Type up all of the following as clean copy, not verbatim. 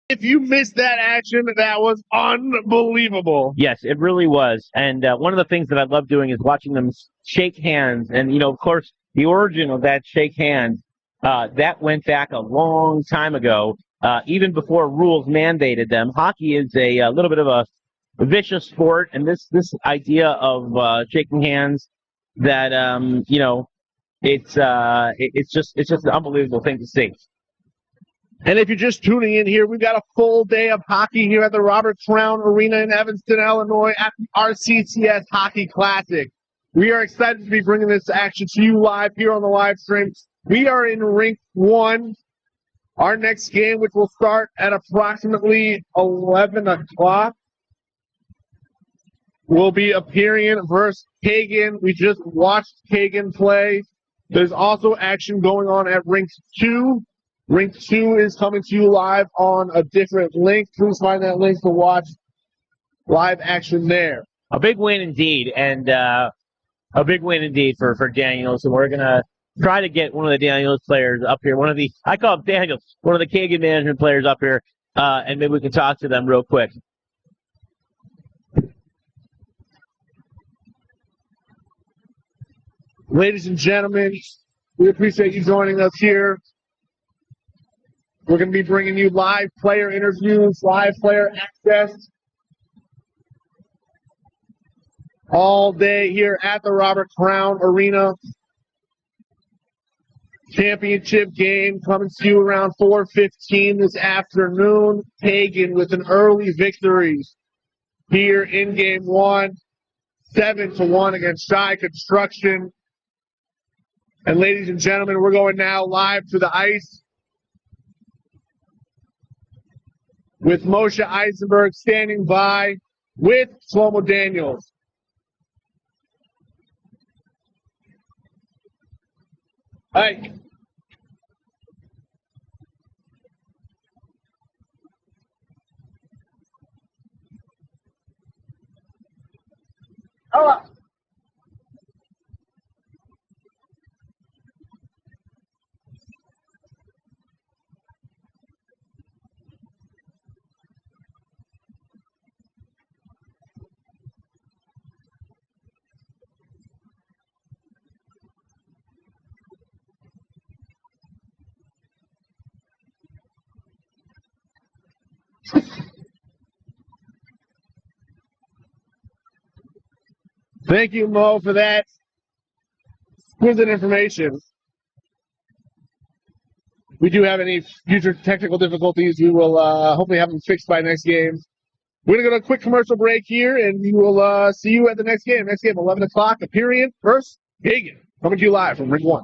If you missed that action, that was unbelievable. Yes, it really was. And one of the things that I love doing is watching them shake hands. And, you know, of course, the origin of that shake hands, that went back a long time ago, even before rules mandated them. Hockey is a little bit of a vicious sport, and this idea of shaking hands that you know it's just an unbelievable thing to see. And if you're just tuning in here, we've got a full day of hockey here at the Robert Crown Arena in Evanston, Illinois at the RCCS Hockey Classic. We are excited to be bringing this action to you live here on the live stream. We are in Rink 1. Our next game, which will start at approximately 11 o'clock, will be Aperian versus Kagan. We just watched Kagan play. There's also action going on at Rink 2. Rink 2 is coming to you live on a different link. Please find that link to watch live action there. A big win indeed, and a big win indeed for Daniels. And we're going to try to get one of the Daniels players up here. I call him Daniels, one of the Kagan management players up here, and maybe we can talk to them real quick. Ladies and gentlemen, we appreciate you joining us here. We're going to be bringing you live player interviews, live player access all day here at the Robert Crown Arena. Championship game coming to you around 4:15 this afternoon. Kagan with an early victory here in game 1, 7-1 against Shy Construction. And ladies and gentlemen, we're going now live to the ice with Moshe Eisenberg standing by with Shlomo Daniels. Hey. Hello. Thank you, Mo, for that exquisite information. We do have any future technical difficulties. We will hopefully have them fixed by next game. We're going to go to a quick commercial break here, and we will see you at the next game. Next game, 11 o'clock, Aperian versus Kagan. Coming to you live from Rink 1.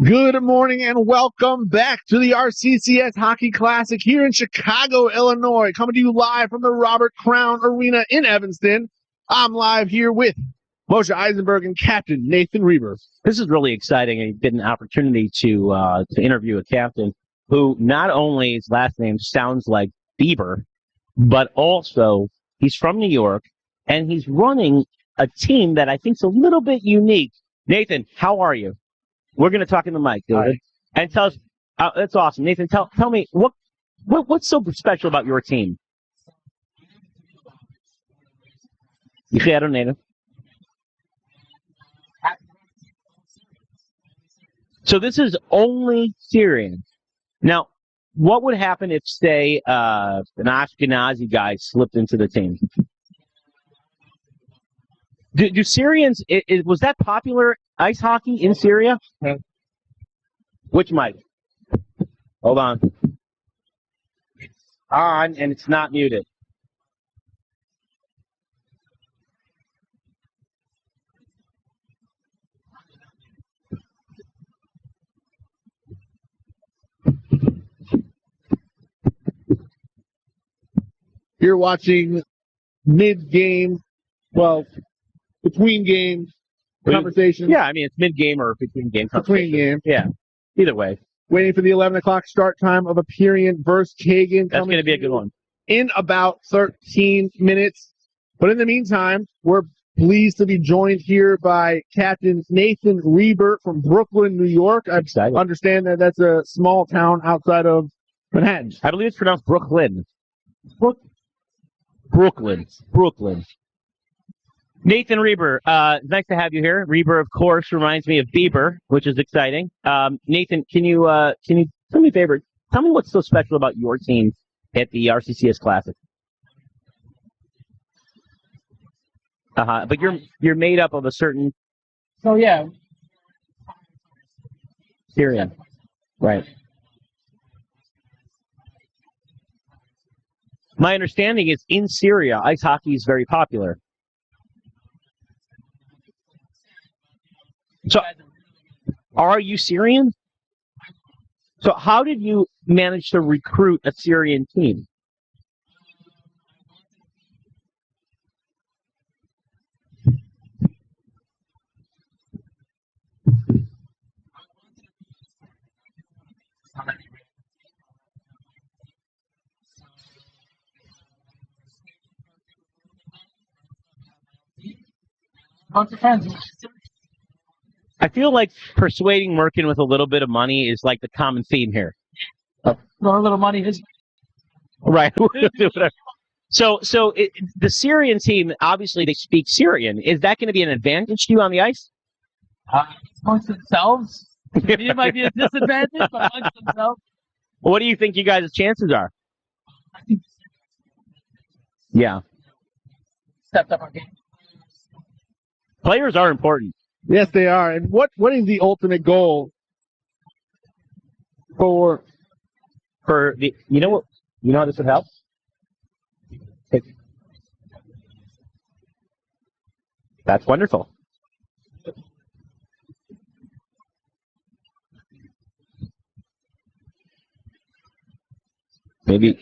Good morning and welcome back to the RCCS Hockey Classic here in Chicago, Illinois. Coming to you live from the Robert Crown Arena in Evanston. I'm live here with Moshe Eisenberg and Captain Nathan Reber. This is really exciting. I get an opportunity to interview a captain who not only his last name sounds like Bieber, but also he's from New York and he's running a team that I think is a little bit unique. Nathan, how are you? We're going to talk in the mic, David. Right. And tell us, that's awesome. Nathan, tell me, what's so special about your team? So this is only Syrian. Now, what would happen if, say, an Ashkenazi guy slipped into the team? Do Syrians, was that popular ice hockey in Syria? Yeah. Which mic? Hold on. On, and it's not muted. You're watching mid-game, well, between games conversation. Yeah, I mean, it's mid-game or between game conversation. Between game. Yeah, either way. Waiting for the 11 o'clock start time of Aperian versus Kagan. That's going to be a good one. In about 13 minutes. But in the meantime, we're pleased to be joined here by Captain Nathan Reber from Brooklyn, New York. I understand that that's a small town outside of Manhattan. I believe it's pronounced Brooklyn. Brooklyn. Nathan Reber, nice to have you here. Reber, of course, reminds me of Bieber, which is exciting. Nathan, can you do me a favor? Tell me what's so special about your team at the RCCS Classic. But you're made up of a certain. So yeah. Syrian, right? My understanding is in Syria, ice hockey is very popular. So, are you Syrian? So, how did you manage to recruit a Syrian team? Bunch of friends. I feel like persuading Merkin with a little bit of money is like the common theme here. Throw a little money his. Right. So the Syrian team, obviously they speak Syrian. Is that going to be an advantage to you on the ice? Amongst themselves. It might be a disadvantage, but amongst themselves. What do you think you guys' chances are? I think yeah. Stepped up our game. Players are important. Yes, they are. And what is the ultimate goal for the? You know how this would help. That's wonderful. Maybe.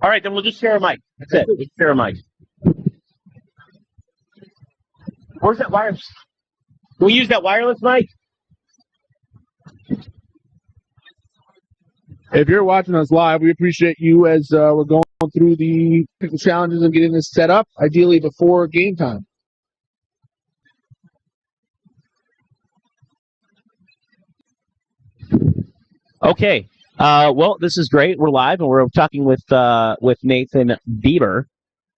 All right, then we'll just share a mic. That's it. We'll share a mic. Where's that wireless? Can we use that wireless mic? If you're watching us live, we appreciate you as we're going through the technical challenges and getting this set up, ideally before game time. Okay. Well, this is great. We're live, and we're talking with Nathan Bieber.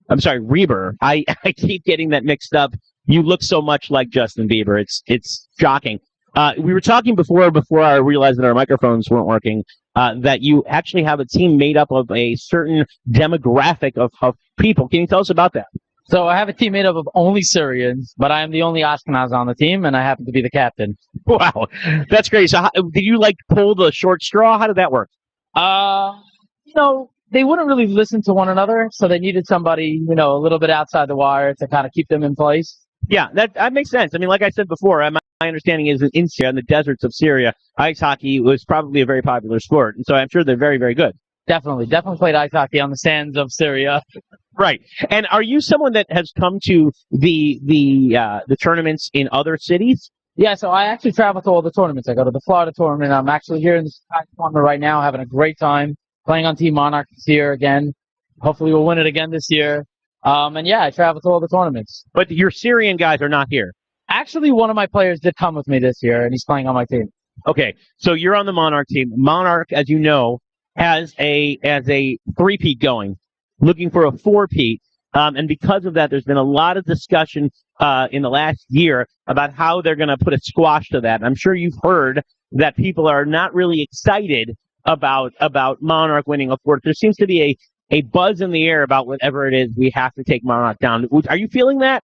I'm sorry, Reber. I keep getting that mixed up. You look so much like Justin Bieber. It's shocking. We were talking before I realized that our microphones weren't working. that you actually have a team made up of a certain demographic of people. Can you tell us about that? So I have a team made up of only Syrians, but I am the only Ashkenaz on the team, and I happen to be the captain. Wow, that's great. So, did you pull the short straw? How did that work? They wouldn't really listen to one another, so they needed somebody, a little bit outside the wire to kind of keep them in place. Yeah, that makes sense. I mean, like I said before, my understanding is that in Syria, in the deserts of Syria, ice hockey was probably a very popular sport, and so I'm sure they're very, very good. Definitely played ice hockey on the sands of Syria. Right. And are you someone that has come to the tournaments in other cities? Yeah, so I actually travel to all the tournaments. I go to the Florida tournament. I'm actually here in the Chicago tournament right now, having a great time playing on Team Monarch this year again. Hopefully, we'll win it again this year. And yeah, I travel to all the tournaments. But your Syrian guys are not here. Actually, one of my players did come with me this year, and he's playing on my team. Okay, so you're on the Monarch team. Monarch, as you know, has a three-peat going, looking for a four-peat. And because of that, there's been a lot of discussion in the last year about how they're going to put a squash to that. And I'm sure you've heard that people are not really excited about Monarch winning a fourth. There seems to be a buzz in the air about whatever it is we have to take Monarch down. Are you feeling that?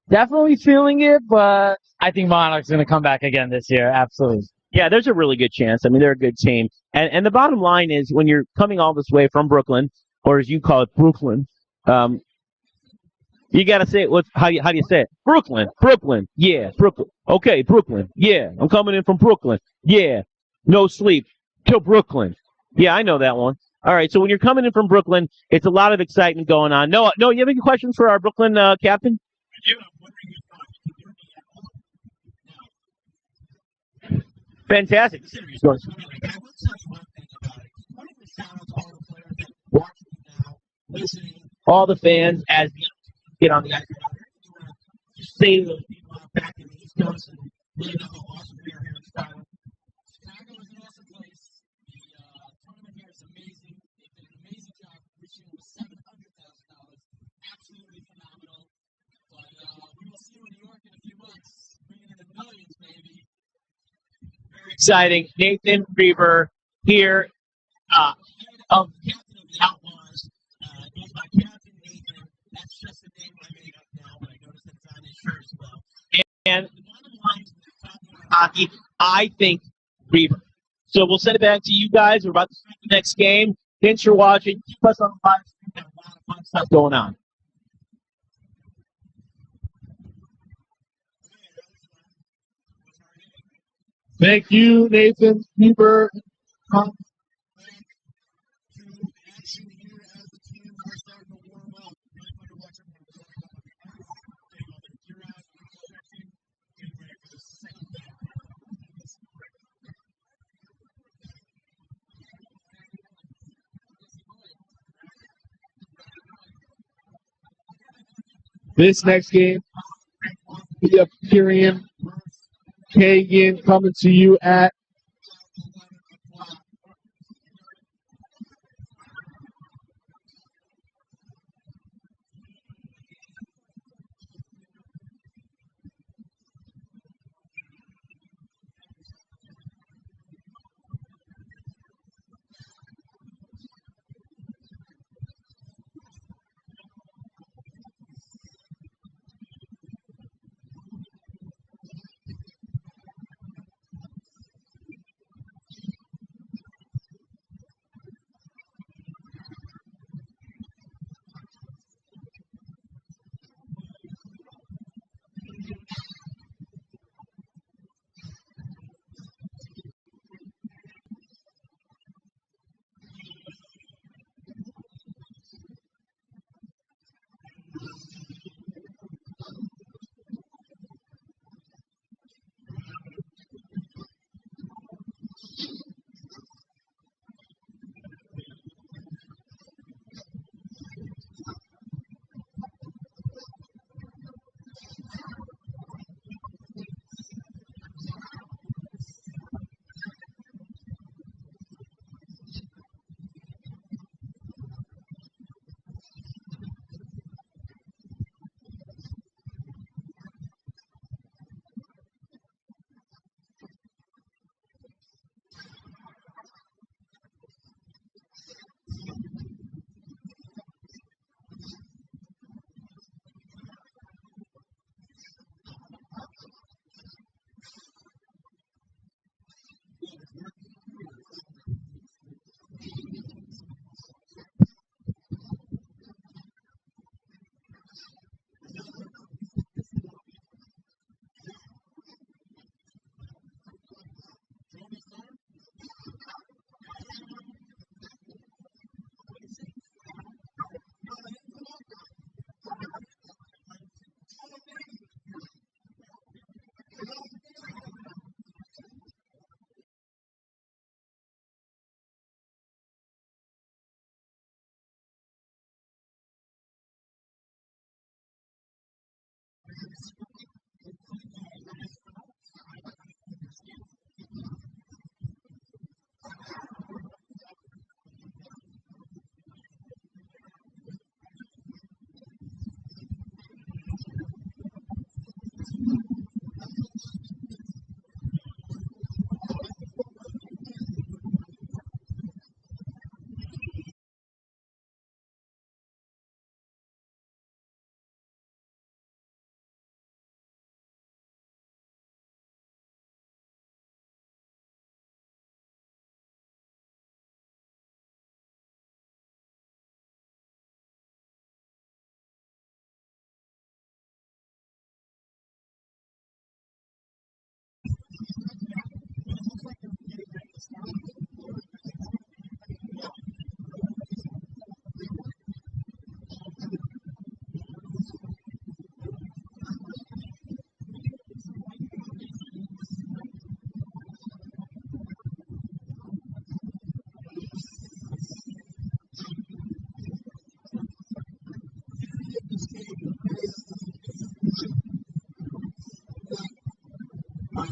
Definitely feeling it, but I think Monarch's going to come back again this year. Absolutely. Yeah, there's a really good chance. I mean, they're a good team. And the bottom line is when you're coming all this way from Brooklyn, or as you call it, Brooklyn, you got to say it. How do you say it? Brooklyn. Yeah, Brooklyn. Okay, Brooklyn. Yeah, I'm coming in from Brooklyn. Yeah, no sleep till Brooklyn. Yeah, I know that one. All right, so when you're coming in from Brooklyn, it's a lot of excitement going on. No, you have any questions for our Brooklyn captain? Fantastic. All the fans as they get on the ice. Say to those people out back in the East Coast and really know how awesome we are here in Chicago. Chicago is an awesome place. The tournament here is amazing. They did an amazing job. Reaching with $700,000. Absolutely phenomenal. But we will see you in New York in a few months. Bringing in the millions, baby. Very exciting. Nathan Reber here, of Captain of the Outlaws. Goes by Captain Nathan. That's just the name I made up now, but I noticed that it's on his shirt as well. And the bottom line is when we're talking about hockey, I think Reber. So we'll send it back to you guys. We're about to start the next game. Thanks for watching. Keep us on the live stream. We have a lot of fun stuff going on. Thank you, Nathan Reber. This next game, be a Kyrian Kagan coming to you at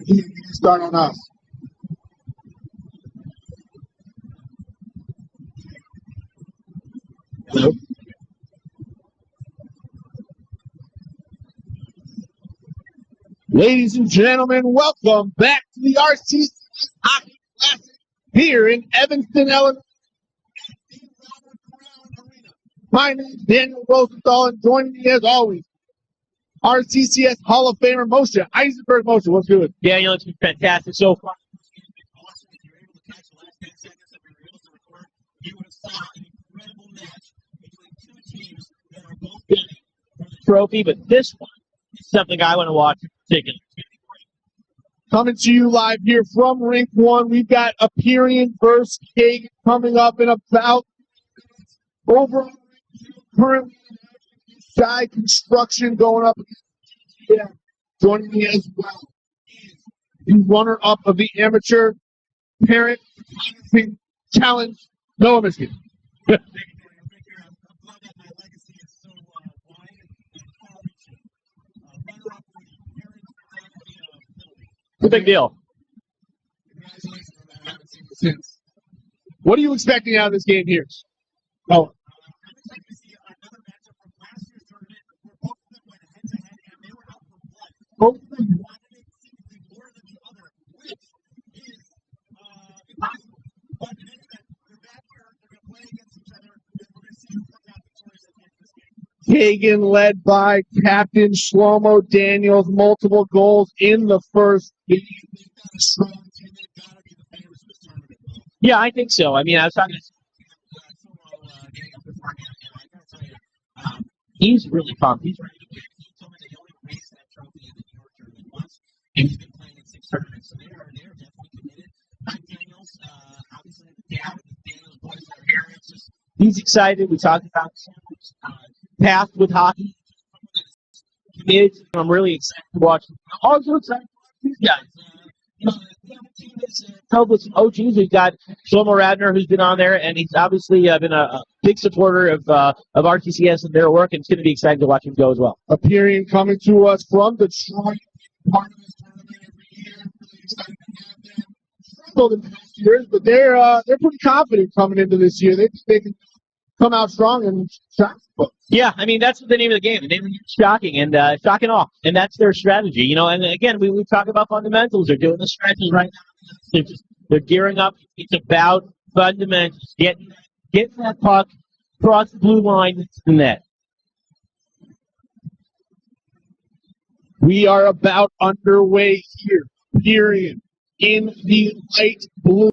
You can start on us. Hello. Ladies and gentlemen, welcome back to the RCCS Hockey Classic here in Evanston, Illinois. My name is Daniel Rosenthal, and joining me as always, RCCS Hall of Famer Moshe Eisenberg. Moshe, what's good? Daniel, it's been fantastic so far. Awesome. If you're able to catch the last 10 seconds that we were able to record, you would have saw an incredible match between two teams that are both getting for the Trophy, but this one is something I want to watch in particular. Coming to you live here from Rink 1, we've got Aperian versus Kagan coming up in about over currently shy construction going up against GTM. Joining me as well is the runner-up of the amateur parent photography challenge, Noah Michigan. I'm glad that my legacy is so wide and far-reaching. Runner-up for the parent photography ability. It's a big deal. Congratulations on that. I haven't seen this Since. What are you expecting out of this game here? Oh, I'm excited to see another matchup from last year's tournament where both of them went head-to-head and they were out for blood. both of them. One of them seemingly more than the other, which is impossible. But in any event, they're back here, they're going to play against each other, and we're going to see who comes out victorious at the end of this game. Kagan led by Captain Shlomo Daniels, multiple goals in the first game. They've got a strong team. They've got to be the favorites of this tournament, though. Yeah, I think so. I mean, I was talking to he's really pumped. He's ready to win. He told me that he only raced that trophy in the New York tournament once, and he's been playing in 6 tournaments, so they're definitely committed. Mike Daniels, obviously the dad of the Daniels boys that are here. It's just He's excited. We talked about his path with hockey. Committed. I'm really excited to watch. Also excited to watch these guys. You know, the other team is filled with some OGs. We've got Shlomo Radner, who's been on there, and he's obviously been a big supporter of RCCS and their work, and it's going to be exciting to watch him go as well. Aperian coming to us from Detroit, part of this tournament every year. Really excited to have them. Struggled in past years, but they're pretty confident coming into this year. They think they can come out strong and shock folks. Yeah, I mean, that's the name of the game. The name of the game is shocking and shock and awe, and that's their strategy. You know, and again, we talk about fundamentals. They're doing the stretches right now. They're gearing up. It's about fundamentals. Getting that puck across the blue line into the net. We are about underway here, period, in the light blue.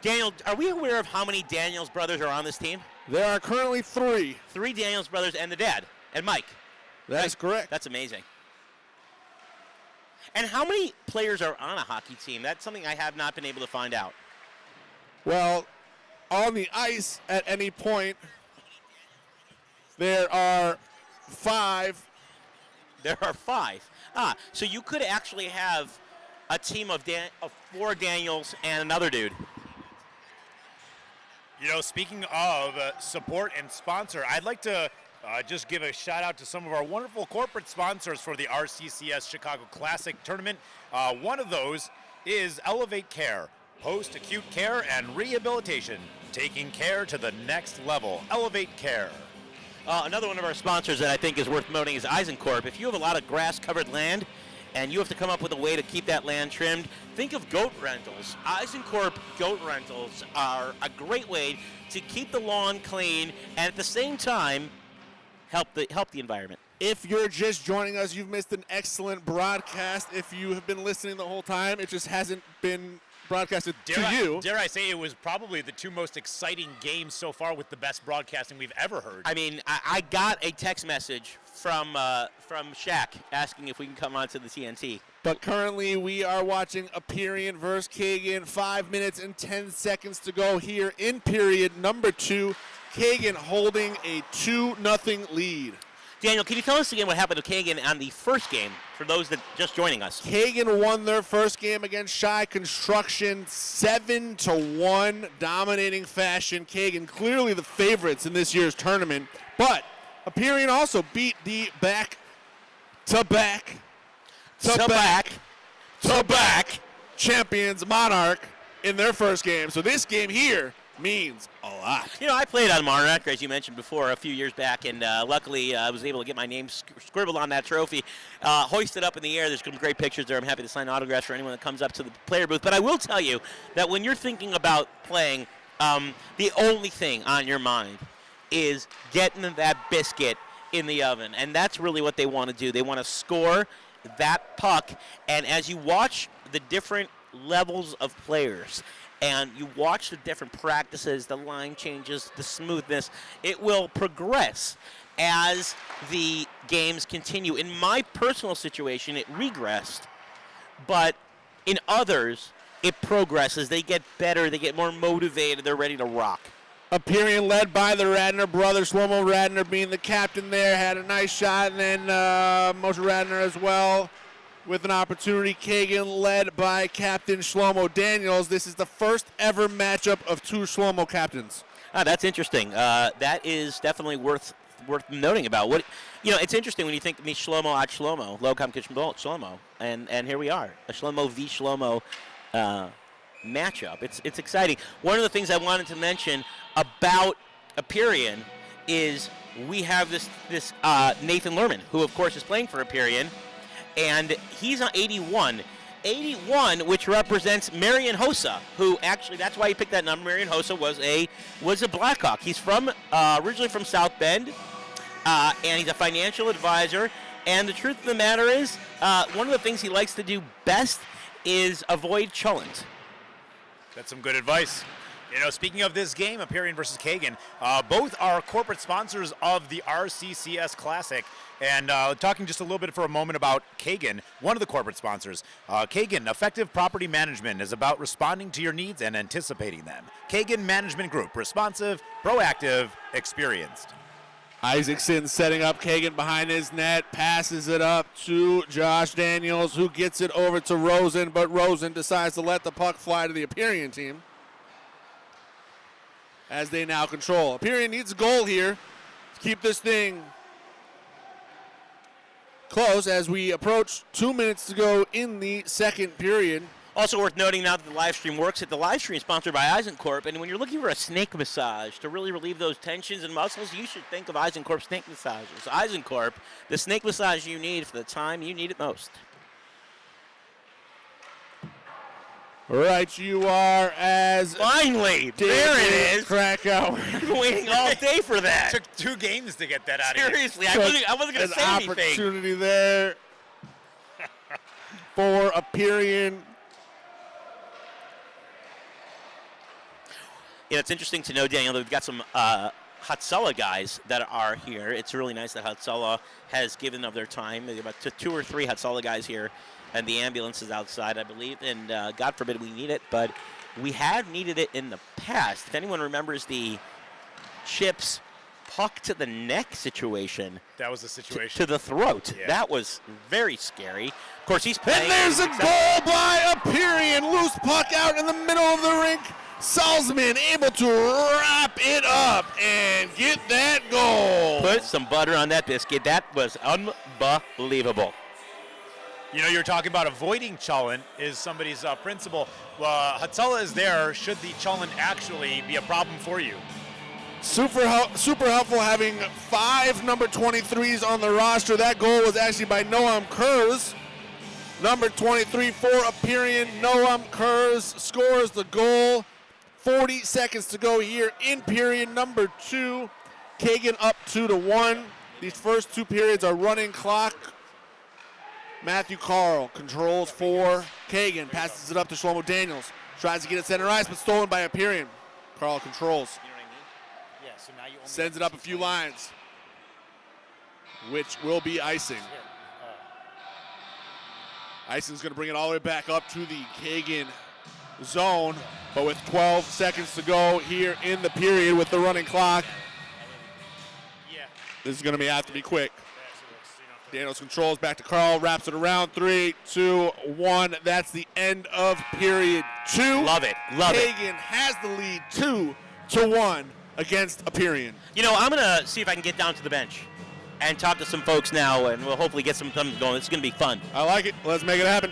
Daniel, are we aware of how many Daniels brothers are on this team? There are currently 3. 3 Daniels brothers and the dad, and Mike. That's correct. That's amazing. And how many players are on a hockey team? That's something I have not been able to find out. Well, on the ice at any point, there are 5. There are 5. So you could actually have a team of 4 Daniels and another dude. You know, speaking of support and sponsor, I'd like to just give a shout out to some of our wonderful corporate sponsors for the RCCS Chicago Classic Tournament. One of those is Elevate Care, post-acute care and rehabilitation, taking care to the next level. Elevate Care. Another one of our sponsors that I think is worth noting is Eisencorp. If you have a lot of grass-covered land and you have to come up with a way to keep that land trimmed, think of goat rentals. Eisencorp goat rentals are a great way to keep the lawn clean and at the same time help the environment. If you're just joining us, you've missed an excellent broadcast. If you have been listening the whole time, it just hasn't been broadcasted to you. Dare I say it was probably the 2 most exciting games so far with the best broadcasting we've ever heard. I mean, I got a text message from Shaq asking if we can come onto the TNT. But currently we are watching a Period versus Kagan. 5 minutes and 10 seconds to go here in period number 2. Kagan holding a 2-0 lead. Daniel, can you tell us again what happened to Kagan on the first game for those that just joining us? Kagan won their first game against Shy Construction 7-1, dominating fashion. Kagan clearly the favorites in this year's tournament, but Aperion also beat the back-to-back champions Monarch in their first game. So this game here means a lot. You know, I played on Monarch, as you mentioned before, a few years back, and luckily I was able to get my name scribbled on that trophy, hoisted up in the air. There's some great pictures there. I'm happy to sign autographs for anyone that comes up to the player booth. But I will tell you that when you're thinking about playing, the only thing on your mind is getting that biscuit in the oven, and that's really what they want to do. They want to score that puck, and as you watch the different levels of players, and you watch the different practices, the line changes, the smoothness, it will progress as the games continue. In my personal situation, it regressed, but in others, it progresses. They get better, they get more motivated, they're ready to rock. Aperion led by the Radner brothers. Shlomo Radner being the captain there, had a nice shot, and then Moshe Radner as well with an opportunity. Kagan led by Captain Shlomo Daniels. This is the first ever matchup of 2 Shlomo captains. That's interesting. That is definitely worth noting about. What, you know, it's interesting when you think me Shlomo at Shlomo, Locom Shlomo, and here we are, a Shlomo v Shlomo matchup. It's exciting. One of the things I wanted to mention about Aperion is we have this Nathan Lerman, who of course is playing for Aperion, and he's on 81. 81, which represents Marian Hossa, who actually, that's why he picked that number. Marian Hossa was a Blackhawk. He's from originally from South Bend, and he's a financial advisor. And the truth of the matter is, one of the things he likes to do best is avoid chullins. That's some good advice. You know, speaking of this game, Aperion versus Kagan, both are corporate sponsors of the RCCS Classic. And talking just a little bit for a moment about Kagan, one of the corporate sponsors. Kagan, effective property management is about responding to your needs and anticipating them. Kagan Management Group, responsive, proactive, experienced. Isaacson setting up Kagan behind his net, passes it up to Josh Daniels, who gets it over to Rosen, but Rosen decides to let the puck fly to the Aperion team as they now control. Aperion needs a goal here to keep this thing close as we approach 2 minutes to go in the second period. Also worth noting now that the live stream works, that the live stream is sponsored by Eisencorp, and when you're looking for a snake massage to really relieve those tensions and muscles, you should think of Eisencorp snake massages. Eisencorp, the snake massage you need for the time you need it most. Right, you are as finally there it is. Krakow. I've been waiting all day for that. Took 2 games to get that out of here. Seriously, I wasn't going to say anything. Opportunity there for Aperion. it's interesting to know, Daniel, that we've got some Hatsala guys that are here. It's really nice that Hatsala has given of their time. There are about 2 or 3 Hatsala guys here, and the ambulance is outside, I believe. And God forbid we need it, but we have needed it in the past. If anyone remembers the Chips puck to the neck situation. That was the situation. To the throat. Yeah. That was very scary. Of course, he's playing. And there's a goal by Aperian. Loose puck out in the middle of the rink. Salzman able to wrap it up and get that goal. Put some butter on that biscuit. That was unbelievable. You know, you're talking about avoiding Challen is somebody's principle. Hatsala is there should the Challen actually be a problem for you. Super helpful having 5 number 23s on the roster. That goal was actually by Noam Kurz. Number 23 for Aperian. Noam Kurz scores the goal. 40 seconds to go here in period number 2. Kagan up 2-1. These first 2 periods are running clock. Matthew Carl controls for Kagan. Passes it up to Shlomo Daniels. Tries to get it center ice, but stolen by Aperian. Carl controls. So now you sends it up a few lines, which will be icing. Icing's going to bring it all the way back up to the Kagan zone, but with 12 seconds to go here in the period with the running clock, this is going to have to be quick. Daniels controls back to Carl, wraps it around. 3, 2, 1. That's the end of period 2. Love it. Love it. Kagan has the lead 2-1 against Aperian. You know, I'm going to see if I can get down to the bench and talk to some folks now, and we'll hopefully get some thumbs going. It's going to be fun. I like it. Let's make it happen.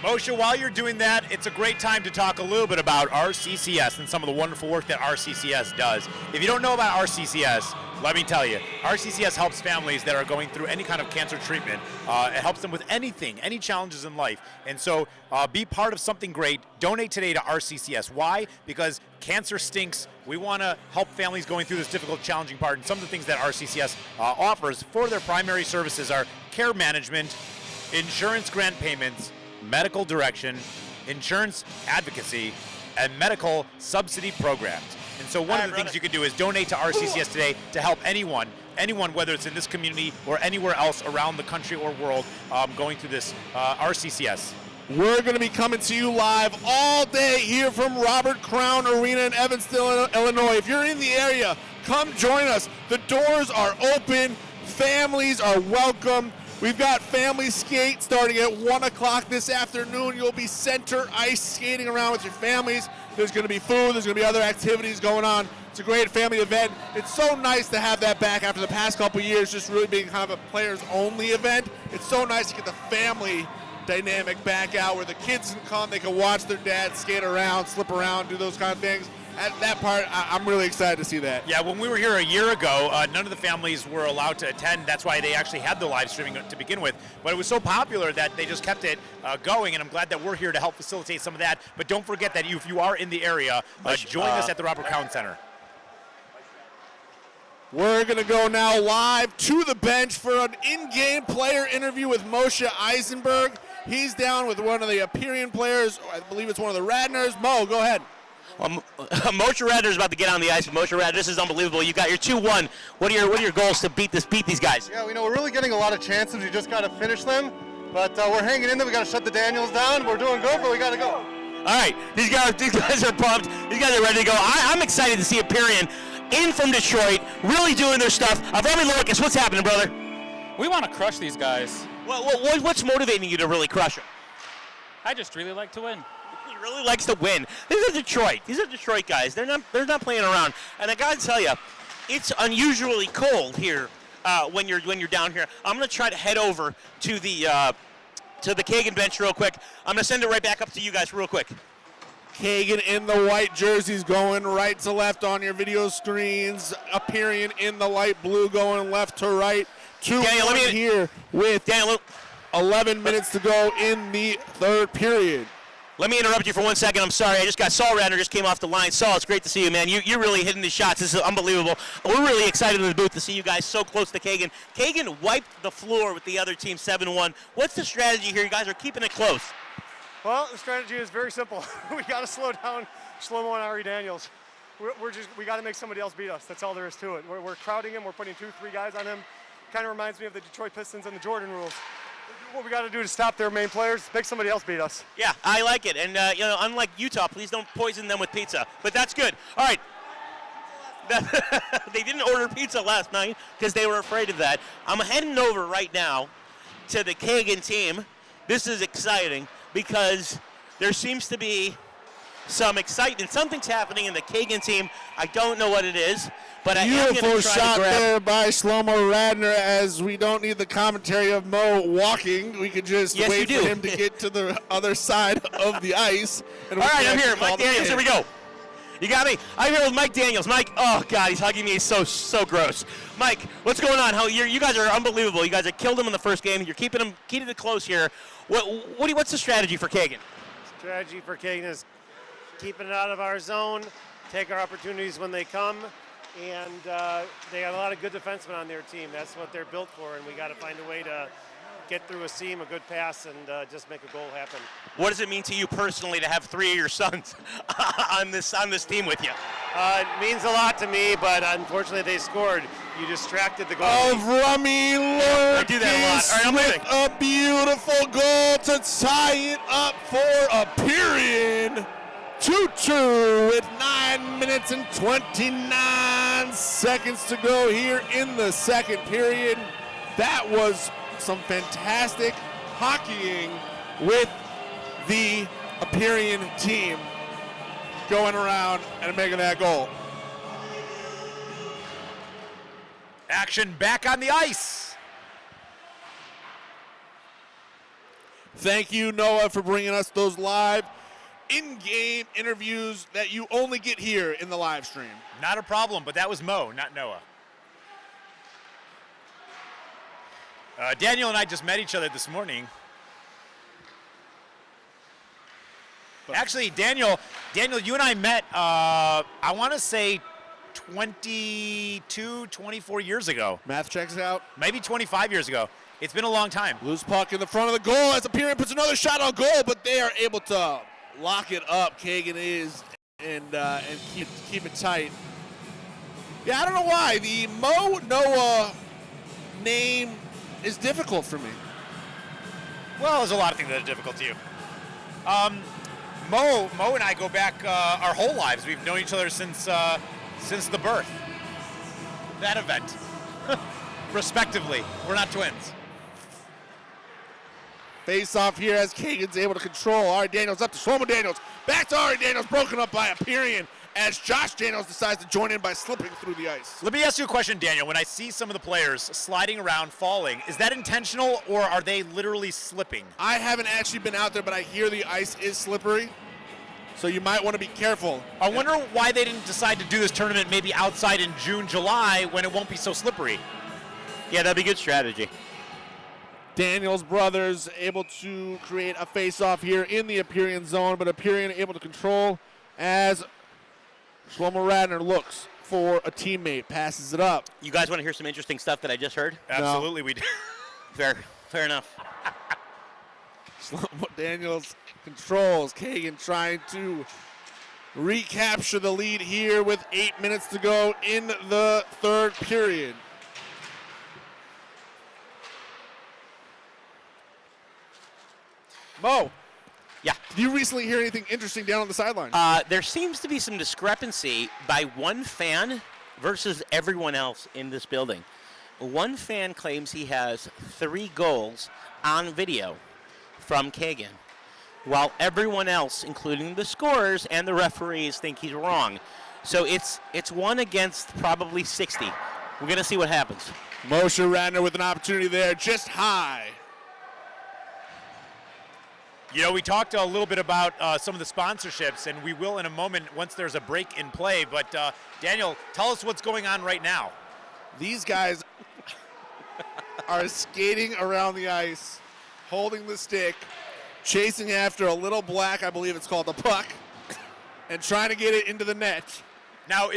Moshe, while you're doing that, it's a great time to talk a little bit about RCCS and some of the wonderful work that RCCS does. If you don't know about RCCS, let me tell you, RCCS helps families that are going through any kind of cancer treatment. It helps them with anything, any challenges in life. And so be part of something great. Donate today to RCCS. Why? Because cancer stinks. We want to help families going through this difficult, challenging part. And some of the things that RCCS offers for their primary services are care management, insurance grant payments, medical direction, insurance advocacy, and medical subsidy programs. And so one of the things you can do is donate to RCCS today to help anyone, whether it's in this community or anywhere else around the country or world going through this RCCS. We're going to be coming to you live all day here from Robert Crown Arena in Evanston, Illinois. If you're in the area, come join us. The doors are open. Families are welcome. We've got family skate starting at 1 o'clock this afternoon. You'll be center ice skating around with your families. There's going to be food. There's going to be other activities going on. It's a great family event. It's so nice to have that back after the past couple years just really being kind of a players-only event. It's so nice to get the family dynamic back out where the kids can come. They can watch their dad skate around, slip around, do those kind of things. At that part, I'm really excited to see that. Yeah, when we were here a year ago, none of the families were allowed to attend. That's why they actually had the live streaming to begin with. But it was so popular that they just kept it going, and I'm glad that we're here to help facilitate some of that. But don't forget that if you are in the area, join us at the Robert Crown Center. We're going to go now live to the bench for an in-game player interview with Moshe Eisenberg. He's down with one of the Aperian players. I believe it's one of the Radners. Mo, go ahead. Moshe Radner is about to get on the ice. Moshe Radner, this is unbelievable. You got your 2-1. What are your goals to beat these guys? Yeah, we know we're really getting a lot of chances. We just got to finish them. But we're hanging in there. We got to shut the Daniels down. We're doing good, but we got to go. All right, these guys are pumped. These guys are ready to go. I'm excited to see Aperian in from Detroit, really doing their stuff. Avrami Lorcas, what's happening, brother? We want to crush these guys. What's motivating you to really crush them? I just really like to win. He really likes to win. These are Detroit. These are Detroit guys. They're not playing around. And I gotta tell you, it's unusually cold here when you're down here. I'm gonna try to head over to the Kagan bench real quick. I'm gonna send it right back up to you guys real quick. Kagan in the white jerseys going right to left on your video screens. Aperian in the light blue going left to right. 2-1 here with 11 minutes to go in the third period. Let me interrupt you for 1 second. I'm sorry. Saul Radner just came off the line. Saul, it's great to see you, man. You're really hitting the shots. This is unbelievable. We're really excited in the booth to see you guys so close to Kagan. Kagan wiped the floor with the other team 7-1. What's the strategy here? You guys are keeping it close. Well, the strategy is very simple. We got to slow down Shlomo and Ari Daniels. We got to make somebody else beat us. That's all there is to it. We're crowding him. We're putting 2-3 guys on him. Kind of reminds me of the Detroit Pistons and the Jordan rules. What we got to do to stop their main players, make somebody else beat us. Yeah, I like it. And, unlike Utah, please don't poison them with pizza. But that's good. All right. They didn't order pizza last night because they were afraid of that. I'm heading over right now to the Kagan team. This is exciting because there seems to be some excitement. Something's happening in the Kagan team. I don't know what it is, but I am going to try Beautiful shot to grab. there by Shlomo Radner, as we don't need the commentary of Mo walking. We could just Yes, wait you for do. him to get to the other side of the ice. And All we right, can I'm here. actually call Mike the Daniels, game. here we go. You got me? I'm here with Mike Daniels. Mike, oh, God, he's hugging me. He's so gross. Mike, what's going on? You guys are unbelievable. You guys have killed him in the first game. You're keeping it close here. What's the strategy for Kagan? Strategy for Kagan is keeping it out of our zone, take our opportunities when they come, and they got a lot of good defensemen on their team. That's what they're built for, and we got to find a way to get through a seam, a good pass, and just make a goal happen. What does it mean to you personally to have 3 of your sons on this team with you? It means a lot to me, but unfortunately they scored. You distracted the goal. Of Rummy I do that a lot. All right, I'm with leaving. a beautiful goal to tie it up for a period. 2-2 with 9 minutes and 29 seconds to go here in the second period. That was some fantastic hockeying with the Aperian team going around and making that goal. Action back on the ice. Thank you, Noah, for bringing us those live in-game interviews that you only get here in the live stream. Not a problem, but that was Mo, not Noah. Daniel and I just met each other this morning. Actually, Daniel, you and I met, I want to say 22, 24 years ago. Math checks out. Maybe 25 years ago. It's been a long time. Loose puck in the front of the goal as Aperian puts another shot on goal, but they are able to lock it up. Kagan is and keep it tight. Yeah, I don't know why the Mo Noah name is difficult for me. Well, there's a lot of things that are difficult to you. Mo and I go back our whole lives. We've known each other since the birth. That event, respectively. We're not twins. Face off here as Kagan's able to control. Ari Daniels up to Shlomo Daniels. Back to Ari Daniels, broken up by Aperian as Josh Daniels decides to join in by slipping through the ice. Let me ask you a question, Daniel. When I see some of the players sliding around, falling, is that intentional or are they literally slipping? I haven't actually been out there, but I hear the ice is slippery, so you might want to be careful. I wonder why they didn't decide to do this tournament maybe outside in June, July when it won't be so slippery. Yeah, that'd be good strategy. Daniels brothers able to create a face-off here in the Aperian zone, but Aperian able to control as Shlomo Radner looks for a teammate, passes it up. You guys want to hear some interesting stuff that I just heard? Absolutely, we do. Fair enough. Shlomo Daniels controls. Kagan trying to recapture the lead here with 8 minutes to go in the third period. Mo. Yeah. Did you recently hear anything interesting down on the sideline? There seems to be some discrepancy by one fan versus everyone else in this building. One fan claims he has 3 goals on video from Kagan, while everyone else, including the scorers and the referees, think he's wrong. So it's 1 against probably 60. We're going to see what happens. Moshe Radner with an opportunity there, just high. You know, we talked a little bit about some of the sponsorships, and we will in a moment once there's a break in play. But Daniel, tell us what's going on right now. These guys are skating around the ice, holding the stick, chasing after a little black, I believe it's called the puck, and trying to get it into the net. Now,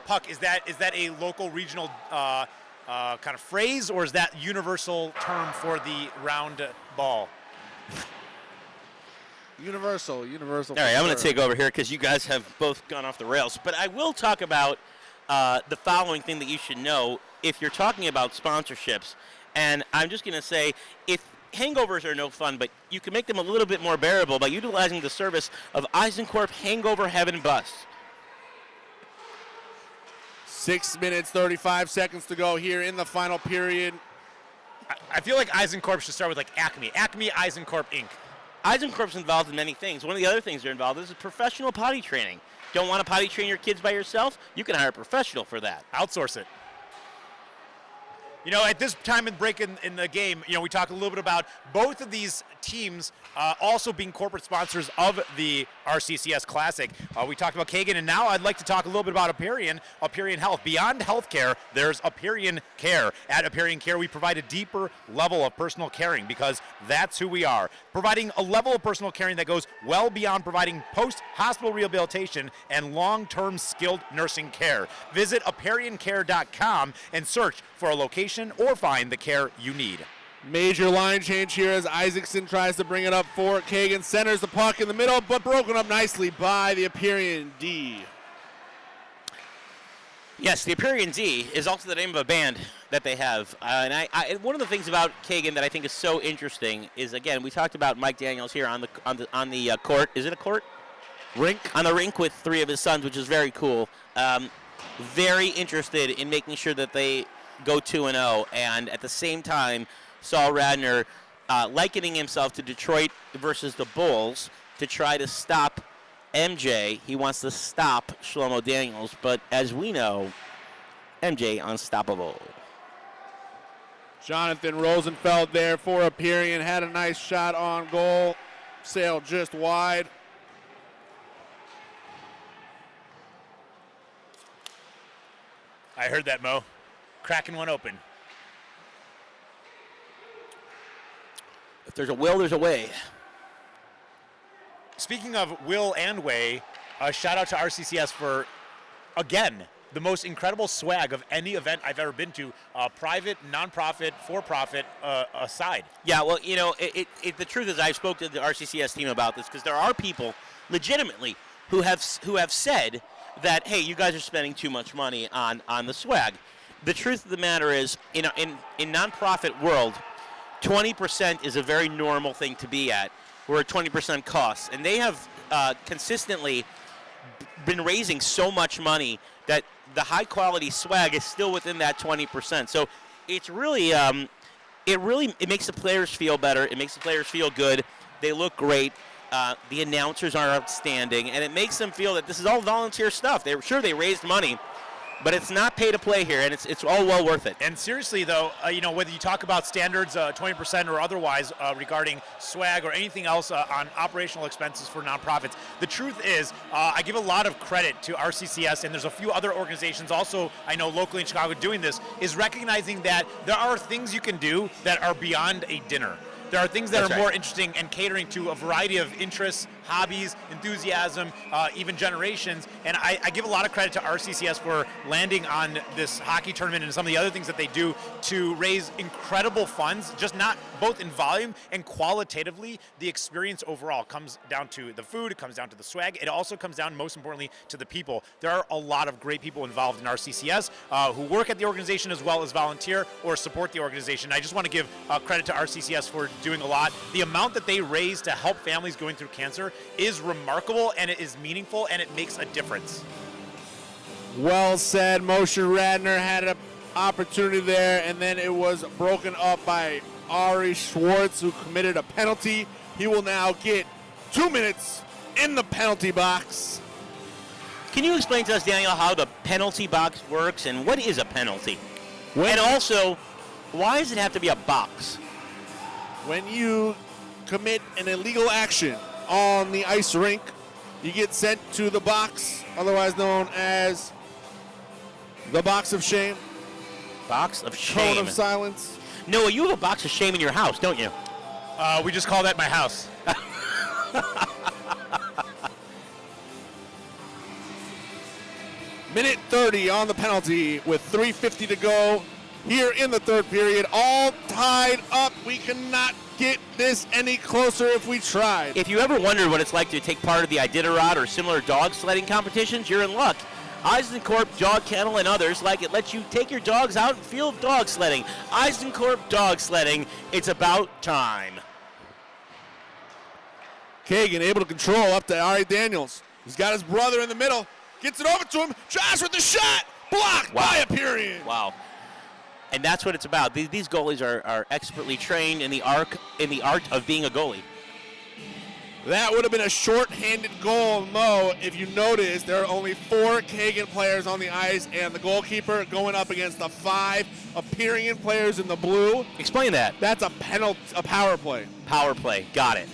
puck, is that a local, regional kind of phrase, or is that universal term for the round ball? Universal. All right, I'm going to take over here because you guys have both gone off the rails. But I will talk about the following thing that you should know if you're talking about sponsorships. And I'm just going to say, if hangovers are no fun, but you can make them a little bit more bearable by utilizing the service of Eisenkorp Hangover Heaven Bus. 6 minutes, 35 seconds to go here in the final period. I feel like Eisenkorp should start with like Acme Eisenkorp Inc. Eisenkorp's involved in many things. One of the other things they're involved in is professional potty training. Don't want to potty train your kids by yourself? You can hire a professional for that. Outsource it. You know, at this time in break in the game, you know, we talked a little bit about both of these teams also being corporate sponsors of the RCCS Classic. We talked about Kagan, and now I'd like to talk a little bit about Aperion Health. Beyond healthcare, there's Aperion Care. At Aperion Care, we provide a deeper level of personal caring because that's who we are. Providing a level of personal caring that goes well beyond providing post-hospital rehabilitation and long-term skilled nursing care. Visit AperionCare.com and search for a location or find the care you need. Major line change here as Isaacson tries to bring it up for Kagan. Centers the puck in the middle, but broken up nicely by the Aperion D. Yes, the Aperion D is also the name of a band that they have. And one of the things about Kagan that I think is so interesting is, again, we talked about Mike Daniels here on the court. Is it a court? Rink. On the rink with 3 of his sons, which is very cool. Very interested in making sure that they go 2-0, and at the same time, Saul Radner likening himself to Detroit versus the Bulls to try to stop MJ. He wants to stop Shlomo Daniels, but as we know, MJ unstoppable. Jonathan Rosenfeld there for Aperion. Had a nice shot on goal. Sailed just wide. I heard that, Mo. Cracking one open. If there's a will, there's a way. Speaking of will and way, a shout out to RCCS for, again, the most incredible swag of any event I've ever been to, private, nonprofit, for-profit aside. Yeah, well, you know, the truth is I've spoken to the RCCS team about this because there are people legitimately who have said that, hey, you guys are spending too much money on the swag. The truth of the matter is, in nonprofit world, 20% is a very normal thing to be at, where 20% costs. And they have consistently been raising so much money that the high-quality swag is still within that 20%. So it's really, it makes the players feel better. It makes the players feel good. They look great. The announcers are outstanding, and it makes them feel that this is all volunteer stuff. They raised money, but it's not pay to play here, and it's all well worth it. And seriously, though, you know, whether you talk about standards, 20% or otherwise, regarding swag or anything else on operational expenses for nonprofits, the truth is, I give a lot of credit to RCCS, and there's a few other organizations also I know locally in Chicago doing this, is recognizing that there are things you can do that are beyond a dinner. There are things that are more interesting and catering to a variety of interests, hobbies, enthusiasm, even generations. And I give a lot of credit to RCCS for landing on this hockey tournament and some of the other things that they do to raise incredible funds, just not both in volume and qualitatively. The experience overall comes down to the food, it comes down to the swag, it also comes down, most importantly, to the people. There are a lot of great people involved in RCCS who work at the organization as well as volunteer or support the organization. I just want to give credit to RCCS for doing a lot. The amount that they raise to help families going through cancer is remarkable, and it is meaningful, and it makes a difference. Well said. Moshe Radner had an opportunity there, and then it was broken up by Ari Schwartz, who committed a penalty. He will now get 2 minutes in the penalty box. Can you explain to us, Daniel, how the penalty box works, and what is a penalty? And also, why does it have to be a box? When you commit an illegal action on the ice rink, you get sent to the box, otherwise known as the box of shame. Box of shame. Cone of silence. Noah, you have a box of shame in your house, don't you? We just call that my house. Minute 30 on the penalty with 3:50 to go. here in the third period. All tied up. We cannot get this any closer if we tried. If you ever wondered what it's like to take part of the Iditarod or similar dog sledding competitions, you're in luck. Eisenkorp Dog Kennel and others like it lets you take your dogs out and feel dog sledding. Eisenkorp Dog Sledding, it's about time. Kagan able to control up to Ari Daniels. He's got his brother in the middle. Gets it over to him. Josh with the shot. Blocked by Aperian. Wow. And that's what it's about. These goalies are expertly trained in the art of being a goalie. That would have been a short-handed goal, Mo. If you notice, there are only 4 Kagan players on the ice and the goalkeeper going up against the 5 Aperian players in the blue. Explain that. That's a power play. Power play. Got it.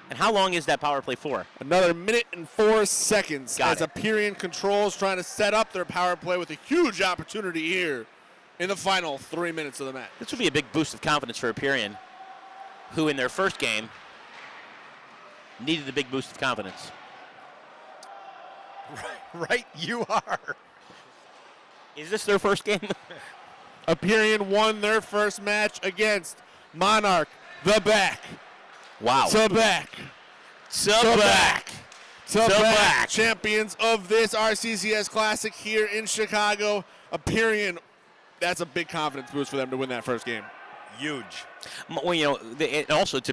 And how long is that power play for? Another minute and 4 seconds. Got as it. Aperian controls trying to set up their power play with a huge opportunity here in the final 3 minutes of the match. This would be a big boost of confidence for Aperian, who in their first game needed a big boost of confidence. Right, you are. Is this their first game? Aperian won their first match against Monarch, the back. Wow. To back. Champions of this RCCS Classic here in Chicago. Aperian, that's a big confidence boost for them to win that first game. Huge. Well, you know, it's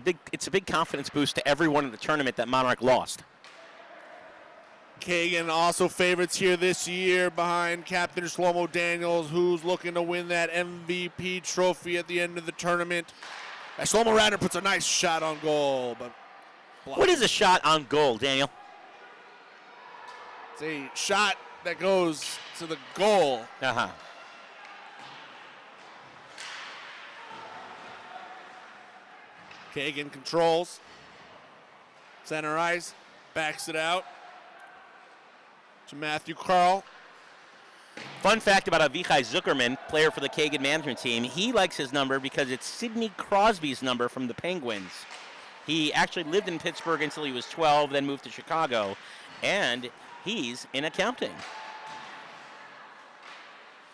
a big confidence boost to everyone in the tournament that Monarch lost. Kagan also favorites here this year behind Captain Shlomo Daniels, who's looking to win that MVP trophy at the end of the tournament. Shlomo Radner puts a nice shot on goal, but what is a shot on goal, Daniel? it's a shot that goes to the goal. Uh-huh. Kagan controls. Center ice, backs it out to Matthew Carl. Fun fact about Avichai Zuckerman, player for the Kagan management team, he likes his number because it's Sidney Crosby's number from the Penguins. He actually lived in Pittsburgh until he was 12, then moved to Chicago, and he's in accounting.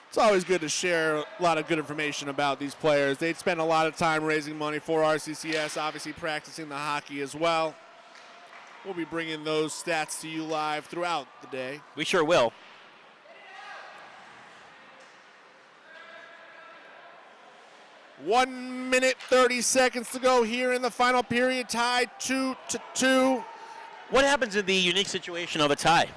It's always good to share a lot of good information about these players. They'd spend a lot of time raising money for RCCS, obviously practicing the hockey as well. We'll be bringing those stats to you live throughout the day. We sure will. One minute, 30 seconds to go here in the final period, tied 2-2. What happens in the unique situation of a tie?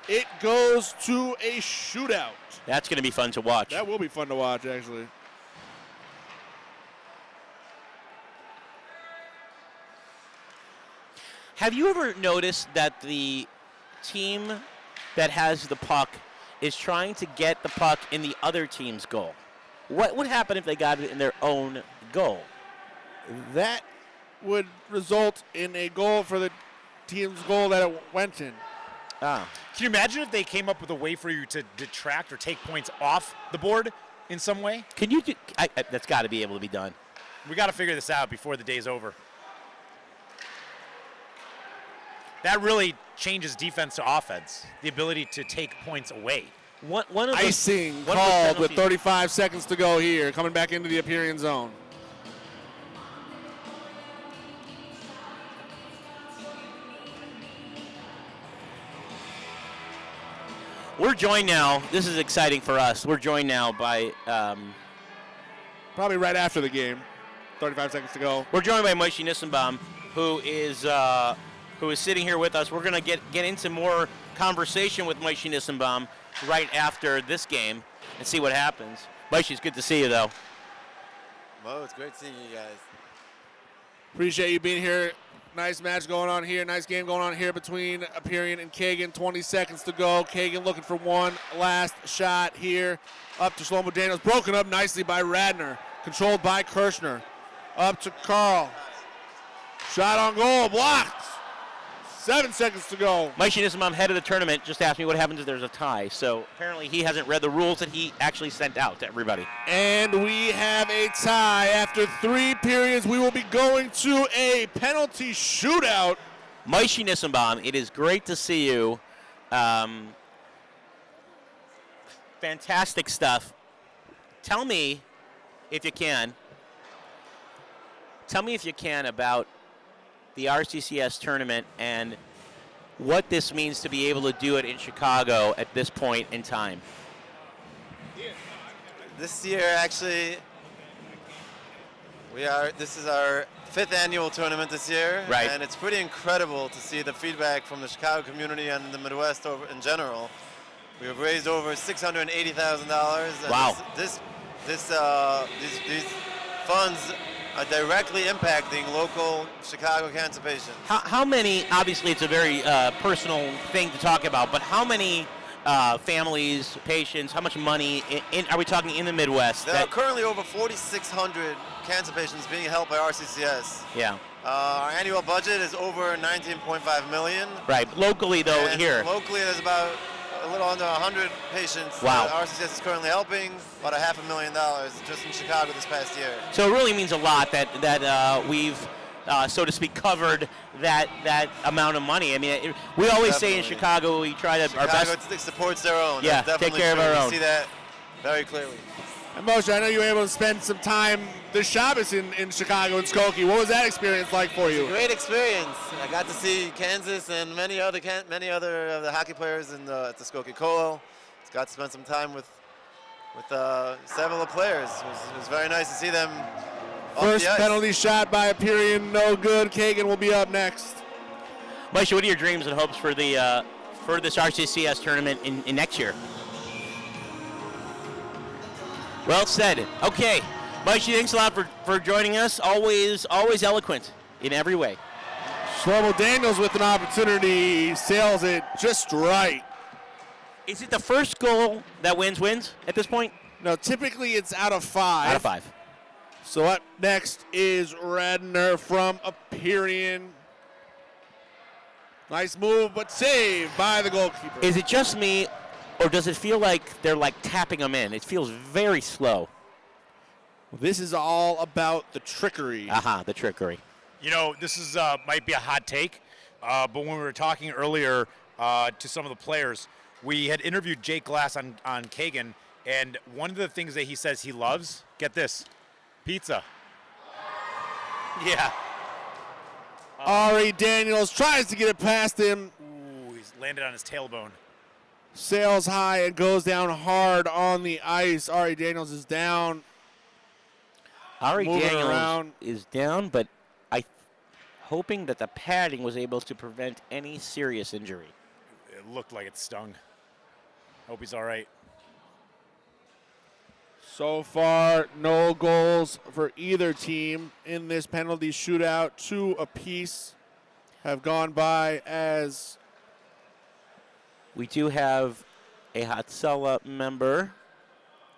It goes to a shootout. That's going to be fun to watch. That will be fun to watch, actually. Have you ever noticed that the team that has the puck is trying to get the puck in the other team's goal? What would happen if they got it in their own goal? That would result in a goal for the team's goal that it went in. Ah. Can you imagine if they came up with a way for you to detract or take points off the board in some way? Can you do? That's got to be able to be done. We got to figure this out before the day's over. That really changes defense to offense, the ability to take points away. One of the, Icing one called of with 35 seconds to go here, coming back into the Aperian zone. We're joined now. This is exciting for us. We're joined now by. Probably right after the game. 35 seconds to go. We're joined by Moshe Nissenbaum, who is sitting here with us. We're going to get into more conversation with Moshe Nissenbaum right after this game and see what happens. Moshe, it's good to see you, though. Mo, it's great seeing you guys. Appreciate you being here. Nice match going on here. Nice game going on here between Aperian and Kagan. 20 seconds to go. Kagan looking for one last shot here. Up to Shlomo Daniels. Broken up nicely by Radner. Controlled by Kirshner. Up to Carl. Shot on goal. Blocked. 7 seconds to go. Moshe Nissenbaum, head of the tournament, just asked me what happens if there's a tie. So apparently he hasn't read the rules that he actually sent out to everybody. And we have a tie. After 3 periods, we will be going to a penalty shootout. Moshe Nissenbaum, it is great to see you. Fantastic stuff. tell me if you can. Tell me if you can about the RCCS tournament and what this means to be able to do it in Chicago at this point in time. This year, actually, this is our 5th annual tournament this year. Right. And it's pretty incredible to see the feedback from the Chicago community and the Midwest in general. We have raised over $680,000. Wow. These funds are directly impacting local Chicago cancer patients. How many, obviously it's a very personal thing to talk about, but how many families, patients, how much money are we talking in the Midwest? There are currently over 4,600 cancer patients being helped by RCCS. Yeah. Our annual budget is over $19.5 million. Right. Locally, though, And here. Locally, there's about a little under 100 patients Wow. that RCCS is currently helping, about $500,000 just in Chicago this past year. So it really means a lot that we've, so to speak, covered that amount of money. I mean, we always say in Chicago we try to our best. Chicago supports their own. Yeah, That's definitely take care of true. our We own. see that very clearly. And Moshe, I know you were able to spend some time this Shabbos in Chicago and Skokie. What was that experience like for you? Great experience. I got to see Kansas and many other of the hockey players at the Skokie Colo. Got to spend some time with several of the players. It was very nice to see them. First penalty shot by Aperian, no good. Kagan will be up next. Moshe, what are your dreams and hopes for the for this RCCS tournament in next year? Well said. Okay, Moshe, thanks a lot for joining us. Always eloquent in every way. Shlomo Daniels with an opportunity, sails it just right. Is it the first goal that wins at this point? No, typically it's out of 5. Out of 5. So up next is Radner from Aperian. Nice move, but saved by the goalkeeper. Is it just me, or does it feel like they're like tapping them in? It feels very slow. This is all about the trickery. The trickery. You know, this is might be a hot take, but when we were talking earlier to some of the players, we had interviewed Jake Glass on Kagan, and one of the things that he says he loves, get this, pizza. Yeah. Ari Daniels tries to get it past him. Ooh, he's landed on his tailbone. Sails high and goes down hard on the ice. Ari Daniels is down. Ari Moving Daniels around. is down, but hoping that the padding was able to prevent any serious injury. It looked like it stung. Hope he's all right. So far, no goals for either team in this penalty shootout. 2 apiece have gone by as We do have a Hatsala member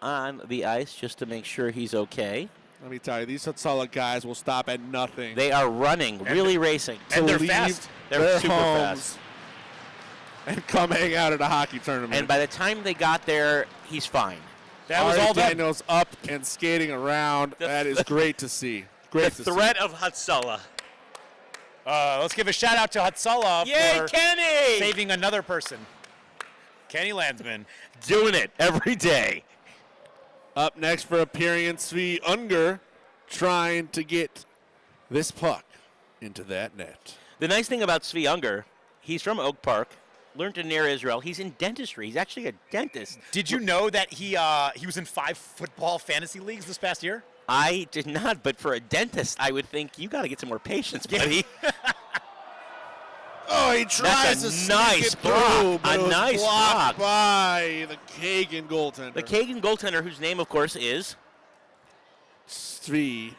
on the ice just to make sure he's okay. Let me tell you, these Hatsala guys will stop at nothing. They are running, really racing. And they're leave fast. They're their super homes fast. and come hang out at a hockey tournament. And by the time they got there, he's fine. That was Ari all done. Daniels up and skating around. That is great to see. Great to The threat of Hatsala. Let's give a shout out to Hatsala Yay, for Kenny! saving another person. Kenny Landsman. Doing it every day. Up next for Aperian, Svi Unger trying to get this puck into that net. The nice thing about Svi Unger, he's from Oak Park, learned in Near Israel. He's in dentistry. He's actually a dentist. Did you know that he was in 5 football fantasy leagues this past year? I did not, but for a dentist, I would think you got to get some more patience, buddy. Oh, he tries That's a to sneak nice it through, block. but A it was nice blocked block. by the Kagan goaltender. The Kagan goaltender, whose name, of course, is Svi.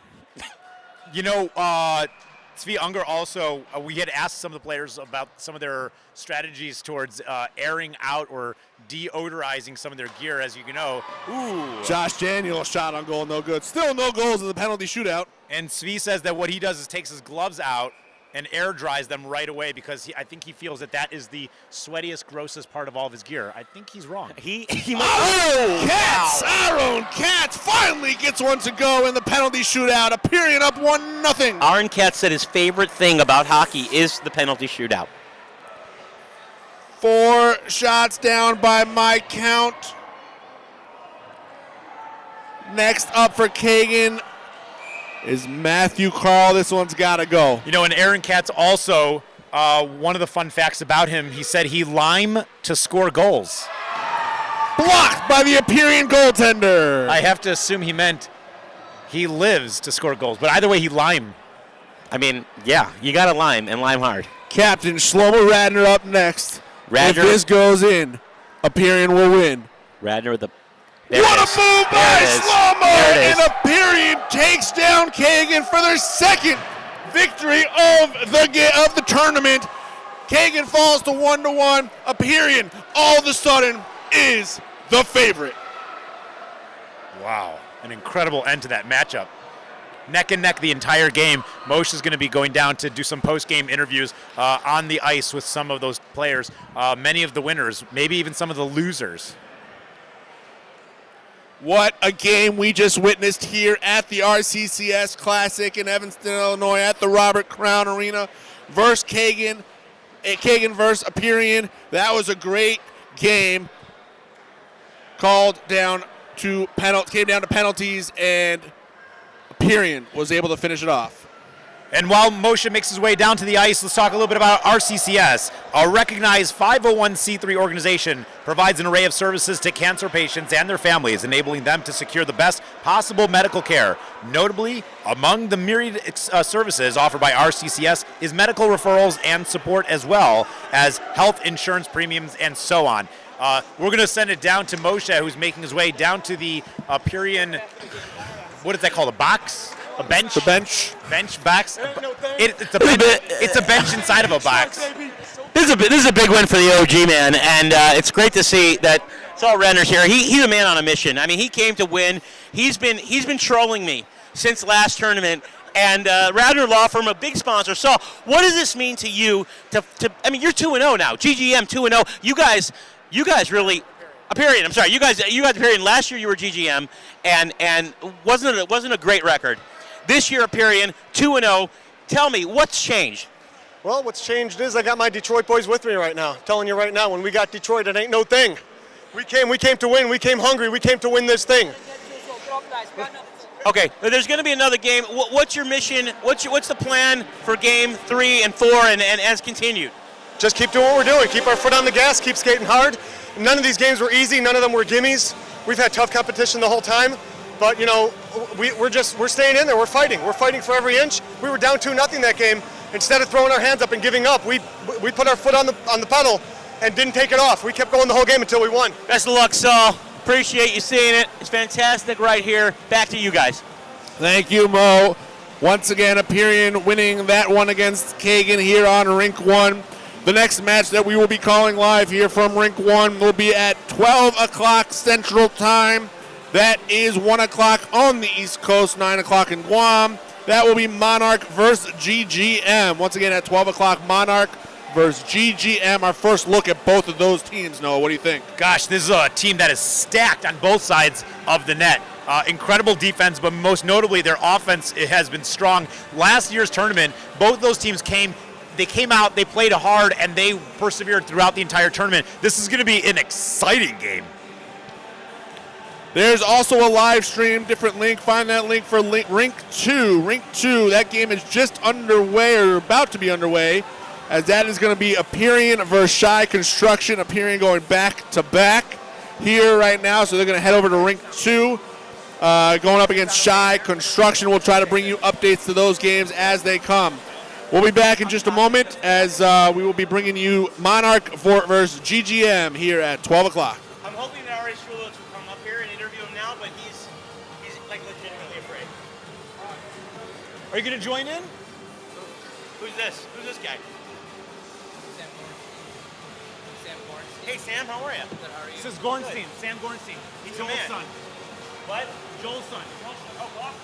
You know, Svi Unger also, we had asked some of the players about some of their strategies towards airing out or deodorizing some of their gear, as you know. Ooh. Josh Daniels shot on goal, no good. Still no goals in the penalty shootout. And Svi says that what he does is takes his gloves out and air dries them right away because I think he feels that is the sweatiest, grossest part of all of his gear. I think he's wrong. he Oh, Katz! Aaron Katz finally gets one to go in the penalty shootout. Aperian up 1-0. Aaron Katz said his favorite thing about hockey is the penalty shootout. 4 shots down by my count. Next up for Kagan is Matthew Carl. This one's got to go. You know, and Aaron Katz also, one of the fun facts about him, he said he lime to score goals. Blocked by the Aperian goaltender. I have to assume he meant he lives to score goals, but either way, he lime. I mean, yeah, you got to lime and lime hard. Captain Shlomo Radner up next. Radner. If this goes in, Aperian will win. Radner with the. What a move by Shlomo! And Aperian takes down Kagan for their second victory of the tournament. Kagan falls to 1-1. Aperian all of a sudden is the favorite. Wow, an incredible end to that matchup. Neck and neck the entire game. Moshe is going to be going down to do some post-game interviews on the ice with some of those players, many of the winners, maybe even some of the losers. What a game we just witnessed here at the RCCS Classic in Evanston, Illinois, at the Robert Crown Arena versus Kagan. Kagan versus Aperian. That was a great game. Came down to penalties, and Aperian was able to finish it off. And while Moshe makes his way down to the ice, let's talk a little bit about RCCS. A recognized 501c3 organization provides an array of services to cancer patients and their families, enabling them to secure the best possible medical care. Notably, among the myriad services offered by RCCS is medical referrals and support, as well as health insurance premiums and so on. We're going to send it down to Moshe, who's making his way down to the Aperian, what is that called, a box? A bench? The bench. Bench box. It's a bench inside of a box. This is a big win for the OG, man, and it's great to see that Saul Renner's here. He's a man on a mission. I mean, he came to win. He's been trolling me since last tournament. And Radner Law Firm, a big sponsor. Saul, what does this mean to you? I mean, you're 2-0 now. GGM 2-0. You guys really. Aperian, I'm sorry. You guys Aperian. Last year you were GGM, and wasn't a great record. This year Aperian 2-0. Tell me what's changed. Well, what's changed is I got my Detroit boys with me right now. I'm telling you right now, when we got Detroit, it ain't no thing. We came to win. We came hungry. We came to win this thing. Okay, there's going to be another game. What's your mission? What's the plan for game 3 and 4 and as continued? Just keep doing what we're doing. Keep our foot on the gas. Keep skating hard. None of these games were easy. None of them were gimmies. We've had tough competition the whole time, but you know, we're staying in there. We're fighting. We're fighting for every inch. We were down 2-0 that game. Instead of throwing our hands up and giving up, we put our foot on the pedal and didn't take it off. We kept going the whole game until we won. Best of luck, Saul. Appreciate you seeing it. It's fantastic right here. Back to you guys. Thank you, Mo. Once again, Aperian winning that one against Kagan here on Rink 1. The next match that we will be calling live here from Rink 1 will be at 12 o'clock Central Time. That is 1 o'clock on the East Coast, 9 o'clock in Guam. That will be Monarch versus GGM. Once again at 12 o'clock, Monarch versus GGM. Our first look at both of those teams, Noah. What do you think? Gosh, this is a team that is stacked on both sides of the net. Incredible defense, but most notably their offense has been strong. Last year's tournament, both those teams came out, they played hard, and they persevered throughout the entire tournament. This is going to be an exciting game. There's also a live stream, different link. Find that link for Rink 2. Rink 2, that game is just underway or about to be underway, as that is going to be Aperian versus Shy Construction. Aperian going back to back here right now, so they're going to head over to Rink 2. Going up against Shy Construction. We'll try to bring you updates to those games as they come. We'll be back in just a moment as we will be bringing you Monarch versus GGM here at 12 o'clock. I'm hoping that R.A. Shulitz will come up here and interview him now, but he's like legitimately afraid. Are you going to join in? Who's this? Who's this guy? Hey, Sam, how are you? This is Gornstein, Sam Gornstein. He's Joel's a man. son. What? Joel's son. Oh, awesome.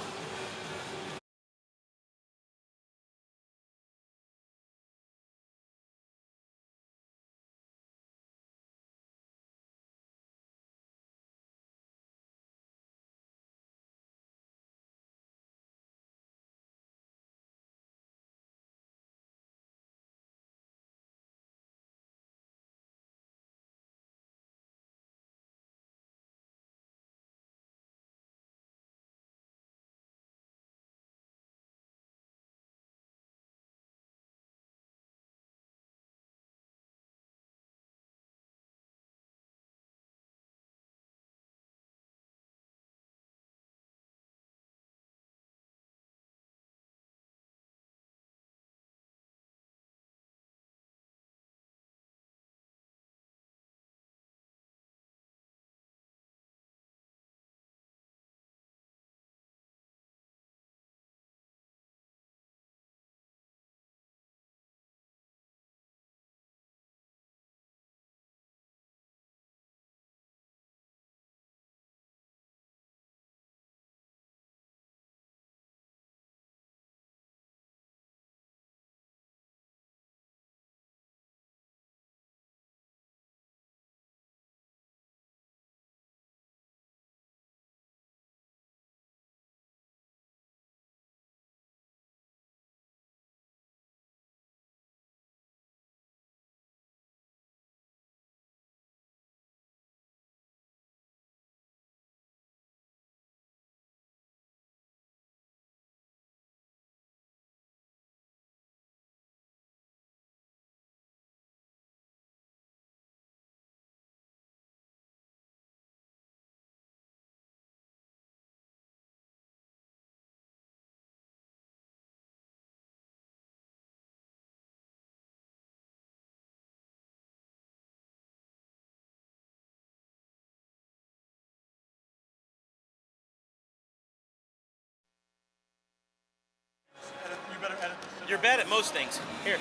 You're bad at most things. Here.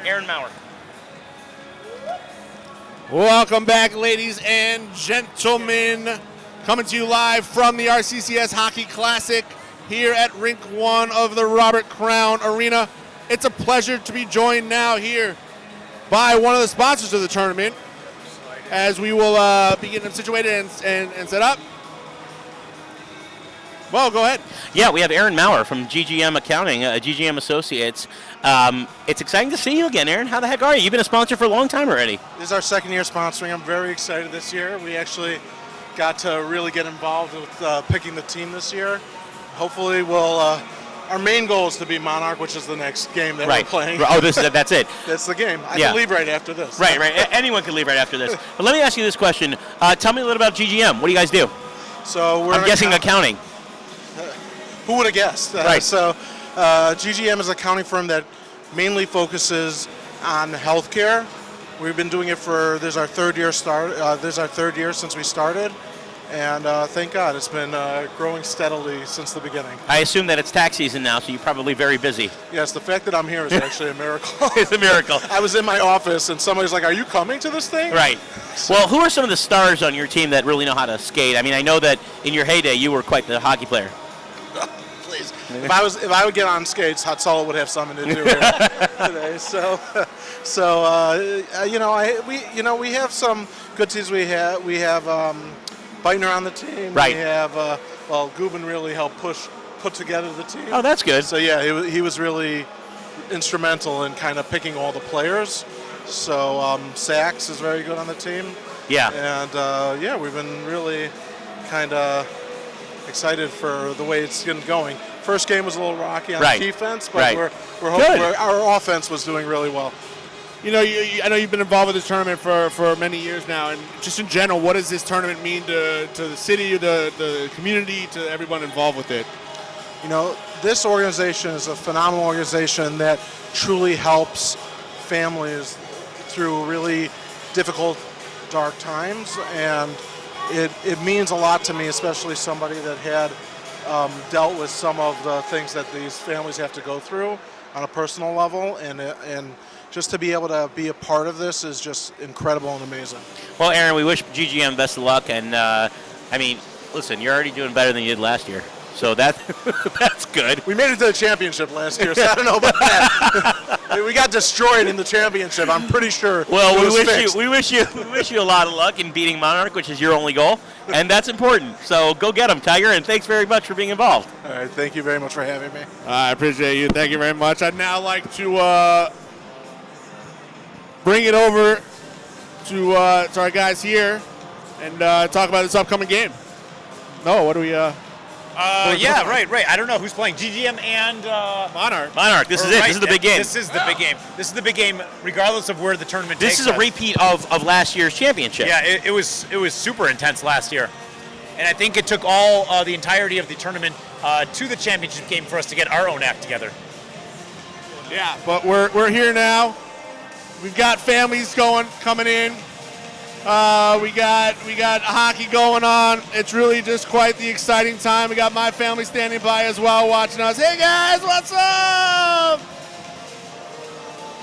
Aaron Maurer. Welcome back, ladies and gentlemen. Coming to you live from the RCCS Hockey Classic here at Rink 1 of the Robert Crown Arena. It's a pleasure to be joined now here by one of the sponsors of the tournament as we will be getting them situated and set up. Well, go ahead. Yeah, we have Aaron Maurer from GGM Accounting, GGM Associates. It's exciting to see you again, Aaron. How the heck are you? You've been a sponsor for a long time already. This is our second year sponsoring. I'm very excited this year. We actually got to really get involved with picking the team this year. Hopefully we'll, our main goal is to beat Monarch, which is the next game that we're playing. Oh, that's it. That's the game. I can leave right after this. Right. Anyone can leave right after this. But let me ask you this question. Tell me a little about GGM. What do you guys do? So I'm guessing accounting. Who would have guessed? Right. So GGM is an accounting firm that mainly focuses on healthcare. We've been doing it for, this is our third year since we started. And thank God, it's been growing steadily since the beginning. I assume that it's tax season now, so you're probably very busy. Yes, the fact that I'm here is actually a miracle. It's a miracle. I was in my office and somebody's like, are you coming to this thing? Right. So, well, who are some of the stars on your team that really know how to skate? I mean, I know that in your heyday you were quite the hockey player. please. If I would get on skates, Hot Solo would have something to do here today. We have some good teams. We have Beitner on the team. Right. We have Gubin really helped put together the team. Oh, that's good. So yeah, he was really instrumental in kind of picking all the players. So Sachs is very good on the team. Yeah. And we've been really kind of excited for the way it's been going. First game was a little rocky on defense, but we're hoping our offense was doing really well. You know, I know you've been involved with this tournament for many years now, and just in general, what does this tournament mean to the city, the community, to everyone involved with it? You know, this organization is a phenomenal organization that truly helps families through really difficult, dark times, and it means a lot to me, especially somebody that had dealt with some of the things that these families have to go through on a personal level, and just to be able to be a part of this is just incredible and amazing. Well, Aaron, we wish GGM best of luck, and listen, you're already doing better than you did last year, so that's good. We made it to the championship last year, so I don't know about that. We got destroyed in the championship. I'm pretty sure. Well, we wish you a lot of luck in beating Monarch, which is your only goal, and that's important. So go get them, Tiger, and thanks very much for being involved. All right, thank you very much for having me. I appreciate you. Thank you very much. I'd now like to bring it over to our guys here and talk about this upcoming game. No, what do we? Right. I don't know who's playing. GGM and Monarch. Monarch. This is it. This is the big game. This is the big game. This is the big game, regardless of where the tournament takes us. This is a repeat of last year's championship. Yeah, it was super intense last year, and I think it took all the entirety of the tournament to the championship game for us to get our own act together. Yeah, but we're here now. We've got families coming in. We got hockey going on. It's really just quite the exciting time. We got my family standing by as well, watching us. Hey guys, what's up?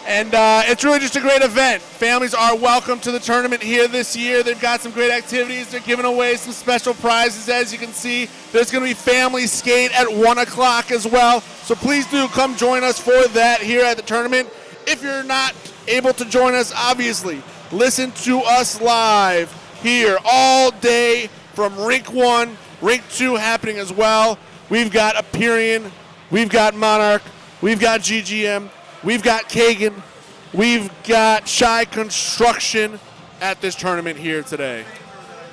And it's really just a great event. Families are welcome to the tournament here this year. They've got some great activities. They're giving away some special prizes, as you can see. There's going to be family skate at 1 o'clock as well. So please do come join us for that here at the tournament. If you're not able to join us, obviously, listen to us live here all day from Rink 1, Rink 2 happening as well. We've got Aperion, we've got Monarch, we've got GGM, we've got Kagan, we've got Shy Construction at this tournament here today.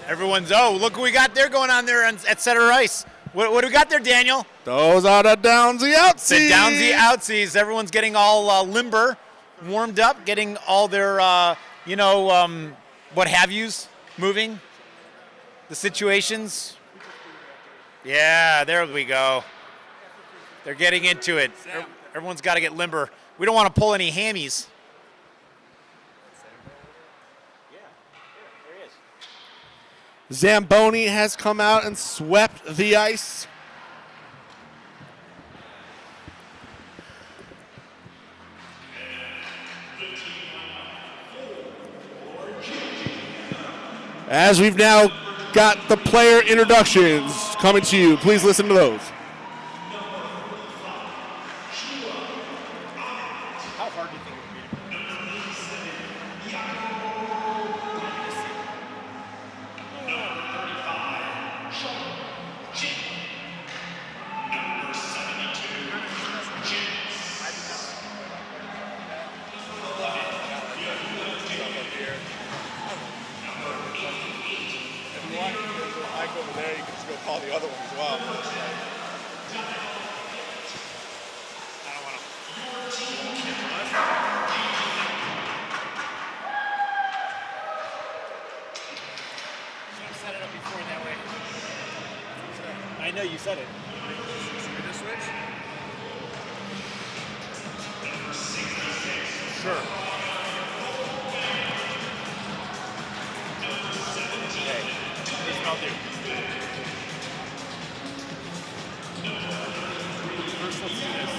Everyone's, look what we got there going on there at Center Ice. What do we got there, Daniel? Those are the Downsy Outsies. The Downsy Outsies. Everyone's getting all limber, warmed up, getting all their, what have yous moving, the situations. Yeah, there we go. They're getting into it. Everyone's got to get limber. We don't want to pull any hammies. Zamboni has come out and swept the ice. As we've now got the player introductions coming to you. Please listen to those. How hard do you think it would be to play? If you want, there's a little mic over there. You can just go call the other one as well. I don't want to set it up before that way. I know you said it. Should we just switch? Sure. Okay. This will do. First, let's do this.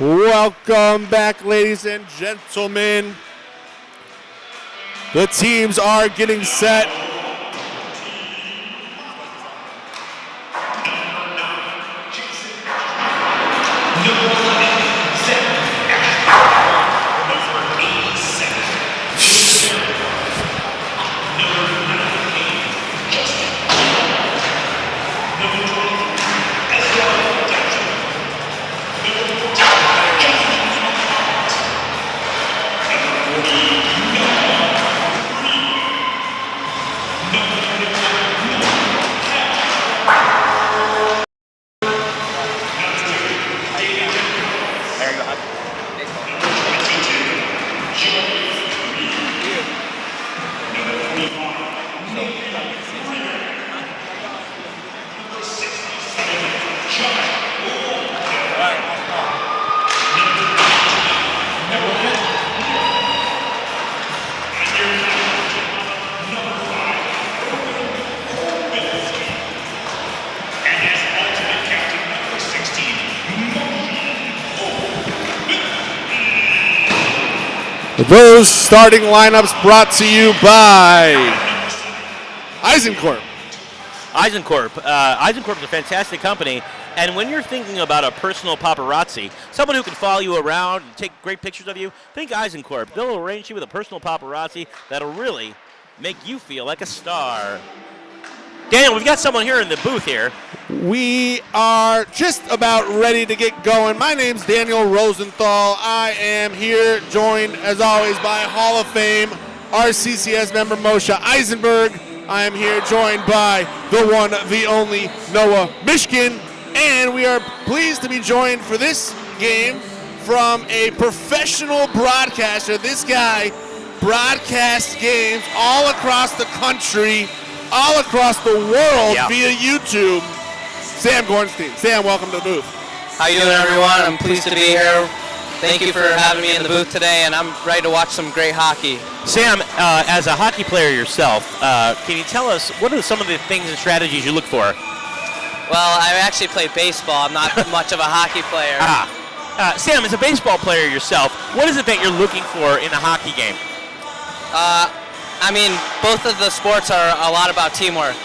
Welcome back, ladies and gentlemen. The teams are getting set. Those starting lineups brought to you by Eisencorp. Eisencorp is a fantastic company, and when you're thinking about a personal paparazzi, someone who can follow you around and take great pictures of you, think Eisencorp. They'll arrange you with a personal paparazzi that'll really make you feel like a star. Daniel, we've got someone here in the booth here. We are just about ready to get going. My name's Daniel Rosenthal. I am here joined, as always, by Hall of Fame RCCS member Moshe Eisenberg. I am here joined by the one, the only Noah Mishkin. And we are pleased to be joined for this game from a professional broadcaster. This guy broadcasts games all across the country, all across the world via YouTube. Sam Gornstein. Sam, welcome to the booth. How you doing, everyone? I'm pleased to be here. Thank you for having me in the booth today, and I'm ready to watch some great hockey. Sam, as a hockey player yourself, can you tell us what are some of the things and strategies you look for? Well, I actually play baseball. I'm not much of a hockey player. Sam, as a baseball player yourself, what is it that you're looking for in a hockey game? I mean, both of the sports are a lot about teamwork.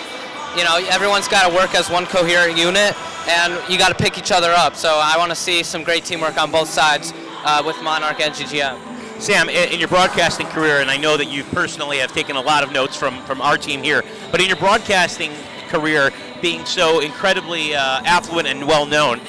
You know, everyone's got to work as one coherent unit, and you got to pick each other up. So I want to see some great teamwork on both sides with Monarch and GGM. Sam, in your broadcasting career, and I know that you personally have taken a lot of notes from our team here, but in your broadcasting career, being so incredibly affluent and well-known,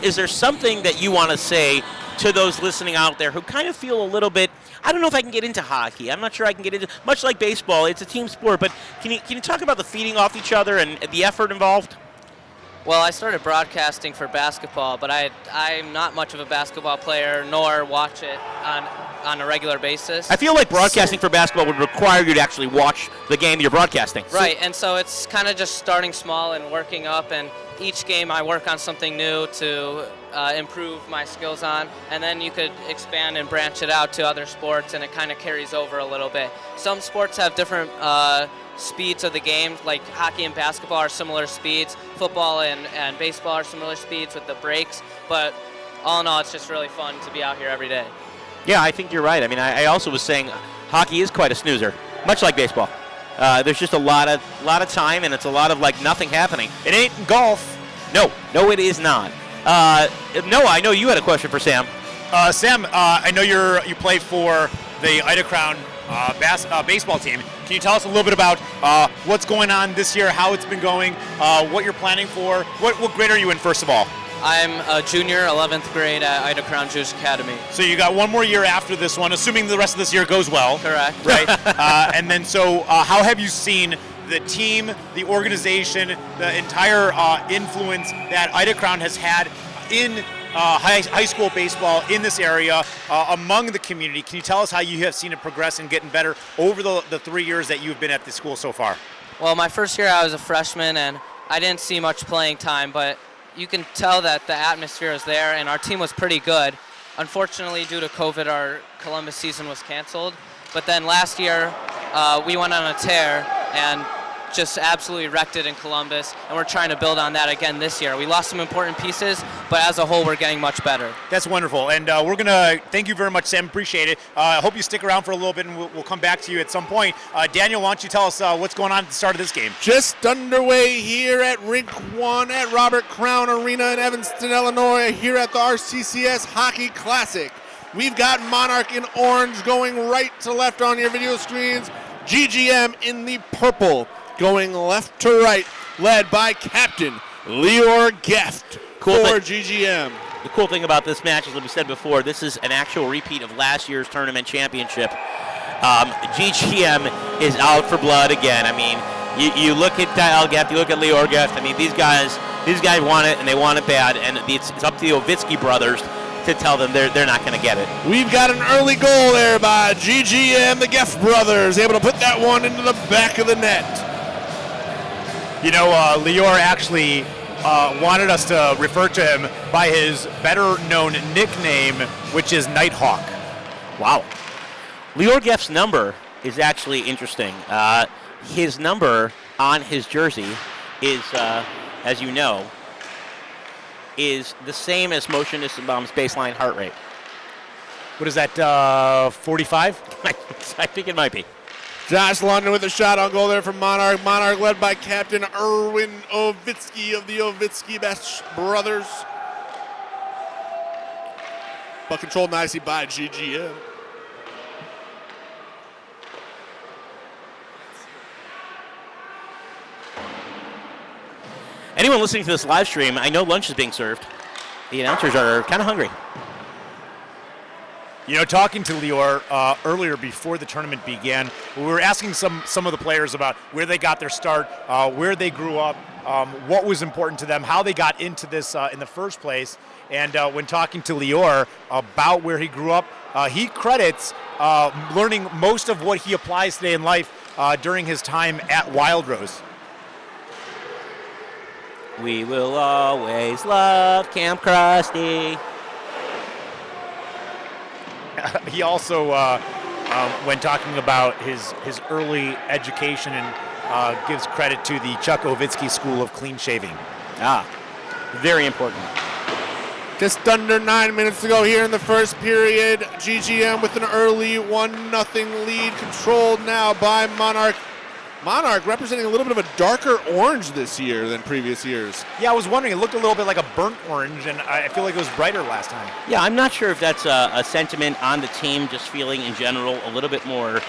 is there something that you want to say to those listening out there who kind of feel a little bit, I don't know if I can get into hockey. I'm not sure I can get into, much like baseball, it's a team sport, but can you talk about the feeding off each other and the effort involved? Well, I started broadcasting for basketball, but I'm not much of a basketball player, nor watch it on a regular basis. I feel like broadcasting for basketball would require you to actually watch the game you're broadcasting. Right, and so it's kind of just starting small and working up, and each game I work on something new to improve my skills on, and then you could expand and branch it out to other sports, and it kind of carries over a little bit. Some sports have different speeds of the game, like hockey and basketball are similar speeds, football and baseball are similar speeds with the breaks, but all in all, it's just really fun to be out here every day. Yeah, I think you're right. I mean, I also was saying hockey is quite a snoozer, much like baseball. There's just a lot of time, and it's a lot of like nothing happening. It ain't golf. No, it is not. Noah, I know you had a question for Sam. Sam, I know you play for the Ida Crown baseball team. Can you tell us a little bit about what's going on this year, how it's been going, what you're planning for? What grade are you in, first of all? I'm a junior, 11th grade at Ida Crown Jewish Academy. So you got one more year after this one, assuming the rest of this year goes well. Correct. Right. And then, so how have you seen the team, the organization, the entire influence that Ida Crown has had in high school baseball in this area among the community? Can you tell us how you have seen it progress and getting better over the 3 years that you've been at the school so far? Well, my first year I was a freshman, and I didn't see much playing time, but you can tell that the atmosphere is there, and our team was pretty good. Unfortunately, due to COVID, our Columbus season was canceled. But then last year, we went on a tear and just absolutely wrecked it in Columbus, and we're trying to build on that again this year. We lost some important pieces, but as a whole, we're getting much better. That's wonderful, and we're going to thank you very much, Sam. Appreciate it. I hope you stick around for a little bit, and we'll come back to you at some point. Daniel, why don't you tell us what's going on at the start of this game? Just underway here at Rink 1 at Robert Crown Arena in Evanston, Illinois, here at the RCCS Hockey Classic. We've got Monarch in orange going right to left on your video screens. GGM in the purple going left to right, led by Captain Lior Geft for GGM. The cool thing about this match is, like we said before, this is an actual repeat of last year's tournament championship. GGM is out for blood again. I mean, you look at Kyle Geft, you look at Lior Geft. I mean, these guys want it, and they want it bad, and it's up to the Ovitsky brothers to tell them they're not going to get it. We've got an early goal there by GGM, the Geft brothers, able to put that one into the back of the net. You know, Lior actually wanted us to refer to him by his better-known nickname, which is Nighthawk. Wow. Lior Geft's number is actually interesting. His number on his jersey is, as you know, is the same as Motion Nissenbaum's baseline heart rate. What is that, 45? I think it might be. Josh London with a shot on goal there from Monarch. Monarch led by Captain Erwin Ovitsky of the Ovitsky brothers. But controlled nicely by GGM. Anyone listening to this live stream, I know lunch is being served. The announcers are kind of hungry. You know, talking to Lior earlier before the tournament began, we were asking some of the players about where they got their start, where they grew up, what was important to them, how they got into this in the first place. And when talking to Lior about where he grew up, he credits learning most of what he applies today in life during his time at Wild Rose. We will always love Camp Krusty. He also, when talking about his early education, and gives credit to the Chuck Ovitsky School of Clean Shaving. Very important. Just under 9 minutes to go here in the first period. GGM with an early 1-0 lead, controlled now by Monarch. Monarch representing a little bit of a darker orange this year than previous years. Yeah, I was wondering, it looked a little bit like a burnt orange, and I feel like it was brighter last time. Yeah, I'm not sure if that's a sentiment on the team just feeling in general a little bit more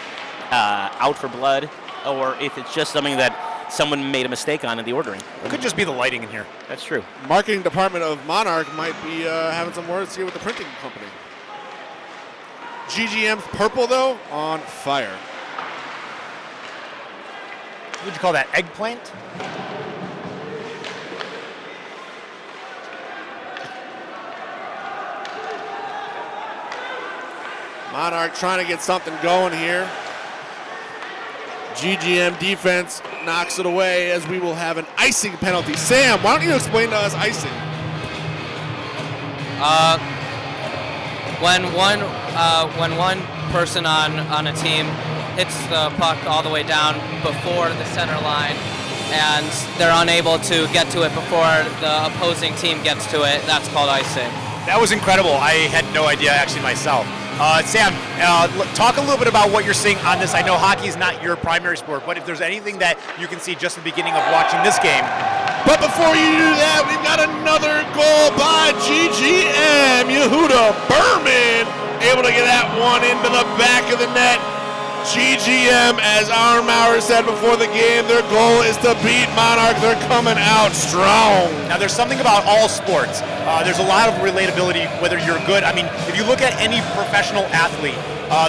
out for blood, or if it's just something that someone made a mistake on in the ordering. It could just be the lighting in here. That's true. Marketing department of Monarch might be having some words here with the printing company. GGM's purple, though, on fire. What would you call that, eggplant? Monarch trying to get something going here. GGM defense knocks it away as we will have an icing penalty. Sam, why don't you explain to us icing? When one person on a team hits the puck all the way down before the center line and they're unable to get to it before the opposing team gets to it, that's called icing. That was incredible. I had no idea actually myself. Sam, talk a little bit about what you're seeing on this. I know hockey is not your primary sport, but if there's anything that you can see just at the beginning of watching this game. But before you do that, we've got another goal by GGM. Yehuda Berman able to get that one into the back of the net. GGM, as Armauer said before the game, their goal is to beat Monarch. They're coming out strong. Now, there's something about all sports. There's a lot of relatability, whether you're good. I mean, if you look at any professional athlete,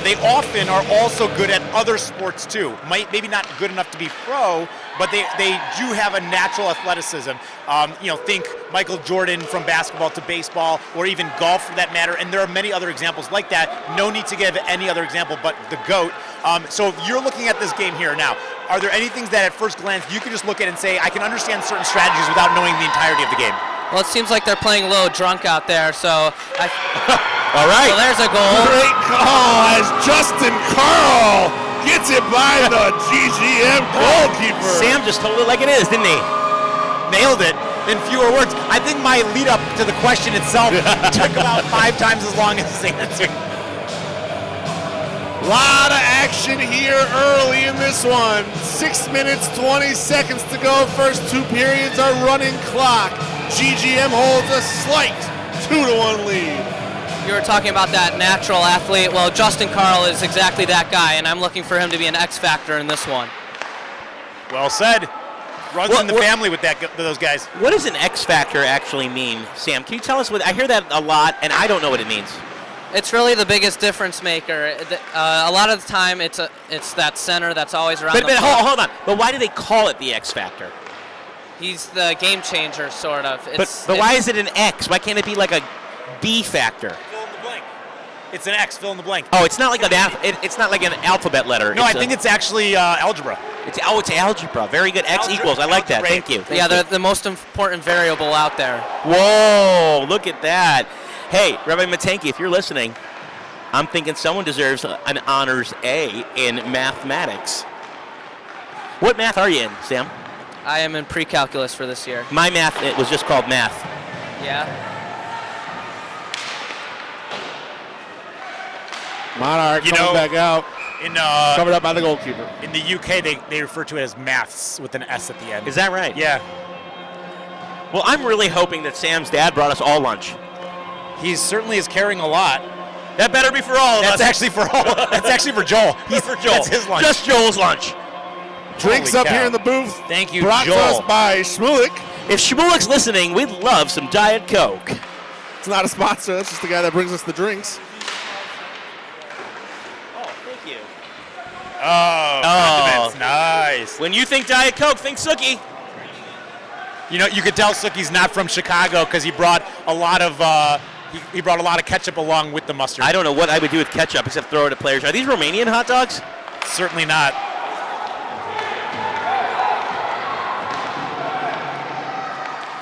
they often are also good at other sports too. Maybe not good enough to be pro, but they do have a natural athleticism. Think Michael Jordan from basketball to baseball, or even golf for that matter. And there are many other examples like that. No need to give any other example but the GOAT. So if you're looking at this game here now, are there any things that at first glance you can just look at and say, I can understand certain strategies without knowing the entirety of the game? Well, it seems like they're playing a little drunk out there, so all right. So there's a goal. Great call as Justin Carl gets it by the GGM goalkeeper. Sam just told it like it is, didn't he? Nailed it in fewer words. I think my lead up to the question itself took about 5 times as long as his answer. Lot of action here early in this one. 6 minutes, 20 seconds to go. First 2 periods are running clock. GGM holds a slight 2-1 lead. You were talking about that natural athlete. Well, Justin Carl is exactly that guy, and I'm looking for him to be an X factor in this one. Well said. Runs in the family with those guys. What does an X factor actually mean, Sam? Can you tell us what? I hear that a lot, and I don't know what it means. It's really the biggest difference maker. A lot of the time, it's that center that's always around. But hold on. But why do they call it the X factor? He's the game changer, sort of. But why is it an X? Why can't it be like a B factor? Fill in the blank. It's an X. Fill in the blank. Oh, it's not like it's not like an alphabet letter. No, I think it's actually algebra. It's algebra. Very good. X equals. I like that. Thank you. Yeah, they're the most important variable out there. Whoa! Look at that. Hey, Rabbi Matenki, if you're listening, I'm thinking someone deserves an honors A in mathematics. What math are you in, Sam? I am in pre-calculus for this year. My math, it was just called math. Yeah. Monarch coming back out. Covered up by the goalkeeper. In the UK, they refer to it as maths with an S at the end. Is that right? Yeah. Well, I'm really hoping that Sam's dad brought us all lunch. He certainly is carrying a lot. That better be for all of us. That's actually for all. That's actually for Joel. For Joel. That's his lunch. Just Joel's lunch. Drinks up here in the booth. Thank you, Brought Joel. to us by Shmulik. If Shmulik's listening, we'd love some Diet Coke. It's not a sponsor. That's just the guy that brings us the drinks. Oh, thank you. Condiments. Nice. When you think Diet Coke, think Sookie. You know, you could tell Sookie's not from Chicago because he brought a lot of he brought a lot of ketchup along with the mustard. I don't know what I would do with ketchup except throw it at players. Are these Romanian hot dogs? Certainly not.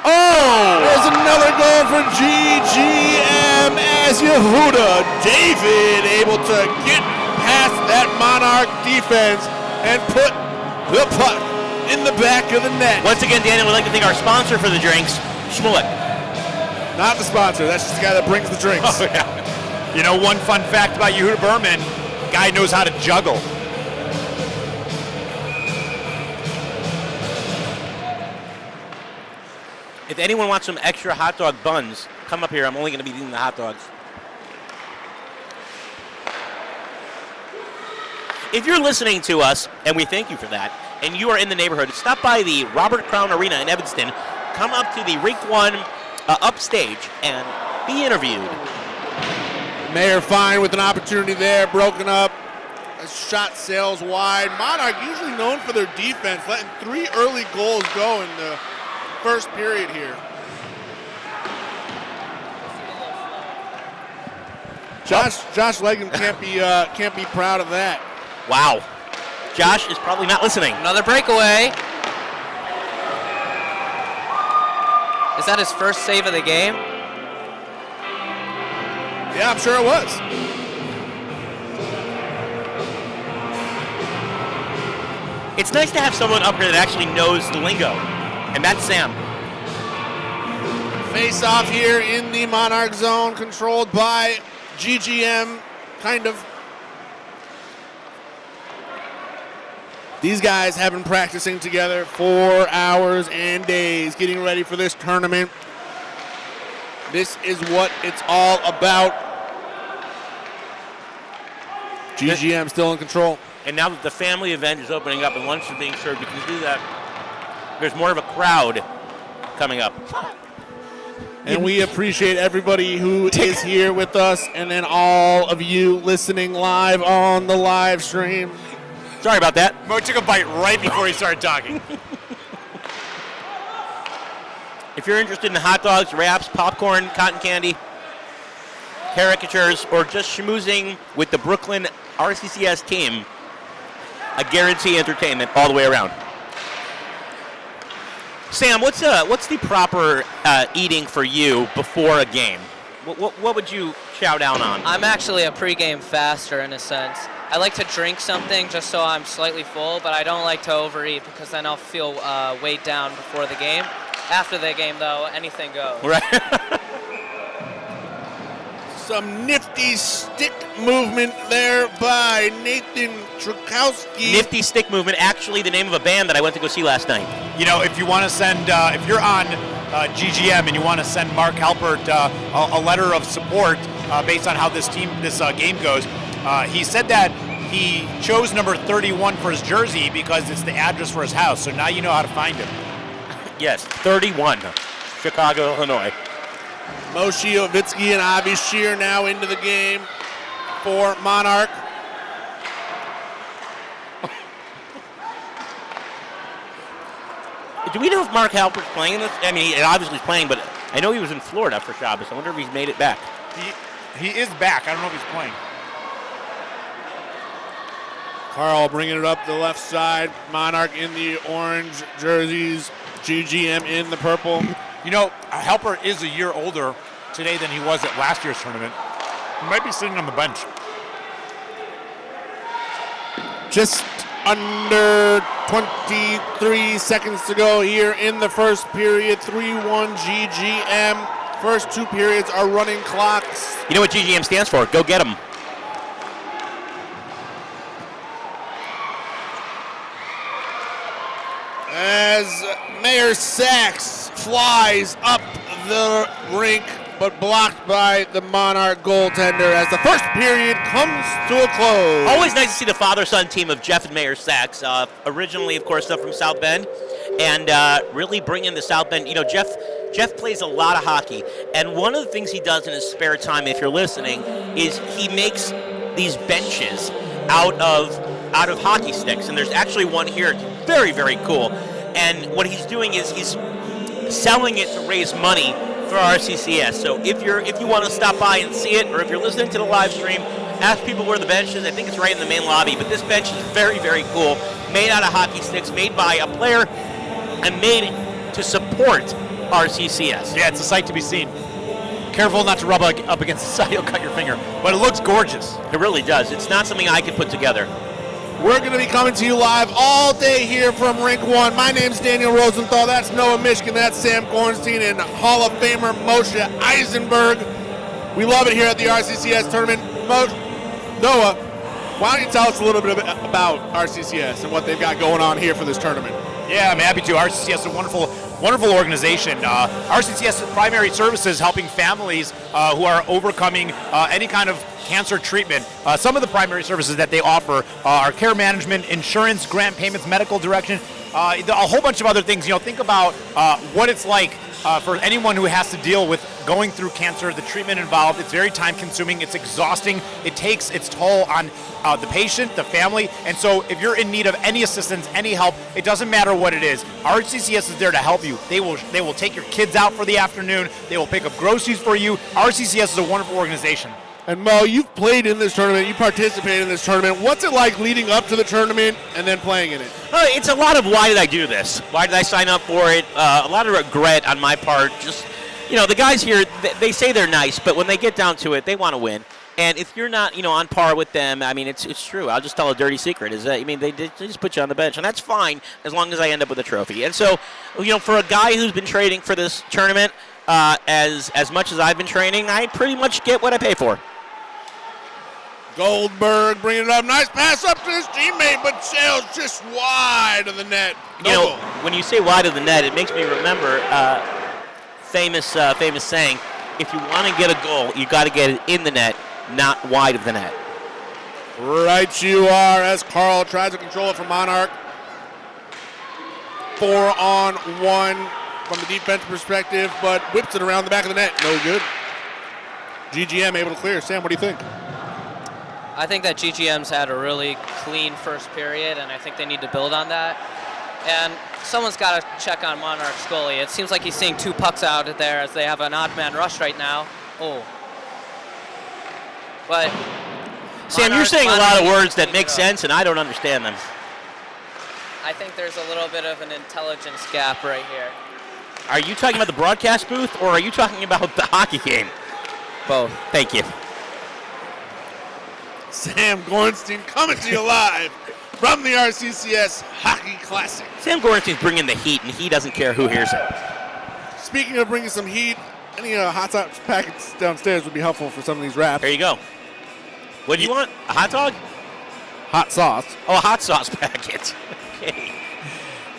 Oh! There's another goal for GGM as Yehuda David able to get past that Monarch defense and put the puck in the back of the net. Once again, Daniel, we'd like to thank our sponsor for the drinks, Shmulik. Not the sponsor. That's just the guy that brings the drinks. Oh, yeah. You know, one fun fact about Yehuda Berman, guy knows how to juggle. If anyone wants some extra hot dog buns, come up here. I'm only going to be eating the hot dogs. If you're listening to us, and we thank you for that, and you are in the neighborhood, stop by the Robert Crown Arena in Evanston. Come up to the Rink 1 upstage and be interviewed. Mayor Fine with an opportunity there, broken up. A shot sails wide. Monarch usually known for their defense, letting 3 early goals go in the first period here. Josh Legham can't be proud of that. Wow. Josh is probably not listening. Another breakaway. Is that his first save of the game? Yeah, I'm sure it was. It's nice to have someone up here that actually knows the lingo, and that's Sam. Face off here in the Monarch zone, controlled by GGM, kind of. These guys have been practicing together for hours and days, getting ready for this tournament. This is what it's all about. GGM still in control. And now that the family event is opening up and lunch is being served, you can do that. There's more of a crowd coming up. And we appreciate everybody who is here with us, and then all of you listening live on the live stream. Sorry about that. Mo took a bite right before he started talking. If you're interested in hot dogs, wraps, popcorn, cotton candy, caricatures, or just schmoozing with the Brooklyn RCCS team, I guarantee entertainment all the way around. Sam, what's the proper eating for you before a game? What would you chow down on? I'm actually a pregame faster in a sense. I like to drink something just so I'm slightly full, but I don't like to overeat because then I'll feel weighed down before the game. After the game, though, anything goes. Right. Some nifty stick movement there by Nathan Trukowski. Nifty stick movement, actually the name of a band that I went to go see last night. You know, if you want to send, if you're on GGM and you want to send Mark Halpert a letter of support based on how this game goes, he said that he chose number 31 for his jersey because it's the address for his house. So now you know how to find him. Yes, 31, Chicago, Illinois. Moshe Ovitsky and Avi Shear now into the game for Monarch. Do we know if Mark Halpert's playing this? I mean, he obviously is playing, but I know he was in Florida for Shabbos. I wonder if he's made it back. He is back. I don't know if he's playing. Carl bringing it up the left side. Monarch in the orange jerseys. GGM in the purple. You know, Halpert is a year older today than he was at last year's tournament. He might be sitting on the bench. Just under 23 seconds to go here in the first period. 3-1 GGM. First 2 periods are running clocks. You know what GGM stands for? Go get them. As Mayor Sachs flies up the rink, but blocked by the Monarch goaltender as the first period comes to a close. Always nice to see the father-son team of Jeff and Mayor Sachs. Originally, of course, from South Bend, and really bringing the South Bend. You know, Jeff plays a lot of hockey, and one of the things he does in his spare time, if you're listening, is he makes these benches out of hockey sticks, and there's actually one here. Very, very cool. And what he's doing is he's selling it to raise money for RCCS. So if you want to stop by and see it, or if you're listening to the live stream, ask people where the bench is. I think it's right in the main lobby. But this bench is very, very cool. Made out of hockey sticks, made by a player, and made to support RCCS. Yeah, it's a sight to be seen. Careful not to rub up against the side, you'll cut your finger. But it looks gorgeous. It really does. It's not something I could put together. We're going to be coming to you live all day here from Rink 1. My name's Daniel Rosenthal. That's Noah Mishkin. That's Sam Kornstein and Hall of Famer Moshe Eisenberg. We love it here at the RCCS tournament. Noah, why don't you tell us a little bit about RCCS and what they've got going on here for this tournament? Yeah, I'm happy to. RCCS is a wonderful organization. RCCS primary services helping families who are overcoming any kind of cancer treatment. Some of the primary services that they offer are care management, insurance, grant payments, medical direction, a whole bunch of other things. Think about what it's like for anyone who has to deal with going through cancer, the treatment involved. It's very time consuming, it's exhausting, it takes its toll on the patient, the family, and so if you're in need of any assistance, any help, it doesn't matter what it is. RCCS is there to help you. They will take your kids out for the afternoon, they will pick up groceries for you. RCCS is a wonderful organization. And Mo, you've played in this tournament, you participated in this tournament. What's it like leading up to the tournament and then playing in it? It's a lot of why did I do this? Why did I sign up for it? A lot of regret on my part. Just, the guys here, they say they're nice, but when they get down to it, they want to win. And if you're not, on par with them, I mean, it's true. I'll just tell a dirty secret is that, they just put you on the bench, and that's fine as long as I end up with a trophy. And so, for a guy who's been training for this tournament as much as I've been training, I pretty much get what I pay for. Goldberg bringing it up. Nice pass up to his teammate, but sails just wide of the net. When you say wide of the net, it makes me remember famous saying, if you want to get a goal, you got to get it in the net, not wide of the net. Right you are, as Carl tries to control it from Monarch. 4-on-1 from the defense perspective, but whips it around the back of the net. No good. GGM able to clear. Sam, what do you think? I think that GGM's had a really clean first period, and I think they need to build on that. And someone's got to check on Monarch's goalie. It seems like he's seeing 2 pucks out there as they have an odd man rush right now. Oh. But Sam, you're saying a lot of words that make sense, and I don't understand them. I think there's a little bit of an intelligence gap right here. Are you talking about the broadcast booth, or are you talking about the hockey game? Both. Thank you. Sam Gorenstein coming to you live from the RCCS Hockey Classic. Sam Gorenstein's bringing the heat, and he doesn't care who hears it. Speaking of bringing some heat, any hot sauce packets downstairs would be helpful for some of these wraps. There you go. What do you want? A hot dog? Hot sauce. Oh, a hot sauce packet. Okay.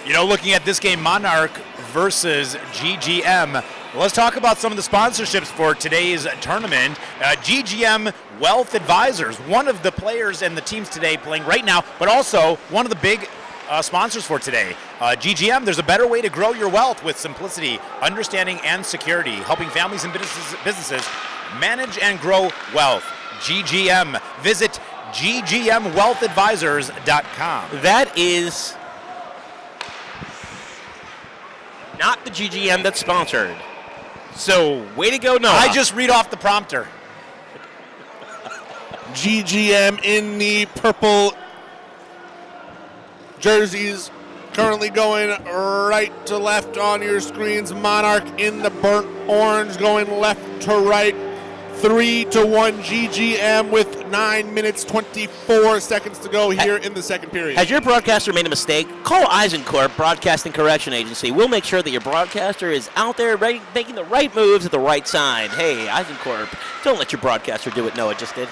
Looking at this game, Monarch versus GGM. Let's talk about some of the sponsorships for today's tournament. GGM Wealth Advisors, one of the players and the teams today playing right now, but also one of the big sponsors for today. GGM, there's a better way to grow your wealth with simplicity, understanding, and security, helping families and businesses manage and grow wealth. GGM. Visit ggmwealthadvisors.com. That is not the GGM that's sponsored. So, way to go, Noah. I just read off the prompter. GGM in the purple jerseys, currently going right to left on your screens. Monarch in the burnt orange, going left to right. 3-1 GGM with 9 minutes 24 seconds to go here in the second period. Has your broadcaster made a mistake? Call Eisencorp Broadcasting Correction Agency. We'll make sure that your broadcaster is out there making the right moves at the right time. Hey, Eisencorp, don't let your broadcaster do what Noah just did.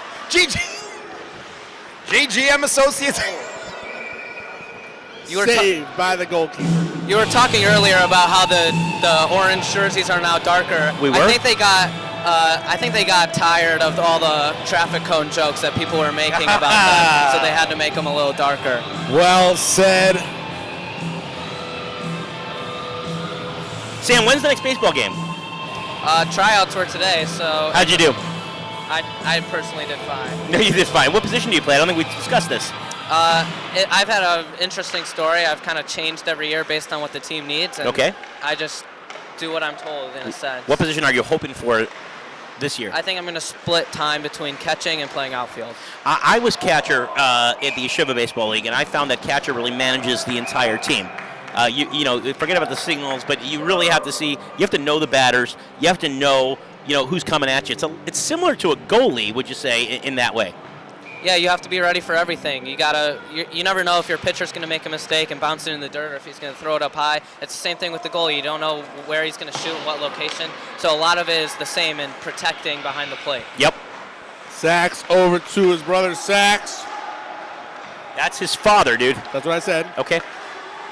GGM Associates. Saved by the goalkeeper. You were talking earlier about how the orange jerseys are now darker. We were? I think they got tired of all the traffic cone jokes that people were making about them, so they had to make them a little darker. Well said. Sam, when's the next baseball game? Tryouts were today, so... How'd you do? I personally did fine. No, you did fine. What position do you play? I don't think we discussed this. I've had an interesting story. I've kind of changed every year based on what the team needs. And Okay. I just do what I'm told, in a sense. What position are you hoping for this year? I think I'm going to split time between catching and playing outfield. I was catcher at the Yeshiva Baseball League, and I found that catcher really manages the entire team. You know, forget about the signals, but you really have to see, you have to know the batters, you have to know, who's coming at you. It's similar to a goalie, would you say, in that way? Yeah, you have to be ready for everything. You never know if your pitcher's going to make a mistake and bounce it in the dirt, or if he's going to throw it up high. It's the same thing with the goalie. You don't know where he's going to shoot and what location. So a lot of it is the same in protecting behind the plate. Yep. Sachs over to his brother Sachs. That's his father, dude. That's what I said. Okay.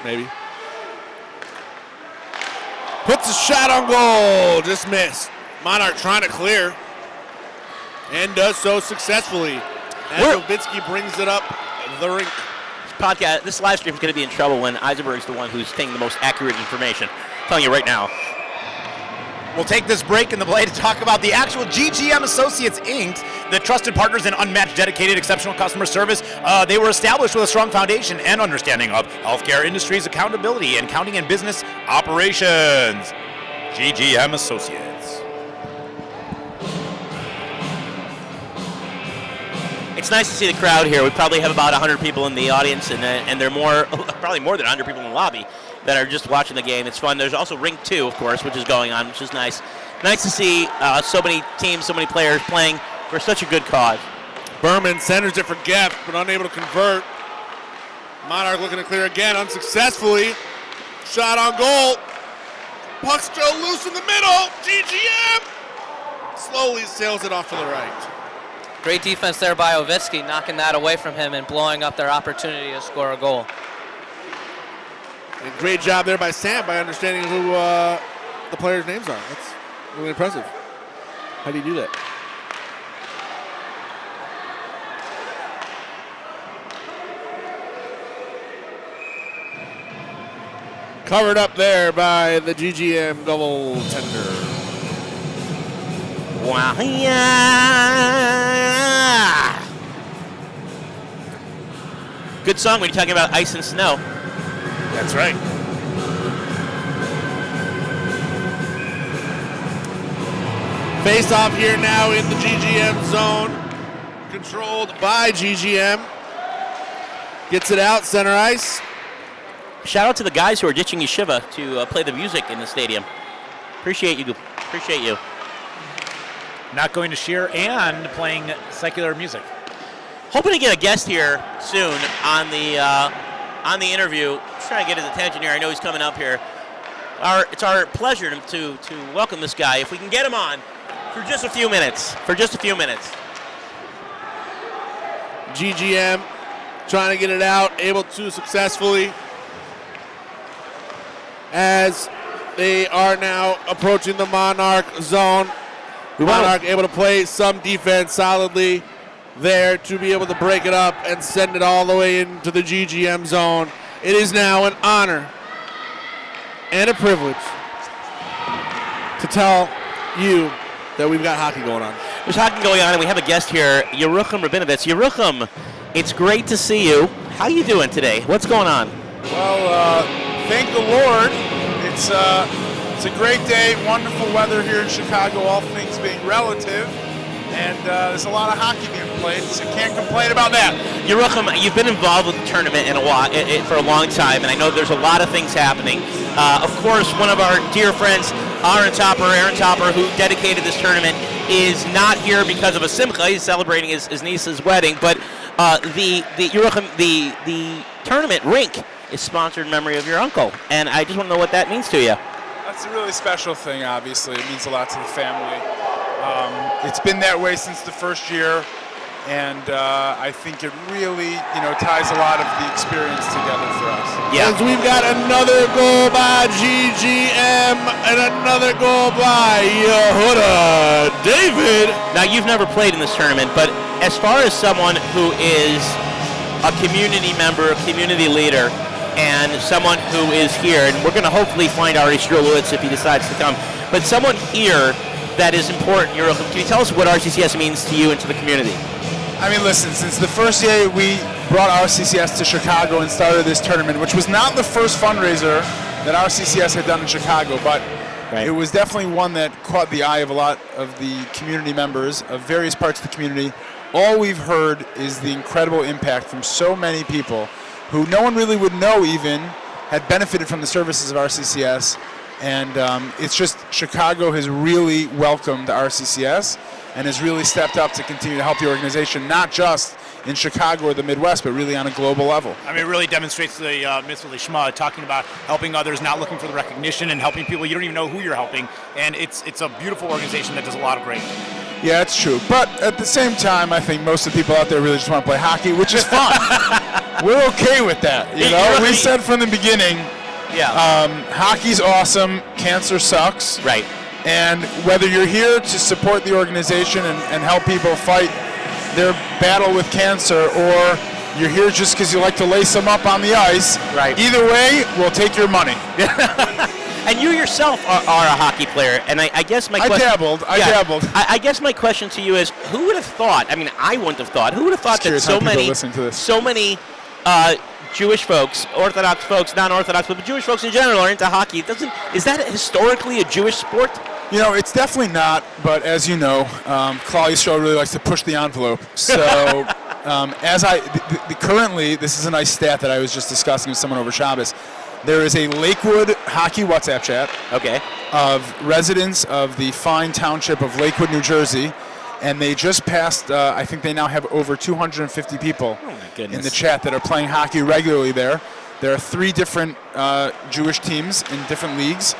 Maybe. Puts a shot on goal. Just missed. Monarch trying to clear. And does so successfully. As Novitsky brings it up the rink. This live stream is going to be in trouble when Eisenberg's the one who's taking the most accurate information. I'm telling you right now. We'll take this break in the play to talk about the actual GGM Associates Inc., the trusted partners in unmatched, dedicated, exceptional customer service. They were established with a strong foundation and understanding of healthcare industry's accountability and accounting and business operations. GGM Associates. It's nice to see the crowd here. We probably have about 100 people in the audience, and there are probably more than 100 people in the lobby that are just watching the game. It's fun. There's also Rink 2, of course, which is going on, which is nice. Nice to see so many teams, so many players playing for such a good cause. Berman centers it for Geff, but unable to convert. Monarch looking to clear again, unsuccessfully. Shot on goal. Puck still loose in the middle. GGM slowly sails it off to the right. Great defense there by Ovitsky, knocking that away from him and blowing up their opportunity to score a goal. And great job there by Sam by understanding who the players' names are. That's really impressive. How do you do that? Covered up there by the GGM goaltender. Wow. Yeah. Good song when you're talking about ice and snow. That's right. Face off here now in the GGM zone. Controlled by GGM. Gets it out, center ice. Shout out to the guys who are ditching yeshiva to play the music in the stadium. Appreciate you. Appreciate you. Not going to shear and playing secular music. Hoping to get a guest here soon on the interview. Just trying to get his attention here. I know he's coming up here. It's our pleasure to welcome this guy. If we can get him on for just a few minutes. GGM trying to get it out, able to successfully, as they are now approaching the Monarch zone. Monarch able to play some defense solidly there to be able to break it up and send it all the way into the GGM zone. It is now an honor and a privilege to tell you that we've got hockey going on. There's hockey going on, and we have a guest here, Yerucham Rabinovitz. Yerucham, it's great to see you. How you doing today? What's going on? Well, thank the Lord. It's a great day, wonderful weather here in Chicago, all things being relative, and there's a lot of hockey being played, so can't complain about that. Yerucham, you've been involved with the tournament for a long time, and I know there's a lot of things happening. Of course, one of our dear friends, Aaron Topper, who dedicated this tournament, is not here because of a simcha. He's celebrating his niece's wedding, but the tournament, Rink, is sponsored in memory of your uncle, and I just want to know what that means to you. That's a really special thing, obviously. It means a lot to the family. It's been that way since the first year, and I think it really, ties a lot of the experience together for us. Yeah. As we've got another goal by GGM and another goal by Yehuda David. Now, you've never played in this tournament, but as far as someone who is a community member, a community leader, and someone who is here, and we're going to hopefully find Ari Strulowitz if he decides to come, but someone here that is important, can you tell us what RCCS means to you and to the community? I mean, listen, since the first day we brought RCCS to Chicago and started this tournament, which was not the first fundraiser that RCCS had done in Chicago, but it was definitely one that caught the eye of a lot of the community members of various parts of the community. All we've heard is the incredible impact from so many people who no one really would know even had benefited from the services of RCCS. And it's just Chicago has really welcomed RCCS and has really stepped up to continue to help the organization, not just in Chicago or the Midwest, but really on a global level. I mean, it really demonstrates the mitzvah lishma, talking about helping others, not looking for the recognition, and helping people you don't even know who you're helping. And it's a beautiful organization that does a lot of great. Yeah, it's true. But at the same time, I think most of the people out there really just want to play hockey, which is fun. We're okay with that. We said from the beginning, hockey's awesome, cancer sucks. Right. And whether you're here to support the organization and help people fight their battle with cancer, or you're here just because you like to lace them up on the ice, right? Either way, we'll take your money. And you yourself are a hockey player, and I guess my question... I dabbled. I guess my question to you is, who would have thought, I mean, I wouldn't have thought, who would have thought that so many Jewish folks, Orthodox folks, non-Orthodox, but Jewish folks in general are into hockey? Is that historically a Jewish sport? You know, it's definitely not, but as you know, Klal Yisrael really likes to push the envelope. So currently, this is a nice stat that I was just discussing with someone over Shabbos. There is a Lakewood hockey WhatsApp chat of residents of the fine township of Lakewood, New Jersey, and they just passed, I think they now have over 250 people in the chat that are playing hockey regularly there. There are 3 different Jewish teams in different leagues,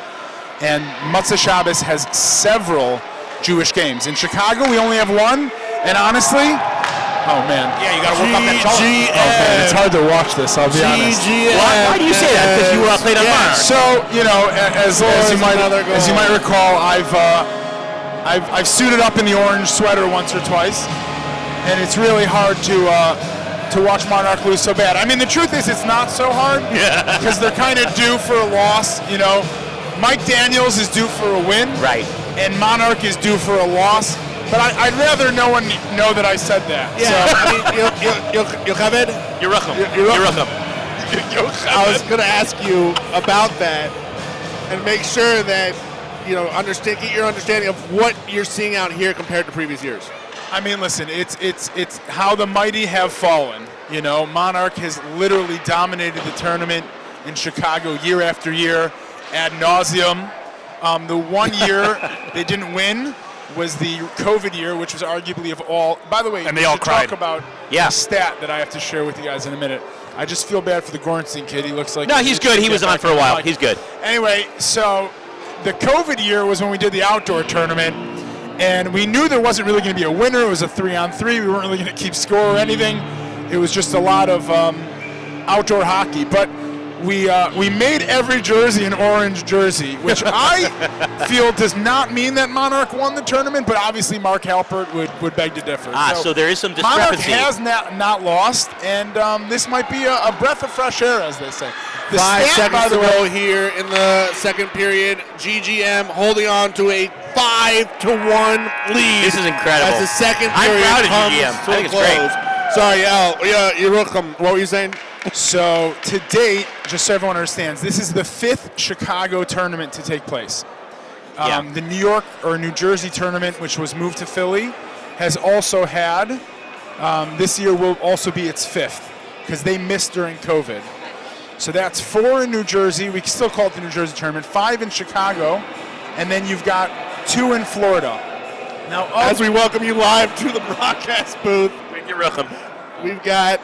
and Matzah Shabbos has several Jewish games. In Chicago, we only have one, and honestly, oh man. Yeah, you got to work off that shoulder. Oh man, it's hard to watch this, I'll be honest. Why do you say that? Because you played on Monarch. So, you know, as you might recall, I've suited up in the orange sweater once or twice, and it's really hard to watch Monarch lose so bad. I mean, the truth is, it's not so hard because they're kind of due for a loss. You know, Mike Daniels is due for a win, right? And Monarch is due for a loss. But I'd rather no one know that I said that. Yeah, so, I mean, Yocheved? Yerucham. I was going to ask you about that and make sure that, you know, get your understanding of what you're seeing out here compared to previous years. I mean, listen, it's how the mighty have fallen. You know, Monarch has literally dominated the tournament in Chicago year after year, ad nauseum. The one year they didn't win was the COVID year, which was arguably of all. By the way, and they all cried. Talk about a stat that I have to share with you guys in a minute. I just feel bad for the Gorenstein kid. He looks like he's good. He was on for a while. He's good. Anyway, so the COVID year was when we did the outdoor tournament, and we knew there wasn't really going to be a winner. It was a 3-on-3. We weren't really going to keep score or anything. It was just a lot of outdoor hockey, but. We made every jersey an orange jersey, which I feel does not mean that Monarch won the tournament, but obviously Mark Halpert would beg to differ. So there is some discrepancy. Monarch has not lost, and this might be a breath of fresh air, as they say. 5 seconds to go here in the second period. GGM holding on to a 5-1 lead. This is incredible. As the second period I'm proud of comes GGM. to a close. Sorry, Al. Yerucham, what were you saying? So to date, just so everyone understands, this is the 5th Chicago tournament to take place. The New York or New Jersey tournament, which was moved to Philly, has also had, this year will also be its 5th because they missed during COVID. So that's 4 in New Jersey. We can still call it the New Jersey tournament. 5 in Chicago, and then you've got 2 in Florida. Now, as we welcome you live to the broadcast booth, we've got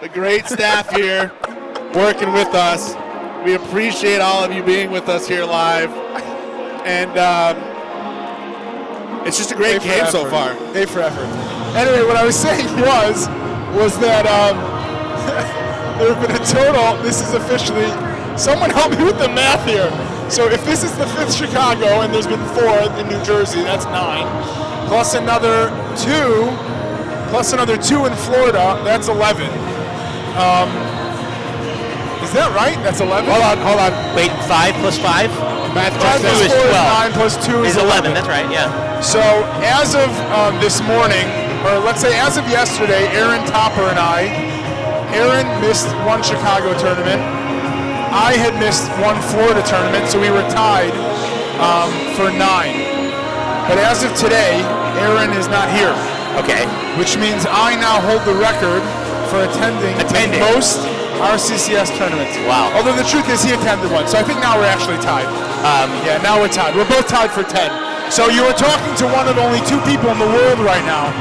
a great staff here working with us. We appreciate all of you being with us here live, and it's just a great game so far. A for effort. Anyway, what I was saying was that there have been a total. This is officially. Someone help me with the math here. So if this is the 5th Chicago and there's been 4 in New Jersey, that's 9. Plus another 2 in Florida, that's 11. Is that right? That's 11? Hold on. Wait, 5 plus 5? Math 5 plus 4 is 9 plus 2 is 11. That's right, yeah. So as of this morning, or let's say as of yesterday, Aaron Topper and Aaron missed 1 Chicago tournament. I had missed 1 Florida tournament, so we were tied for 9. But as of today, Aaron is not here. Okay. Which means I now hold the record for attending the most RCCS tournaments. Wow. Although the truth is he attended one, so I think now we're actually tied. Now we're tied. We're both tied for 10. So you were talking to one of only 2 people in the world right now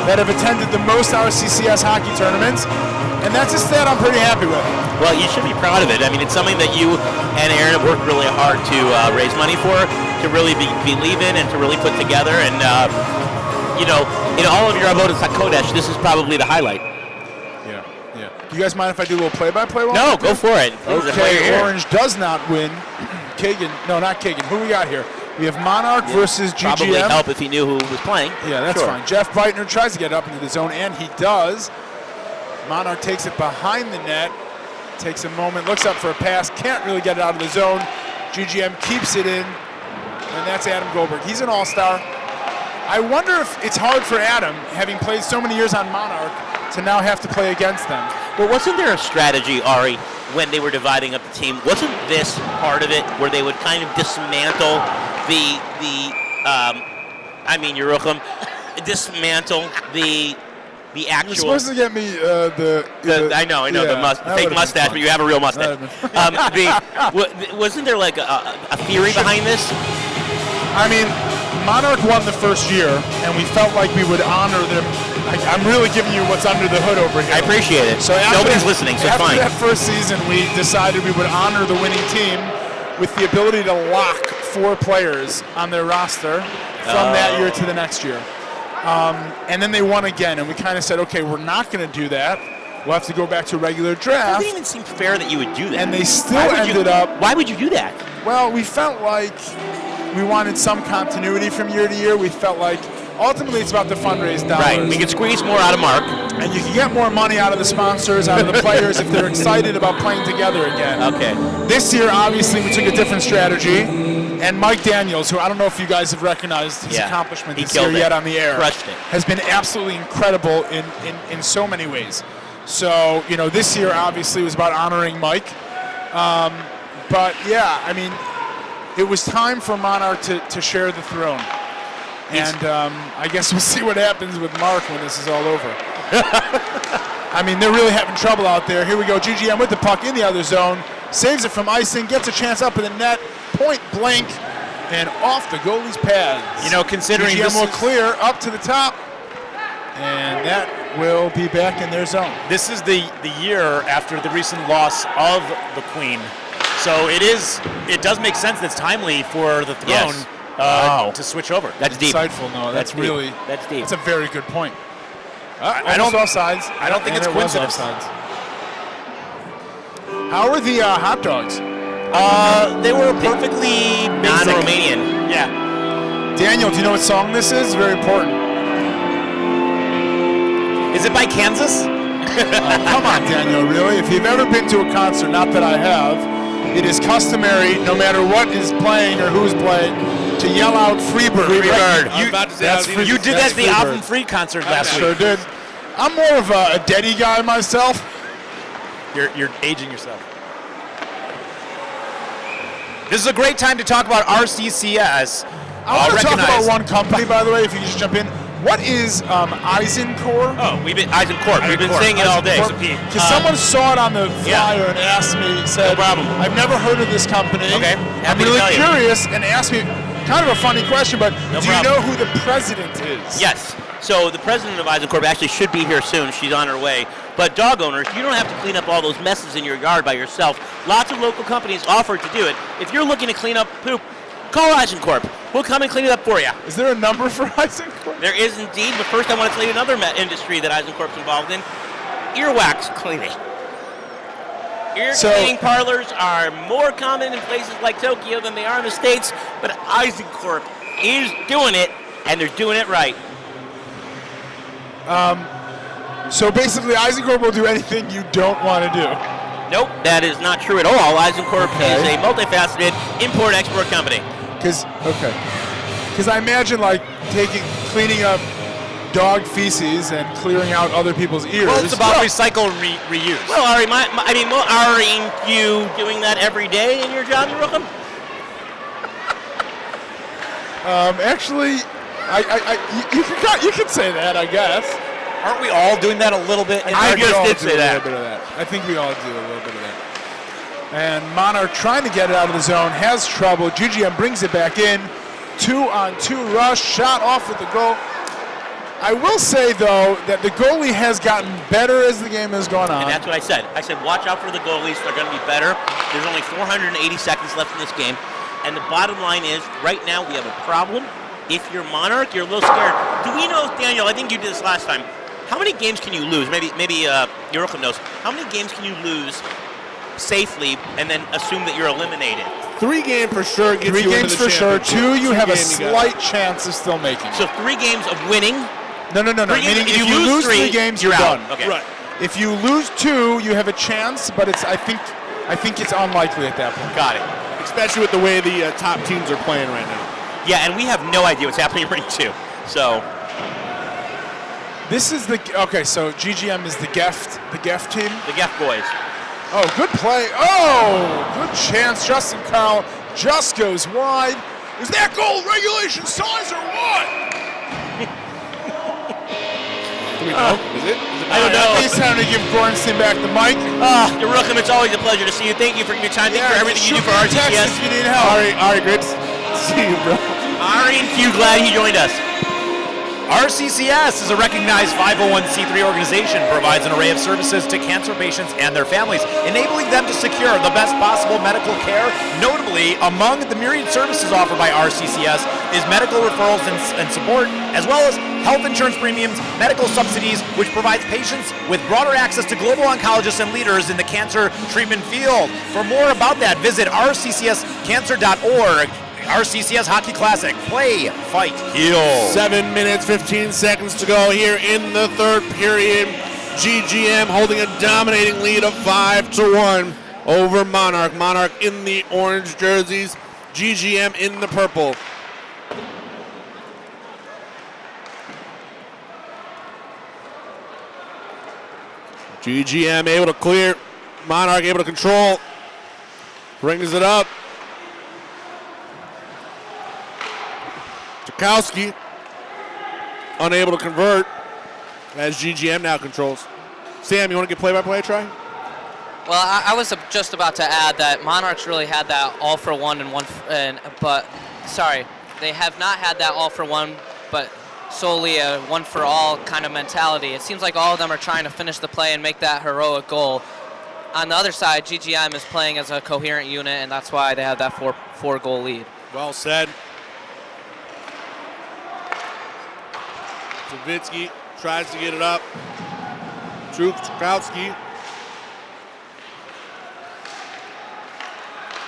that have attended the most RCCS hockey tournaments, and that's a stat I'm pretty happy with. Well, you should be proud of it. I mean, it's something that you and Aaron have worked really hard to raise money for, to really believe in, and to really put together. And, in all of your Avodas HaKodesh, this is probably the highlight. Yeah. You guys mind if I do a little play-by-play? No, go for it. Okay, Orange does not win. Kagan, no, not Kagan. Who we got here? We have Monarch versus GGM. Probably help if he knew who was playing. Yeah, that's Sure. fine. Jeff Beitner tries to get up into the zone, and he does. Monarch takes it behind the net, takes a moment, looks up for a pass, can't really get it out of the zone. GGM keeps it in, and that's Adam Goldberg. He's an all-star. I wonder if it's hard for Adam, having played so many years on Monarch, to now have to play against them. Well, wasn't there a strategy, Ari, when they were dividing up the team? Wasn't this part of it where they would kind of dismantle Yerucham, dismantle the actual. You're supposed to get me I know, the fake mustache, but you have a real mustache. Wasn't there like a theory behind this? I mean, Monarch won the first year, and we felt like we would honor them. I'm really giving you what's under the hood over here. I appreciate it. So nobody's listening, so it's fine. After that first season, we decided we would honor the winning team with the ability to lock 4 players on their roster from that year to the next year. And then they won again, and we kind of said, okay, we're not going to do that. We'll have to go back to a regular draft. It doesn't even seem fair that you would do that. And they still ended up. Why would you do that? Well, we felt like we wanted some continuity from year to year. We felt like ultimately it's about the fundraise dollars. Right. We could squeeze more out of Mark. And you can get more money out of the sponsors, out of the players if they're excited about playing together again. Okay. This year, obviously, we took a different strategy. And Mike Daniels, who I don't know if you guys have recognized his accomplishment this year yet on the air, has been absolutely incredible in so many ways. So, this year obviously was about honoring Mike. But, yeah, I mean, it was time for Monarch to share the throne. And I guess we'll see what happens with Mark when this is all over. I mean, they're really having trouble out there. Here we go. GGM with the puck in the other zone. Saves it from icing. Gets a chance up in the net. Point blank. And off the goalie's pads. Considering GGM will clear up to the top. And that will be back in their zone. This is the year after the recent loss of the Queen. So it does make sense that's timely for the throne to switch over. That's deep. Insightful, no. That's deep. That's a very good point. I don't offsides. I don't think it's coincidence. How are the hot dogs? They were perfectly non-Romanian. Yeah. Daniel, do you know what song this is? Very important. Is it by Kansas? Come on, Daniel, really? If you've ever been to a concert, not that I have, it is customary, no matter what is playing or who's playing, to yell out Freebird. You did that at the Album Free concert last week. Sure did. I'm more of a Deddy guy myself. You're aging yourself. This is a great time to talk about RCCS. I want to talk about one company, by the way, if you can just jump in. What is Eisenkorp? Oh, we've been saying it all day. Because someone saw it on the flyer and asked me, said, no problem. I've never heard of this company. Okay, I'm really curious and asked me, kind of a funny question, but do you know who the president is? Yes. So the president of Eisenkorp actually should be here soon. She's on her way. But dog owners, you don't have to clean up all those messes in your yard by yourself. Lots of local companies offer to do it. If you're looking to clean up poop, call Eisenkorp. We'll come and clean it up for you. Is there a number for Eisenkorp? There is indeed, but first I want to clean another industry that Eisenkorp's involved in, earwax cleaning. Cleaning parlors are more common in places like Tokyo than they are in the States, but Eisenkorp is doing it, and they're doing it right. So basically, Eisenkorp will do anything you don't want to do. Nope, that is not true at all. Eisenkorp is a multifaceted import-export company. Because I imagine cleaning up dog feces and clearing out other people's ears. Well, it's about recycle and reuse. Well, Ari, aren't you doing that every day in your job, Yerucham? Actually, you could say that, I guess. Aren't we all doing that a little bit? I just did say that. I think we all do a little bit of that. And Monarch trying to get it out of the zone, has trouble. GGM brings it back in. 2-on-2 rush, shot off with the goal. I will say, though, that the goalie has gotten better as the game has gone on. And that's what I said. I said, watch out for the goalies. They're going to be better. There's only 480 seconds left in this game. And the bottom line is, right now, we have a problem. If you're Monarch, you're a little scared. Do we know, Daniel, I think you did this last time, how many games can you lose? Maybe Yerucham knows. How many games can you lose safely and then assume that you're eliminated? 3 games for sure gets 3 you games into the for sure. championship. 2, you have a games you got. slight chance of still making it. So 3 games of winning. No. Meaning if you lose 3 games, you're out. done. Okay. Right. If you lose 2, you have a chance, but I think it's unlikely at that point. Got it. Especially with the way the top teams are playing right now. Yeah, and we have no idea what's happening in Ring 2. So This is so GGM is the Geft team. the Geft boys. Oh, good play. Oh, good chance. Justin Carl just goes wide. Is that goal regulation size or what? Do we know? Is it? I don't know. It's time to give Gorenstein back the mic. Yerucham, it's always a pleasure to see you. Thank you for your time. Thank you for everything you do for RCCS. If you need help. Ari, great to see you, bro. Ari and Q, glad he joined us. RCCS is a recognized 501c3 organization, provides an array of services to cancer patients and their families, enabling them to secure the best possible medical care. Notably, among the myriad services offered by RCCS is medical referrals and support, as well as health insurance premiums, medical subsidies, which provides patients with broader access to global oncologists and leaders in the cancer treatment field. For more about that, visit rccscancer.org. RCCS Hockey Classic. Play, fight, heal. 7 minutes, 15 seconds to go here in the third period. GGM holding a dominating lead of 5-1 over Monarch. Monarch in the orange jerseys, GGM in the purple. GGM able to clear, Monarch able to control, brings it up. Tarkowski unable to convert as GGM now controls. Sam, you want to get play-by-play, try? Well, I was just about to add that Monarchs really had that all for one they have not had that all for one, but solely a one for all kind of mentality. It seems like all of them are trying to finish the play and make that heroic goal. On the other side, GGM is playing as a coherent unit, and that's why they have that four goal lead. Well said. Savitsky tries to get it up. Tarkowski.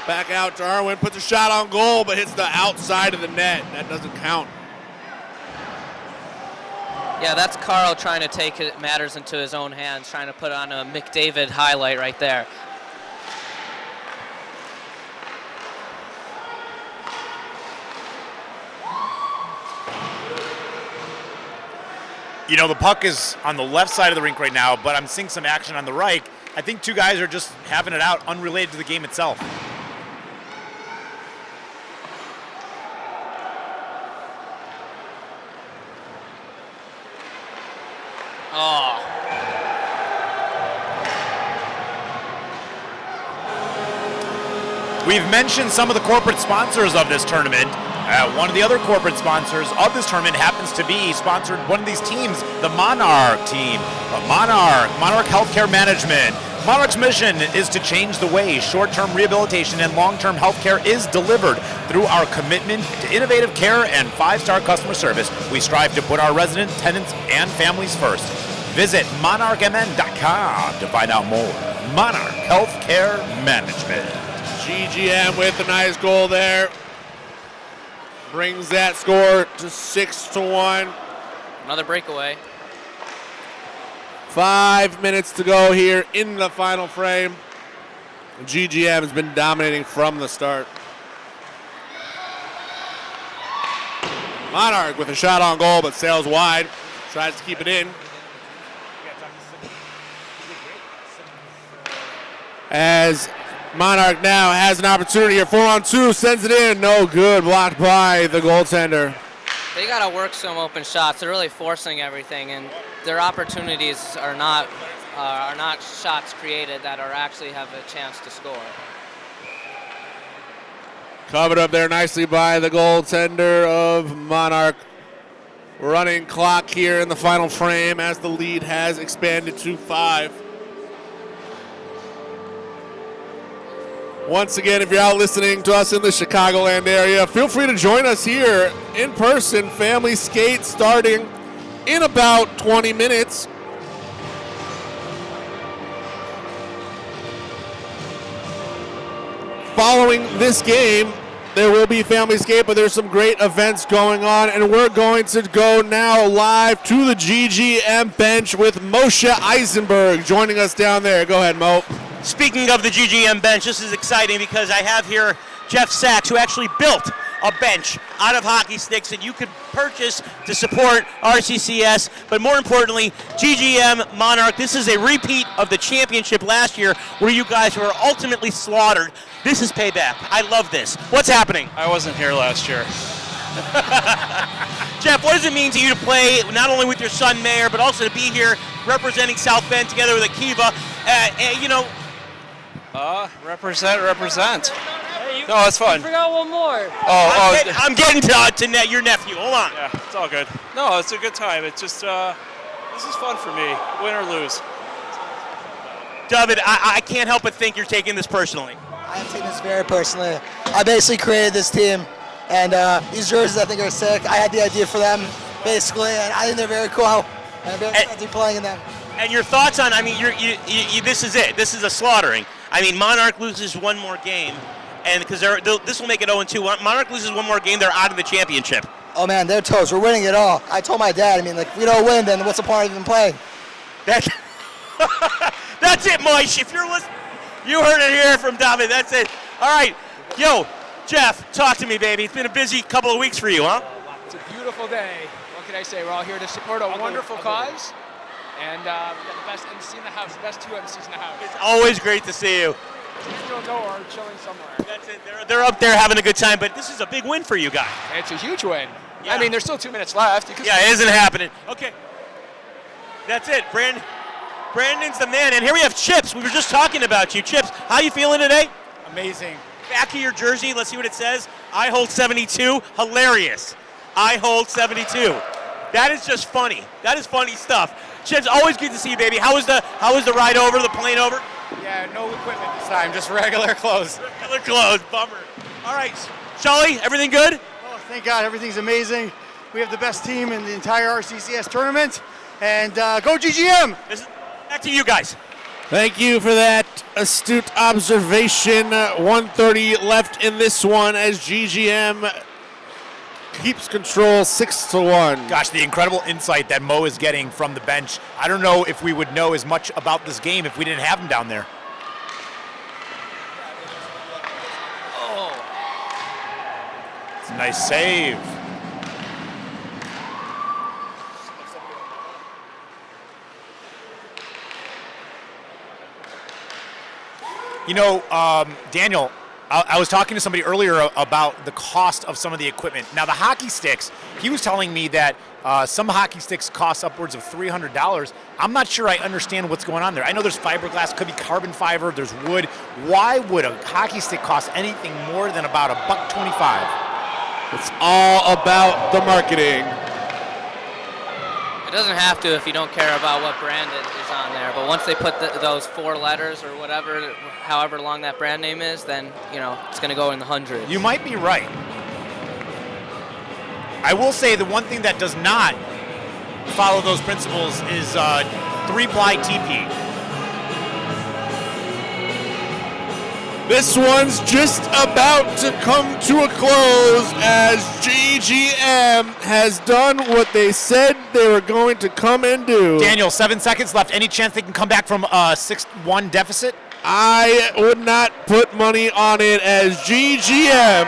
Back out to Irwin, puts a shot on goal, but hits the outside of the net. That doesn't count. Yeah, that's Carl trying to take matters into his own hands, trying to put on a McDavid highlight right there. You know, the puck is on the left side of the rink right now, but I'm seeing some action on the right. I think 2 guys are just having it out, unrelated to the game itself. Oh. We've mentioned some of the corporate sponsors of this tournament. One of the other corporate sponsors of this tournament happens to be sponsored one of these teams, the Monarch team. Monarch Healthcare Management. Monarch's mission is to change the way short-term rehabilitation and long-term healthcare is delivered. Through our commitment to innovative care and 5-star customer service, we strive to put our residents, tenants, and families first. Visit monarchmn.com to find out more. Monarch Healthcare Management. GGM with a nice goal there. Brings that score to 6-1. Another breakaway. 5 minutes to go here in the final frame. GGM has been dominating from the start. Monarch with a shot on goal, but sails wide. Tries to keep it in. As Monarch now has an opportunity here. 4-on-2, sends it in. No good. Blocked by the goaltender. They got to work some open shots. They're really forcing everything, and their opportunities are not shots created that are actually have a chance to score. Covered up there nicely by the goaltender of Monarch. Running clock here in the final frame as the lead has expanded to 5. Once again, if you're out listening to us in the Chicagoland area, feel free to join us here in person. Family skate starting in about 20 minutes. following this game, there will be Family Skate, but there's some great events going on, and we're going to go now live to the GGM bench with Moshe Eisenberg joining us down there. Go ahead, Mo. Speaking of the GGM bench, this is exciting because I have here Jeff Sachs, who actually built a bench out of hockey sticks that you could purchase to support RCCS, but more importantly, GGM Monarch. This is a repeat of the championship last year where you guys were ultimately slaughtered. This is payback. I love this. What's happening? I wasn't here last year. Jeff, what does it mean to you to play not only with your son Mayor, but also to be here representing South Bend together with Akiva? Represent. No, it's fun. I forgot one more. I'm getting to your nephew. Hold on. Yeah, it's all good. No, it's a good time. It's just, this is fun for me, win or lose. David, I can't help but think you're taking this personally. I'm taking this very personally. I basically created this team, and these jerseys I think are sick. I had the idea for them, basically, and I think they're very cool. And I'm very excited to be playing in them. And your thoughts on, this is it. This is a slaughtering. I mean, Monarch loses one more game, and because this will make it 0-2. Monarch loses one more game, they're out of the championship. Oh, man, they're toast. We're winning it all. I told my dad, if we don't win, then what's the point of even playing? That's it, Moish. If you're listening, you heard it here from David. That's it. All right. Yo, Jeff, talk to me, baby. It's been a busy couple of weeks for you, huh? It's a beautiful day. What can I say? We're all here to support a wonderful cause. And we got the best MC in the house, the best two MCs in the house. It's always great to see you. Still know or chilling somewhere. That's it. They're up there having a good time, but this is a big win for you guys. It's a huge win. Yeah. There's still 2 minutes left. Yeah, it isn't happening. Okay. That's it. Brandon's the man. And here we have Chips. We were just talking about you. Chips, how you feeling today? Amazing. Back of your jersey. Let's see what it says. I hold 72. Hilarious. I hold 72. That is just funny. That is funny stuff. Chips, always good to see you, baby. How was the ride over, the plane over? Yeah, no equipment this time, just regular clothes. Regular clothes, bummer. All right, Charlie, everything good? Oh, thank God, everything's amazing. We have the best team in the entire RCCS tournament, and go GGM! Back to you guys. Thank you for that astute observation. 1:30 left in this one as GGM keeps control 6-1. Gosh, the incredible insight that Mo is getting from the bench. I don't know if we would know as much about this game if we didn't have him down there. Oh. It's a nice save. Daniel, I was talking to somebody earlier about the cost of some of the equipment. Now, the hockey sticks, he was telling me that some hockey sticks cost upwards of $300. I'm not sure I understand what's going on there. I know there's fiberglass, could be carbon fiber, there's wood. Why would a hockey stick cost anything more than about $1.25? It's all about the marketing. It doesn't have to if you don't care about what brand it is on there, but once they put those 4 letters or whatever, however long that brand name is, then, it's going to go in the hundreds. You might be right. I will say the one thing that does not follow those principles is 3-ply TP. This one's just about to come to a close as GGM has done what they said they were going to come and do. Daniel, 7 seconds left. Any chance they can come back from a 6-1 deficit? I would not put money on it as GGM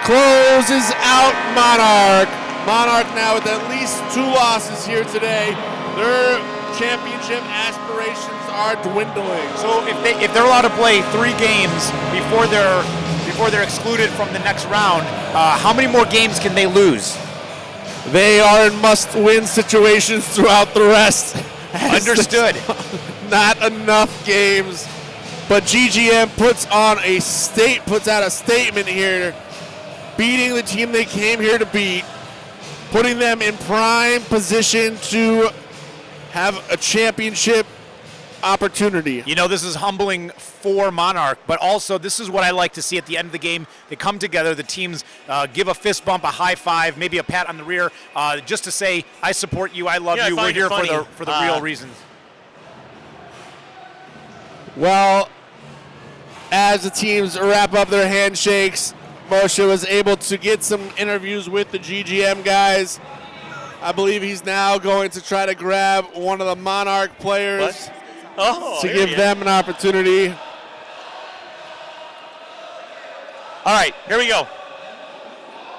closes out Monarch. Monarch now with at least 2 losses here today. Their championship aspirations are dwindling. So if they're allowed to play 3 games before they're excluded from the next round, how many more games can they lose? They are in must-win situations throughout the rest. Understood. Not enough games, but GGM puts out a statement here, beating the team they came here to beat, putting them in prime position to have a championship opportunity. This is humbling for Monarch, but also this is what I like to see at the end of the game. They come together, the teams give a fist bump, a high five, maybe a pat on the rear, just to say, I support you, I love you, we're here for the real reasons. Well, as the teams wrap up their handshakes, Moshe was able to get some interviews with the GGM guys. I believe he's now going to try to grab one of the Monarch players to give them an opportunity. All right, here we go.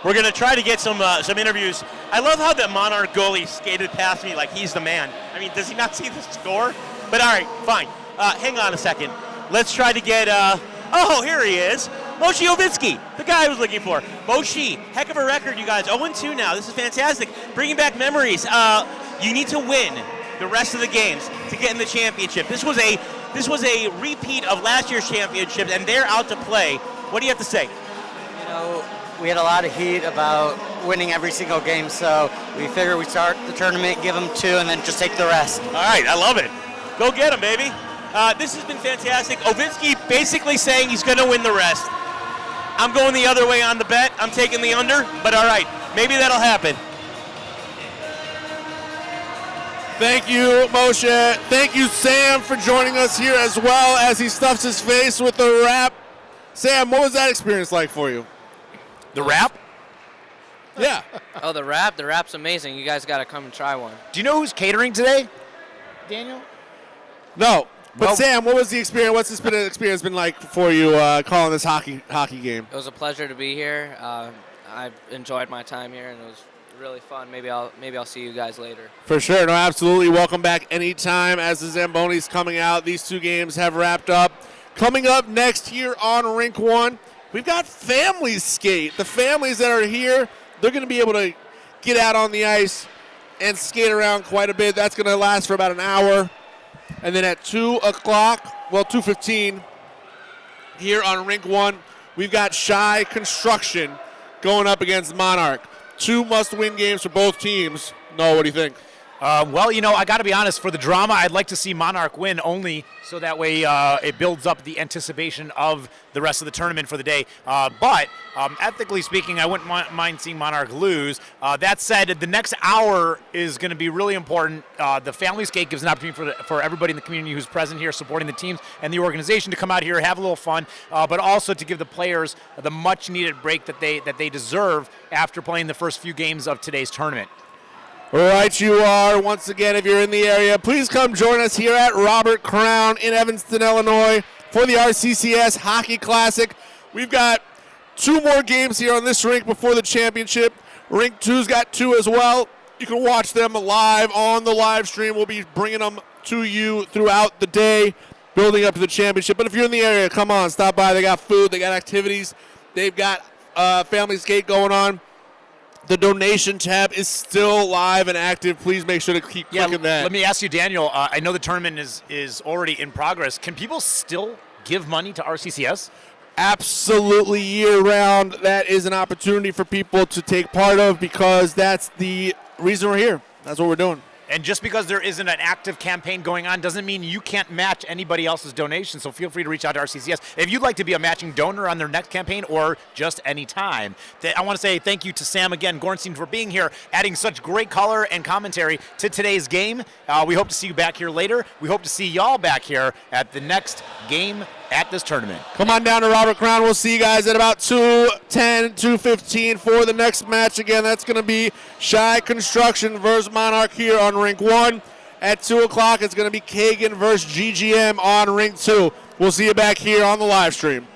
We're going to try to get some interviews. I love how the Monarch goalie skated past me like he's the man. I mean, does he not see the score? But all right, fine. Hang on a second. Let's try to get, oh, here he is. Moshe Ovitsky, the guy I was looking for. Moshe, heck of a record, you guys. 0-2 now. This is fantastic. Bringing back memories. You need to win the rest of the games to get in the championship. This was a repeat of last year's championship, and they're out to play. What do you have to say? You know, we had a lot of heat about winning every single game, so we figured we'd start the tournament, give them 2, and then just take the rest. All right, I love it. Go get him, baby. This has been fantastic. Ovitsky basically saying he's going to win the rest. I'm going the other way on the bet. I'm taking the under, but all right, maybe that'll happen. Thank you, Moshe. Thank you, Sam, for joining us here as well as he stuffs his face with the wrap. Sam, what was that experience like for you? The wrap? Yeah. Oh, the wrap? The wrap's amazing. You guys got to come and try one. Do you know who's catering today? Daniel? No. But Well- Sam, what was the experience? What's this experience been like for you calling this hockey game? It was a pleasure to be here. I've enjoyed my time here, and it was really fun. Maybe I'll see you guys later. For sure. No, absolutely. Welcome back anytime as the Zambonis coming out. These 2 games have wrapped up. Coming up next here on Rink 1, we've got families skate. The families that are here, they're going to be able to get out on the ice and skate around quite a bit. That's going to last for about an hour. And then at 2 o'clock, 2:15, here on Rink 1, we've got Shy Construction going up against Monarch. 2 must-win games for both teams. Noah, what do you think? Well, you know, I got to be honest. For the drama, I'd like to see Monarch win only so that way it builds up the anticipation of the rest of the tournament for the day. But ethically speaking, I wouldn't mind seeing Monarch lose. That said, the next hour is going to be really important. The Family Skate gives an opportunity for everybody in the community who's present here supporting the teams and the organization to come out here, have a little fun, but also to give the players the much-needed break that they deserve after playing the first few games of today's tournament. Right, you are. Once again, if you're in the area, please come join us here at Robert Crown in Evanston, Illinois for the RCCS Hockey Classic. We've got 2 more games here on this rink before the championship. Rink 2's got 2 as well. You can watch them live on the live stream. We'll be bringing them to you throughout the day, building up to the championship. But if you're in the area, come on, stop by. They got food, they got activities, they've got Family Skate going on. The donation tab is still live and active. Please make sure to keep clicking that. Let me ask you, Daniel. I know the tournament is already in progress. Can people still give money to RCCS? Absolutely, year-round. That is an opportunity for people to take part of because that's the reason we're here. That's what we're doing. And just because there isn't an active campaign going on doesn't mean you can't match anybody else's donation. So feel free to reach out to RCCS if you'd like to be a matching donor on their next campaign or just any time. I want to say thank you to Sam again, Gorenstein, for being here, adding such great color and commentary to today's game. We hope to see you back here later. We hope to see y'all back here at the next game at this tournament. Come on down to Robert Crown. We'll see you guys at about 2:10, 2:15 for the next match. Again, that's going to be Shy Construction versus Monarch here on Rink 1. At 2 o'clock, it's going to be Kagan versus GGM on Rink 2. We'll see you back here on the live stream.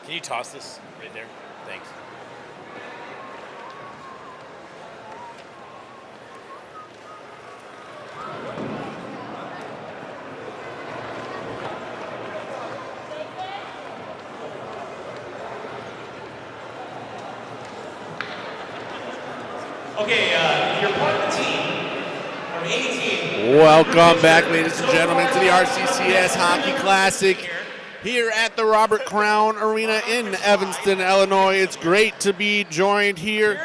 Can you toss this right there? Thanks. Okay, if you're part of the team, or any team. Welcome back, ladies and gentlemen, to the RCCS Hockey Classic here at the Robert Crown Arena in Evanston, Illinois. It's great to be joined here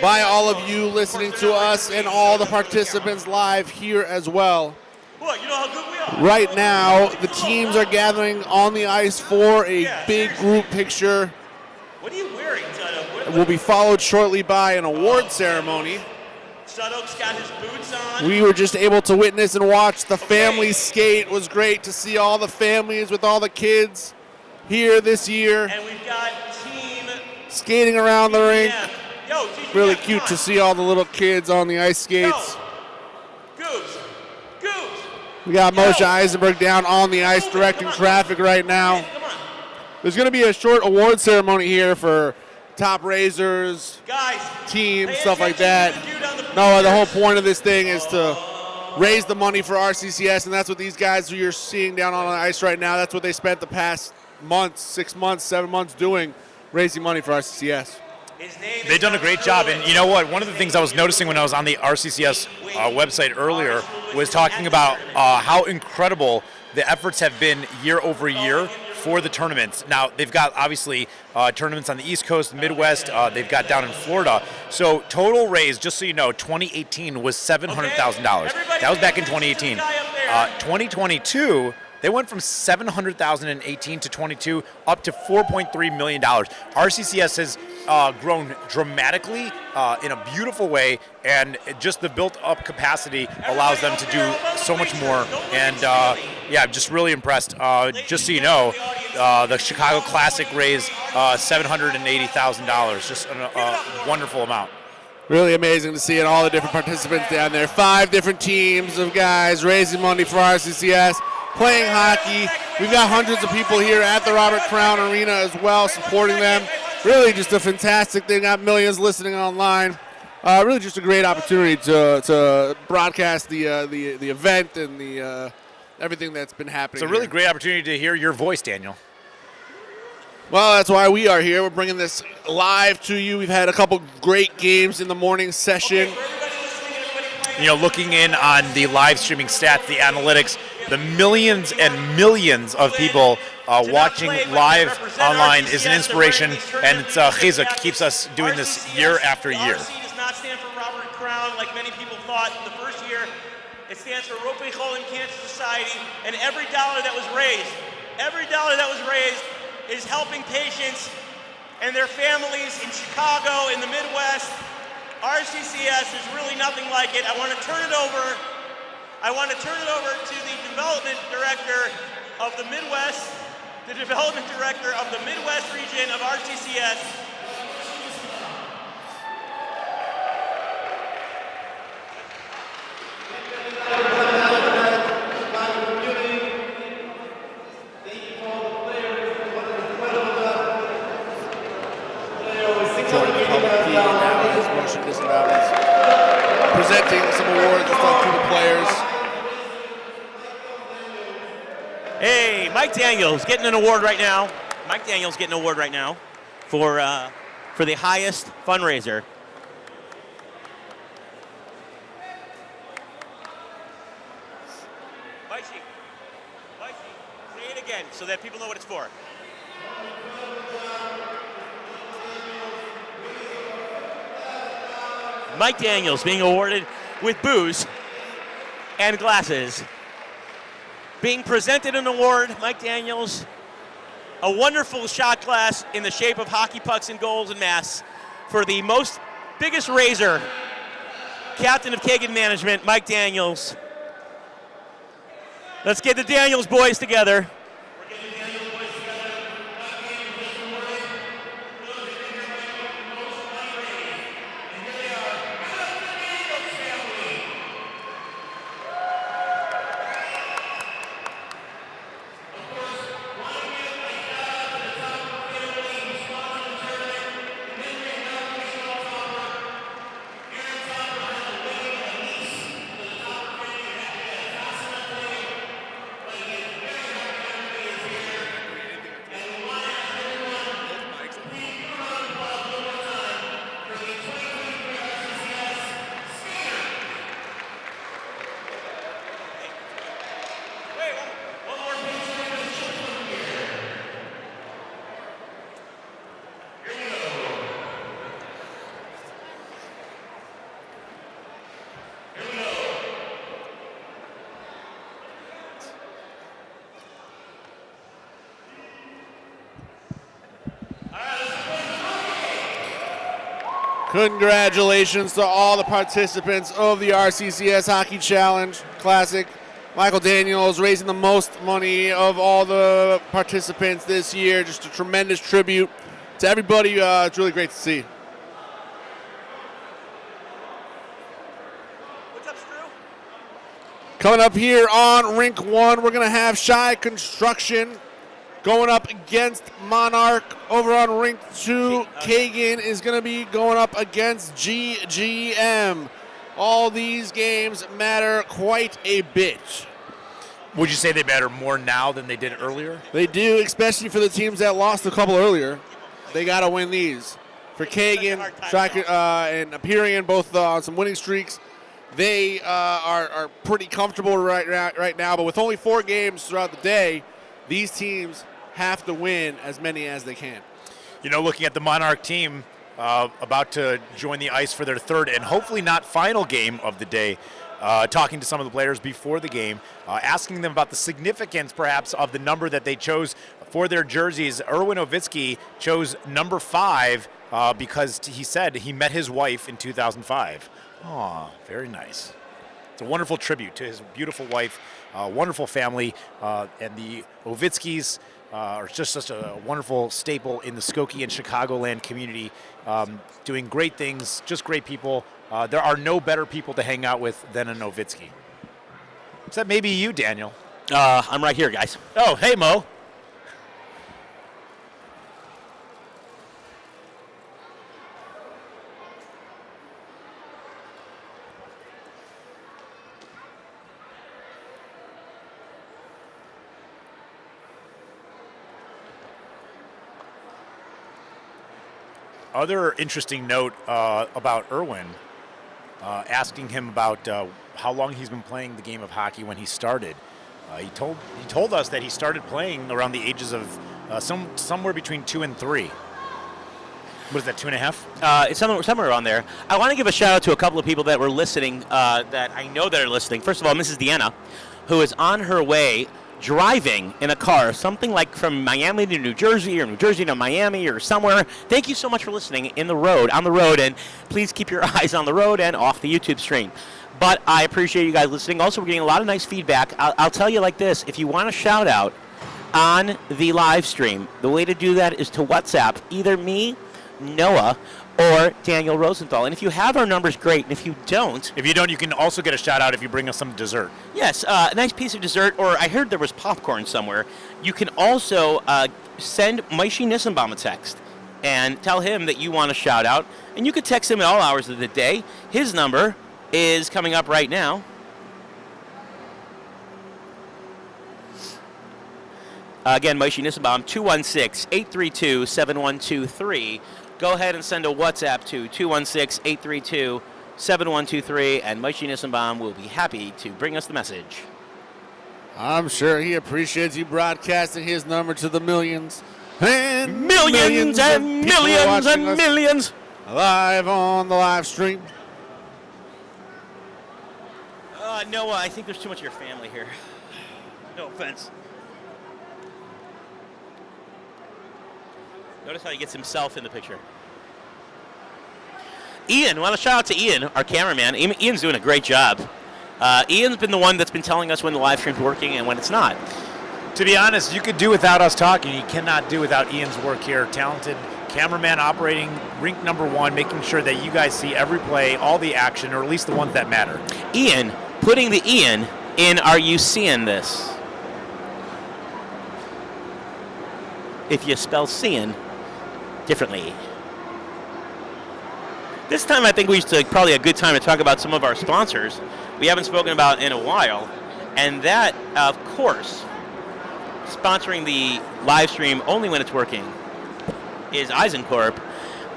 by all of you listening to us and all the participants live here as well. Well, you know how good we are. Right now, the teams are gathering on the ice for a big group picture. What are you wearing, Sud It will be followed shortly by an award ceremony. Sud Oak's got his boots on. We were just able to witness and watch the family skate. It was great to see all the families with all the kids here this year. And we've got team skating around the rink. Yo, Really cute to see all the little kids on the ice skates. Goose. We got Moshe Eisenberg down on the ice directing traffic right now. There's going to be a short award ceremony here for top raisers, teams, stuff like that. No, the whole point of this thing is to raise the money for RCCS, and that's what these guys who you're seeing down on the ice right now, that's what they spent the past months, 6 months, 7 months doing, raising money for RCCS. They've done a great job, and you know what? One of the things I was noticing when I was on the RCCS website earlier was talking about how incredible the efforts have been year over year for the tournaments. Now, they've got, obviously, tournaments on the East Coast, the Midwest. They've got down in Florida. So total raise, just so you know, 2018 was $700,000. That was back in 2018. 2022, they went from $700,018 to 22 up to $4.3 million. RCCS has grown dramatically in a beautiful way, and just the built-up capacity allows them to do so much more. And yeah, I'm just really impressed. Just so you know, the Chicago Classic raised $780,000, just a wonderful amount. Really amazing to see it, all the different participants down there. 5 different teams of guys raising money for RCCS, playing hockey. We've got hundreds of people here at the Robert Crown Arena as well, supporting them. Really just a fantastic thing. Got millions listening online. Really just a great opportunity to broadcast the event and the everything that's been happening. It's a really great opportunity to hear your voice, Daniel. Well, that's why we are here. We're bringing this live to you. We've had a couple great games in the morning session. You know, looking in on the live streaming stats, the analytics, the millions and millions of people watching live online is an inspiration, and it's chizuk, keeps us doing this year after year. RC does not stand for Robert Crown like many people thought the first year. It stands for Ropei Cholim Cancer Society, and every dollar that was raised is helping patients and their families in Chicago, in the Midwest. RCCS is really nothing like it. I want to turn it over to the development director of the Midwest, region of RCCS. Presenting some awards and stuff to the players. Hey, Mike Daniels getting an award right now. For the highest fundraiser. Mikey, say it again so that people know what it's for. Mike Daniels being awarded with booze and glasses. Being presented an award, Mike Daniels, a wonderful shot glass in the shape of hockey pucks and goals and masks for the biggest raiser, captain of Kagan Management, Mike Daniels. Let's get the Daniels boys together. Congratulations to all the participants of the RCCS Hockey Challenge Classic. Michael Daniels raising the most money of all the participants this year. Just a tremendous tribute to everybody. It's really great to see. Coming up here on Rink 1, we're going to have Shy Construction going up against Monarch. Over on Rink 2, Kagan is going to be going up against GGM. All these games matter quite a bit. Would you say they matter more now than they did earlier? They do, especially for the teams that lost a couple earlier. They got to win these. For Kagan, and Aperian, both on some winning streaks, they are pretty comfortable right now. But with only 4 games throughout the day, these teams have to win as many as they can. You know, looking at the Monarch team about to join the ice for their 3rd and hopefully not final game of the day, talking to some of the players before the game, asking them about the significance perhaps of the number that they chose for their jerseys. Erwin Ovitsky chose number 5 because he said he met his wife in 2005. Oh, very nice. It's a wonderful tribute to his beautiful wife, wonderful family, and the Ovitskys are just such a wonderful staple in the Skokie and Chicagoland community, doing great things, just great people. There are no better people to hang out with than an Ovitsky. Except maybe you, Daniel. I'm right here, guys. Oh, hey, Mo. Other interesting note about Erwin, asking him about how long he's been playing the game of hockey when he started. He told us that he started playing around the ages of somewhere between 2 and 3. What is that, 2.5? It's somewhere around there. I want to give a shout out to a couple of people that were listening, that I know that are listening. First of all, Mrs. Deanna, who is on her way driving in a car, something like from Miami to New Jersey or New Jersey to Miami or somewhere. Thank you so much for listening on the road, and please keep your eyes on the road and off the YouTube stream. But I appreciate you guys listening. Also, we're getting a lot of nice feedback. I'll tell you like this. If you want a shout out on the live stream, the way to do that is to WhatsApp either me, Noah, or Daniel Rosenthal. And if you have our numbers, great. And if you don't, you can also get a shout out if you bring us some dessert. Yes, a nice piece of dessert, or I heard there was popcorn somewhere. You can also send Maishi Nissenbaum a text and tell him that you want a shout out. And you could text him at all hours of the day. His number is coming up right now. Again, Maishi Nissenbaum, 216-832-7123. Go ahead and send a WhatsApp to 216-832-7123, and Maishi Nissenbaum will be happy to bring us the message. I'm sure he appreciates you broadcasting his number to the millions. And millions and millions and millions. Live on the live stream. Noah, I think there's too much of your family here. No offense. Notice how he gets himself in the picture. Ian, want to shout out to Ian, our cameraman. Ian's doing a great job. Ian's been the one that's been telling us when the live stream's working and when it's not. To be honest, you could do without us talking. You cannot do without Ian's work here. Talented cameraman operating Rink number 1, making sure that you guys see every play, all the action, or at least the ones that matter. Ian, putting the Ian in Are You Seeing This? If you spell seeing differently. This time I think we should probably a good time to talk about some of our sponsors we haven't spoken about in a while. And that, of course, sponsoring the live stream only when it's working, is Eisenkorp.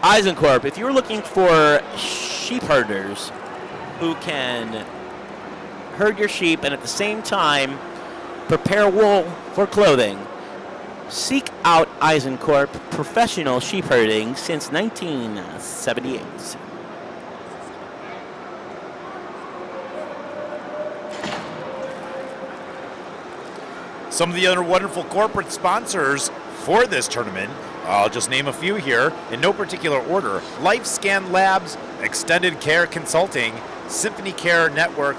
Eisenkorp, if you're looking for sheep herders who can herd your sheep and at the same time prepare wool for clothing, seek out Eisenkorp, professional sheep herding since 1978. Some of the other wonderful corporate sponsors for this tournament I'll just name a few here in no particular order. LifeScan Labs, Extended Care Consulting, Symphony Care Network,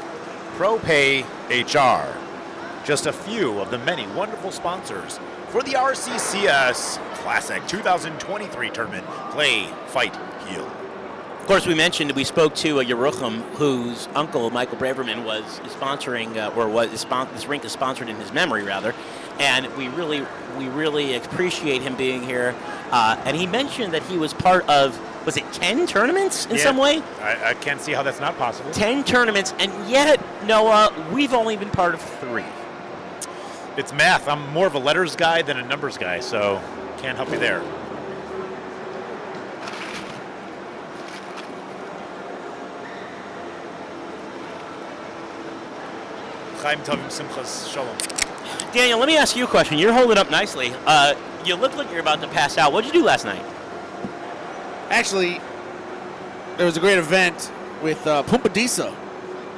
ProPay HR. Just a few of the many wonderful sponsors for the RCCS Classic 2023 tournament. Play, fight, heal. Of course, we spoke to Yerucham, whose uncle, Michael Braverman, was sponsoring, this rink is sponsored in his memory, rather. And we really appreciate him being here. And he mentioned that he was part of, was it 10 tournaments in some way? I can't see how that's not possible. 10 tournaments, and yet, Noah, we've only been part of 3. It's math. I'm more of a letters guy than a numbers guy, so can't help you there. Daniel, let me ask you a question. You're holding up nicely. You look like you're about to pass out. What did you do last night? Actually, there was a great event with Pumpadisa.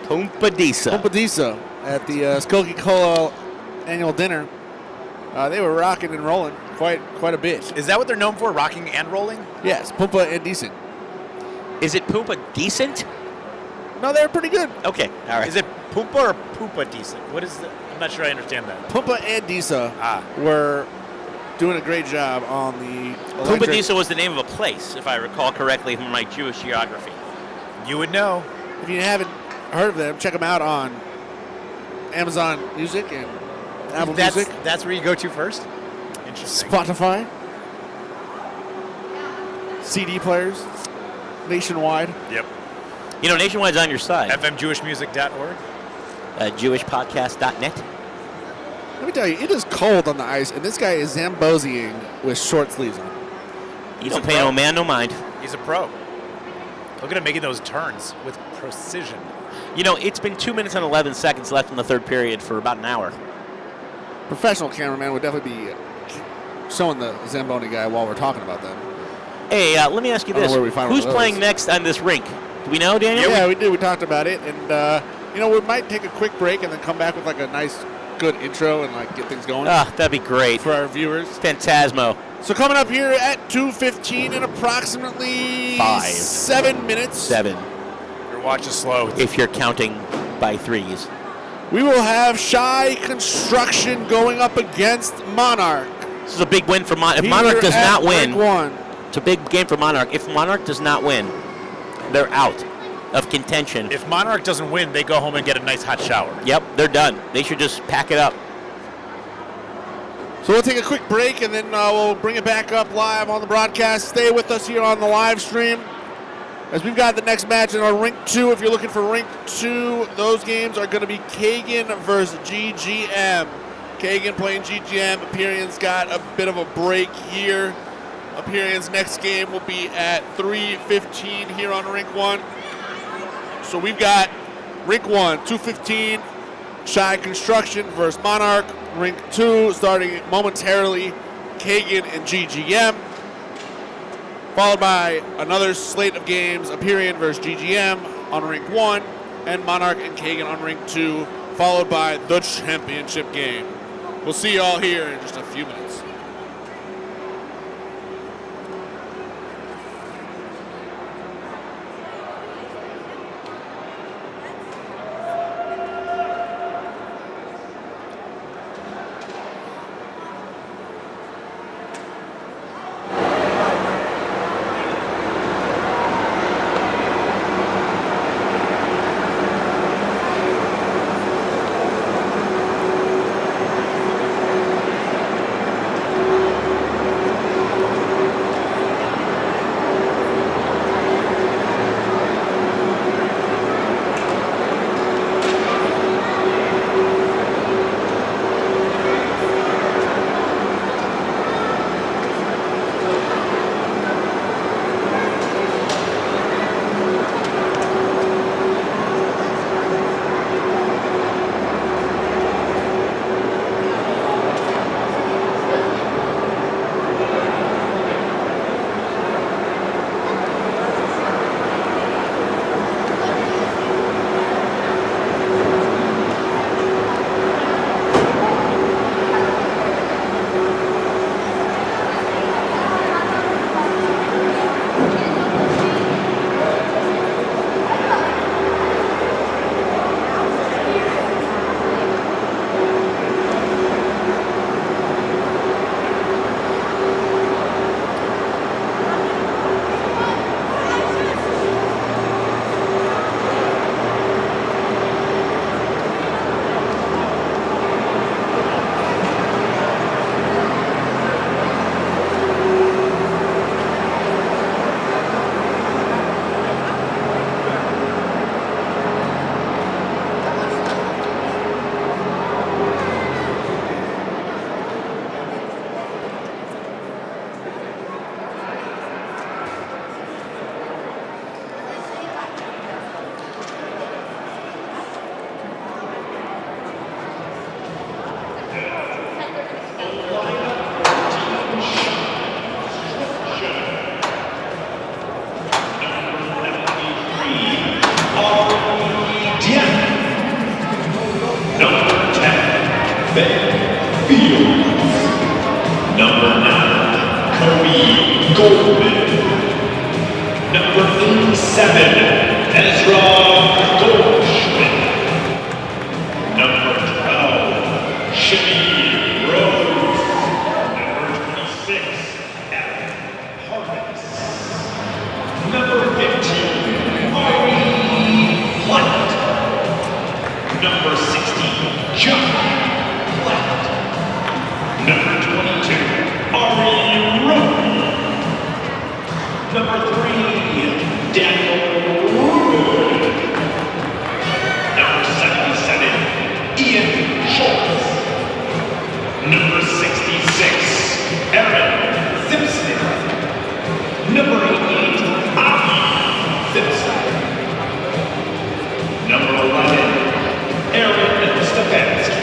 Pumpadisa at the Skokie Cola annual dinner. They were rocking and rolling quite a bit. Is that what they're known for, rocking and rolling? Yes, Pumpa and decent. Is it Pumpa decent? No, they're pretty good. Okay, all right. Is it Pumpa or Poopa decent? What is the? I'm not sure I understand that. Pumpa and Disa were doing a great job on the Pumpa Disa was the name of a place, if I recall correctly from my Jewish geography. You would know. If you haven't heard of them, check them out on Amazon Music and Apple Music. That's where you go to first? Interesting. Spotify. CD players. Nationwide. Yep. You know, Nationwide's on your side. FMJewishMusic.org. JewishPodcast.net. Let me tell you, it is cold on the ice, and this guy is Zambosiing with short sleeves on. You don't pay no man no mind. He's a pro. Look at him making those turns with precision. You know, it's been 2 minutes and 11 seconds left in the third period for about an hour. Professional cameraman would definitely be showing the Zamboni guy while we're talking about them. Hey, let me ask you this. Who's playing next on this rink? Do we know, Daniel? Yeah, we did. We talked about it. And, you know, we might take a quick break and then come back with, like, a nice, good intro and, like, get things going. Ah, that'd be great. For our viewers. Phantasmo. So coming up here at 2:15 in approximately 7 minutes. 7. Your watch is slow. If you're counting by threes. We will have Shy Construction going up against Monarch. This is a big win for Monarch. If Monarch does not win, it's a big game for Monarch. If Monarch does not win, they're out of contention. If Monarch doesn't win, they go home and get a nice hot shower. Yep, they're done. They should just pack it up. So we'll take a quick break, and then we'll bring it back up live on the broadcast. Stay with us here on the live stream, as we've got the next match in our Rink 2. If you're looking for Rink 2, those games are going to be Kagan versus GGM. Kagan playing GGM. Aperian's got a bit of a break here. Aperian's next game will be at 3:15 here on Rink 1. So we've got Rink 1, 2:15, Shy Construction versus Monarch. Rink 2 starting momentarily, Kagan and GGM. Followed by another slate of games, Aperian versus GGM on Rink 1, and Monarch and Kagan on Rink 2, followed by the championship game. We'll see you all here in just a few minutes. Goldman. Number 87, Ezra Goldschmidt. Number 12, Shimmy Rose. Number 26, Adam Harvis. Number 15, Ari Platt. Number 16, John Platt. Number 22, Ari Roby. Number 3, Daniel Wood. Number 77, Ian Schultz. Number 66, Aaron Simpson. Number 88, Avi Simpson. Number 11, Aaron Stefanski.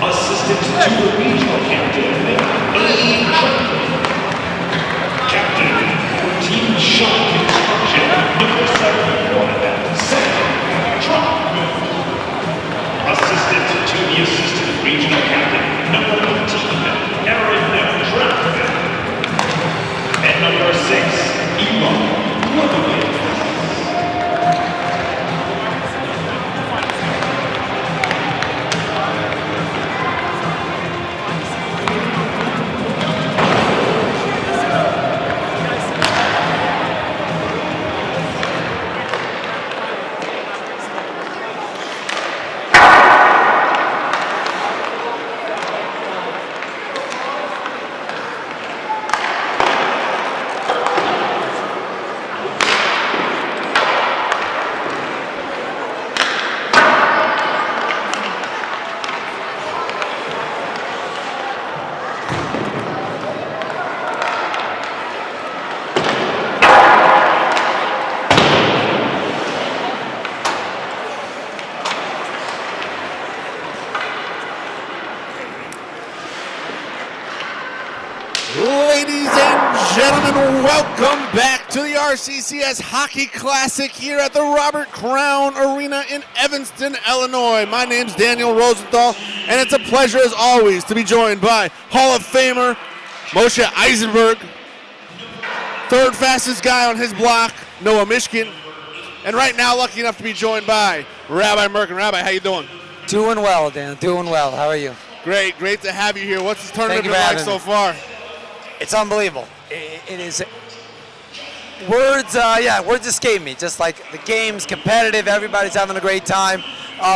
Assistant to the regional captain, Lee Trenton. Captain for Team Shot Construction, number 71, Sam Trumpman. Assistant to the assistant regional captain, number 15, Aaron Trumpman. And number 6, Elon Woodley. Ladies and gentlemen, welcome back to the RCCS Hockey Classic here at the Robert Crown Arena in Evanston, Illinois. My name's Daniel Rosenthal, and it's a pleasure as always to be joined by Hall of Famer Moshe Eisenberg, third fastest guy on his block, Noah Mishkin, and right now lucky enough to be joined by Rabbi Merkin. Rabbi, how you doing? Doing well, Dan. Doing well. How are you? Great to have you here. What's this tournament Thank you been for like having so me. far? It's unbelievable. It is. Words escape me. Just like the game's competitive, everybody's having a great time.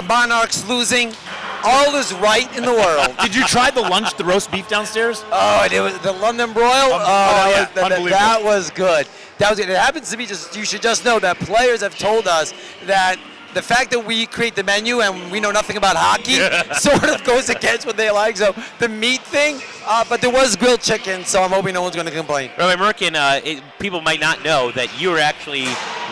Monarchs losing, all is right in the world. Did you try the lunch, the roast beef downstairs? Oh, it was the London broil. That was good. That was good. It happens to be you should just know that players have told us that the fact that we create the menu and we know nothing about hockey sort of goes against what they like. So the meat thing, but there was grilled chicken, so I'm hoping no one's going to complain. Rabbi Merkin, people might not know that you were actually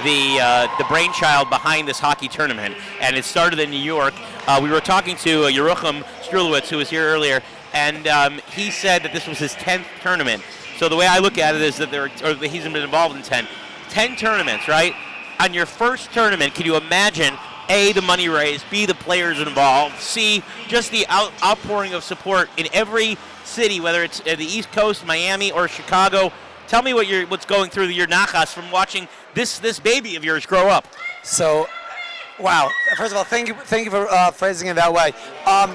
the brainchild behind this hockey tournament, and it started in New York. We were talking to Yerucham Strulowitz, who was here earlier, and he said that this was his 10th tournament. So the way I look at it is that he's been involved in 10 tournaments, right? On your first tournament, can you imagine, A, the money raised, B, the players involved, C, just the outpouring of support in every city, whether it's the East Coast, Miami, or Chicago? Tell me what's going through your nachas from watching this baby of yours grow up. So, wow. First of all, thank you for phrasing it that way.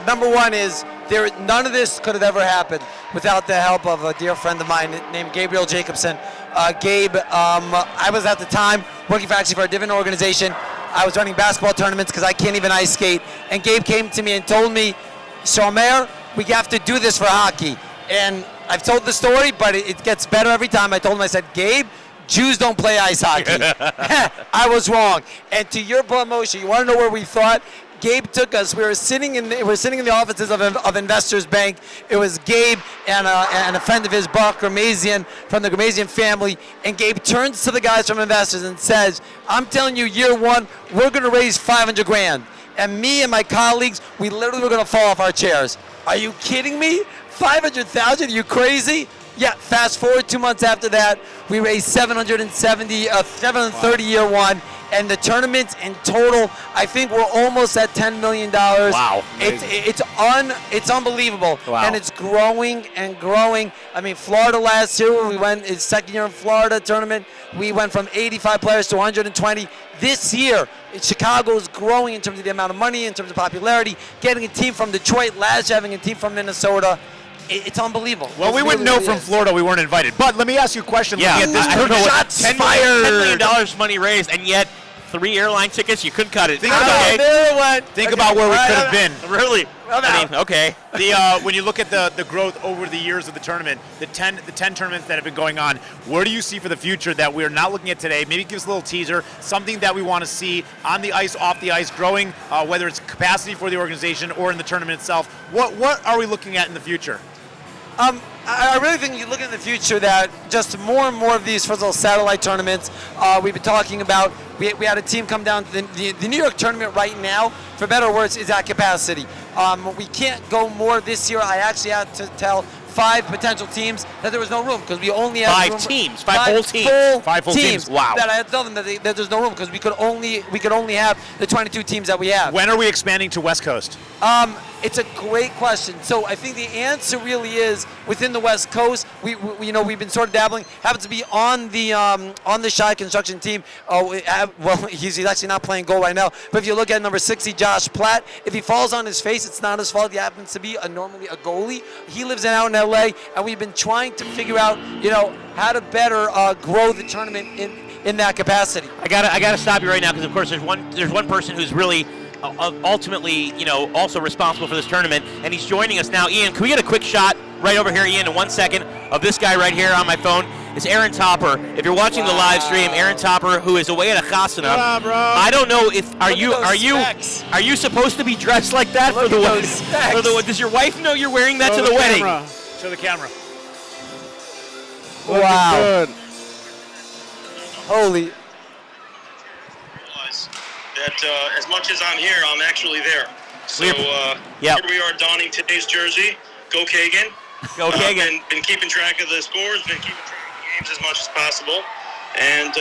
Number one is none of this could have ever happened without the help of a dear friend of mine named Gabriel Jacobson. Gabe, I was at the time working for a different organization. I was running basketball tournaments because I can't even ice skate. And Gabe came to me and told me, Shomer, we have to do this for hockey. And I've told the story, but it gets better every time. I told him, I said, Gabe, Jews don't play ice hockey. I was wrong. And to your point, Moshe, you want to know where we thought? Gabe took us. We were sitting in the offices of Investors Bank. It was Gabe and a friend of his, Bar Gramazian, from the Gramazian family. And Gabe turns to the guys from Investors and says, "I'm telling you, year one, we're going to raise $500,000." And me and my colleagues, we literally were going to fall off our chairs. Are you kidding me? 500,000? Are you crazy? Yeah, fast forward 2 months after that, we raised 730 year one, And the tournament in total, I think we're almost at $10 million. Wow. It's unbelievable. Wow. And it's growing and growing. I mean, Florida last year, we went his second year in Florida tournament. We went from 85 players to 120. This year, Chicago is growing in terms of the amount of money, in terms of popularity. Getting a team from Detroit, last year having a team from Minnesota. It's unbelievable. Well, we wouldn't know from Florida. We weren't invited. But let me ask you a question. Yeah, looking at this I don't know what tournament. $10 million money raised, and yet 3 airline tickets, you couldn't cut it. Think about where we could have been. Really? I mean, okay. When you look at the growth over the years of the tournament, the 10 tournaments that have been going on, where do you see for the future that we're not looking at today? Maybe give us a little teaser, something that we want to see on the ice, off the ice, growing, whether it's capacity for the organization or in the tournament itself. What are we looking at in the future? I really think you look in the future that just more and more of these, first of all, satellite tournaments. We've been talking about, we had a team come down to the New York tournament right now, for better or worse, is at capacity. We can't go more this year. I actually had to tell 5 potential teams that there was no room because we only had 5 room teams, for 5 whole teams. 5 full teams. Wow. That I had to tell them that there's no room because we could only have the 22 teams that we have. When are we expanding to West Coast? It's a great question. So I think the answer really is within the West Coast. We've been sort of dabbling. Happens to be on the Shy construction team. He's actually not playing goal right now. But if you look at number 60, Josh Platt, if he falls on his face, it's not his fault. He happens to be normally a goalie. He lives out in LA, and we've been trying to figure out, how to better grow the tournament in that capacity. I gotta stop you right now because of course there's one person who's really ultimately, also responsible for this tournament, and he's joining us now. Ian, can we get a quick shot right over here, Ian, in 1 second, of this guy right here on my phone? It's Aaron Topper. If you're watching the live stream, Aaron Topper, who is away at a chasana. I don't know if are you supposed to be dressed like that for the wedding? Does your wife know you're wearing that to the wedding? Show the camera. Wow. Good. Holy. That as much as I'm here, I'm actually there. So here we are donning today's jersey. Go Kagan. Go Kagan. Been keeping track of the scores, been keeping track of the games as much as possible. And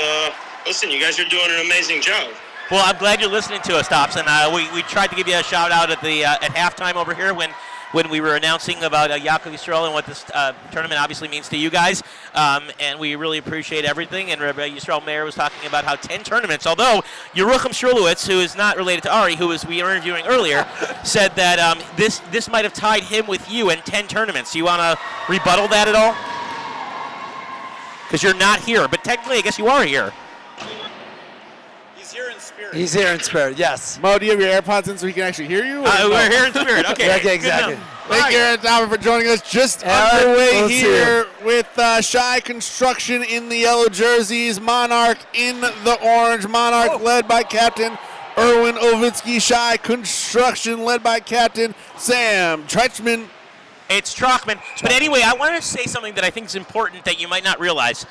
listen, you guys are doing an amazing job. Well, I'm glad you're listening to us, Tops, and we tried to give you a shout out at halftime over here when we were announcing about Yaakov Yisrael and what this tournament obviously means to you guys, and we really appreciate everything. And Rabbi Yisrael Meir was talking about how 10 tournaments, although Yerucham Shurlowitz, who is not related to Ari, who we were interviewing earlier, said that this might have tied him with you in 10 tournaments. Do you want to rebuttal that at all? Because you're not here, but technically I guess you are here. He's here in spirit, yes. Mo, do you have your AirPods in so we can actually hear you? We're here in spirit. Okay. Okay, exactly. Thank you, Aaron Topper, for joining us. Just underway here with Shy Construction in the yellow jerseys, Monarch in the orange. Monarch led by Captain Erwin Ovitsky. Shy Construction led by Captain Sam Tretchman. It's Trochman. But anyway, I wanted to say something that I think is important that you might not realize.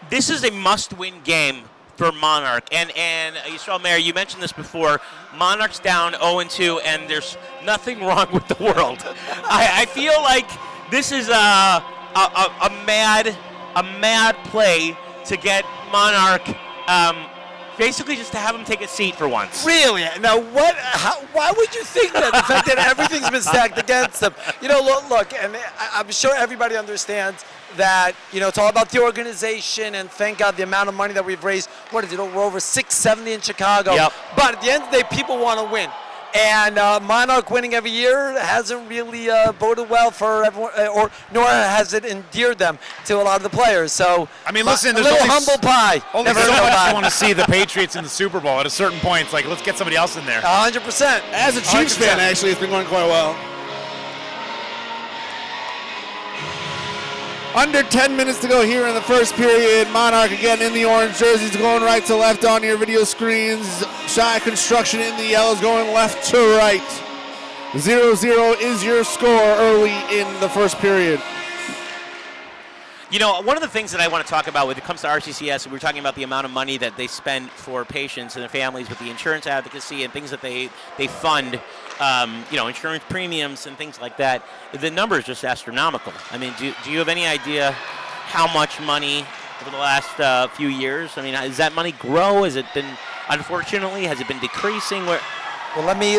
This is a must-win game for Monarch. And Yisrael Meir, you mentioned this before. Monarch's down 0-2, and there's nothing wrong with the world. I feel like this is a mad play to get Monarch basically just to have him take a seat for once. Really? Now, why would you think that? The fact that everything's been stacked against them. Look, and I'm sure everybody understands that, it's all about the organization, and thank God the amount of money that we've raised. What is it? We're over $670 in Chicago. Yep. But at the end of the day, people want to win. And Monarch winning every year hasn't really boded well for everyone, nor has it endeared them to a lot of the players. So, I mean, listen, a there's little only humble pie. Only so much I want to see the Patriots in the Super Bowl. At a certain point, it's like, let's get somebody else in there. 100%. As a Chiefs fan, actually, it's been going quite well. Under 10 minutes to go here in the first period. Monarch again in the orange jerseys, going right to left on your video screens. Shy Construction in the yellows, going left to right. 0-0 is your score early in the first period. One of the things that I want to talk about when it comes to RCCS, we're talking about the amount of money that they spend for patients and their families with the insurance advocacy and things that they fund, insurance premiums and things like that. The number is just astronomical. I mean, do you have any idea how much money over the last few years? I mean, does that money grow? Has it been, unfortunately, has it been decreasing? Where? Well, let me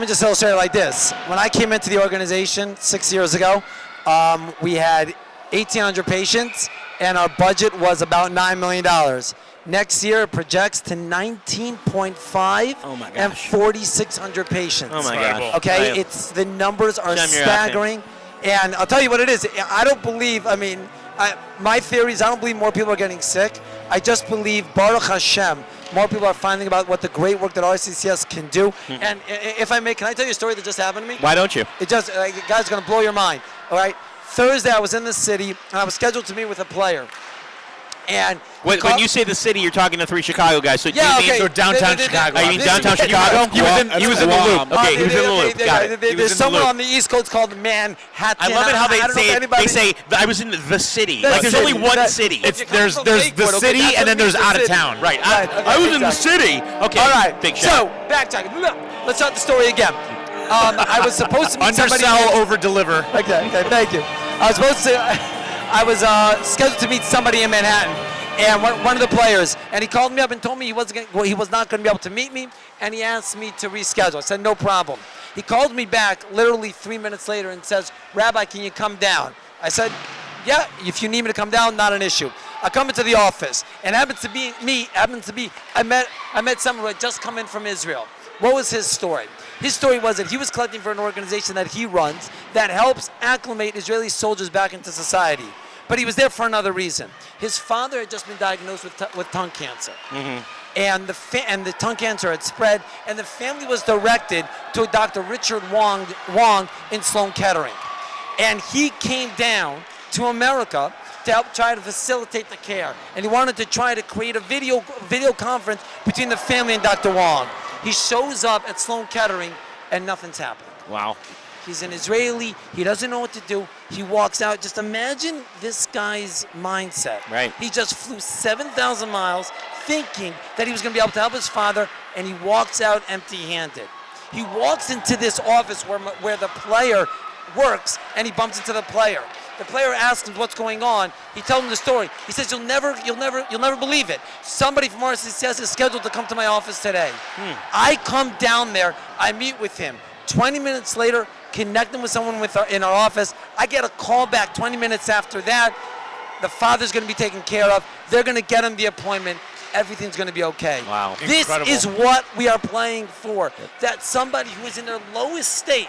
just illustrate it like this. When I came into the organization 6 years ago, we had 1,800 patients, and our budget was about $9 million. Next year, it projects to 19.5 and 4,600 patients. Oh my gosh! Okay, the numbers are staggering, and I'll tell you what it is. I don't believe. I mean, my theory is I don't believe more people are getting sick. I just believe Baruch Hashem, more people are finding about what the great work that RCCS can do. And if I may, can I tell you a story that just happened to me? Why don't you? It just, guys, going to blow your mind. All right. Thursday, I was in the city, and I was scheduled to meet with a player. And when you say the city, you're talking to 3 Chicago guys. So yeah, you mean downtown Chicago? You mean downtown Chicago? He was in the loop. Okay, he was in the loop. Got it. There's someone on the East Coast called Manhattan. I love it how they say I was in the city. Like there's only one city. There's the city and then there's out of town. Right. I was in the city. Okay. All right. Big so backtracking. Let's start the story again. I was supposed to meet somebody. Undersell, over deliver. Okay. Thank you. I was scheduled to meet somebody in Manhattan. And one of the players, and he called me up and told me he was not going to be able to meet me, and he asked me to reschedule. I said, no problem. He called me back literally 3 minutes later and says, Rabbi, can you come down? I said, yeah, if you need me to come down, not an issue. I come into the office, and I met someone who had just come in from Israel. What was his story? His story was that he was collecting for an organization that he runs that helps acclimate Israeli soldiers back into society. But he was there for another reason. His father had just been diagnosed with tongue cancer. And the tongue cancer had spread, and the family was directed to Dr. Richard Wong in Sloan Kettering. And he came down to America to help try to facilitate the care. And he wanted to try to create a video conference between the family and Dr. Wong. He shows up at Sloan Kettering, and nothing's happening. Wow. He's an Israeli. He doesn't know what to do. He walks out. Just imagine this guy's mindset. Right. He just flew 7,000 miles thinking that he was going to be able to help his father, and he walks out empty-handed. He walks into this office where the player works, and he bumps into the player. The player asks him what's going on. He tells him the story. He says, you'll never believe it. Somebody from RCCS is scheduled to come to my office today. I come down there. I meet with him. 20 minutes later, connecting with someone in our office. I get a call back 20 minutes after that. The father's going to be taken care of. They're going to get him the appointment. Everything's going to be okay. Wow. This is what we are playing for. That somebody who is in their lowest state,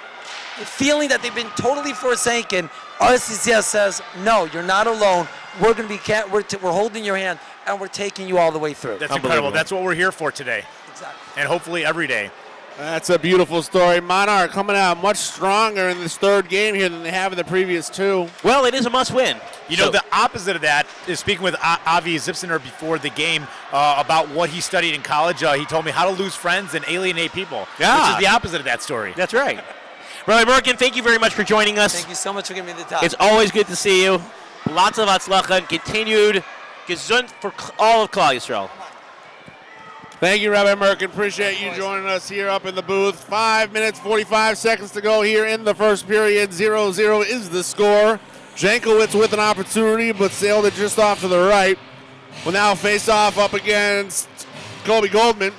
feeling that they've been totally forsaken, RCCS says, no, you're not alone. We're going to be, we're holding your hand, and we're taking you all the way through. That's incredible. That's what we're here for today. Exactly. And hopefully every day. That's a beautiful story. Monarch coming out much stronger in this third game here than they have in the previous two. Well, it is a must-win. You know, the opposite of that is speaking with Avi Zipsener before the game about what he studied in college. He told me how to lose friends and alienate people, which is the opposite of that story. That's right. Rabbi Merkin, thank you very much for joining us. Thank you so much for giving me the time. It's always good to see you. Lots of Hatzlacha and continued gesund for all of Klal Yisrael. Thank you, Rabbi Merkin. Appreciate you joining us here up in the booth. 5 minutes, 45 seconds to go here in the first period. 0-0 is the score. Jankowitz with an opportunity, but sailed it just off to the right. Will now face off up against Colby Goldman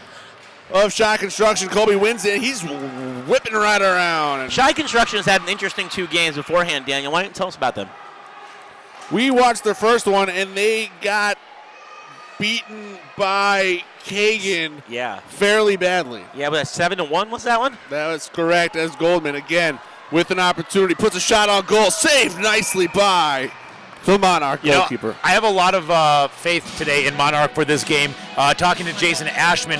of Shy Construction. Colby wins it. He's whipping right around. Shy Construction has had an interesting 2 games beforehand, Daniel. Why don't you tell us about them? We watched the first one, and they got beaten by Kagan fairly badly. Yeah, but 7-1 was that one? That was correct, as Goldman, again, with an opportunity, puts a shot on goal, saved nicely by the Monarch goalkeeper. I have a lot of faith today in Monarch for this game. Talking to Jason Ashman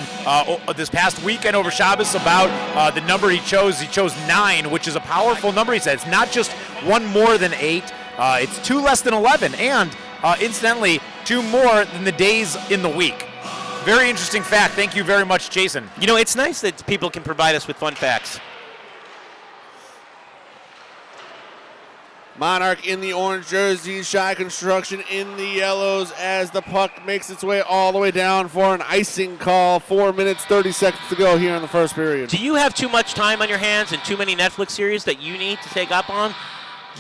this past weekend over Shabbos about the number he chose. He chose 9, which is a powerful number, he said. It's not just 1 more than 8. It's 2 less than 11, and incidentally, 2 more than the days in the week. Very interesting fact. Thank you very much, Jason. You know, it's nice that people can provide us with fun facts. Monarch in the orange jerseys, Shy Construction in the yellows as the puck makes its way all the way down for an icing call. 4 minutes, 30 seconds to go here in the first period. Do you have too much time on your hands and too many Netflix series that you need to take up on?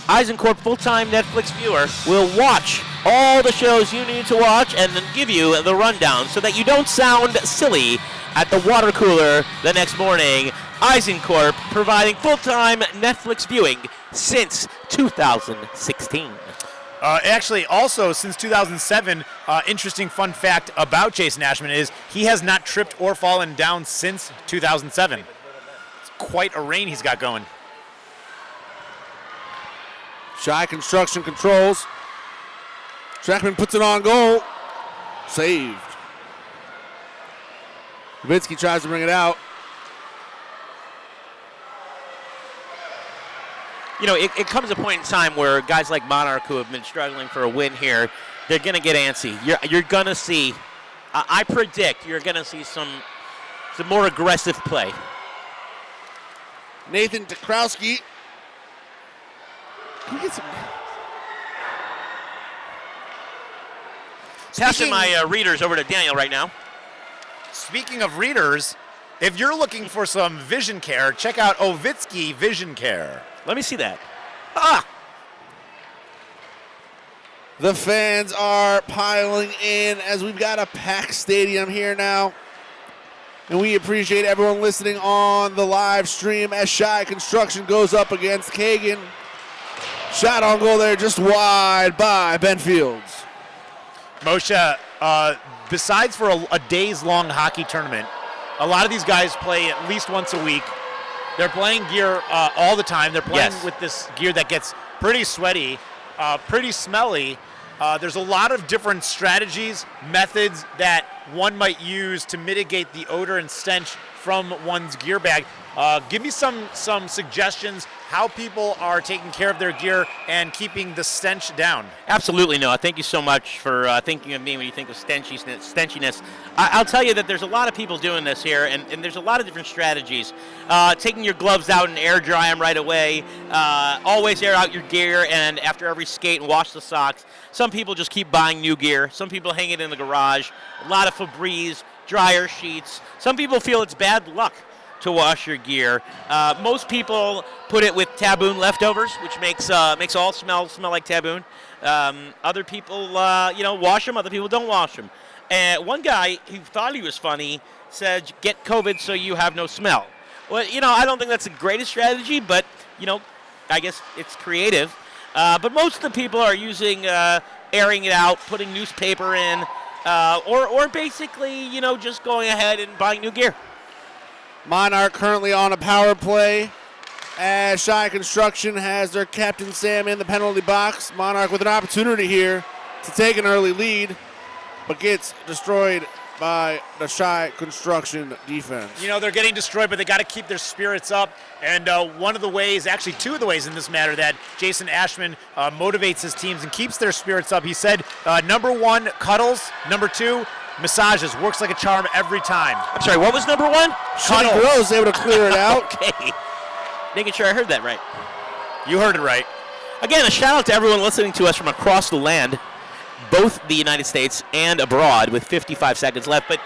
Eisenkorp full-time Netflix viewer will watch all the shows you need to watch and then give you the rundown so that you don't sound silly at the water cooler the next morning. Eisencorp providing full-time Netflix viewing since 2016. Actually, also since 2007, interesting fun fact about Jason Ashman is he has not tripped or fallen down since 2007. It's quite a reign he's got going. Shy Construction controls. Trackman puts it on goal. Saved. Levitsky tries to bring it out. You know, it comes a point in time where guys like Monarch, who have been struggling for a win here, they're going to get antsy. You're going to see, I predict, you're going to see some more aggressive play. Nathan Dakrowski. Can we get some... Passing my readers over to Daniel right now. Speaking of readers, if you're looking for some vision care, check out Ovitsky Vision Care. Let me see that. The fans are piling in as we've got a packed stadium here now. And we appreciate everyone listening on the live stream as Shy Construction goes up against Kagan. Shot on goal there, just wide by Ben Fields. Moshe, besides for a days-long hockey tournament, a lot of these guys play at least once a week. They're playing gear all the time. They're playing with this gear that gets pretty sweaty, pretty smelly. There's a lot of different strategies, methods that one might use to mitigate the odor and stench from one's gear bag. Give me some suggestions how people are taking care of their gear and keeping the stench down. Absolutely, Noah. Thank you so much for thinking of me when you think of stenchiness. I'll tell you that there's a lot of people doing this here, and there's a lot of different strategies. Taking your gloves out and air dry them right away. Always air out your gear, and after every skate, and wash the socks. Some people just keep buying new gear. Some people hang it in the garage. A lot of Febreze, dryer sheets. Some people feel it's bad luck to wash your gear. Most people put it with Taboon leftovers, which makes all smell like Taboon. Other people, wash them. Other people don't wash them. And one guy who thought he was funny said, "Get COVID so you have no smell." Well, I don't think that's the greatest strategy, but I guess it's creative. But most of the people are using airing it out, putting newspaper in, or basically, just going ahead and buying new gear. Monarch currently on a power play as Shy Construction has their captain Sam in the penalty box. Monarch with an opportunity here to take an early lead, but gets destroyed by the Shy Construction defense. They're getting destroyed, but they got to keep their spirits up. And one of the ways, actually two of the ways in this matter that Jason Ashman motivates his teams and keeps their spirits up, he said, number one, cuddles. Number two, massages. Works like a charm every time. I'm sorry, what was number one? Shitty Grows able to clear it out. Okay. Making sure I heard that right. You heard it right. Again, a shout out to everyone listening to us from across the land, both the United States and abroad, with 55 seconds left. But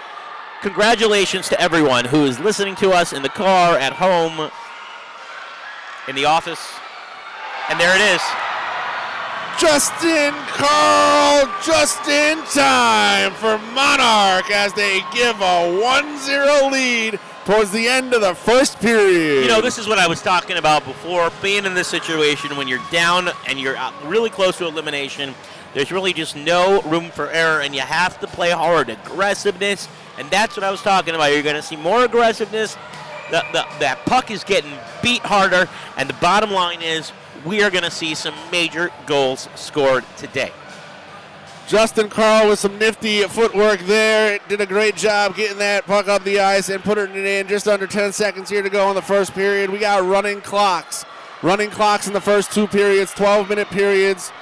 congratulations to everyone who is listening to us in the car, at home, in the office. And there it is. Justin Carl just in time for Monarch as they give a 1-0 lead towards the end of the first period. This is what I was talking about before. Being in this situation when you're down and you're really close to elimination, there's really just no room for error, and you have to play hard. Aggressiveness, and that's what I was talking about. You're going to see more aggressiveness. That puck is getting beat harder, and the bottom line is we are going to see some major goals scored today. Justin Carl with some nifty footwork there. Did a great job getting that puck up the ice and putting it in. Just under 10 seconds here to go in the first period. We got running clocks. Running clocks in the first two periods, 12-minute periods.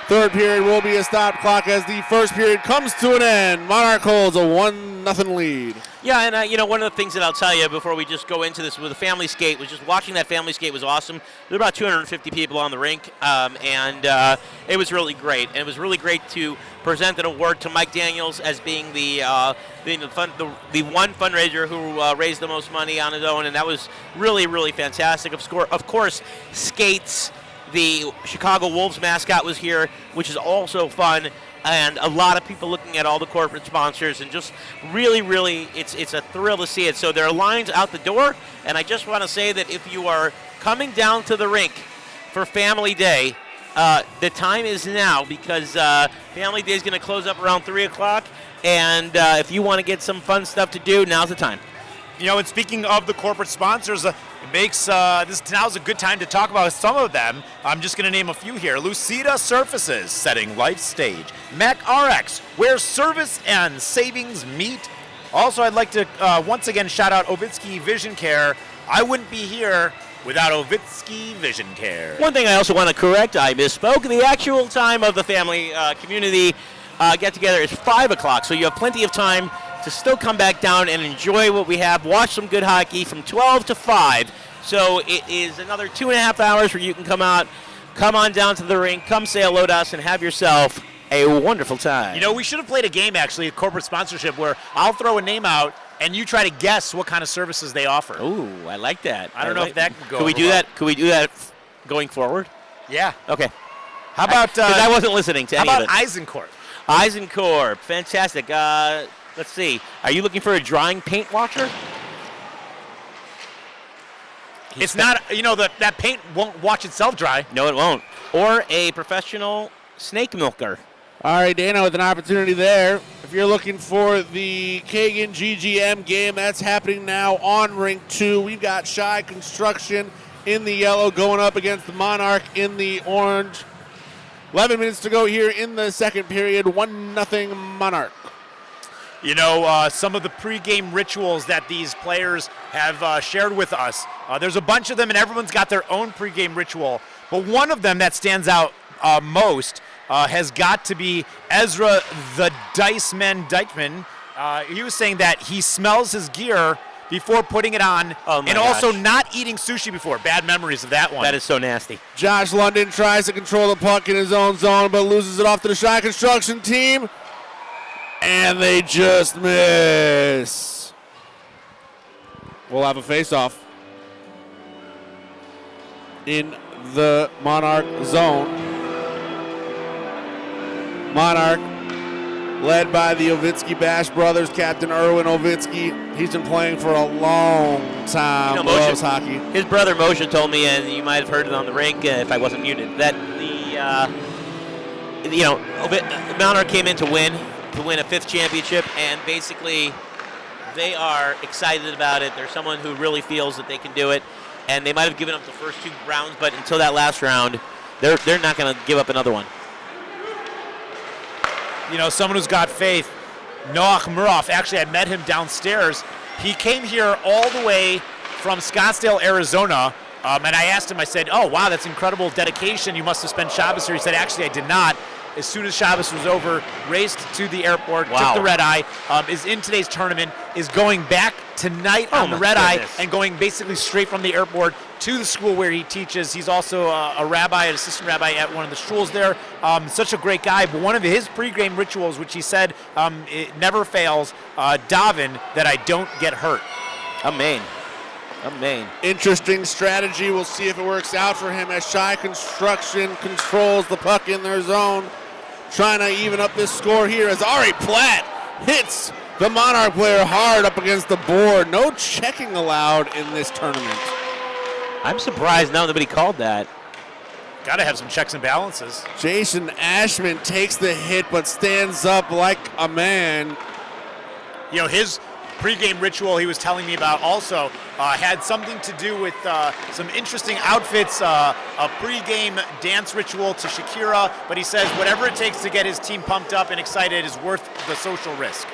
Third period will be a stop clock as the first period comes to an end. Monarch holds a 1-0 lead. Yeah, and one of the things that I'll tell you before we just go into this with the family skate was just watching that family skate was awesome. There were about 250 people on the rink, and it was really great. And it was really great to present an award to Mike Daniels as being the one fundraiser who raised the most money on his own, and that was really, really fantastic. Of course, skates. The Chicago Wolves mascot was here, which is also fun. and a lot of people looking at all the corporate sponsors, and just really, really, it's a thrill to see it. So there are lines out the door, and I just want to say that if you are coming down to the rink for Family Day, the time is now, because Family Day is going to close up around 3 o'clock, and if you want to get some fun stuff to do, now's the time. You know, and speaking of the corporate sponsors, it makes now's a good time to talk about some of them. I'm just going to name a few here. Lucida Surfaces, setting life stage. Mac RX, where service and savings meet. Also, I'd like to once again shout out Ovitsky Vision Care. I wouldn't be here without Ovitsky Vision Care. One thing I also want to correct, I misspoke. The actual time of the family community get-together is 5 o'clock, so you have plenty of time to still come back down and enjoy what we have, watch some good hockey from 12 to 5. So it is another 2.5 hours where you can come on down to the rink, come say hello to us, and have yourself a wonderful time. You know, we should have played a game, actually, a corporate sponsorship, where I'll throw a name out, and you try to guess what kind of services they offer. Ooh, I like that. I don't know if that can go. Could we do that? Could we do that going forward? Yeah. Okay. How about? Because I wasn't listening to any of it. How about Eisenkorp? Eisenkorp, fantastic. Let's see. Are you looking for a drying paint washer? It's not. You know that paint won't watch itself dry. No, it won't. Or a professional snake milker. All right, Dana, with an opportunity there. If you're looking for the Kagan GGM game, that's happening now on Rink 2. We've got Shy Construction in the yellow going up against the Monarch in the orange. 11 minutes to go here in the second period. 1-0 Monarch. You know, some of the pregame rituals that these players have shared with us. There's a bunch of them, and everyone's got their own pregame ritual. But one of them that stands out most has got to be Ezra the Diceman Dykman. He was saying that he smells his gear before putting it on, and also not eating sushi before. Bad memories of that one. That is so nasty. Josh London tries to control the puck in his own zone, but loses it off to the Shy Construction team. And they just miss. We'll have a face-off in the Monarch zone. Monarch, led by the Ovitsky Bash brothers, Captain Erwin Ovitsky. He's been playing for a long time. You know, loves hockey. His brother Moshe told me, and you might have heard it on the rink if I wasn't muted, that Monarch came in to win a fifth championship, and basically they are excited about it. There's someone who really feels that they can do it, and they might have given up the first 2 rounds, but until that last round, they're not going to give up another one. You know, someone who's got faith, Noach Muroff. Actually, I met him downstairs. He came here all the way from Scottsdale, Arizona, and I asked him, I said, oh, wow, that's incredible dedication. You must have spent Shabbos here. He said, actually, I did not. As soon as Shabbos was over, raced to the airport, took the red eye, is in today's tournament, is going back tonight on the red eye, and going basically straight from the airport to the school where he teaches. He's also a rabbi, an assistant rabbi at one of the shuls there. Such a great guy, but one of his pregame rituals, which he said it never fails, daven that I don't get hurt. Amen. Interesting strategy. We'll see if it works out for him as Shy Construction controls the puck in their zone. Trying to even up this score here as Ari Platt hits the Monarch player hard up against the board. No checking allowed in this tournament. I'm surprised nobody called that. Got to have some checks and balances. Jason Ashman takes the hit but stands up like a man. You know, his pregame ritual he was telling me about also had something to do with some interesting outfits, a pregame dance ritual to Shakira, but he says whatever it takes to get his team pumped up and excited is worth the social risk.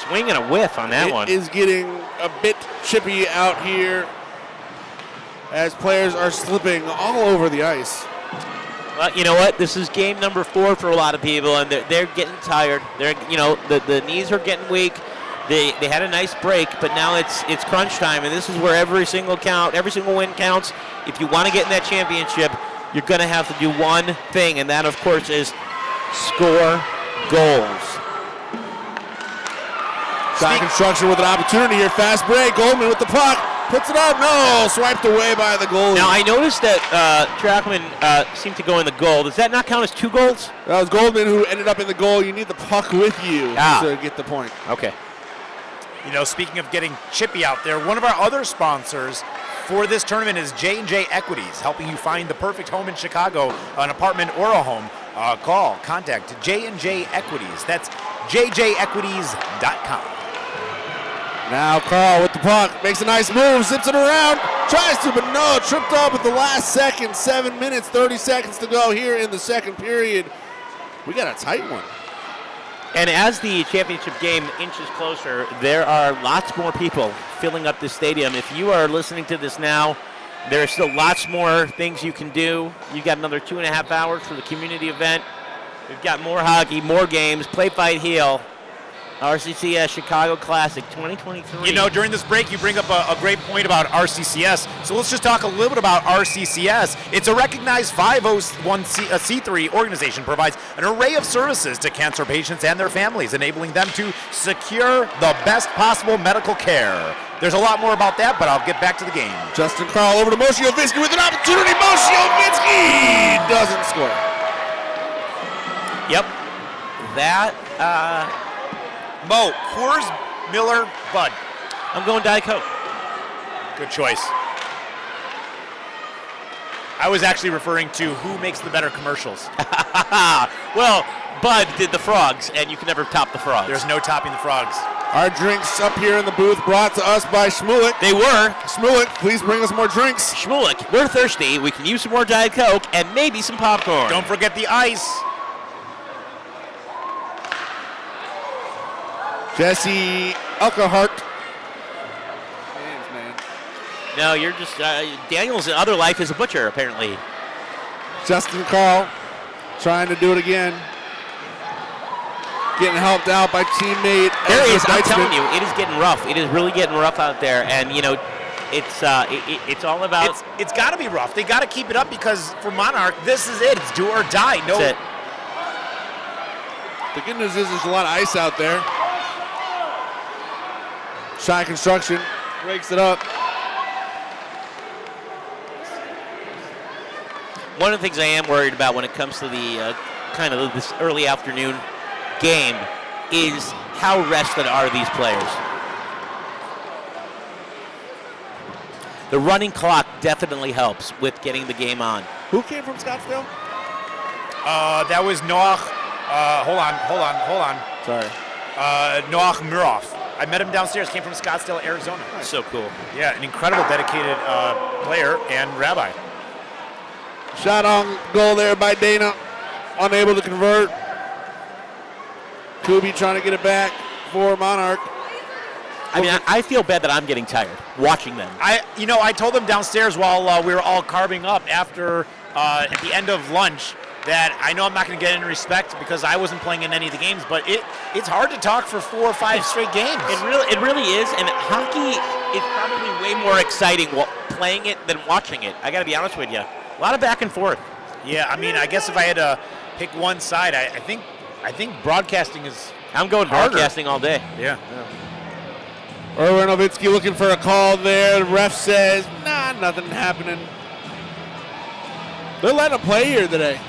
Swing and a whiff on that one. It is getting a bit chippy out here as players are slipping all over the ice. Well, you know what? This is game number 4 for a lot of people, and they're getting tired. The knees are getting weak. They had a nice break, but now it's crunch time, and this is where every single win counts. If you want to get in that championship, you're going to have to do one thing, and that, of course, is score goals. Shy Construction with an opportunity here. Fast break. Goldman with the puck. Puts it up. No, swiped away by the goalie. Now, I noticed that Trackman seemed to go in the goal. Does that not count as 2 goals? That was Goldman who ended up in the goal. You need the puck with you to get the point. Okay. You know, speaking of getting chippy out there, one of our other sponsors for this tournament is J&J Equities, helping you find the perfect home in Chicago, an apartment or a home. Contact J&J Equities. That's jjequities.com. Now Carl with the puck, makes a nice move, zips it around, tries to, but no, tripped up at the last second. 7 minutes, 30 seconds to go here in the second period. We got a tight one. And as the championship game inches closer, there are lots more people filling up this stadium. If you are listening to this now, there are still lots more things you can do. You've got another 2.5 hours for the community event. We've got more hockey, more games, Play, Fight, Heal. RCCS Chicago Classic 2023. You know, during this break, you bring up a great point about RCCS. So let's just talk a little bit about RCCS. It's a recognized 501c3 organization, provides an array of services to cancer patients and their families, enabling them to secure the best possible medical care. There's a lot more about that, but I'll get back to the game. Justin Carl over to Moshiovitsky with an opportunity. Moshiovitsky doesn't score. Yep. That, Mo, Coors, Miller, Bud. I'm going Diet Coke. Good choice. I was actually referring to who makes the better commercials. Well, Bud did the frogs, and you can never top the frogs. There's no topping the frogs. Our drinks up here in the booth brought to us by Shmulik. They were. Shmulik, please bring us more drinks. Shmulik, we're thirsty. We can use some more Diet Coke and maybe some popcorn. Don't forget the ice. Jesse Elkehart. No, you're just, Daniel's other life is a butcher, apparently. Justin Carl trying to do it again. Getting helped out by teammate. There is, I'm telling you, it is getting rough. It is really getting rough out there. And, you know, it's all about. It's got to be rough. They got to keep it up because for Monarch, this is it. It's do or die. No. That's it. The good news is there's a lot of ice out there. Shy Construction breaks it up. One of the things I am worried about when it comes to the kind of this early afternoon game is how rested are these players. The running clock definitely helps with getting the game on. Who came from Scottsdale? That was Noach. Hold on. Sorry. Noach Muroff. I met him downstairs, came from Scottsdale, Arizona. So cool. Yeah, an incredible dedicated player and rabbi. Shot on goal there by Dana. Unable to convert. Kubi trying to get it back for Monarch. I mean, I feel bad that I'm getting tired watching them. I told them downstairs while we were all carving up after at the end of lunch that I know I'm not going to get any respect because I wasn't playing in any of the games, but it's hard to talk for 4 or 5 straight games. It really is, and hockey is probably way more exciting playing it than watching it. I got to be honest with you. A lot of back and forth. Yeah, I mean, I guess if I had to pick one side, I think broadcasting is. I'm going harder. broadcasting all day. Yeah. Erwin Novitsky looking for a call there. The ref says, nah, nothing happening. They're letting him play here today.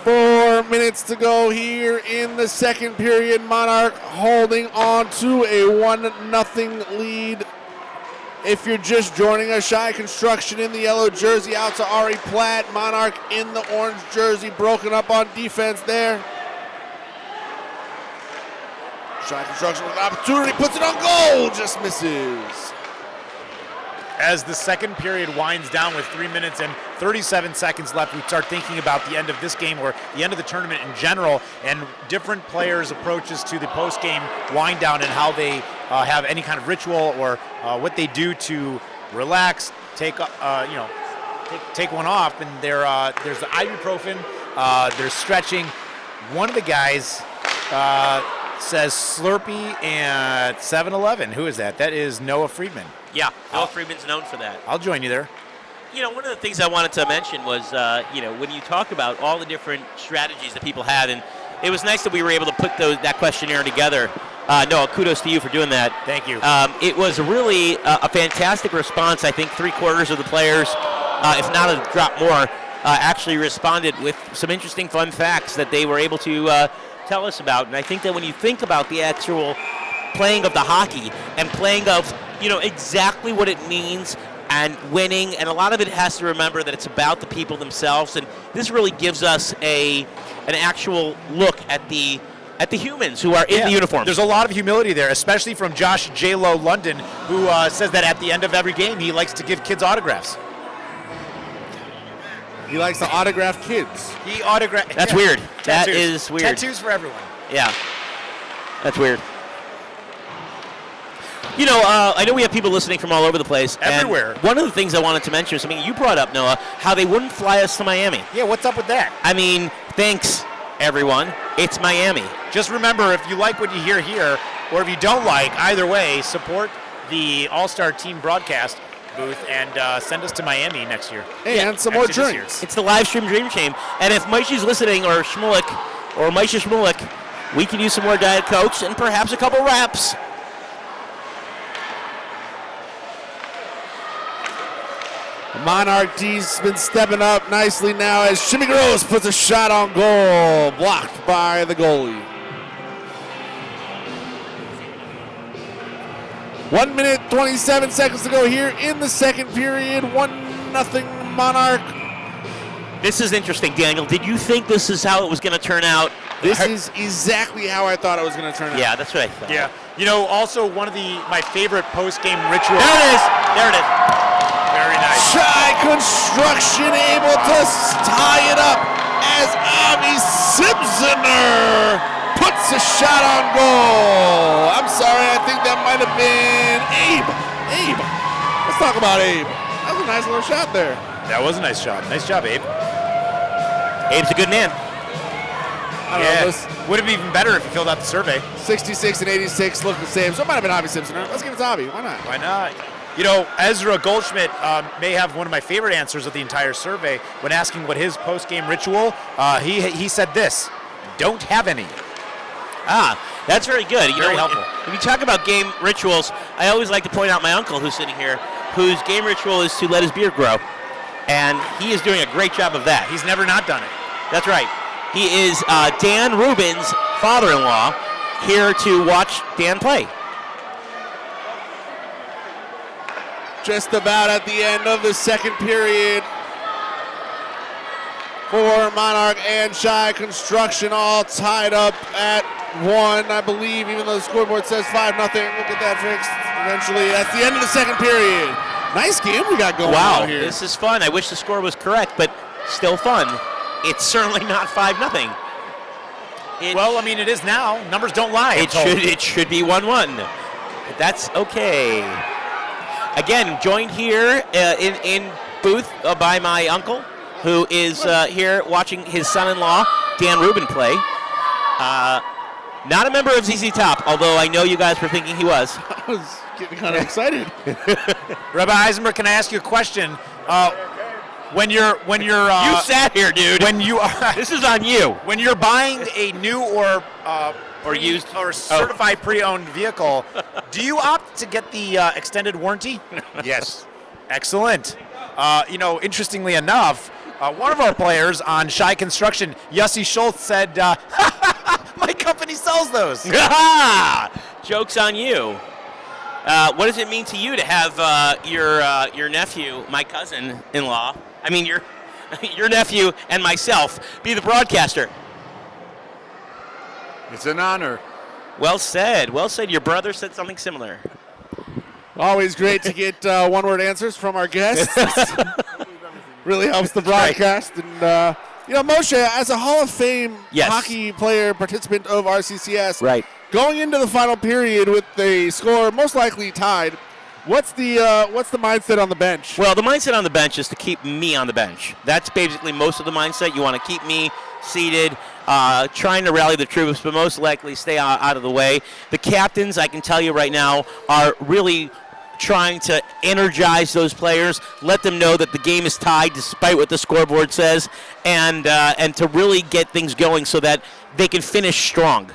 Four minutes to go here in the second period. Monarch holding on to a 1-0 lead. If you're just joining us, Shy Construction in the yellow jersey out to Ari Platt. Monarch in the orange jersey, broken up on defense there. Shy Construction with an opportunity, puts it on goal, just misses. As the second period winds down with 3 minutes and 37 seconds left, we start thinking about the end of this game or the end of the tournament in general and different players' approaches to the post-game wind down and how they have any kind of ritual or what they do to relax, take one off. And there's the ibuprofen, there's stretching. One of the guys says Slurpee and 7-Eleven. Who is that? That is Noah Friedman. Yeah, Noah Friedman's known for that. I'll join you there. one of the things I wanted to mention was, when you talk about all the different strategies that people had, and it was nice that we were able to put that questionnaire together. Noah, kudos to you for doing that. Thank you. It was really a fantastic response. I think 3/4 of the players, if not a drop more, actually responded with some interesting fun facts that they were able to tell us about. And I think that when you think about the actual playing of the hockey and playing of, exactly what it means and winning, and a lot of it has to remember that it's about the people themselves, and this really gives us an actual look at the humans who are in the uniforms. There's a lot of humility there, especially from Josh J-Lo London, who says that at the end of every game he likes to give kids autographs. He likes to autograph kids. He autograph. That's weird. That is weird. Tattoos for everyone. Yeah, that's weird. I know we have people listening from all over the place. Everywhere. And one of the things I wanted to mention is something you brought up, Noah, how they wouldn't fly us to Miami. Yeah, what's up with that? I mean, thanks, everyone. It's Miami. Just remember, if you like what you hear here, or if you don't like, either way, support the All-Star Team broadcast booth and send us to Miami next year. And some more drinks. It's the live stream Dream Shame. And if Meishi's listening, or Shmulik, or Meisha Shmulik, we can use some more Diet Cokes and perhaps a couple wraps. Monarch D's been stepping up nicely now as Shimmy Gross puts a shot on goal, blocked by the goalie. 1 minute, 27 seconds to go here in the second period. 1-0 Monarch. This is interesting, Daniel. Did you think this is how it was going to turn out? This is exactly how I thought it was going to turn out. Yeah, that's what I thought. Yeah. Also one of my favorite post-game rituals. There it is. There it is. Very nice. Shy Construction able to tie it up as Avi Simpsoner puts a shot on goal. I'm sorry, I think that might have been Abe. Let's talk about Abe. That was a nice little shot there. That was a nice shot. Nice job, Abe. Abe's a good man. I don't know. Would have been even better if you filled out the survey. 66 and 86 look the same, so it might have been Avi Simpsoner. Let's give it to Avi. Why not? Why not? Ezra Goldschmidt may have one of my favorite answers of the entire survey when asking what his post-game ritual. He said this: "Don't have any." That's very good. Very helpful. If you talk about game rituals, I always like to point out my uncle who's sitting here, whose game ritual is to let his beard grow, and he is doing a great job of that. He's never not done it. That's right. He is Dan Rubin's father-in-law, here to watch Dan play. Just about at the end of the second period for Monarch and Shy Construction, all tied up at 1, I believe, even though the scoreboard says 5-0. We'll get that fixed eventually. That's the end of the second period. Nice game we got going on here. This is fun. I wish the score was correct, but still fun. It's certainly not 5-0. Well, I mean, it is now. Numbers don't lie. It should be 1-1. But that's okay. Again, joined here in booth by my uncle, who is here watching his son-in-law, Dan Rubin, play. Not a member of ZZ Top, although I know you guys were thinking he was. I was getting kind of excited. Rabbi Eisenberg, can I ask you a question? When you're you sat here, dude. When you are this is on you. When you're buying a new or used or certified pre-owned vehicle, do you opt to get the extended warranty? Yes. Excellent. Interestingly enough, one of our players on Shy Construction, Yossi Schultz, said, "My company sells those." Joke's on you. What does it mean to you to have your nephew, my cousin-in-law, your nephew and myself be the broadcaster? It's an honor. Well said. Well said. Your brother said something similar. Always great to get one-word answers from our guests. Really helps the broadcast. And, Moshe, as a Hall of Fame hockey player, participant of RCCS, right, going into the final period with the score most likely tied, what's the mindset on the bench? Well, the mindset on the bench is to keep me on the bench. That's basically most of the mindset. You want to keep me seated, trying to rally the troops, but most likely stay out of the way. The captains, I can tell you right now, are really trying to energize those players, let them know that the game is tied despite what the scoreboard says, and to really get things going so that they can finish strong.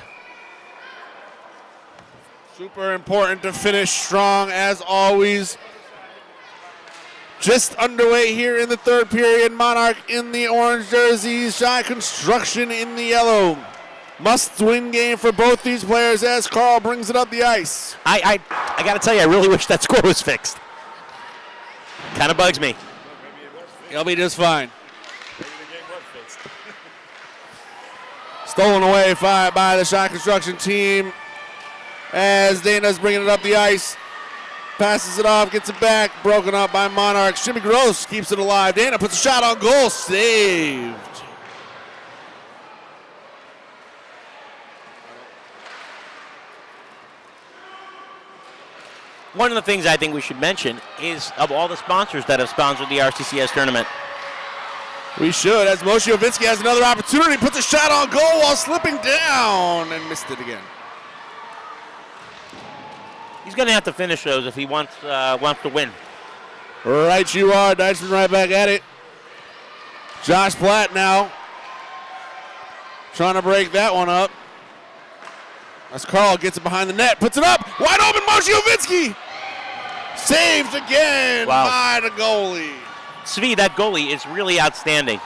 Super important to finish strong as always. Just underway here in the third period. Monarch in the orange jerseys, Shy Construction in the yellow. Must-win game for both these players as Carl brings it up the ice. I got to tell you, I really wish that score was fixed. Kind of bugs me. He'll be just fine. Stolen away by the Shy Construction team as Dana's bringing it up the ice. Passes it off, gets it back, broken up by Monarch. Jimmy Gross keeps it alive. Dana puts a shot on goal, saved. One of the things I think we should mention is of all the sponsors that have sponsored the RCCS tournament. We should, as Moshe Ovitsky has another opportunity, puts a shot on goal while slipping down and missed it again. He's going to have to finish those if he wants to win. Right you are. Deichman right back at it. Josh Platt now trying to break that one up. As Carl gets it behind the net, puts it up. Wide open, Moshe Ovitsky. Saved again by the goalie. Svi, that goalie, is really outstanding.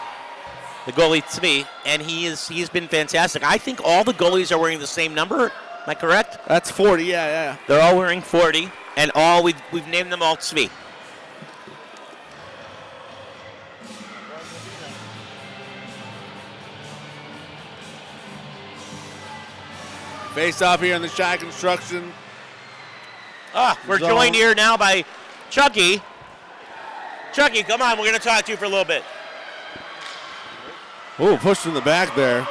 The goalie, Svi, and he's been fantastic. I think all the goalies are wearing the same number. Am I correct? That's 40, yeah. They're all wearing 40, and we've named them all Svi. Face off here in the Shy Construction. We're joined here now by Chucky. Chucky, come on, we're going to talk to you for a little bit. Oh, pushed in the back there.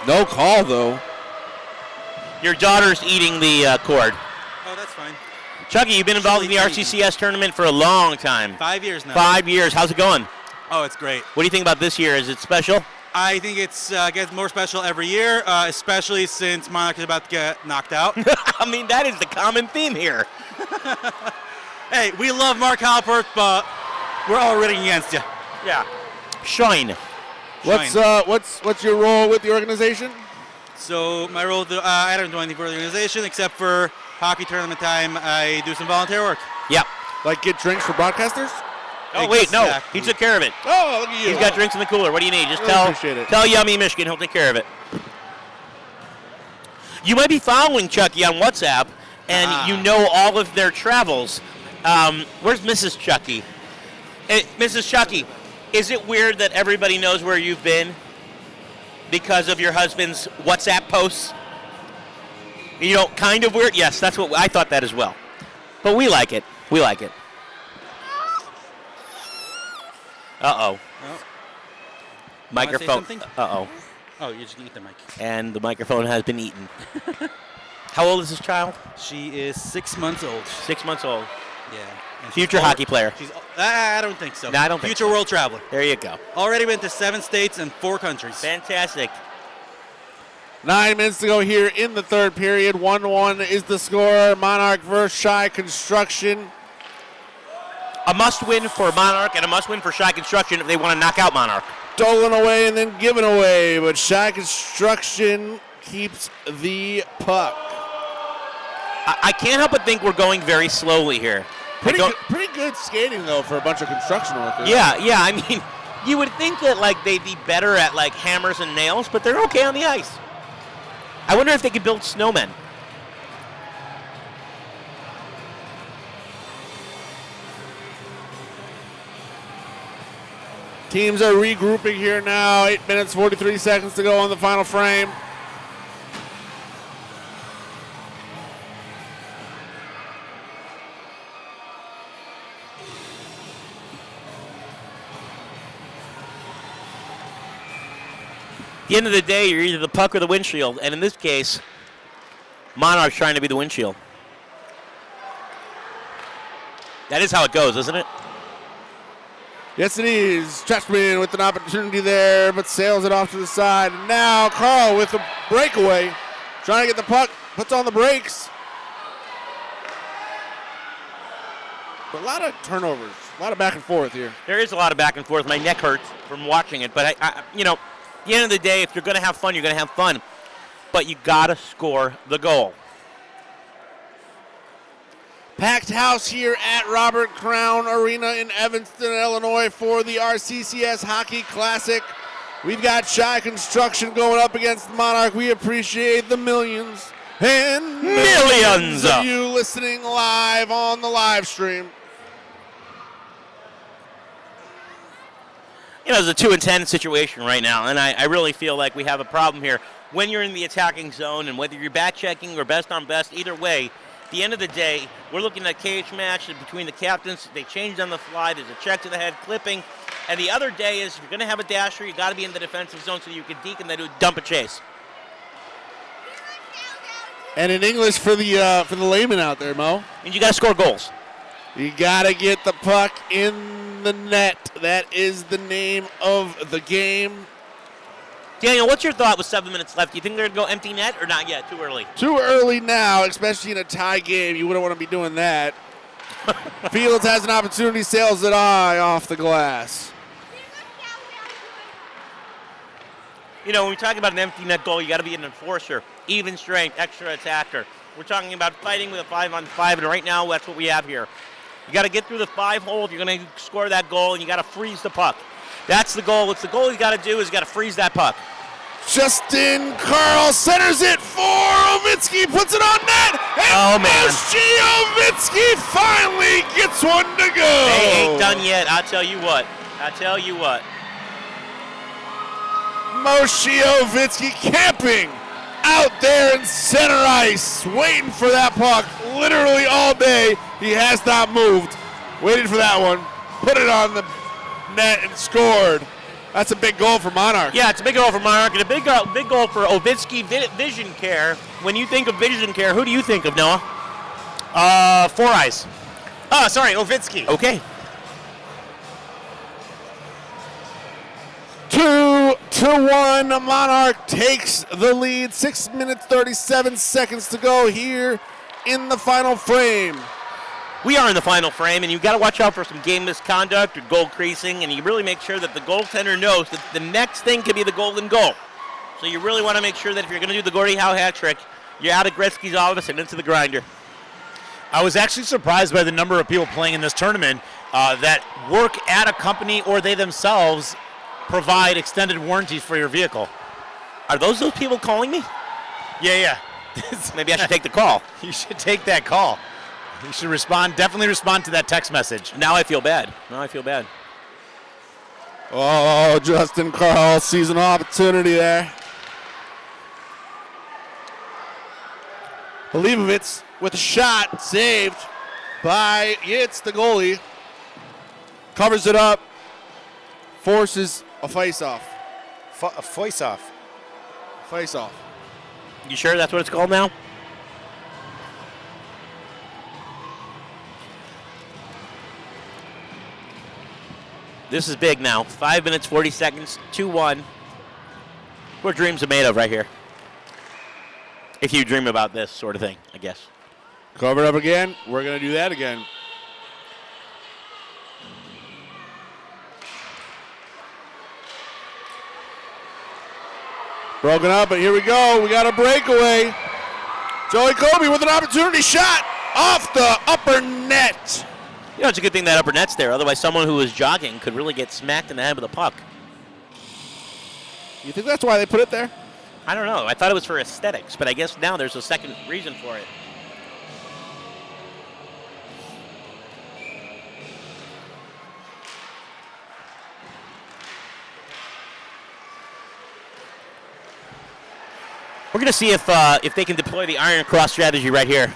No call, though. Your daughter's eating the cord. Oh, that's fine. Chucky, you've been involved in the RCCS tournament for a long time. 5 years now. 5 years. How's it going? Oh, it's great. What do you think about this year? Is it special? I think it's gets more special every year, especially since Monarch is about to get knocked out. I mean, that is the common theme here. Hey, we love Mark Halpert, but we're all rooting against you. Yeah. Shine. What's your role with the organization? So my role, I don't do anything for the organization except for hockey tournament time. I do some volunteer work. Yep. Like get drinks for broadcasters? Oh, wait, no. He took care of it. Oh, look at you. He's got drinks in the cooler. What do you need? Just tell Yummy Michigan. He'll take care of it. You might be following Chucky on WhatsApp, and you know all of their travels. Where's Mrs. Chucky? Mrs. Chucky, is it weird that everybody knows where you've been because of your husband's WhatsApp posts? You know, kind of weird? Yes, that's what I thought that as well. But we like it. We like it. Uh-oh. Microphone. Uh-oh. Oh, you just eat the mic. And the microphone has been eaten. How old is this child? She is 6 months old. 6 months old. Yeah. And Future hockey player. I don't think so. No, I don't think Future world traveler. There you go. Already been to 7 states and 4 countries. Fantastic. 9 minutes to go here in the third period. 1-1 is the score. Monarch versus Shy Construction. A must-win for Monarch and a must-win for Shy Construction if they want to knock out Monarch. Stolen away and then given away, but Shy Construction keeps the puck. I can't help but think we're going very slowly here. Pretty good skating, though, for a bunch of construction workers. Yeah. I mean, you would think that they'd be better at hammers and nails, but they're okay on the ice. I wonder if they could build snowmen. Teams are regrouping here now. 8 minutes, 43 seconds to go on the final frame. At the end of the day, you're either the puck or the windshield, and in this case, Monarch's trying to be the windshield. That is how it goes, isn't it? Yes, it is. Chessman with an opportunity there, but sails it off to the side. And now Carl with a breakaway, trying to get the puck, puts on the brakes. A lot of turnovers, a lot of back and forth here. There is a lot of back and forth. My neck hurts from watching it. But, at the end of the day, if you're going to have fun, you're going to have fun. But you got to score the goal. Packed house here at Robert Crown Arena in Evanston, Illinois for the RCCS Hockey Classic. We've got Shy Construction going up against Monarch. We appreciate the millions and millions of you listening live on the live stream. It's a 2-10 situation right now, and I really feel like we have a problem here. When you're in the attacking zone, and whether you're back checking or best on best, either way, at the end of the day, we're looking at a cage match between the captains. They changed on the fly. There's a check to the head, clipping. And the other day is, if you're going to have a dasher, you got to be in the defensive zone so you can deke and then dump a chase. And in English for the layman out there, Mo. And you got to score goals. You got to get the puck in the net. That is the name of the game. Daniel, what's your thought with 7 minutes left? Do you think they're going to go empty net or not yet? Too early? Too early now, especially in a tie game. You wouldn't want to be doing that. Fields has an opportunity, sails it high off the glass. When we talk about an empty net goal, you got to be an enforcer, even strength, extra attacker. We're talking about fighting with a 5-on-5, and right now that's what we have here. You got to get through the 5-hole if you're going to score that goal, and you got to freeze the puck. That's the goal. What's the goal you got to do is you got to freeze that puck. Justin Carl centers it for Ovitsky, puts it on net, and Ovitsky finally gets one to go. They ain't done yet. I tell you what. Moshe Ovitsky camping out there in center ice, waiting for that puck literally all day. He has not moved. Waiting for that one. Put it on the net and scored. That's a big goal for Monarch. Yeah, it's a big goal for Monarch and a big goal for Ovitsky Vision Care. When you think of Vision Care, who do you think of, Noah? Four Eyes. Oh, sorry, Ovitsky. Okay. 2-1. Monarch takes the lead. 6 minutes, 37 seconds to go here in the final frame. We are in the final frame, and you've got to watch out for some game misconduct or goal creasing, and you really make sure that the goaltender knows that the next thing could be the golden goal. So you really want to make sure that if you're going to do the Gordie Howe hat trick, you're out of Gretzky's office and into the grinder. I was actually surprised by the number of people playing in this tournament that work at a company or they themselves provide extended warranties for your vehicle. Are those people calling me? Yeah. Maybe I should take the call. You should take that call. You should definitely respond to that text message. Now I feel bad. Oh, Justin Carl sees an opportunity there. Leibovitz with a shot, saved by Yitz, the goalie. Covers it up, forces a face-off. A face-off? Face-off. You sure that's what it's called now? This is big now. 5 minutes, 40 seconds, 2-1. What dreams are made of right here. If you dream about this sort of thing, I guess. Cover it up again. We're going to do that again. Broken up, but here we go. We got a breakaway. Joey Kobe with an opportunity shot off the upper net. It's a good thing that upper net's there. Otherwise, someone who was jogging could really get smacked in the head with a puck. You think that's why they put it there? I don't know. I thought it was for aesthetics, but I guess now there's a second reason for it. We're going to see if they can deploy the Iron Cross strategy right here.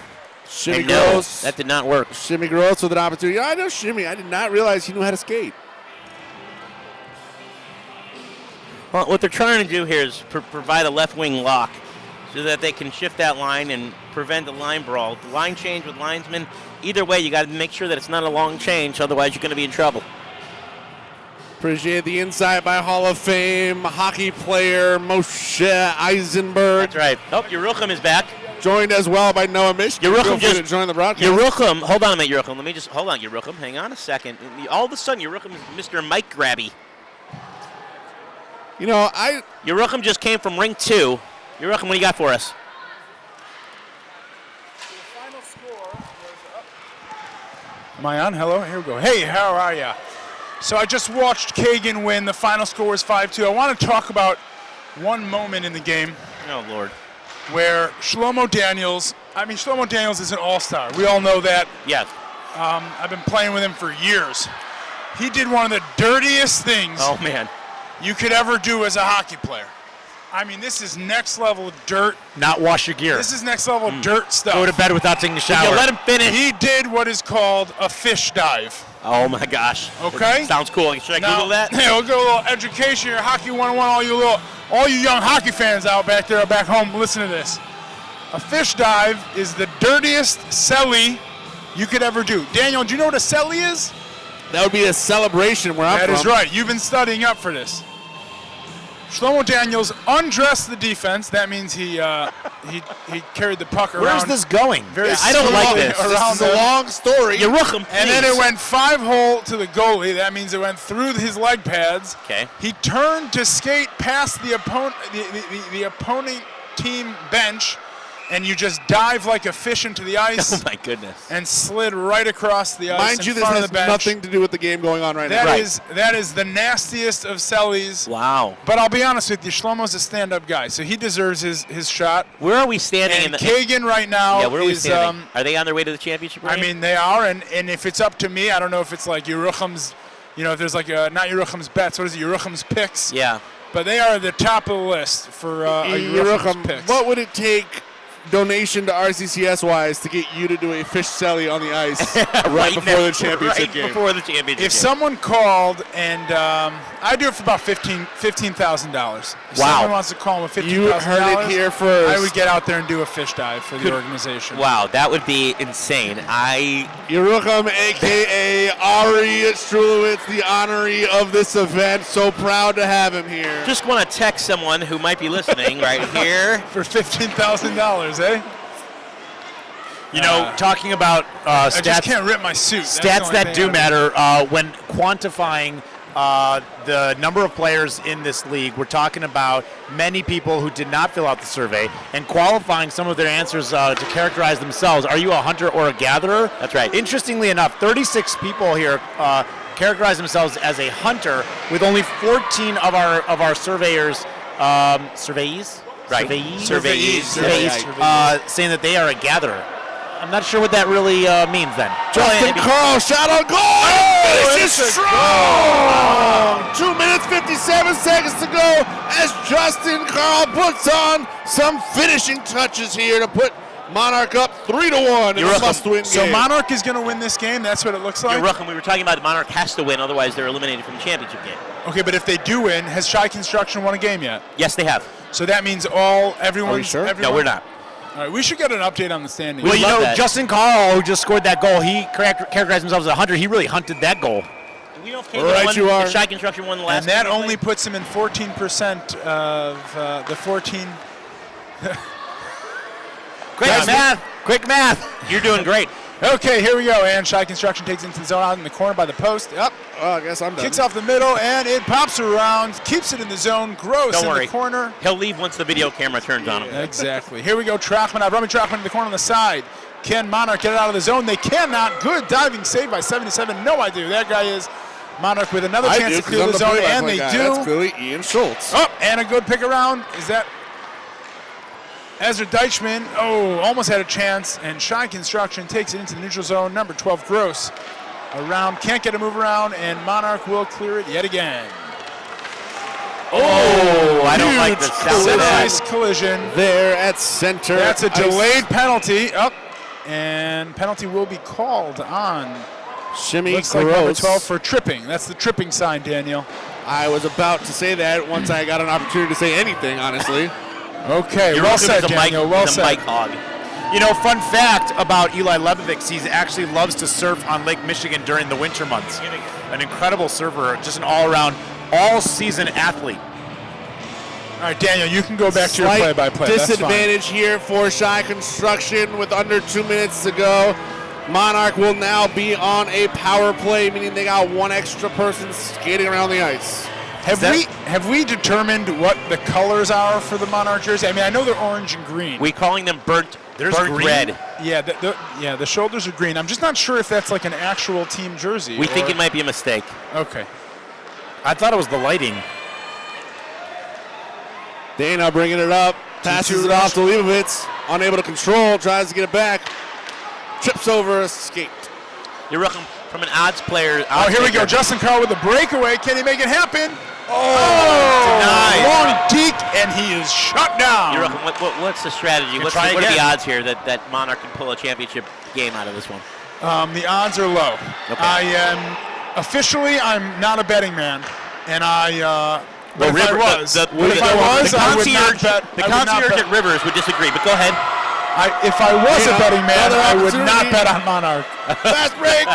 Shimmy Gross. That did not work. Shimmy Gross with an opportunity. I know Shimmy. I did not realize he knew how to skate. Well, what they're trying to do here is provide a left wing lock so that they can shift that line and prevent the line brawl. The line change with linesmen, either way, you got to make sure that it's not a long change, otherwise you're going to be in trouble. Appreciate the insight by Hall of Fame hockey player Moshe Eisenberg. That's right. Oh, Yerucham is back. joined as well by Noah Michigan. Feel free to join the broadcast. Yerucham, hold on a minute, Yerucham. Let me just, hold on, Yerucham. Hang on a second. All of a sudden, Yerucham is Mr. Mike Grabby. You know, Yerucham just came from Rink 2. Yerucham, what do you got for us? Am I on? Hello? Here we go. Hey, how are ya? So I just watched Kagan win. The final score was 5-2. I want to talk about one moment in the game. Oh, Lord. Where Shlomo Daniels is an all-star. We all know that. Yes. I've been playing with him for years. He did one of the dirtiest things you could ever do as a hockey player. I mean, this is next level dirt. Not wash your gear. This is next level dirt stuff. Go to bed without taking a shower. You let him finish. He did what is called a fish dive. Oh, my gosh. Okay? Sounds cool. Should I Google that? Hey, we'll go a little education here. Hockey 101, all you young hockey fans out back there, back home, listen to this. A fish dive is the dirtiest celly you could ever do. Daniel, do you know what a celly is? That would be a celebration where I'm from. That is right. You've been studying up for this. Shlomo Daniels undressed the defense. That means he carried the puck around. Where's this going? I don't like this. Around this is a long story. Yerucham, and then it went 5-hole to the goalie. That means it went through his leg pads. Okay. He turned to skate past the opponent team bench, and you just dive like a fish into the ice. Oh, my goodness. And slid right across the ice. Mind you, in this front has of the bench. nothing to do with the game going on right now. That is the nastiest of cellies. Wow. But I'll be honest with you, Shlomo's a stand-up guy, so he deserves his shot. Where are we standing And Kagan right now where are we is, standing? Are they on their way to the championship game? I mean, they are, and if it's up to me, I don't know if it's like Yerucham's, if there's like not Yerucham's bets, what is it, Yerucham's picks? Yeah. But they are at the top of the list for Yerucham's picks. What would it take, donation to RCCS-wise, to get you to do a fish celly on the ice right before the championship game? Before the championship game. If someone called and I do it for about $15,000. If someone wants to call with $15,000, you heard it here first. I would get out there and do a fish dive for the organization. Wow, that would be insane. Yerucham, a.k.a. Ari Strulowitz, the honoree of this event. So proud to have him here. Just want to text someone who might be listening right here. For $15,000, eh? You know, talking about stats. I just can't rip my suit. Stats that do matter when quantifying the number of players in this league. We're talking about many people who did not fill out the survey and qualifying some of their answers to characterize themselves. Are you a hunter or a gatherer? That's right. Interestingly enough, 36 people here characterize themselves as a hunter, with only 14 of our surveyors, surveyees? Right. Surveyees. Saying that they are a gatherer. I'm not sure what that really means then. Justin Carl, shot on goal! Oh, this is strong! 2 minutes, 57 seconds to go as Justin Carl puts on some finishing touches here to put Monarch up 3-1 in a must-win game. So Monarch is going to win this game? That's what it looks like? Yerucham, we were talking about Monarch has to win, otherwise they're eliminated from the championship game. Okay, but if they do win, has Shy Construction won a game yet? Yes, they have. So that means everyone's... Are we sure? Everyone? No, we're not. All right, we should get an update on the standings. Well, you know, Justin Carl, who just scored that goal, he characterized himself as a hunter. He really hunted that goal. Do we know if Right, you are. Shy Construction won the last And that game only puts him in 14% of the 14... Quick math. You're doing great. Okay, here we go. And Shy Construction takes into the zone out in the corner by the post. Up. I guess I'm done. Kicks off the middle, and it pops around. Keeps it in the zone. Gross Don't worry. in the corner. He'll leave once the video camera turns on him. Exactly. Here we go. Rummy Trachman in the corner on the side. Can Monarch get it out of the zone? They cannot. Good diving save by 77. No, I do. That guy is Monarch with another chance to clear the zone, and they do. That's clearly Ian Schultz. Oh, and a good pick around. Is that Ezra Deichmann? Oh, almost had a chance, and Shy Construction takes it into the neutral zone. Number 12, Gross. Around, can't get a move around, and Monarch will clear it yet again. Oh, I don't like the sound of that. Nice collision there at center. That's a delayed penalty. Up, and penalty will be called on. Shimmy Looks like number 12 for tripping. That's the tripping sign, Daniel. I was about to say that once I got an opportunity to say anything, honestly. Okay, You're well said, Daniel. Well said. Mike Hogg. You know, fun fact about Eli Lebovics, he actually loves to surf on Lake Michigan during the winter months. An incredible surfer, just an all-around, all-season athlete. All right, Daniel, you can go back to your Slight play-by-play. disadvantage here for Shy Construction with under 2 minutes to go. Monarch will now be on a power play, meaning they got one extra person skating around the ice. Have we determined what the colors are for the Monarch jersey? I mean, I know they're orange and green. We calling them burnt red. Yeah, the shoulders are green. I'm just not sure if that's like an actual team jersey. We think it might be a mistake. Okay. I thought it was the lighting. Dana bringing it up, passes it off to Leibovitz, unable to control, tries to get it back, trips over a skate. You're looking from an odds player. Oh, here we go. Justin Carl with a breakaway. Can he make it happen? Denied. Long deke, and he is shut down. You're looking, what's the strategy? What are the odds here that Monarch can pull a championship game out of this one? The odds are low. Okay. I am officially, I'm not a betting man, and I. The concierge at Rivers would disagree, but go ahead. If I was a betting man, I would not bet on Monarch. Fast break!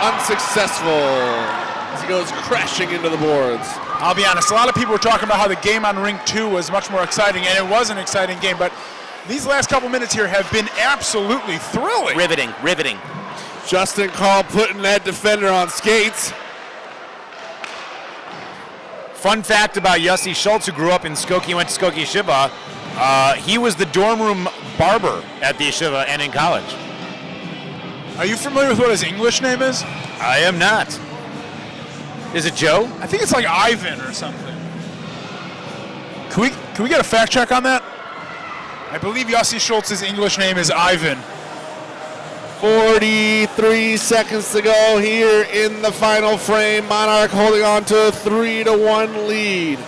Unsuccessful as he goes crashing into the boards. I'll be honest, a lot of people were talking about how the game on Rink 2 was much more exciting, and it was an exciting game, but these last couple minutes here have been absolutely thrilling. Riveting. Justin Call putting that defender on skates. Fun fact about Yossi Schultz, who grew up in Skokie, went to Skokie Yeshiva. He was the dorm room barber at the Yeshiva and in college. Are you familiar with what his English name is? I am not. Is it Joe? I think it's like Ivan or something. Can we get a fact check on that? I believe Yossi Schultz's English name is Ivan. 43 seconds to go here in the final frame. Monarch holding on to a 3-1 lead.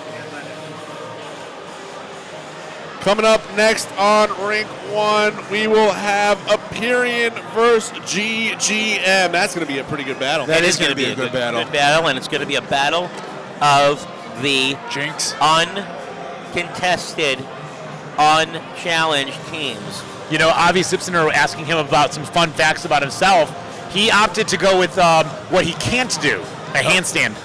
Coming up next on Rink 1, we will have Aperion versus GGM. That's going to be a pretty good battle. That is going to be a good battle. Good battle, and it's going to be a battle of the Jinx, uncontested, unchallenged teams. You know, Avi Sipsoner asking him about some fun facts about himself. He opted to go with what he can't do, a handstand.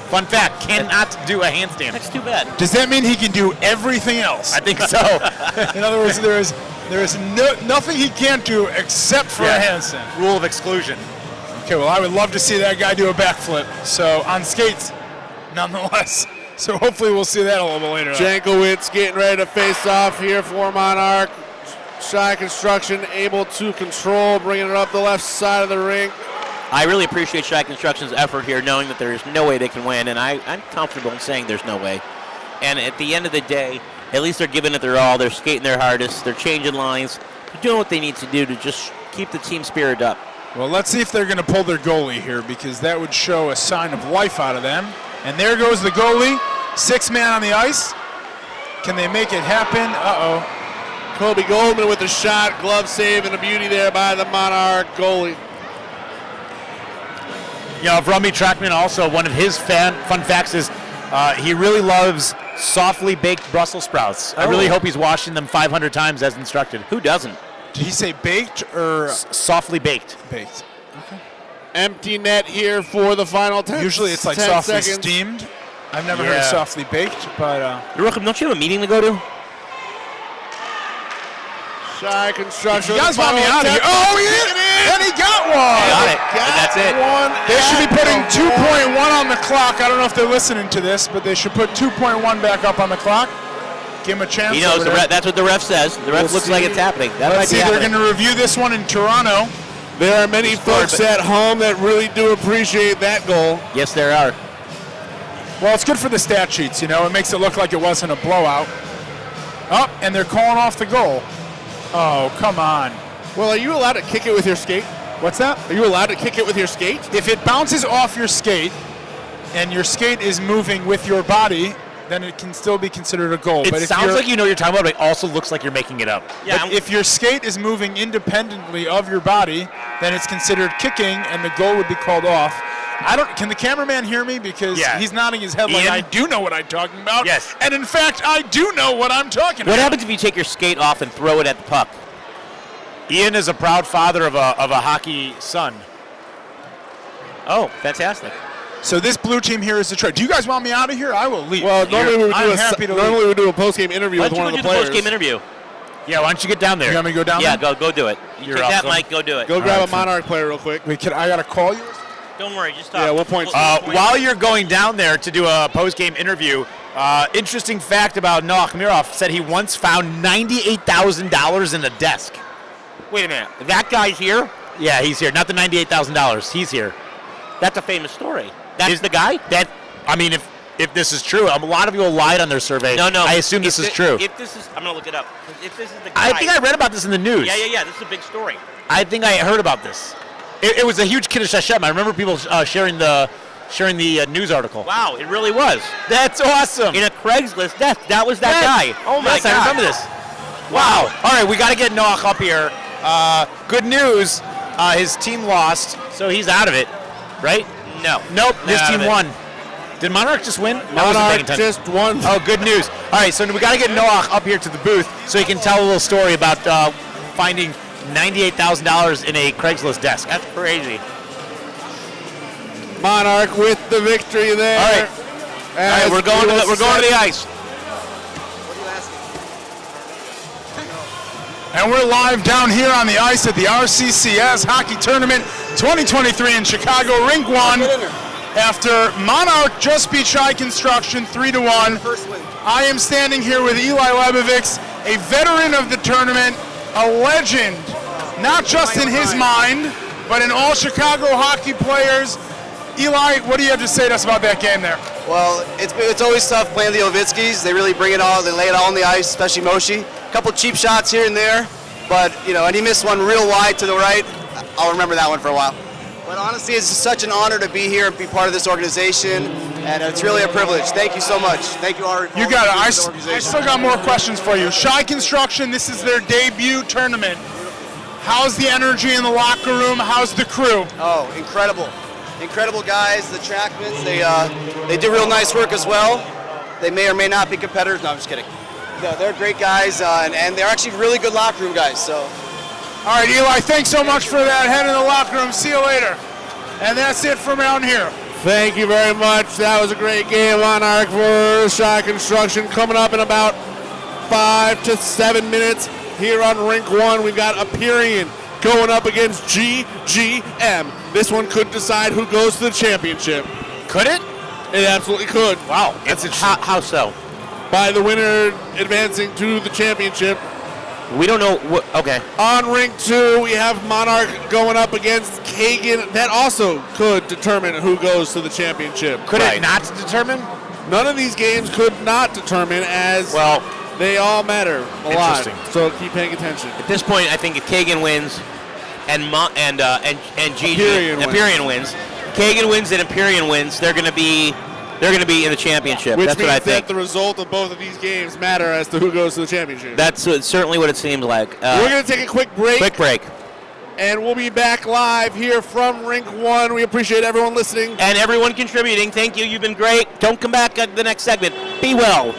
Fun fact, cannot do a handstand. That's too bad. Does that mean he can do everything else? I think so. In other words, there is nothing he can't do except for a handstand. Rule of exclusion. Okay, well, I would love to see that guy do a backflip. So on skates, nonetheless. So hopefully we'll see that a little bit later. Jankowicz getting ready to face off here for Monarch. Shy Construction able to control, bringing it up the left side of the rink. I really appreciate Shy Construction's effort here, knowing that there is no way they can win, and I'm comfortable in saying there's no way. And at the end of the day, at least they're giving it their all. They're skating their hardest. They're changing lines. They're doing what they need to do to just keep the team spirit up. Well, let's see if they're going to pull their goalie here, because that would show a sign of life out of them. And there goes the goalie, 6-man on the ice. Can they make it happen? Uh-oh. Kobe Goldman with a shot, glove save, and a beauty there by the Monarch goalie. You know, Romy Trackman also, one of his fun facts is he really loves softly baked Brussels sprouts. I really hope he's washing them 500 times as instructed. Who doesn't? Did he say baked or softly baked? Baked. Okay. Empty net here for the final 10 Usually it's like 10 softly seconds. steamed. I've never heard of softly baked, but... You're welcome. Don't you have a meeting to go to? Shy Construction. You guys want me out of here? Oh, he did it! And he got one! Got it. That's it. They should be putting 2.1 on the clock. I don't know if they're listening to this, but they should put 2.1 back up on the clock. Give him a chance. He knows. That's what the ref says. The ref looks like it's happening. That Let's see. They're going to review this one in Toronto. There are many folks at home that really do appreciate that goal. Yes, there are. Well, it's good for the stat sheets, you know. It makes it look like it wasn't a blowout. Oh, and they're calling off the goal. Oh, come on. Well, are you allowed to kick it with your skate? What's that? Are you allowed to kick it with your skate? If it bounces off your skate and your skate is moving with your body, then it can still be considered a goal. It but if sounds like you know what you're talking about, but it also looks like you're making it up. Yeah. But if your skate is moving independently of your body, then it's considered kicking, and the goal would be called off. Can the cameraman hear me? Because he's nodding his head like I do know what I'm talking about. Yes. And in fact, I do know what I'm talking about. What happens if you take your skate off and throw it at the puck? Ian is a proud father of a hockey son. Oh, fantastic. So this blue team here is Detroit. Do you guys want me out of here? I will leave. Well, normally we would do a post-game interview Why with don't one you of go the do players. the post-game interview? Yeah, why don't you get down there? You want me to go down Yeah, there? go do it. You You're take that awesome. mic, go do it. Go grab a Monarch player real quick. Wait, I got to call you? Don't worry, just talk. Yeah, what point? While you're going down there to do a post-game interview, interesting fact about Noah Khmirov said he once found $98,000 in a desk. Wait a minute. That guy's here? Yeah, he's here. Not the $98,000. He's here. That's a famous story. That's the guy? I mean, if this is true, a lot of people lied on their survey. No. I assume this is true. If this is, I'm going to look it up. If this is the guy. I think I read about this in the news. Yeah. This is a big story. I think I heard about this. It was a huge Kiddush Hashem. I remember people sharing the news article. Wow, it really was. That's awesome. In a Craigslist, that was that guy. Oh my yes, God. I remember this. Wow. All right, we got to get Noach up here. Good news, his team lost, so he's out of it, right? No. Nope, his Not out team of it. won. Did Monarch just win? Monarch just won. Oh, good news. All right, so we got to get Noach up here to the booth so he can tell a little story about finding $98,000 in a Craigslist desk. That's crazy. Monarch with the victory there. All right. All right, we're going to the ice. And we're live down here on the ice at the RCCS Hockey Tournament 2023 in Chicago. Rink 1 after Monarch just beat Shy Construction 3-1. I am standing here with Eli Lebovics, a veteran of the tournament, a legend, not just in his mind, but in all Chicago hockey players. Eli, what do you have to say to us about that game there? Well, it's always tough playing the Ovitskis. They really bring it all. They lay it all on the ice, especially Moshi. A couple cheap shots here and there, but and he missed one real wide to the right. I'll remember that one for a while. But honestly, it's such an honor to be here and be part of this organization, and it's really a privilege. Thank you so much. Thank you, Ari. You got it. I still got more questions for you. Shy Construction, this is their debut tournament. How's the energy in the locker room? How's the crew? Oh, incredible. Incredible guys, the Trackmans, they do real nice work as well. They may or may not be competitors. No, I'm just kidding. No, they're great guys, and they're actually really good locker room guys. So, all right, Eli, thanks so much for that. Head in the locker room. See you later. And that's it from around here. Thank you very much. That was a great game. Monarch versus Shy Construction coming up in about 5 to 7 minutes here on Rink 1. We've got Aperion going up against GGM. This one could decide who goes to the championship. Could it? It absolutely could. Wow. That's How so? By the winner advancing to the championship. We don't know. Okay. On Rink 2, we have Monarch going up against Kagan. That also could determine who goes to the championship. Could it not determine? None of these games could not determine, as they all matter a lot. So keep paying attention. At this point, I think if Kagan wins and Aperion wins, Kagan wins and Aperion wins, they're going to be in the championship. Which That's means what I think. that the result of both of these games matter as to who goes to the championship. That's certainly what it seems like. We're going to take a quick break. Quick break. And we'll be back live here from Rink 1. We appreciate everyone listening. And everyone contributing. Thank you. You've been great. Don't come back at the next segment. Be well.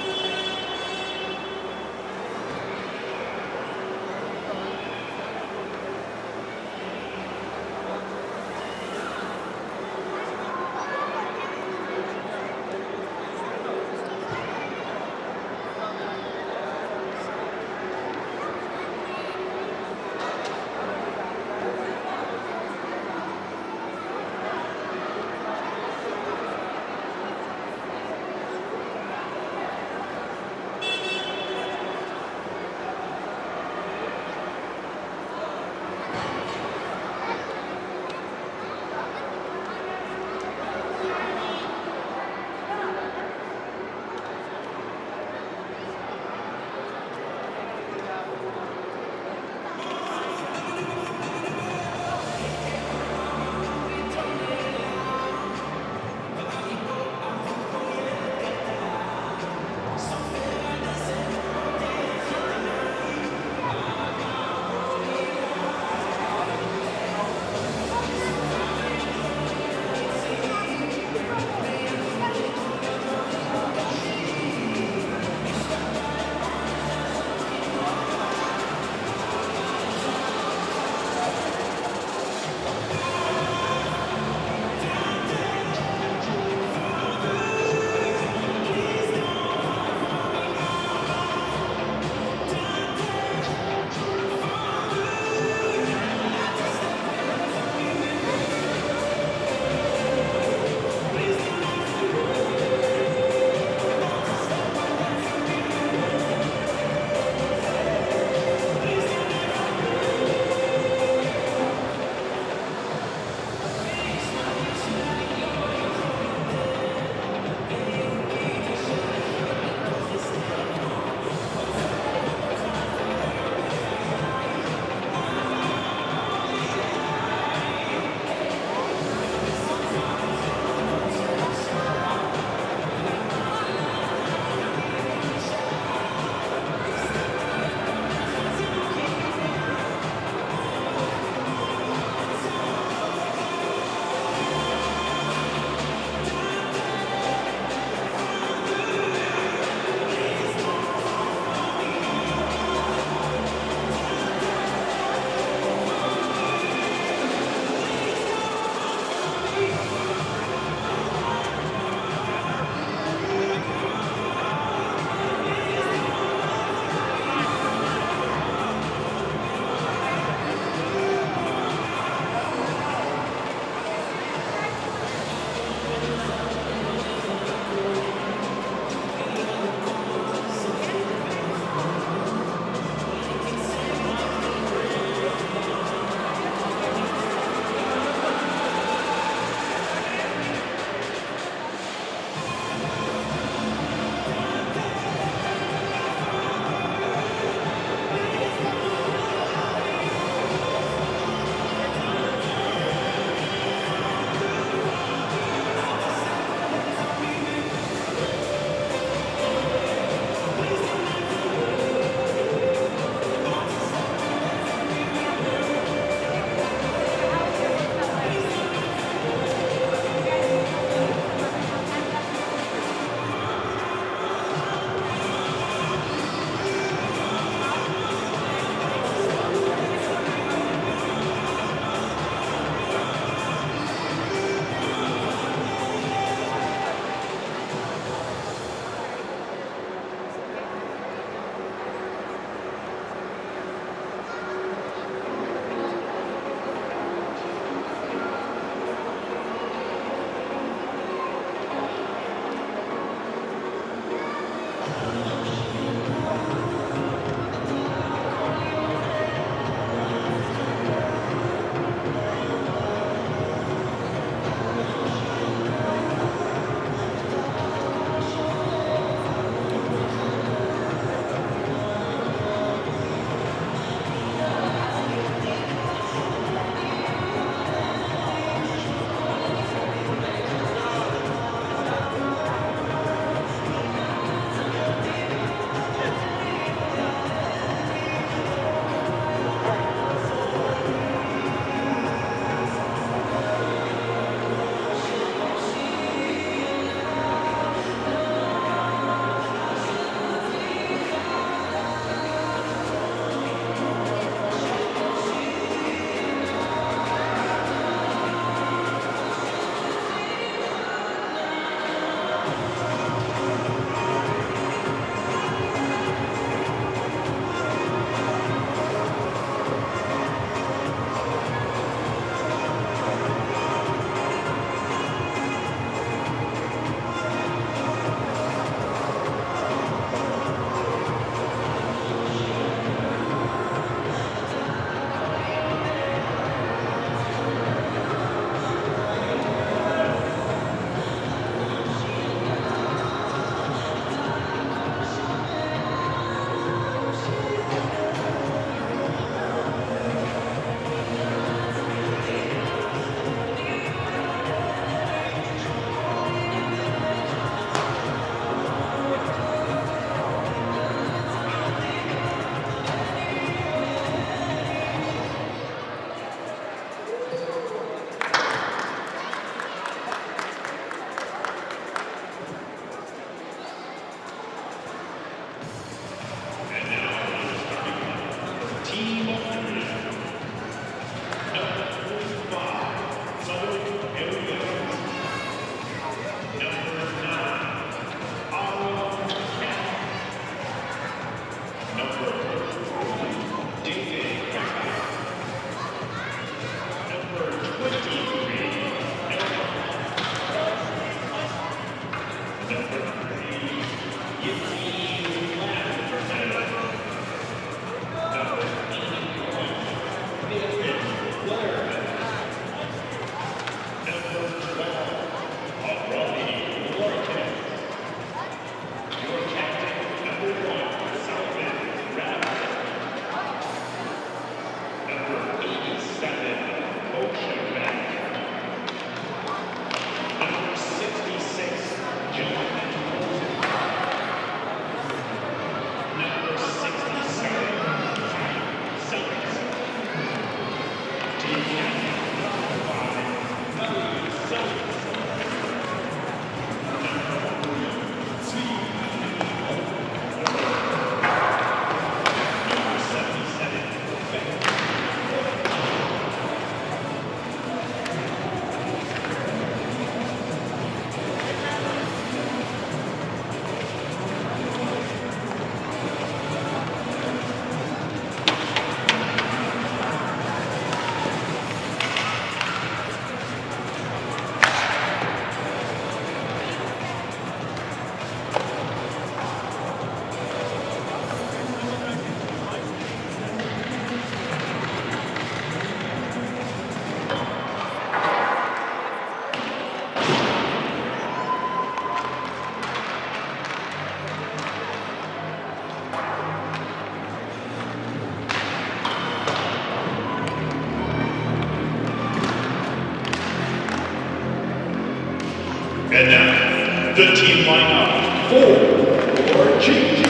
The team lineup for GGM.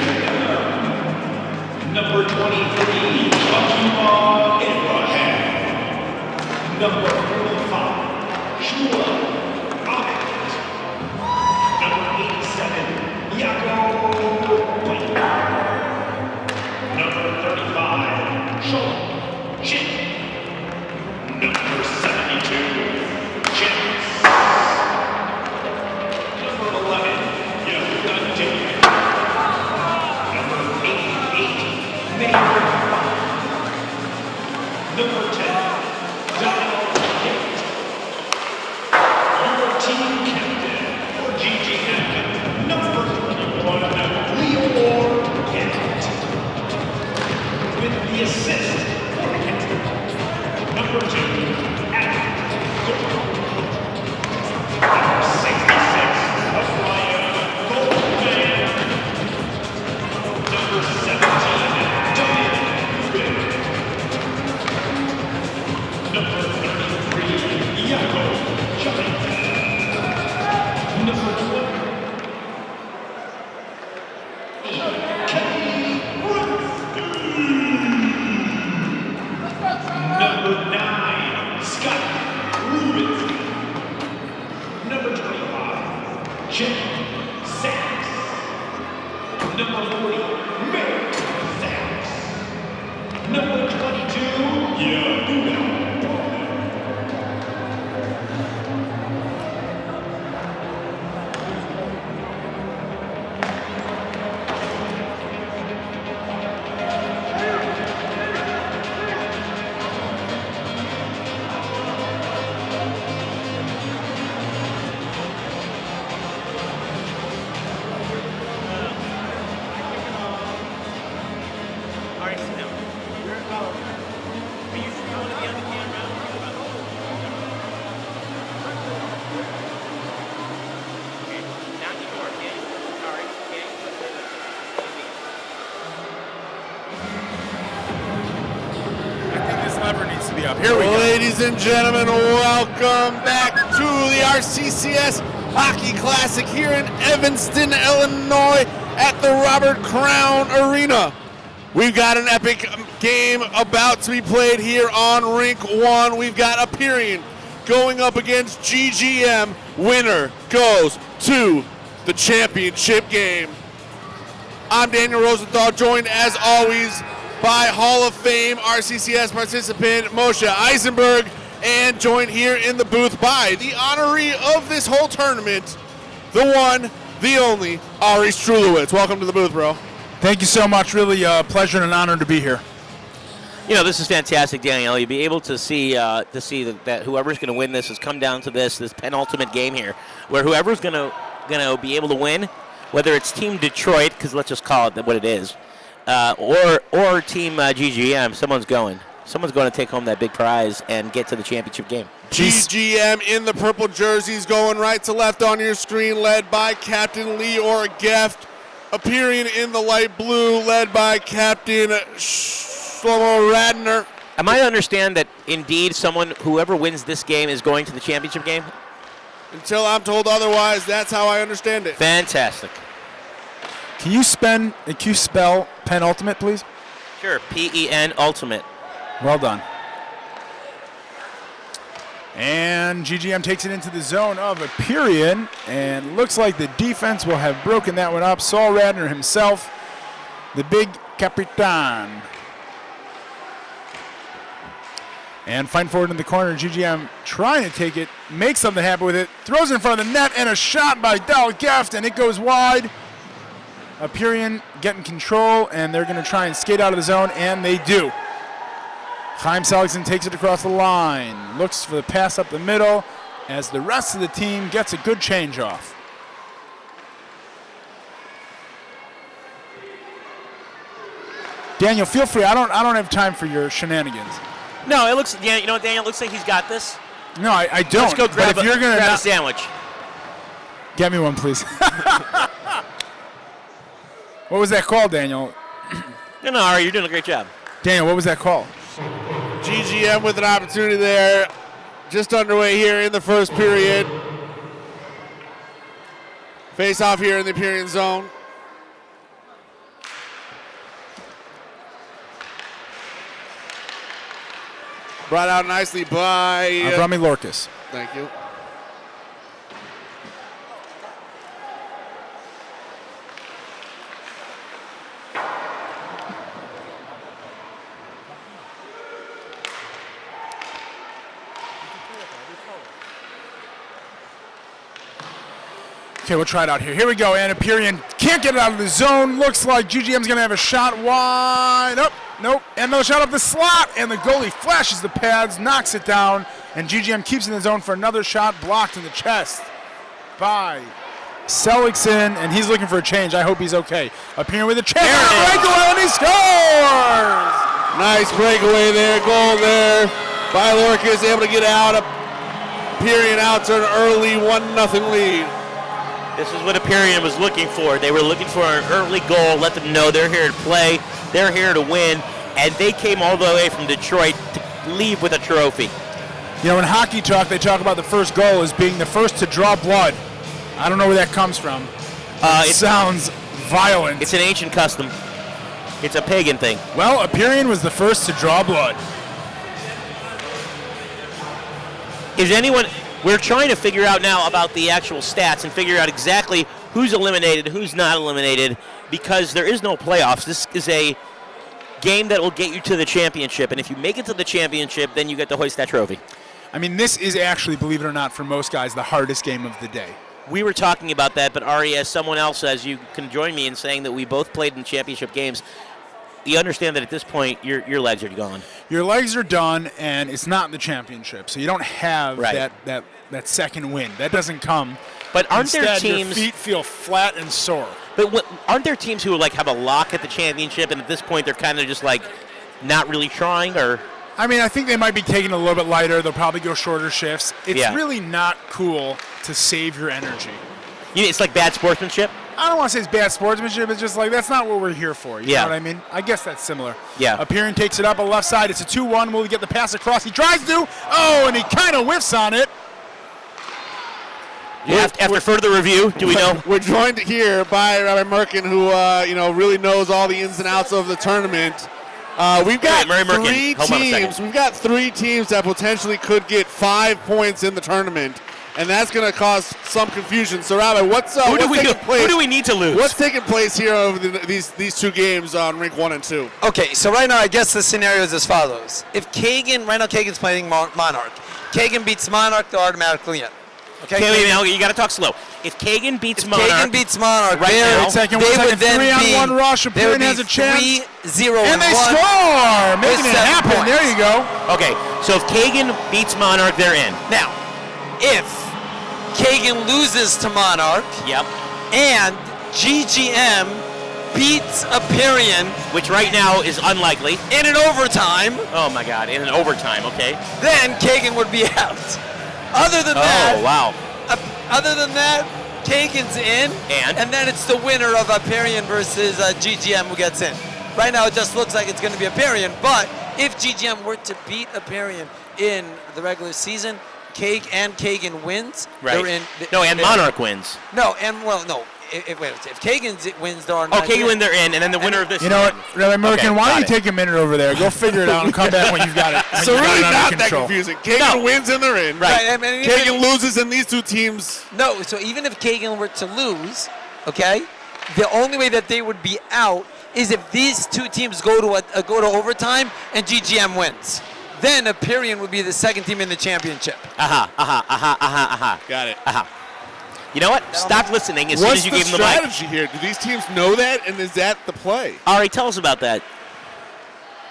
Number 23, Joshua Abraham. Number 45, Shua Ahmed. Number 87, Yago Baker. Number 35, Sean Chin. Number 72, James. Number 11, Yehuda David. Number 88, Maynard. Number 10, Donald Hitt. Your team captain for GGM, number 21, Leor Hitt. With the assist for Hitt, number 2, Adam Gould. Number 66, Brian Goldman. Number 17, David Rink. Number 33, Yago Giant. Number 20, Kenny Number 9, Scott Rubens. Number 25, Jim Sachs. Number 40, Merrick Sachs. Number 22, Yehuda. Ladies and gentlemen, welcome back to the RCCS Hockey Classic here in Evanston, Illinois at the Robert Crown Arena. We've got an epic game about to be played here on Rink 1. We've got Aperion going up against GGM. Winner goes to the championship game. I'm Daniel Rosenthal, joined as always by Hall of Fame RCCS participant Moshe Eisenberg, and joined here in the booth by the honoree of this whole tournament, the one, the only, Ari Strulowitz. Welcome to the booth, bro. Thank you so much. Really a pleasure and an honor to be here. You know, this is fantastic, Daniel. You'll be able to see that whoever's going to win this has come down to this penultimate game here, where whoever's going to be able to win, whether it's Team Detroit, because let's just call it what it is, or Team GGM, someone's going to take home that big prize and get to the championship game. GGM in the purple jerseys, going right to left on your screen, led by Captain Leor Geft. Aperion in the light blue, led by Captain Shlomo Radner. Am I to understand that indeed whoever wins this game is going to the championship game? Until I'm told otherwise, that's how I understand it. Fantastic. Can you spell penultimate, please? Sure, P-E-N ultimate. Well done. And GGM takes it into the zone of Aperion, and looks like the defense will have broken that one up. Saul Radner himself, the big Capitan. And fighting forward in the corner, GGM trying to take it, make something happen with it, throws it in front of the net, and a shot by Dal Geft, and it goes wide. Aperion getting control, and they're going to try and skate out of the zone, and they do. Chaim Seligson takes it across the line, looks for the pass up the middle, as the rest of the team gets a good change off. Daniel, feel free. I don't have time for your shenanigans. No, it looks. You know what, Daniel? It looks like he's got this. No, I don't. Let's go grab a sandwich. Get me one, please. What was that call, Daniel? No, Ari, you're doing a great job. Daniel, what was that call? GGM with an opportunity there. Just underway here in the first period. Face off here in the Empyrean zone. Brought out nicely by Rami Lorcas. Thank you. Okay, we'll try it out here. Here we go, and Empyrean can't get it out of the zone. Looks like GGM's going to have a shot wide up. Nope, and another shot up the slot, and the goalie flashes the pads, knocks it down, and GGM keeps in the zone for another shot blocked in the chest by Seligson, and he's looking for a change. I hope he's okay. Empyrean with a chance, breakaway, and he scores! Nice breakaway there, goal there by Lorcas, able to get out. Empyrean out to an early 1-0 lead. This is what Empyrean was looking for. They were looking for an early goal, let them know they're here to play, they're here to win, and they came all the way from Detroit to leave with a trophy. You know, in hockey talk, they talk about the first goal as being the first to draw blood. I don't know where that comes from. It sounds violent. It's an ancient custom. It's a pagan thing. Well, Empyrean was the first to draw blood. Is anyone... We're trying to figure out now about the actual stats and figure out exactly who's eliminated, who's not eliminated, because there is no playoffs. This is a game that will get you to the championship, and if you make it to the championship, then you get to hoist that trophy. I mean, this is actually, believe it or not, for most guys, the hardest game of the day. We were talking about that, but Ari, as someone else says, you can join me in saying that we both played in championship games. You understand that at this point, your legs are gone. Your legs are done, and it's not the championship, so you don't have that second win. That doesn't come. But aren't there Instead, teams... your feet feel flat and sore. But aren't there teams who have a lock at the championship, and at this point they're kind of just like not really trying, or... I mean, I think they might be taking it a little bit lighter. They'll probably go shorter shifts. It's really not cool to save your energy. It's like bad sportsmanship? I don't want to say it's bad sportsmanship. It's just like, that's not what we're here for. You know what I mean? I guess that's similar. Yeah. Empyrean takes it up on the left side. It's a 2-1. Will he get the pass across? He tries to. Oh, and he kind of whiffs on it. After further review, do we know? We're joined here by Rabbi Merkin, who really knows all the ins and outs of the tournament. We've got three teams. We've got 3 teams that potentially could get 5 points in the tournament, and that's going to cause some confusion. So, Rabbi, what's taking place? Who do we need to lose? What's taking place here over these 2 games on Rink 1 and 2? Okay, so right now I guess the scenario is as follows. If right now Kagan's playing Monarch. Kagan beats Monarch, they're automatically in. Okay, wait, you got to talk slow. If Kagan beats Monarch, Kagan beats Monarch right now, they would then be 3-on-1 rush. Empyrean has a chance. 3-0-1. And they score, making it happen. Points. There you go. Okay, so if Kagan beats Monarch, they're in. Now, if Kagan loses to Monarch, and GGM beats Empyrean, which right now is unlikely, in an overtime. Oh my God, in an overtime, okay. Then Kagan would be out. Other than that, wow. Other than that, Kagan's in, and then it's the winner of Empyrean versus GGM who gets in. Right now, it just looks like it's going to be Empyrean, but if GGM were to beat Empyrean in the regular season, Kagan wins. Right. They're in. And Monarch wins. No. If Kagan wins, they're on. Kagan wins, they're in, and then the winner of this. You know what, Rabbi Merkin, why don't you take a minute over there? Go figure it out and come back when you've got it. So really not that confusing. Kagan wins and they're in. Right. Kagan loses and these 2 teams. No, so even if Kagan were to lose, okay, the only way that they would be out is if these 2 teams go to overtime and GGM wins. Then Empyrean would be the second team in the championship. Got it. You know what? Stop listening as soon as you gave them the mic. What's the strategy here? Do these teams know that, and is that the play? Ari, tell us about that.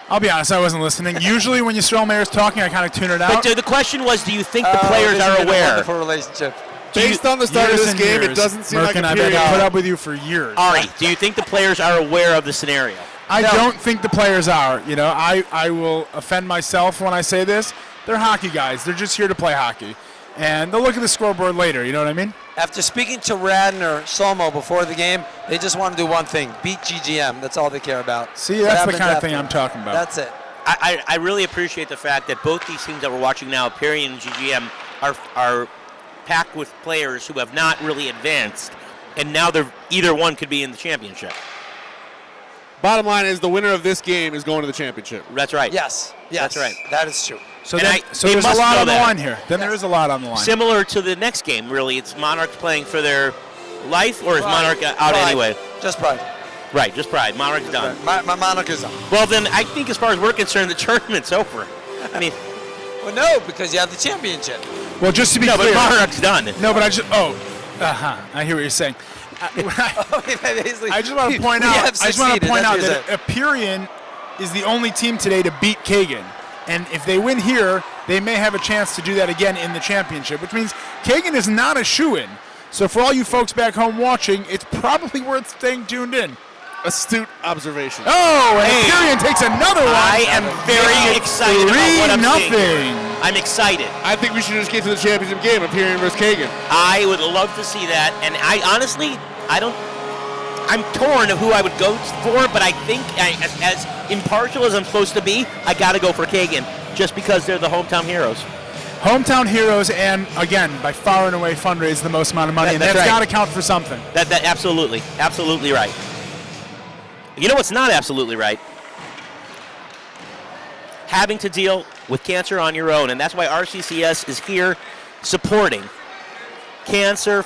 I'll be honest, I wasn't listening. Usually when Yisrael is talking, I kind of tune it out. But the question was, do you think the players are aware? Wonderful relationship. Based on the start of this game, it doesn't seem like I've had to put up with you for years. Ari, do you think the players are aware of the scenario? I don't think the players are. You know, I will offend myself when I say this. They're hockey guys. They're just here to play hockey. And they'll look at the scoreboard later, you know what I mean? After speaking to Radner, Slomo before the game, they just want to do one thing, beat GGM. That's all they care about. See, that's the kind of thing I'm talking about. That's it. I really appreciate the fact that both these teams that we're watching now, Empyrean and GGM, are packed with players who have not really advanced. and now either one could be in the championship. Bottom line is the winner of this game is going to the championship. That's right. Yes. That's right. That is true. So, And so they there's a must lot know on the that. line here. Then there is a lot on the line. Similar to the next game, really. It's Monarchs playing for their life, or is Pride. Monarch out Pride. anyway? Just Pride. Right, just Pride. Monarch's done. My Monarch is on. Well, then I think as far as we're concerned, the tournament's over. I mean, Well, no, because you have the championship. Well, just to be no, clear. but Monarch's done. No, but I just I hear what you're saying. I just want to point out. I just want to point out that Empyrean is the only team today to beat Kagan, and if they win here, they may have a chance to do that again in the championship, which means Kagan is not a shoo-in. So for all you folks back home watching, it's probably worth staying tuned in. Astute observation. Oh, and Empyrean takes another one. I am very excited about what I'm seeing. I'm excited. I think we should just get to the championship game, Empyrean versus Kagan. I would love to see that, and I honestly, I'm torn of who I would go for, but I think as impartial as I'm supposed to be, I got to go for Kagan, just because they're the hometown heroes. Hometown heroes, and again, by far and away, fundraise the most amount of money, and that's got to count for something. That absolutely right. You know what's not absolutely right? Having to deal with cancer on your own, and that's why RCCS is here supporting cancer,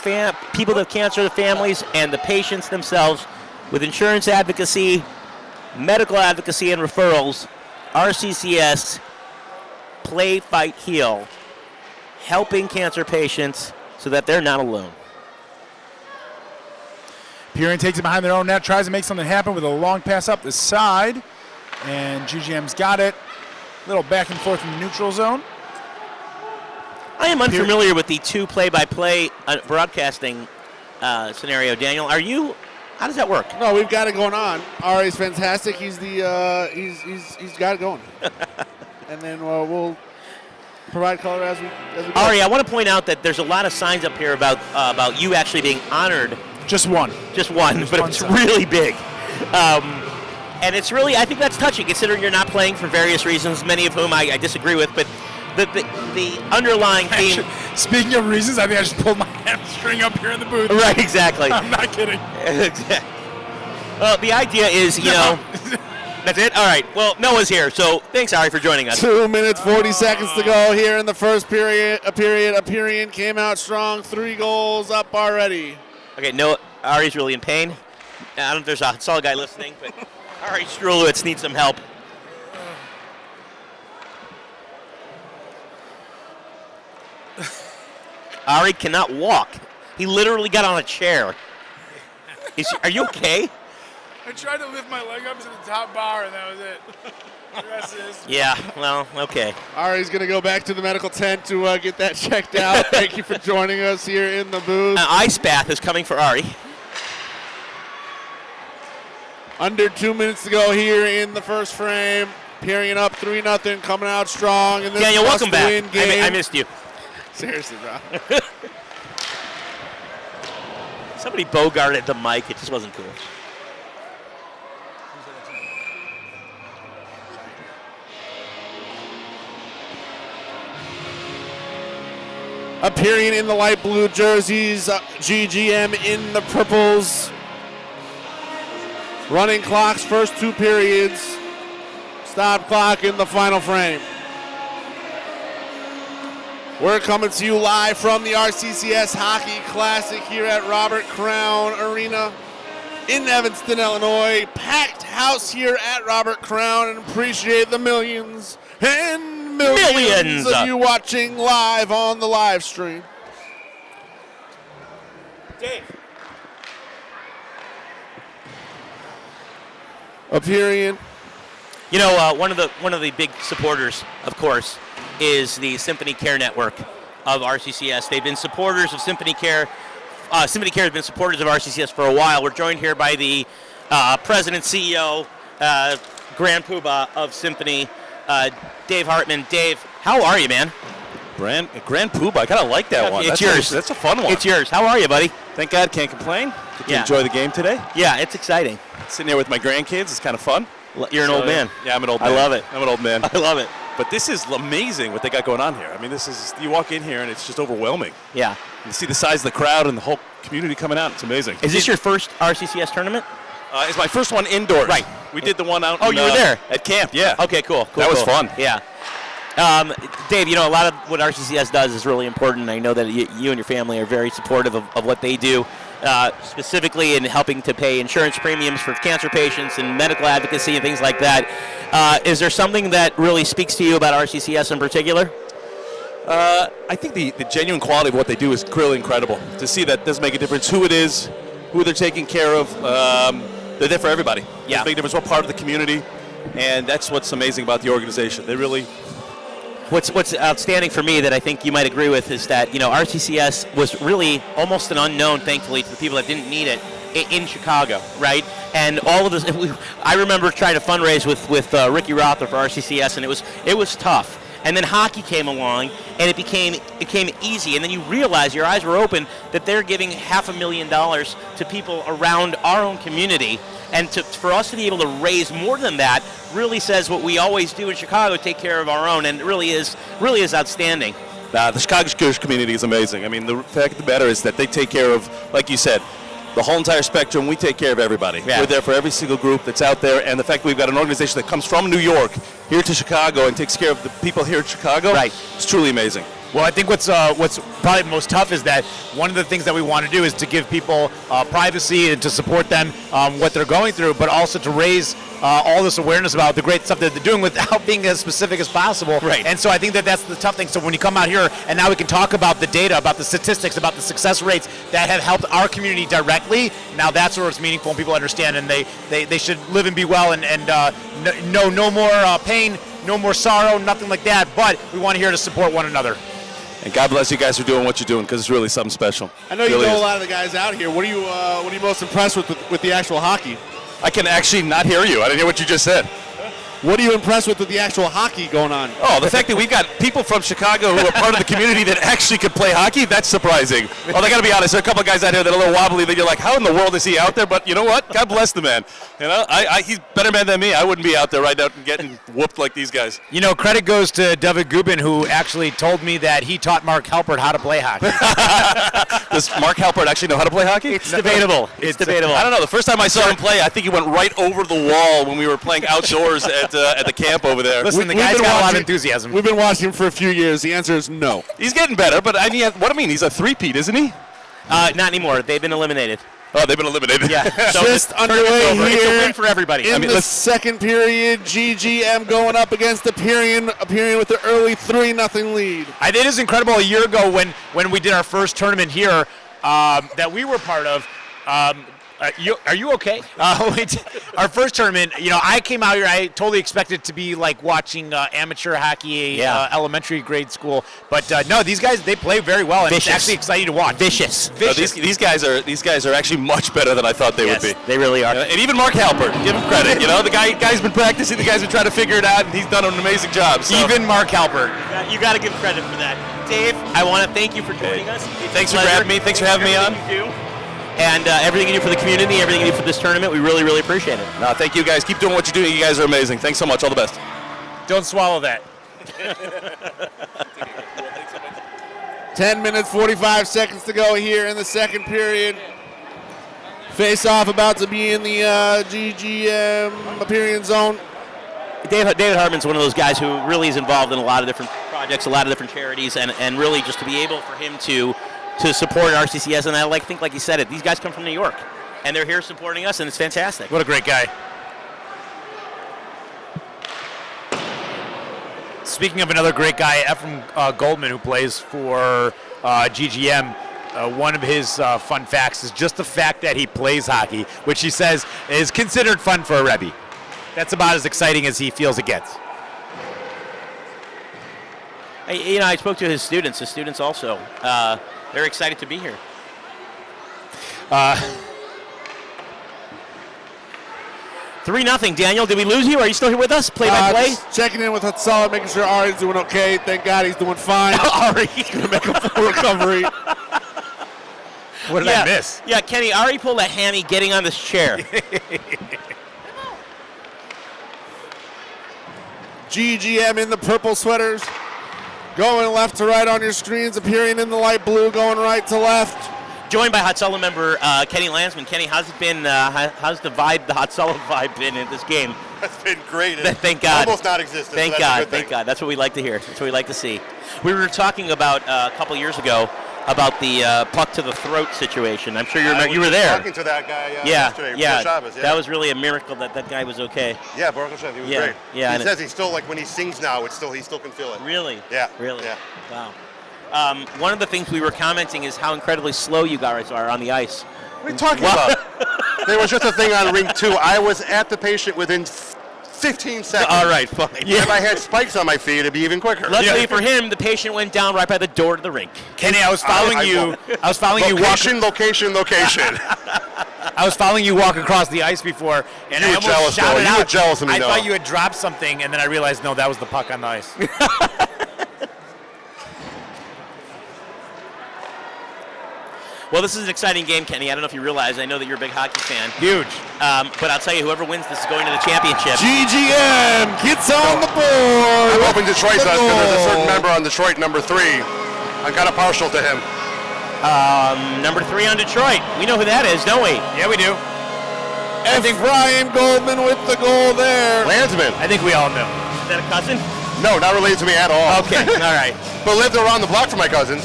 people that have cancer, the families, and the patients themselves with insurance advocacy, medical advocacy, and referrals. RCCS, Play, Fight, Heal, helping cancer patients so that they're not alone. Empyrean takes it behind their own net, tries to make something happen with a long pass up the side, and GGM's got it. Little back and forth in the neutral zone. I am unfamiliar with the two play-by-play broadcasting scenario. Daniel, are you? How does that work? No, we've got it going on. Ari's fantastic. He's he's got it going. And then we'll provide color as we go. Ari, I want to point out that there's a lot of signs up here about you actually being honored. Just one, but it's really big. And it's really, I think that's touching, considering you're not playing for various reasons, many of whom I disagree with, but the underlying theme. Speaking of reasons, I think I just pulled my hamstring up here in the booth. Right, exactly. I'm not kidding. Well, the idea is, you know, that's it? All right. Well, Noah's here, so thanks, Ari, for joining us. 2 minutes, 40 seconds to go here in the first period. Empyrean came out strong, 3 goals up already. Okay, Noah, Ari's really in pain. I don't know if there's a solid guy listening, but Ari Strulowitz needs some help. Ari cannot walk. He literally got on a chair. Are you okay? I tried to lift my leg up to the top bar, and that was it. The rest is. Yeah, well, okay. Ari's going to go back to the medical tent to get that checked out. Thank you for joining us here in the booth. Ice bath is coming for Ari. Under 2 minutes to go here in the first frame. Empyrean up 3-0, coming out strong. In this Daniel, welcome back. win game. I missed you. Seriously, bro. Somebody bogarted the mic. It just wasn't cool. Empyrean in the light blue jerseys, GGM in the purples. Running clocks, first 2 periods. Stop clock in the final frame. We're coming to you live from the RCCS Hockey Classic here at Robert Crown Arena in Evanston, Illinois. Packed house here at Robert Crown, and appreciate the millions and millions of you watching live on the live stream. Dave. Empyrean. You know, one of the big supporters, of course, is the Symphony Care Network of RCCS. They've been supporters of Symphony Care. Symphony Care has been supporters of RCCS for a while. We're joined here by the president, CEO, Grand Poobah of Symphony, Dave Hartman. Dave, how are you, man? Grand Poobah, I kind of like that one. It's yours. That's a fun one. It's yours. How are you, buddy? Thank God, can't complain. Get to enjoy the game today. Yeah, it's exciting. Sitting here with my grandkids, it's kind of fun. You're an old man. Yeah, I'm an old man. I love it. I'm an old man. I love it. But this is amazing what they got going on here. I mean, you walk in here and it's just overwhelming. Yeah. You see the size of the crowd and the whole community coming out. It's amazing. Is this your first RCCS tournament? It's my first one indoors. Right. We did the one out. Oh, you were there at camp. Yeah. Okay, cool. That was fun. Yeah. Dave, a lot of what RCCS does is really important. I know that you and your family are very supportive of what they do, specifically in helping to pay insurance premiums for cancer patients and medical advocacy and things like that. Is there something that really speaks to you about RCCS in particular? I think the genuine quality of what they do is really incredible. To see that does make a difference. Who it is, who they're taking care of. They're there for everybody. Yeah. It's a big difference. We're part of the community, and that's what's amazing about the organization. They really. What's outstanding for me that I think you might agree with is that RCCS was really almost an unknown, thankfully, to the people that didn't need it in Chicago, right? And all of this, I remember trying to fundraise with Ricky Rother for RCCS, and it was tough. And then hockey came along, and it became easy. And then you realize, your eyes were open, that they're giving $500,000 to people around our own community. And for us to be able to raise more than that really says what we always do in Chicago, take care of our own, and it really is outstanding. The Chicago Jewish community is amazing. I mean, the fact of the matter is that they take care of, like you said, the whole entire spectrum. We take care of everybody. Yeah. We're there for every single group that's out there, and the fact that we've got an organization that comes from New York here to Chicago and takes care of the people here in Chicago, right, it's truly amazing. Well, I think what's probably most tough is that one of the things that we want to do is to give people privacy and to support them what they're going through, but also to raise all this awareness about the great stuff that they're doing without being as specific as possible. Right. And so I think that that's the tough thing. So when you come out here and now we can talk about the data, about the statistics, about the success rates that have helped our community directly, now that's where it's meaningful and people understand, and they should live and be well and no more pain, no more sorrow, nothing like that. But we want to here to support one another. And God bless you guys for doing what you're doing, because it's really something special. I know you know a lot of the guys out here. What are you most impressed with the actual hockey? I can actually not hear you. I didn't hear what you just said. What are you impressed with the actual hockey going on? Oh, the fact that we've got people from Chicago who are part of the community that actually could play hockey, that's surprising. Oh, I got to be honest, there are a couple of guys out here that are a little wobbly that you're like, how in the world is he out there? But you know what? God bless the man. He's a better man than me. I wouldn't be out there right now getting whooped like these guys. Credit goes to David Gubin, who actually told me that he taught Mark Halpert how to play hockey. Does Mark Halpert actually know how to play hockey? It's debatable. It's debatable. I don't know. The first time I saw him play, I think he went right over the wall when we were playing outdoors at the camp over there. Listen, the guy's got a lot of enthusiasm. We've been watching him for a few years. The answer is no. He's getting better, but he's a three-peat, isn't he? Not anymore. They've been eliminated. Oh, they've been eliminated. Yeah. So just underway here. It's a win for everybody. In the second period, GGM going up against appearing with the early 3-0 lead. It is incredible. A year ago when we did our first tournament here that we were part of, are you okay? Our first tournament, I came out here, I totally expected it to be like watching amateur hockey, elementary grade school. But no, these guys, they play very well, and Vicious. It's actually exciting to watch. Vicious. These guys are actually much better than I thought they would be. They really are. And even Mark Halpert, give him credit. The guy's been practicing, the guy's been trying to figure it out, and he's done an amazing job. So. Even Mark Halpert. You got to give credit for that. Dave, I want to thank you for joining us. Thanks for grabbing me. Thanks for having me on. And everything you do for the community, everything you do for this tournament, we really, really appreciate it. No, thank you guys. Keep doing what you're doing. You guys are amazing. Thanks so much. All the best. Don't swallow that. 10 minutes, 45 seconds to go here in the second period. Face-off about to be in the GGM appearance zone. David Hartman's one of those guys who really is involved in a lot of different projects, a lot of different charities, and really just to be able for him to support RCCS, and I think like you said it, these guys come from New York, and they're here supporting us, and it's fantastic. What a great guy. Speaking of another great guy, Ephraim Goldman, who plays for GGM, one of his fun facts is just the fact that he plays hockey, which he says is considered fun for a Rebbe. That's about as exciting as he feels it gets. I spoke to his students. His students also, they're excited to be here. 3-0. Daniel, did we lose you? Are you still here with us? Play-by-play? Just checking in with Hatsala, making sure Ari's doing okay. Thank God he's doing fine. Ari. He's going to make a full recovery. What did I miss? Yeah, Kenny, Ari pulled a hammy getting on this chair. GGM in the purple sweaters. Going left to right on your screens, appearing in the light blue, going right to left. Joined by Hot Solo member Kenny Landsman. Kenny, how's it been? How's the vibe, the Hot Solo vibe been in this game? It's been great. Thank God. Almost non-existent. Thank so God. Thank God. That's what we like to hear. That's what we like to see. We were talking about a couple years ago about the puck to the throat situation. I'm sure you were there. Talking to that guy yesterday. Yeah. Shabbos, That was really a miracle that guy was okay. Yeah, Baruch Hashem, he was Yeah, great. yeah, He and says he's still like when he sings now, he still can feel it. Really? Yeah. Really? Yeah. Wow. One of the things we were commenting is how incredibly slow you guys are on the ice. What are you talking about? There was just a thing on Rink 2. I was at the patient within 15 seconds. All right, fine. If I had spikes on my feet, it'd be even quicker. Luckily for him, the patient went down right by the door to the rink. Kenny, I was following you. I was following you. Location. I was following you walk across the ice before, and You I were almost jealous, shouted Noah. You out. were jealous of me, I Noah. thought you had dropped something, and then I realized, no, that was the puck on the ice. Well, this is an exciting game, Kenny. I don't know if you realize. I know that you're a big hockey fan. Huge. But I'll tell you, whoever wins this is going to the championship. GGM gets on the board. I'm hoping Detroit does because there's a certain member on Detroit, number 3. I'm kind of partial to him. Number 3 on Detroit. We know who that is, don't we? Yeah, we do. I think Brian Goldman with the goal there. Landsman. I think we all know. Is that a cousin? No, not related to me at all. Okay, all right. But lived around the block from my cousins.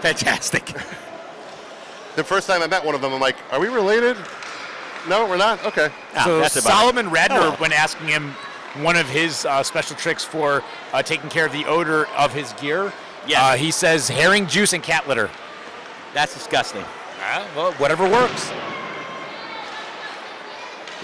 Fantastic. The first time I met one of them, I'm like, are we related? No, we're not? Okay. So that's about Solomon Radner, when asking him one of his special tricks for taking care of the odor of his gear, he says herring juice and cat litter. That's disgusting. Well, whatever works.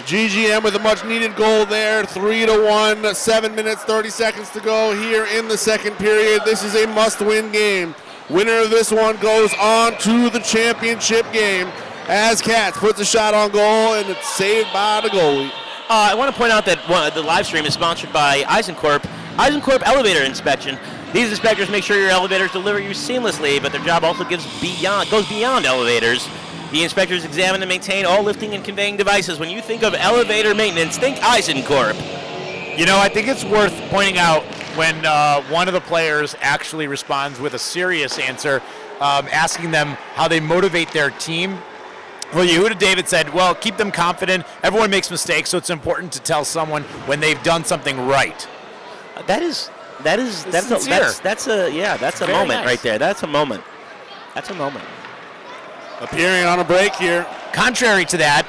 GGM with a much-needed goal there, 3-1, 7 minutes, 30 seconds to go here in the second period. This is a must-win game. Winner of this one goes on to the championship game as Katz puts a shot on goal, and it's saved by the goalie. I want to point out that the live stream is sponsored by Eisenkorp Elevator Inspection. These inspectors make sure your elevators deliver you seamlessly, but their job also goes beyond elevators. The inspectors examine and maintain all lifting and conveying devices. When you think of elevator maintenance, think Eisenkorp. You know, I think it's worth pointing out when one of the players actually responds with a serious answer, asking them how they motivate their team. Well, Yehuda David said, well, keep them confident. Everyone makes mistakes, so it's important to tell someone when they've done something right. That's a Very moment nice. right there. That's a moment. That's a moment. Appearing on a break here. Contrary to that,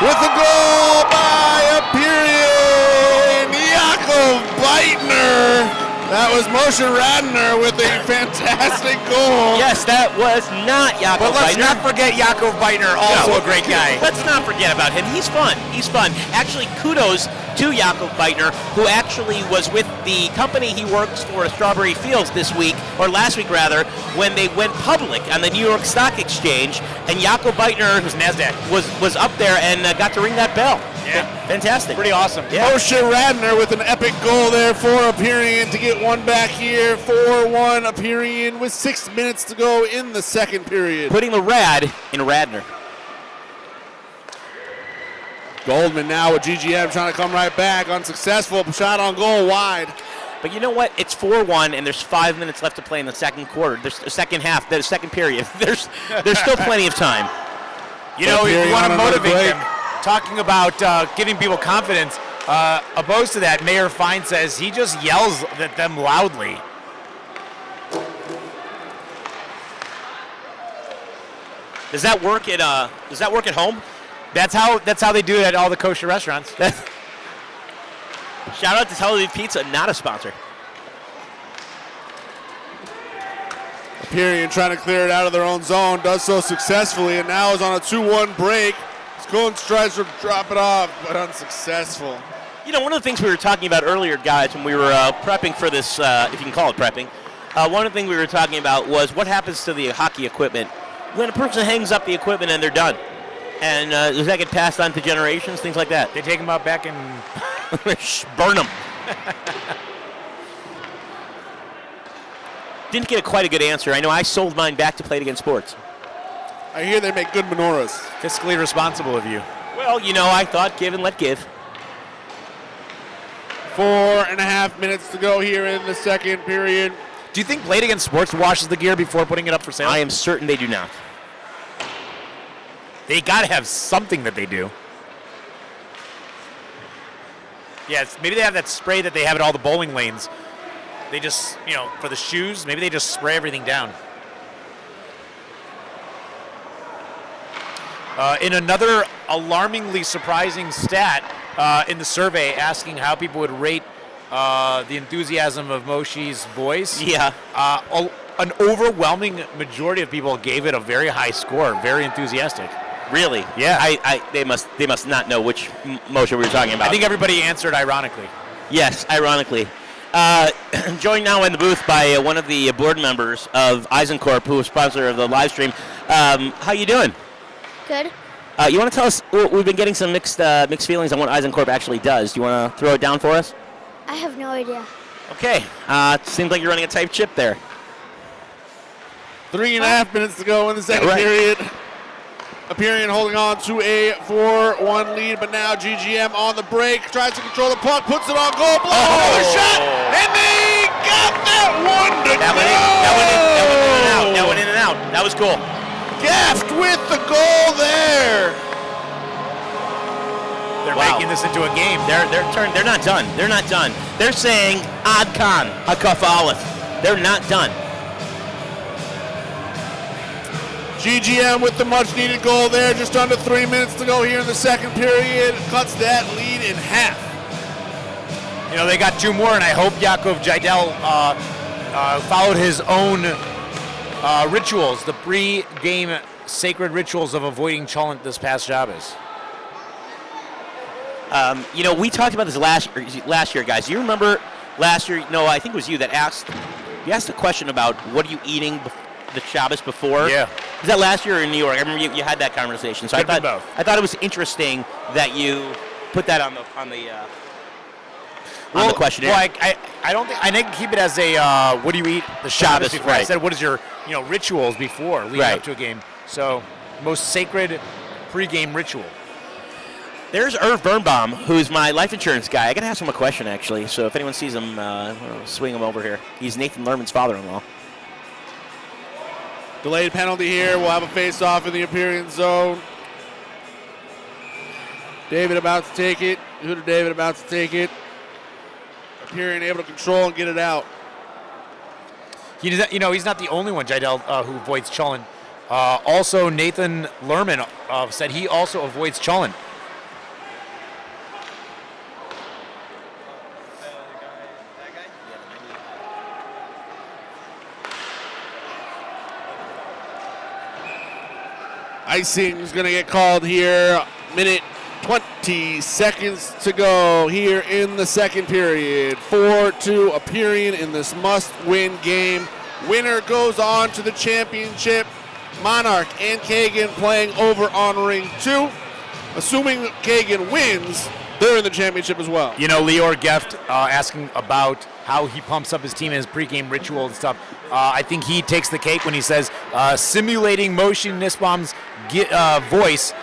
with the goal by Aperian, Yaakov Beitner. That was Moshe Radner with a fantastic goal. Yes, that was not Yaakov But let's Beitner. not forget Yaakov Beitner, also a great guy. Let's not forget about him. He's fun. He's fun. Actually, kudos to Yaakov Beitner, who actually was with the company he works for, Strawberry Fields, this week, or last week rather, when they went public on the New York Stock Exchange, and Yaakov Beitner was up there and got to ring that bell. Yeah. Fantastic. Pretty awesome. Yeah. Moshe Radner with an epic goal there for Aperian to get one back here. 4-1 Aperian with 6 minutes to go in the second period. Putting the rad in Radner. Goldman now with GGM trying to come right back. Unsuccessful. Shot on goal wide. But you know what? It's 4-1, and there's 5 minutes left to play in the second quarter. There's the second half. There's second period. There's still plenty of time. You know, if you want to on another motivate break. them, talking about giving people confidence, opposed to that, Mayor Fine says he just yells at them loudly. Does that work at home? That's how they do it at all the kosher restaurants. Shout out to Tel Aviv Pizza, not a sponsor. Aperian trying to clear it out of their own zone. Does so successfully, and now is on a 2-1 break. Skoon tries to drop it off, but unsuccessful. You know, one of the things we were talking about earlier, guys, when we were prepping for this, if you can call it prepping, one of the things we were talking about was what happens to the hockey equipment when a person hangs up the equipment and they're done. And does that get passed on to generations, things like that? They take them out back and burn them. Didn't get quite a good answer. I know I sold mine back to Play It Again Sports. I hear they make good menorahs. Fiscally responsible of you. Well, you know, I thought give and let give. 4.5 minutes to go here in the second period. Do you think Blade Against Sports washes the gear before putting it up for sale? I am certain they do not. They got to have something that they do. Yes, maybe they have that spray that they have at all the bowling lanes. They just, for the shoes, maybe they just spray everything down. In another alarmingly surprising stat in the survey asking how people would rate the enthusiasm of Moshe's voice. Yeah. An overwhelming majority of people gave it a very high score, very enthusiastic. Really? Yeah. They must not know which Moshe we were talking about. I think everybody answered ironically. Yes, ironically. Joined now in the booth by one of the board members of Eisencorp, who is sponsor of the live stream. How you doing? Good. You want to tell us? We've been getting some mixed feelings on what Eisencorp actually does. Do you want to throw it down for us? I have no idea. Okay. Seems like you're running a tight ship there. 3.5 minutes to go in the second period. Aperian holding on to a 4-1 lead, but now GGM on the break, tries to control the puck, puts it on goal, blows another shot, and they got that one to go! That went in and out. That was cool. Gaffed with the goal there. They're making this into a game. They're not done. They're not done. They're saying Ad Khan, Hakaf Aleph. They're not done. GGM with the much-needed goal there. Just under 3 minutes to go here in the second period. Cuts that lead in half. They got two more, and I hope Yaakov Jidel followed his own rituals, the pre-game sacred rituals of avoiding Cholent this past Shabbos. We talked about this last year, guys. Do you remember last year? No, I think it was you that asked a question about what are you eating the Shabbos before? Yeah. Was that last year or in New York? I remember you had that conversation. So I thought it was interesting that you put that on the questionnaire. Well, I don't think I didn't keep it as a what do you eat the Shabbos before. Right. I said what is your rituals before leading up to a game. So most sacred pregame ritual. There's Irv Birnbaum, who's my life insurance guy. I got to ask him a question, actually. So if anyone sees him, swing him over here. He's Nathan Lerman's father-in-law. Delayed penalty here. We'll have a face-off in the Aperian zone. David about to take it. Huda David about to take it. Aperian able to control and get it out. He's not the only one, Jidel, who avoids Cholent. Also, Nathan Lerman said he also avoids Cholent. Icing is going to get called here. Minute 20 seconds to go here in the second period. 4-2 Aperian in this must-win game. Winner goes on to the championship. Monarch and Kagan playing over on Ring 2. Assuming Kagan wins, they're in the championship as well. Lior Geft asking about how he pumps up his team in his pregame ritual and stuff. I think he takes the cake when he says simulating Moshe Nussbaum's voice,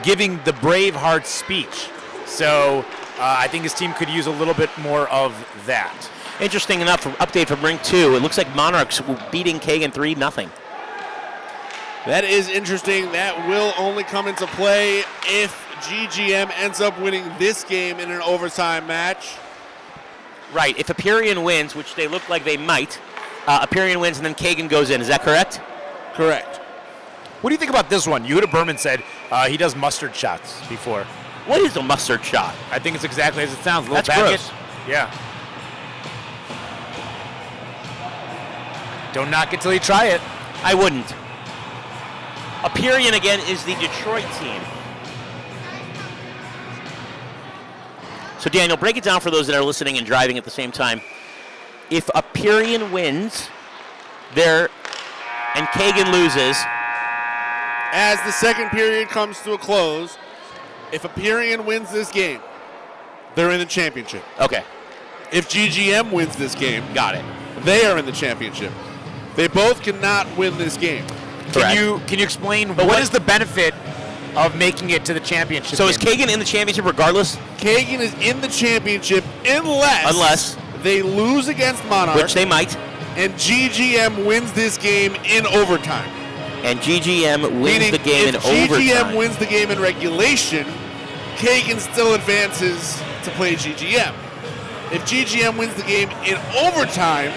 giving the Braveheart speech. So I think his team could use a little bit more of that. Interesting enough, update from Rink 2. It looks like Monarchs beating Kagan 3-0. That is interesting. That will only come into play if GGM ends up winning this game in an overtime match. Right. If Aperian wins, which they look like they might, Aperian wins and then Kagan goes in. Is that correct? Correct. What do you think about this one? Yehuda Berman said he does mustard shots before. What is a mustard shot? I think it's exactly as it sounds. A little That's packet. gross. Yeah. Don't knock it till you try it. I wouldn't. Aperian, again, is the Detroit team. So, Daniel, break it down for those that are listening and driving at the same time. If Aperian wins, and Kagan loses. As the second period comes to a close, if Aperian wins this game, they're in the championship. Okay. If GGM wins this game, got it. They are in the championship. They both cannot win this game. Can you explain what is the benefit of making it to the championship. So is Kagan in the championship regardless? Kagan is in the championship unless they lose against Monarch. Which they might. And GGM wins this game in overtime. And GGM wins the game in overtime. If GGM wins the game in regulation, Kagan still advances to play GGM. If GGM wins the game in overtime,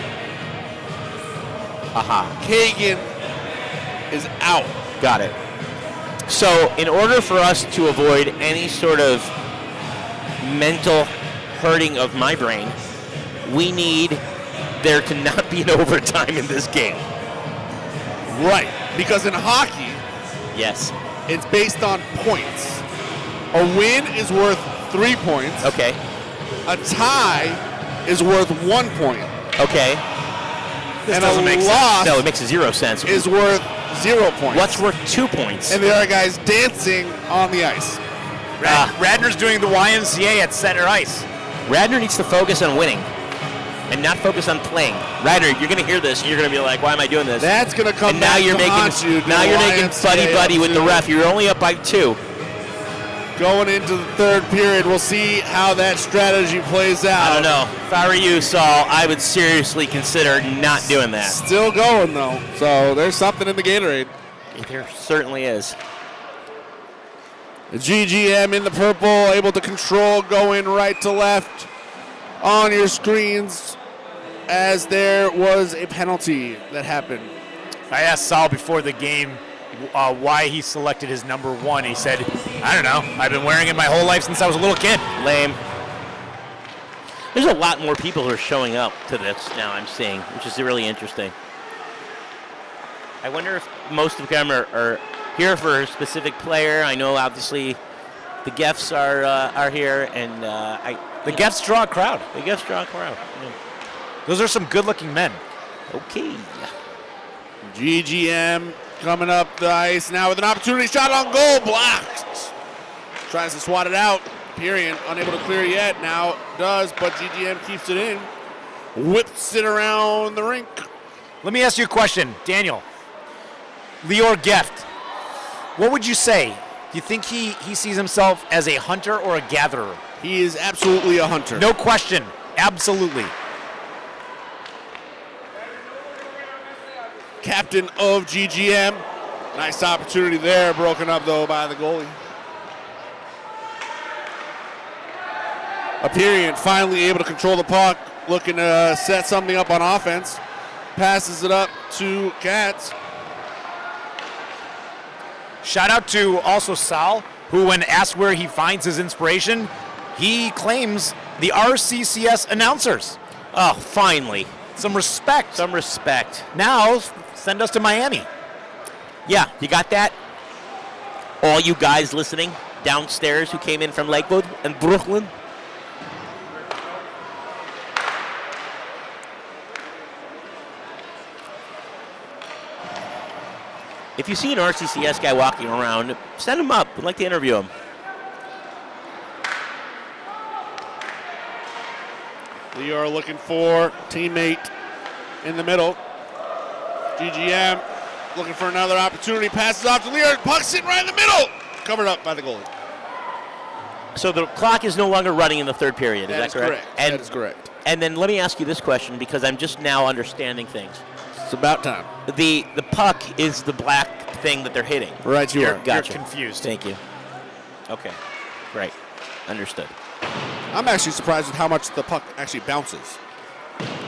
Kagan is out. Got it. So in order for us to avoid any sort of mental hurting of my brain, we need there to not be an overtime in this game. Right, because in hockey, yes, it's based on points. A win is worth 3 points. Okay. A tie is worth 1 point. Okay. And a loss No, it makes 0 sense. is worth 0 points. What's worth 2 points? And there are guys dancing on the ice. Radnor's doing the YMCA at center ice. Radnor needs to focus on winning and not focus on playing. Radnor, you're going to hear this and you're going to be like, why am I doing this? That's going to come and now back you're to making haunt you. Now you're making buddy-buddy with the ref. You're only up by 2. Going into the third period, we'll see how that strategy plays out. I don't know. If I were you, Saul, I would seriously consider not doing that. Still going, though. So there's something in the Gatorade. There certainly is. The GGM in the purple, able to control going right to left on your screens as there was a penalty that happened. I asked Sal before the game why he selected his number 1. He said, I don't know. I've been wearing it my whole life since I was a little kid. Lame. There's a lot more people who are showing up to this now, I'm seeing, which is really interesting. I wonder if most of them are here for a specific player. I know, obviously, the Gefs are here, and the Gefs draw a crowd. The Gefs draw a crowd. Yeah. Those are some good-looking men. Okay. GGM coming up the ice now with an opportunity shot on goal, blocked. Tries to swat it out. Period. Unable to clear yet. Now does, but GGM keeps it in. Whips it around the rink. Let me ask you a question, Daniel. Lior Geft, what would you say? Do you think he sees himself as a hunter or a gatherer? He is absolutely a hunter. No question. Absolutely. Captain of GGM. Nice opportunity there, broken up though by the goalie. Aperian finally able to control the puck, looking to set something up on offense. Passes it up to Katz. Shout out to also Sal, who when asked where he finds his inspiration, he claims the RCCS announcers. Oh, finally. Some respect. Some respect. Now, send us to Miami. Yeah, you got that? All you guys listening downstairs who came in from Lakewood and Brooklyn. If you see an RCCS guy walking around, send him up. We'd like to interview him. We are looking for teammate in the middle. GGM looking for another opportunity. Passes off to Lear. Puck sitting right in the middle. Covered up by the goalie. So the clock is no longer running in the third period. Is that correct? That is correct. And then let me ask you this question because I'm just now understanding things. It's about time. The puck is the black thing that they're hitting. Right, you are. Gotcha. You're confused. Thank you. Okay. Right. Understood. I'm actually surprised with how much the puck actually bounces.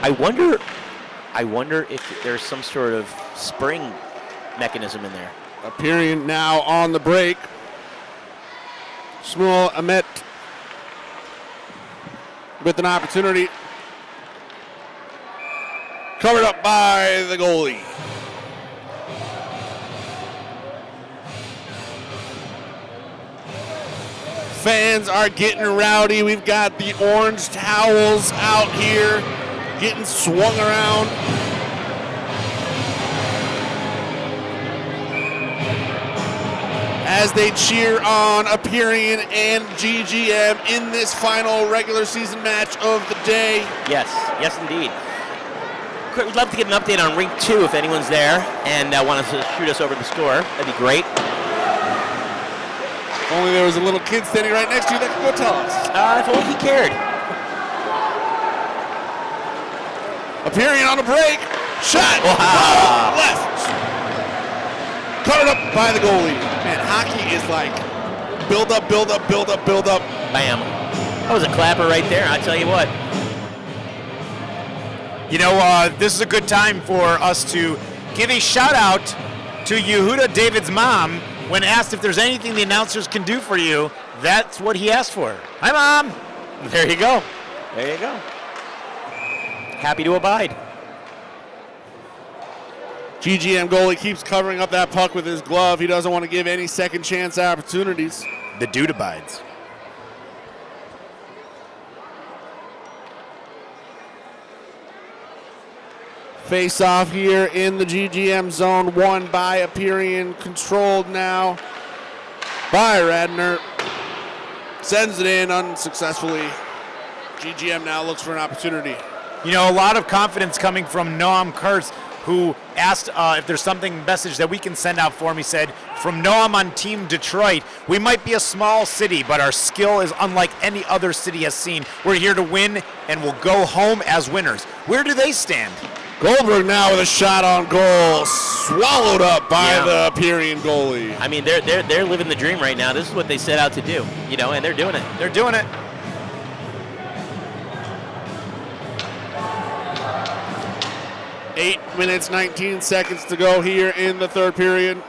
I wonder if there's some sort of spring mechanism in there. Aperian now on the break. Shmuel Amet with an opportunity. Covered up by the goalie. Fans are getting rowdy. We've got the orange towels out here getting swung around. As they cheer on Aperian and GGM in this final regular season match of the day. Yes, yes indeed. We'd love to get an update on Rink 2 if anyone's there and wants to shoot us over the score. That'd be great. If only there was a little kid standing right next to you that could go tell us. If only he cared. Appearing on a break. Shot. Wow. Left. Covered up by the goalie. Man, hockey is like build up, build up, build up, build up. Bam. That was a clapper right there, I tell you what. You know, this is a good time for us to give a shout out to Yehuda David's mom. When asked if there's anything the announcers can do for you, that's what he asked for. Hi, Mom. There you go. There you go. Happy to abide. GGM goalie keeps covering up that puck with his glove. He doesn't want to give any second chance opportunities. The dude abides. Face off here in the GGM zone, won by Aperian, controlled now by Radner. Sends it in unsuccessfully. GGM now looks for an opportunity. You know, a lot of confidence coming from Noam Kurtz, who asked if there's something message that we can send out for him. He said, from Noam on Team Detroit, we might be a small city, but our skill is unlike any other city has seen. We're here to win, and we'll go home as winners. Where do they stand? Goldberg now with a shot on goal, swallowed up by the Aperian goalie. I mean, they're living the dream right now. This is what they set out to do, you know, and they're doing it. They're doing it. Eight minutes, 19 seconds to go here in the third period.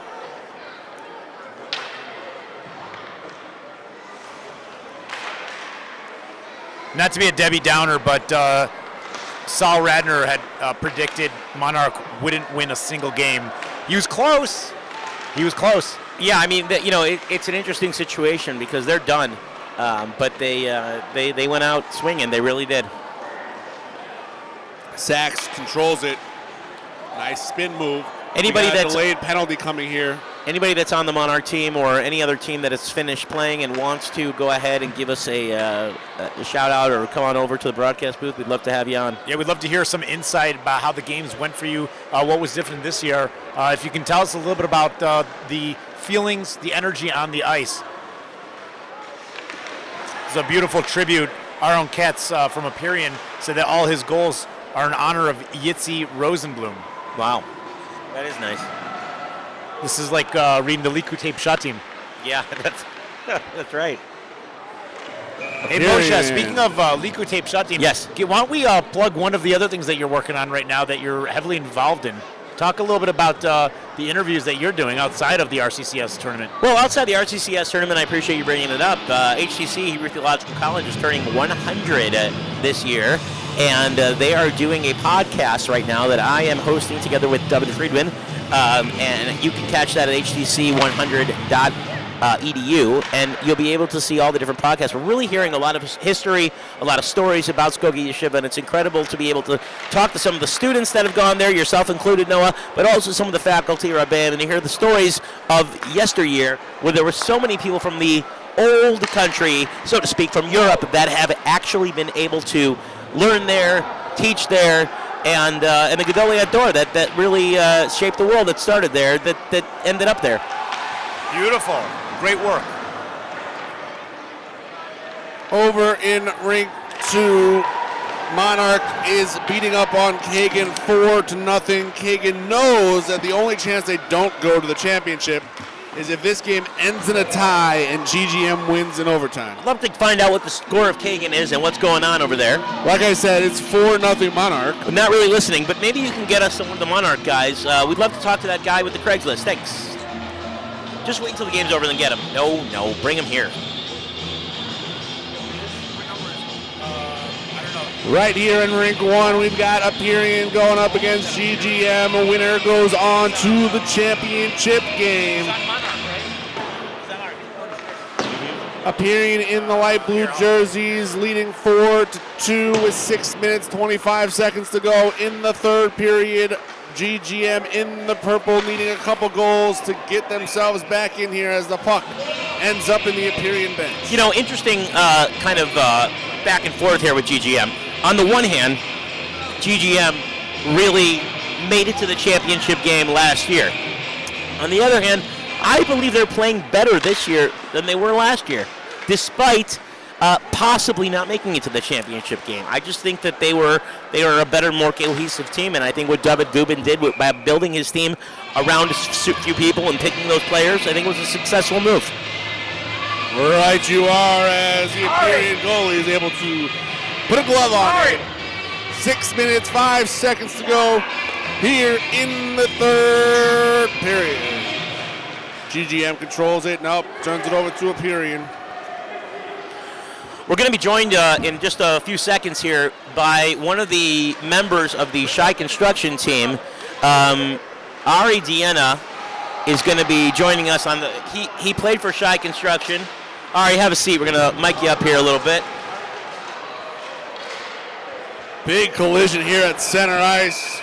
Not to be a Debbie Downer, but Saul Radner had predicted Monarch wouldn't win a single game. He was close. He was close. Yeah, I mean, you know, it's an interesting situation because they're done, but they went out swinging. They really did. Sachs controls it. Nice spin move. Anybody that's delayed penalty coming here. Anybody that's on the Monarch team or any other team that has finished playing and wants to go ahead and give us a shout out or come on over to the broadcast booth, we'd love to have you on. Yeah, we'd love to hear some insight about how the games went for you, what was different this year. If you can tell us a little bit about the feelings, the energy on the ice. It's a beautiful tribute. Our own Katz from Aperian said that all his goals are in honor of Yitzi Rosenblum. Wow, that is nice. This is like reading the Liku Tape shot team. Yeah, that's right. Hey, Moshe, speaking of Liku Tape shot team, yes. Why don't we plug one of the other things that you're working on right now that you're heavily involved in? Talk a little bit about the interviews that you're doing outside of the RCCS tournament. Well, outside the RCCS tournament, I appreciate you bringing it up. HCC, Hebrew Theological College, is turning 100 this year, and they are doing a podcast right now that I am hosting together with David Friedman, and you can catch that at hdc100.edu, and you'll be able to see all the different podcasts. We're really hearing a lot of history, a lot of stories about Skokie Yeshiva, and it's incredible to be able to talk to some of the students that have gone there, yourself included, Noah, but also some of the faculty, Rabban, and to hear the stories of yesteryear, where there were so many people from the old country, so to speak, from Europe, that have actually been able to learn there, teach there, and the Gedolei Hador that really shaped the world, that started there, that ended up there. Beautiful. Great work. Over in Rink 2, Monarch is beating up on Kagan 4-0. Kagan knows that the only chance they don't go to the championship is if this game ends in a tie and GGM wins in overtime. I'd love to find out what the score of Kagan is and what's going on over there. Like I said, it's 4-0 Monarch. I'm not really listening, but maybe you can get us some of the Monarch guys. We'd love to talk to that guy with the Craigslist. Thanks. Just wait until the game's over and then get him. No, bring him here. Right here in Rink 1, we've got Aperian going up against GGM. A winner goes on to the championship game. Aperian in the light blue jerseys, leading 4-2 with 6 minutes, 25 seconds to go in the third period. GGM in the purple, needing a couple goals to get themselves back in here as the puck ends up in the Aperian bench. You know, interesting kind of back and forth here with GGM. On the one hand, GGM really made it to the championship game last year. On the other hand, I believe they're playing better this year than they were last year, despite possibly not making it to the championship game. I just think that they were a better, more cohesive team, and I think what David Gubin did by building his team around a few people and picking those players, I think was a successful move. Right you are, as the Imperial goalie is able to put a glove on it. 6 minutes, 5 seconds to go here in the third period. GGM controls it. Nope, turns it over to Imperial. We're going to be joined in just a few seconds here by one of the members of the Shy Construction team. Ari Deanna is going to be joining us on the. He played for Shy Construction. Ari, have a seat. We're going to mic you up here a little bit. Big collision here at center ice.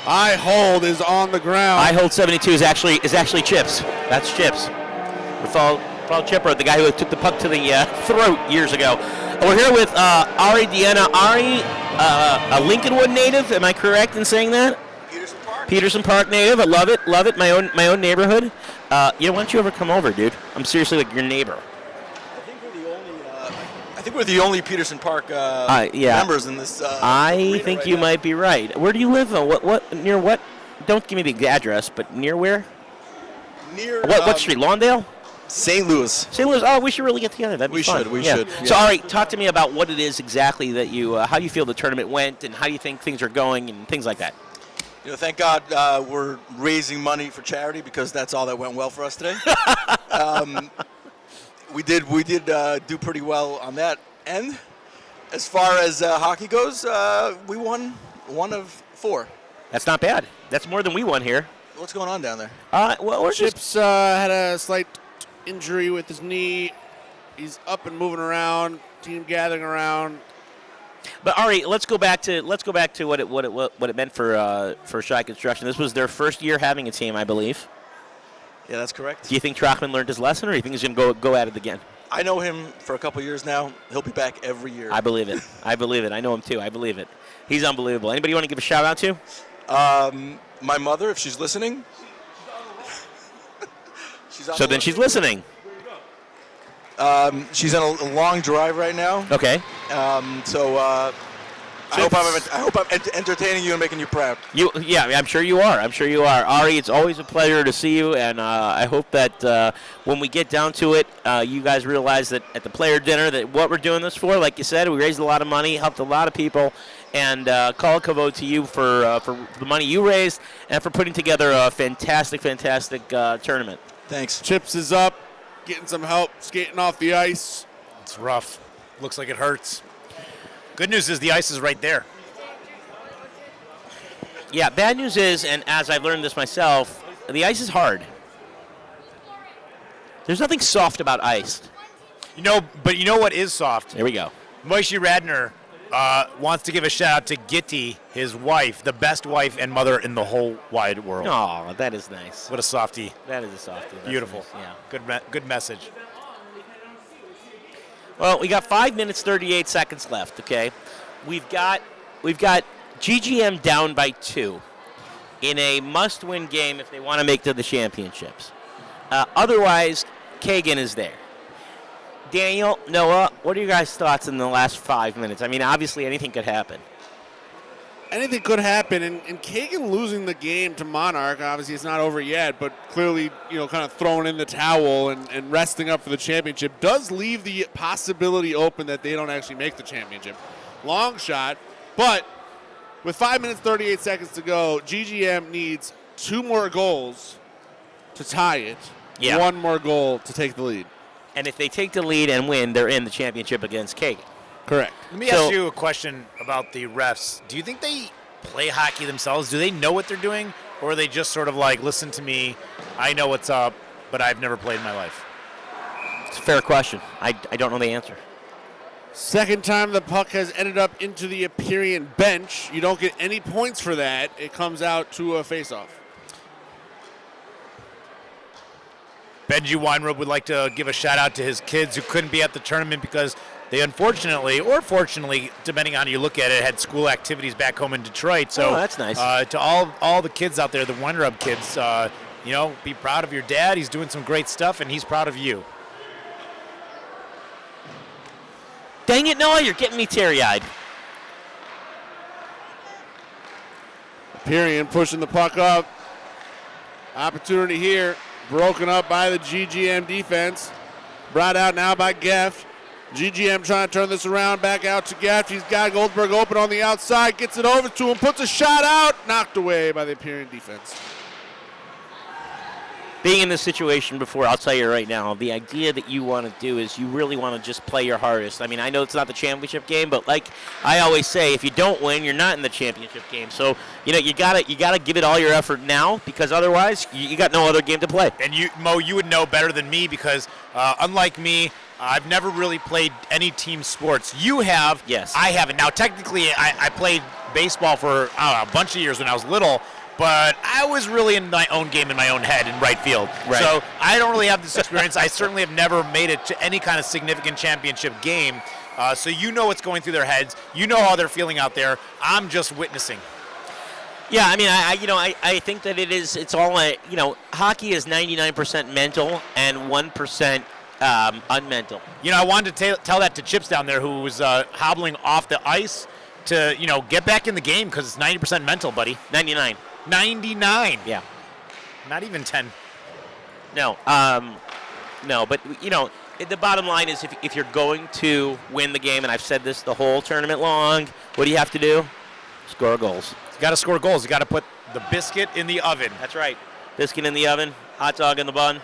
I hold is on the ground. I hold 72 is actually Chips. That's Chips. Paul Chipper, the guy who took the puck to the throat years ago. We're here with Ari Deanna. Ari, a Lincolnwood native. Am I correct in saying that? Peterson Park native. I love it. Love it. My own neighborhood. Why don't you ever come over, dude? I'm seriously like your neighbor. I think we're the only Peterson Park members in this. I think you might be right. Where do you live? What near what? Don't give me the address, but near where? Near what street? Lawndale? St. Louis. St. Louis. Oh, we should really get together. That'd be fun. We should. So, all right, talk to me about what it is exactly that you, how you feel the tournament went, and how you think things are going, and things like that. Thank God we're raising money for charity because that's all that went well for us today. We did do pretty well on that end. As far as hockey goes, we won 1 of 4. That's not bad. That's more than we won here. What's going on down there? Well, Chips had a slight injury with his knee. He's up and moving around. Team gathering around. But Ari, let's go back to what it meant for Shy Construction. This was their first year having a team, I believe. Yeah, that's correct. Do you think Trachman learned his lesson, or do you think he's going to go at it again? I know him for a couple years now. He'll be back every year. I believe it. I believe it. I know him too. I believe it. He's unbelievable. Anybody you want to give a shout out to? My mother, if she's listening. She's listening. She's on a long drive right now. Okay. I hope I'm entertaining you and making you proud. I'm sure you are. Ari, it's always a pleasure to see you, and I hope that when we get down to it, you guys realize that at the player dinner that what we're doing this for, like you said, we raised a lot of money, helped a lot of people, and call a kavod to you for the money you raised and for putting together a fantastic tournament. Thanks. Chips is up, getting some help skating off the ice. It's rough. Looks like it hurts. Good news is the ice is right there. Yeah, bad news is, and as I've learned this myself, the ice is hard. There's nothing soft about ice. But you know what is soft? Here we go. Moishi Radner wants to give a shout out to Gitti, his wife, the best wife and mother in the whole wide world. Oh, that is nice. What a softie. That is a softie. That's beautiful. Nice. Yeah. Good message. Well, we got 5 minutes 38 seconds left. Okay, we've got GGM down by 2 in a must-win game if they want to make to the championships. Otherwise, Kagan is there. Daniel, Noah, what are your guys' thoughts in the last 5 minutes? I mean, obviously anything could happen. Anything could happen, and Kagan losing the game to Monarch, obviously it's not over yet, but clearly, kind of throwing in the towel and resting up for the championship does leave the possibility open that they don't actually make the championship. Long shot, but with 5 minutes, 38 seconds to go, GGM needs 2 more goals to tie it, 1 more goal to take the lead. And if they take the lead and win, they're in the championship against Kagan. Correct. Let me ask you a question about the refs. Do you think they play hockey themselves? Do they know what they're doing? Or are they just sort of like, listen to me, I know what's up, but I've never played in my life? It's a fair question. I don't know the answer. Second time the puck has ended up into the Empyrean bench. You don't get any points for that. It comes out to a face-off. Benji Weinrob would like to give a shout-out to his kids who couldn't be at the tournament because they unfortunately, or fortunately, depending on how you look at it, had school activities back home in Detroit. So that's nice. To all the kids out there, the Weinrob kids, be proud of your dad. He's doing some great stuff, and he's proud of you. Dang it, Noah, you're getting me teary-eyed. Period, pushing the puck up. Opportunity here, broken up by the GGM defense. Brought out now by Geff. GGM trying to turn this around, back out to Geff. He's got Goldberg open on the outside, gets it over to him, puts a shot out, knocked away by the Imperial defense. Being in this situation before, I'll tell you right now, the idea that you want to do is you really want to just play your hardest. I mean, I know it's not the championship game, but like I always say, if you don't win, you're not in the championship game. So, you gotta give it all your effort now, because otherwise, you got no other game to play. And Mo, you would know better than me, because unlike me, I've never really played any team sports. You have. Yes. I haven't. Now, technically, I played baseball for a bunch of years when I was little, but I was really in my own game in my own head in right field. Right. So I don't really have this experience. I certainly have never made it to any kind of significant championship game. So you know what's going through their heads. You know how they're feeling out there. I'm just witnessing. Yeah, I mean, I think that it's all, hockey is 99% mental and 1% unmental. I wanted to tell that to Chips down there, who was hobbling off the ice to, get back in the game, because it's 90% mental, buddy. 99. 99. Yeah. Not even 10. No. No, but, the bottom line is if you're going to win the game, and I've said this the whole tournament long, what do you have to do? Score goals. You got to score goals. You got to put the biscuit in the oven. That's right. Biscuit in the oven, hot dog in the bun.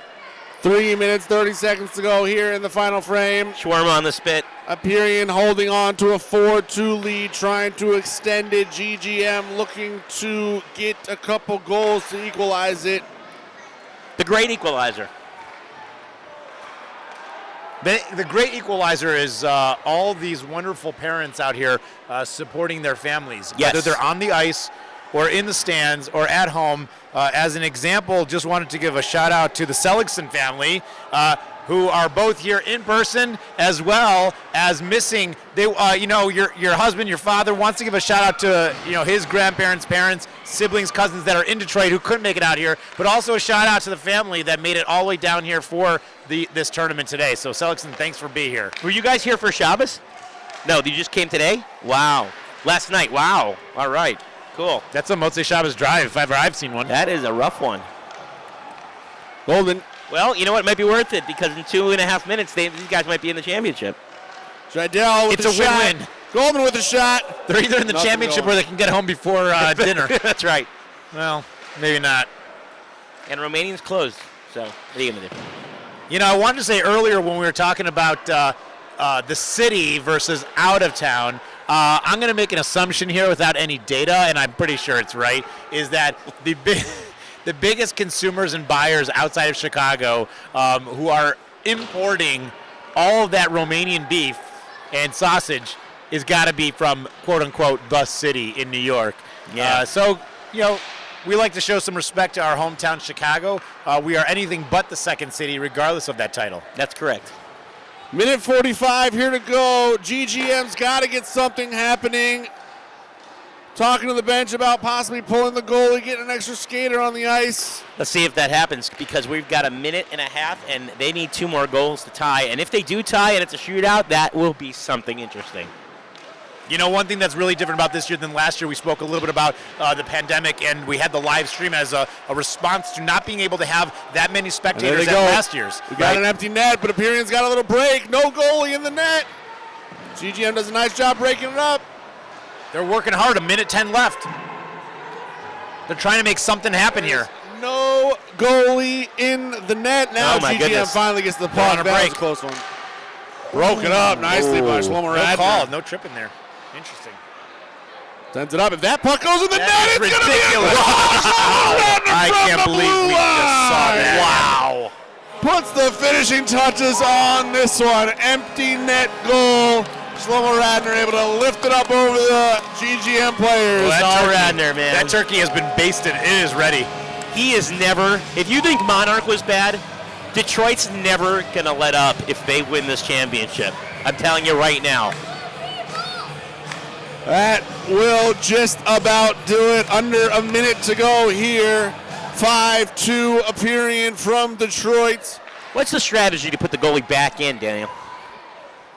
3 minutes, 30 seconds to go here in the final frame. Shawarma on the spit. Aperian holding on to a 4-2 lead, trying to extend it. GGM looking to get a couple goals to equalize it. The great equalizer. The great equalizer is all these wonderful parents out here supporting their families. Yes. Whether they're on the ice or in the stands or at home. As an example, just wanted to give a shout out to the Seligson family, who are both here in person as well as missing. They, your husband, your father wants to give a shout out to his grandparents, parents, siblings, cousins that are in Detroit who couldn't make it out here, but also a shout out to the family that made it all the way down here for this tournament today. So Seligson, thanks for being here. Were you guys here for Shabbos? No, you just came today? Wow. Last night. Wow. All right. Cool. That's a Motzei Shabbos drive if ever I've seen one. That is a rough one. Golden. Well, you know what? It might be worth it, because in 2.5 minutes, these guys might be in the championship. Scheidel with it's a shot. win-win. Golden with a shot. They're either in the championship or they can get home before dinner. That's right. Well, maybe not. And Romanian's closed, so what are you going to do? I wanted to say earlier when we were talking about the city versus out of town, I'm going to make an assumption here without any data, and I'm pretty sure it's right, is that the biggest consumers and buyers outside of Chicago who are importing all of that Romanian beef and sausage is got to be from, quote-unquote, the city in New York. Yeah. We like to show some respect to our hometown, Chicago. We are anything but the second city, regardless of that title. That's correct. Minute 45 here to go. GGM's got to get something happening. Talking to the bench about possibly pulling the goalie, getting an extra skater on the ice. Let's see if that happens, because we've got 1.5 minutes, and they need 2 more goals to tie. And if they do tie and it's a shootout, that will be something interesting. One thing that's really different about this year than last year, we spoke a little bit about the pandemic, and we had the live stream as a response to not being able to have that many spectators as last year's. We got an empty net, but Aperian's got a little break. No goalie in the net. GGM does a nice job breaking it up. They're working hard. 1:10 left. They're trying to make something happen here. No goalie in the net. Now GGM finally gets the puck. That was a close one. Broke it up nicely by Shlomo Radner. No call. No tripping there. Interesting. Sends it up. If that puck goes in the net, it's going to be ridiculous. I can't believe we just saw that. Wow. Puts the finishing touches on this one. Empty net goal. Shlomo Radner able to lift it up over the GGM players. Well, Radner, man. That turkey has been basted. It is ready. He is never, if you think Monarch was bad, Detroit's never going to let up if they win this championship. I'm telling you right now. That will just about do it. Under a minute to go here. 5-2 appearing from Detroit. What's the strategy to put the goalie back in, Daniel?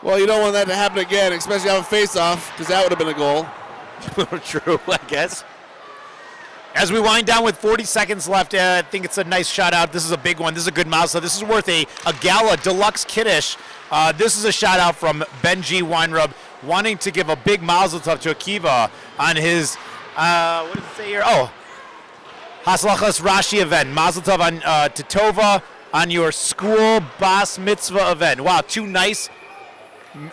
Well, you don't want that to happen again, especially on a face-off, because that would have been a goal. True, I guess. As we wind down with 40 seconds left, I think it's a nice shot out. This is a big one. This is a good mazel. This is worth a Gala Deluxe Kiddush. This is a shout out from Benji Weinrub, wanting to give a big mazel tov to Akiva on his, what does it say here? Oh, Haslachas Rashi event. Mazel tov on, to Tova on your school Bas Mitzvah event. Wow, two nice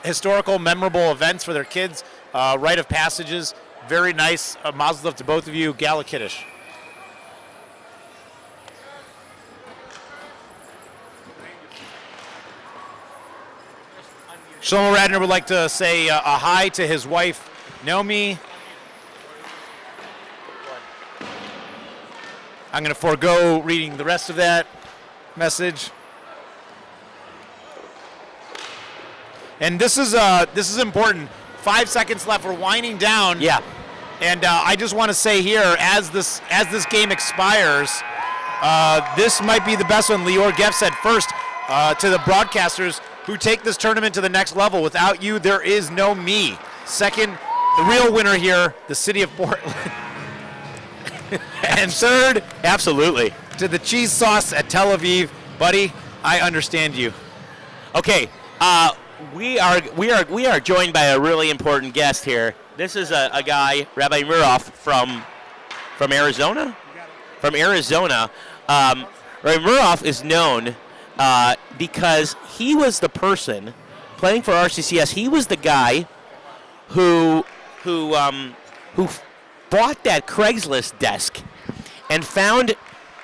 historical, memorable events for their kids. Rite of passages. Very nice. Mazel tov to both of you. Gala Kiddush. Shlomo Radner would like to say a hi to his wife, Naomi. I'm going to forego reading the rest of that message. And this is important. 5 seconds left. We're winding down. Yeah. And I just want to say here, as this game expires, this might be the best one. Lior Geff said first to the broadcasters who take this tournament to the next level. Without you, there is no me. Second, the real winner here, the city of Portland. And third, absolutely, to the cheese sauce at Tel Aviv. Buddy, I understand you. Okay. We are joined by a really important guest here. This is a guy, Rabbi Muroff from Arizona. From Arizona, Rabbi Muroff is known because he was the person playing for RCCS. He was the guy who bought that Craigslist desk and found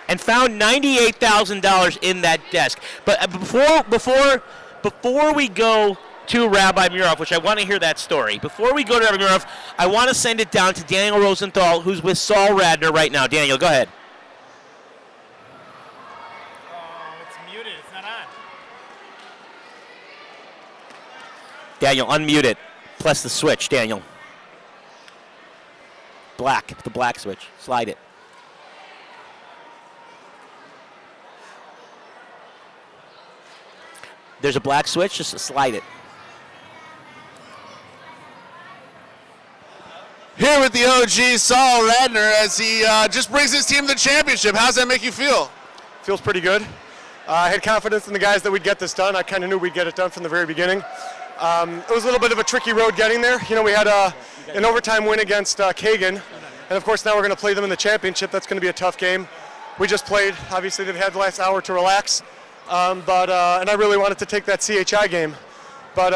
$98,000 in that desk. But before we go to Rabbi Muroff, which I want to hear that story. Before we go to Rabbi Muroff, I want to send it down to Daniel Rosenthal, who's with Saul Radner right now. Daniel, go ahead. It's muted. It's not on. Daniel, unmute it. Press the switch, Daniel. The black switch. Slide it. There's a black switch, just slide it. Here with the OG, Saul Radner, as he just brings his team to the championship. How's that make you feel? Feels pretty good. I had confidence in the guys that we'd get this done. I kind of knew we'd get it done from the very beginning. It was a little bit of a tricky road getting there. You know, we had an overtime win against Kagan, and of course now we're going to play them in the championship. That's going to be a tough game. We just played. Obviously, they've had the last hour to relax. And I really wanted to take that CHI game, but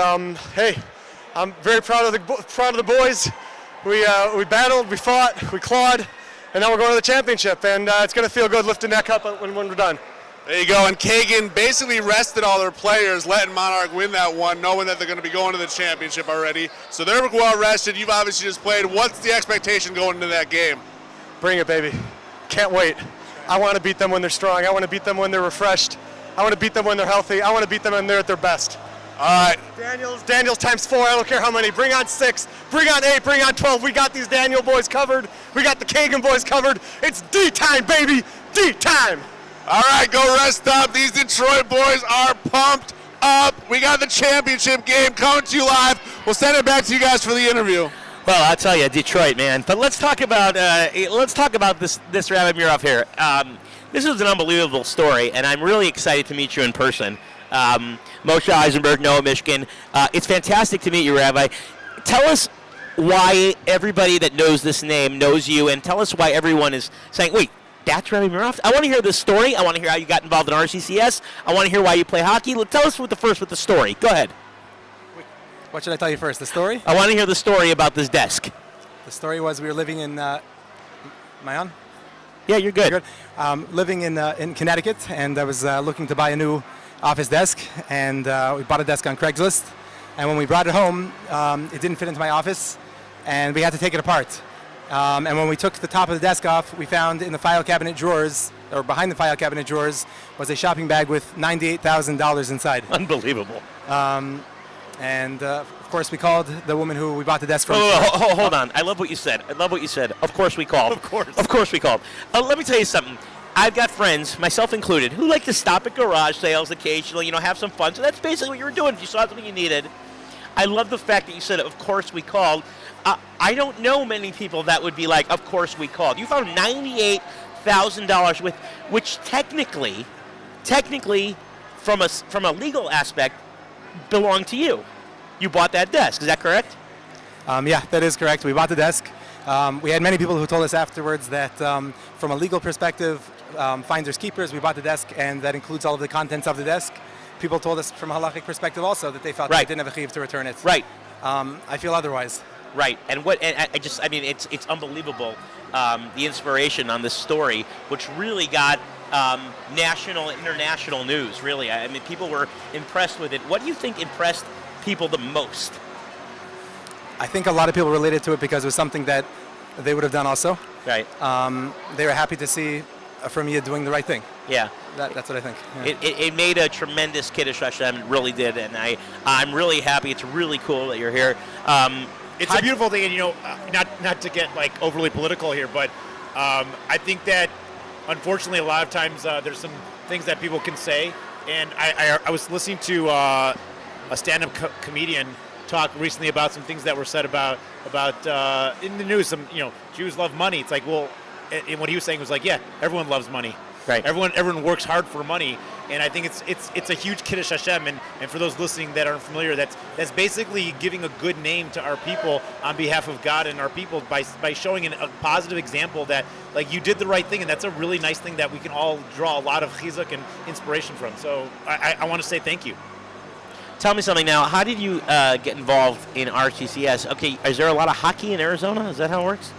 hey, I'm very proud of the boys. We battled, we fought, we clawed, and now we're going to the championship, and it's going to feel good lifting that cup when we're done. There you go, and Kagan basically rested all their players, letting Monarch win that one, knowing that they're going to be going to the championship already. So they're well rested. You've obviously just played. What's the expectation going into that game? Bring it, baby. Can't wait. I want to beat them when they're strong. I want to beat them when they're refreshed. I want to beat them when they're healthy. I want to beat them when they're at their best. All right. Daniels times 4. I don't care how many. Bring on 6. Bring on 8. Bring on 12. We got these Daniel boys covered. We got the Kagan boys covered. It's D time, baby. D time. All right, go rest up. These Detroit boys are pumped up. We got the championship game coming to you live. We'll send it back to you guys for the interview. Well, I'll tell you, Detroit, man. But let's talk about this Rabbi Muroff here. This is an unbelievable story, and I'm really excited to meet you in person. Moshe Eisenberg, Noah Mishkin. It's fantastic to meet you, Rabbi. Tell us why everybody that knows this name knows you, and tell us why everyone is saying, wait, that's Rabbi Muroff? I want to hear this story. I want to hear how you got involved in RCCS. I want to hear why you play hockey. Tell us with the story. Go ahead. What should I tell you first? The story? I want to hear the story about this desk. The story was we were living in, am I on? Yeah, you're good. You're good. Living in Connecticut, and I was looking to buy a new office desk, and we bought a desk on Craigslist. And when we brought it home, it didn't fit into my office, and we had to take it apart. And when we took the top of the desk off, we found in the file cabinet drawers, or behind the file cabinet drawers, was a shopping bag with $98,000 inside. Unbelievable. And of course, we called the woman who we bought the desk from. Hold on. I love what you said. Of course we called. Of course we called. Let me tell you something. I've got friends, myself included, who like to stop at garage sales occasionally, have some fun. So that's basically what you were doing. If you saw something you needed. I love the fact that you said, of course we called. I don't know many people that would be like, of course we called. You found $98,000 which technically, from a legal aspect, belonged to you. You bought that desk. Is that correct? Yeah, that is correct. We bought the desk. We had many people who told us afterwards that from a legal perspective, finders keepers, we bought the desk, and that includes all of the contents of the desk. People told us from a halachic perspective also that they felt that they didn't have a chiyuv to return it. Right. I feel otherwise. Right. And it's unbelievable, the inspiration on this story, which really got national, international news, really. I mean, people were impressed with it. What do you think impressed people the most? I think a lot of people related to it because it was something that they would have done also. Right. They were happy to see from you doing the right thing. Yeah. That's what I think. Yeah. It made a tremendous Kiddush Hashem. It really did. And I'm really happy. It's really cool that you're here. It's a beautiful thing, and not to get like overly political here, but I think that unfortunately a lot of times there's some things that people can say, and I was listening to a stand-up comedian talk recently about some things that were said about in the news. Some Jews love money. It's like, well, and what he was saying was like, yeah, everyone loves money. Right. Everyone works hard for money, and I think it's a huge Kiddush Hashem. And for those listening that aren't familiar, that's basically giving a good name to our people on behalf of God and our people by showing a positive example that like you did the right thing, and that's a really nice thing that we can all draw a lot of chizuk and inspiration from. So I want to say thank you. Tell me something now. How did you get involved in RCCS? Okay, is there a lot of hockey in Arizona? Is that how it works?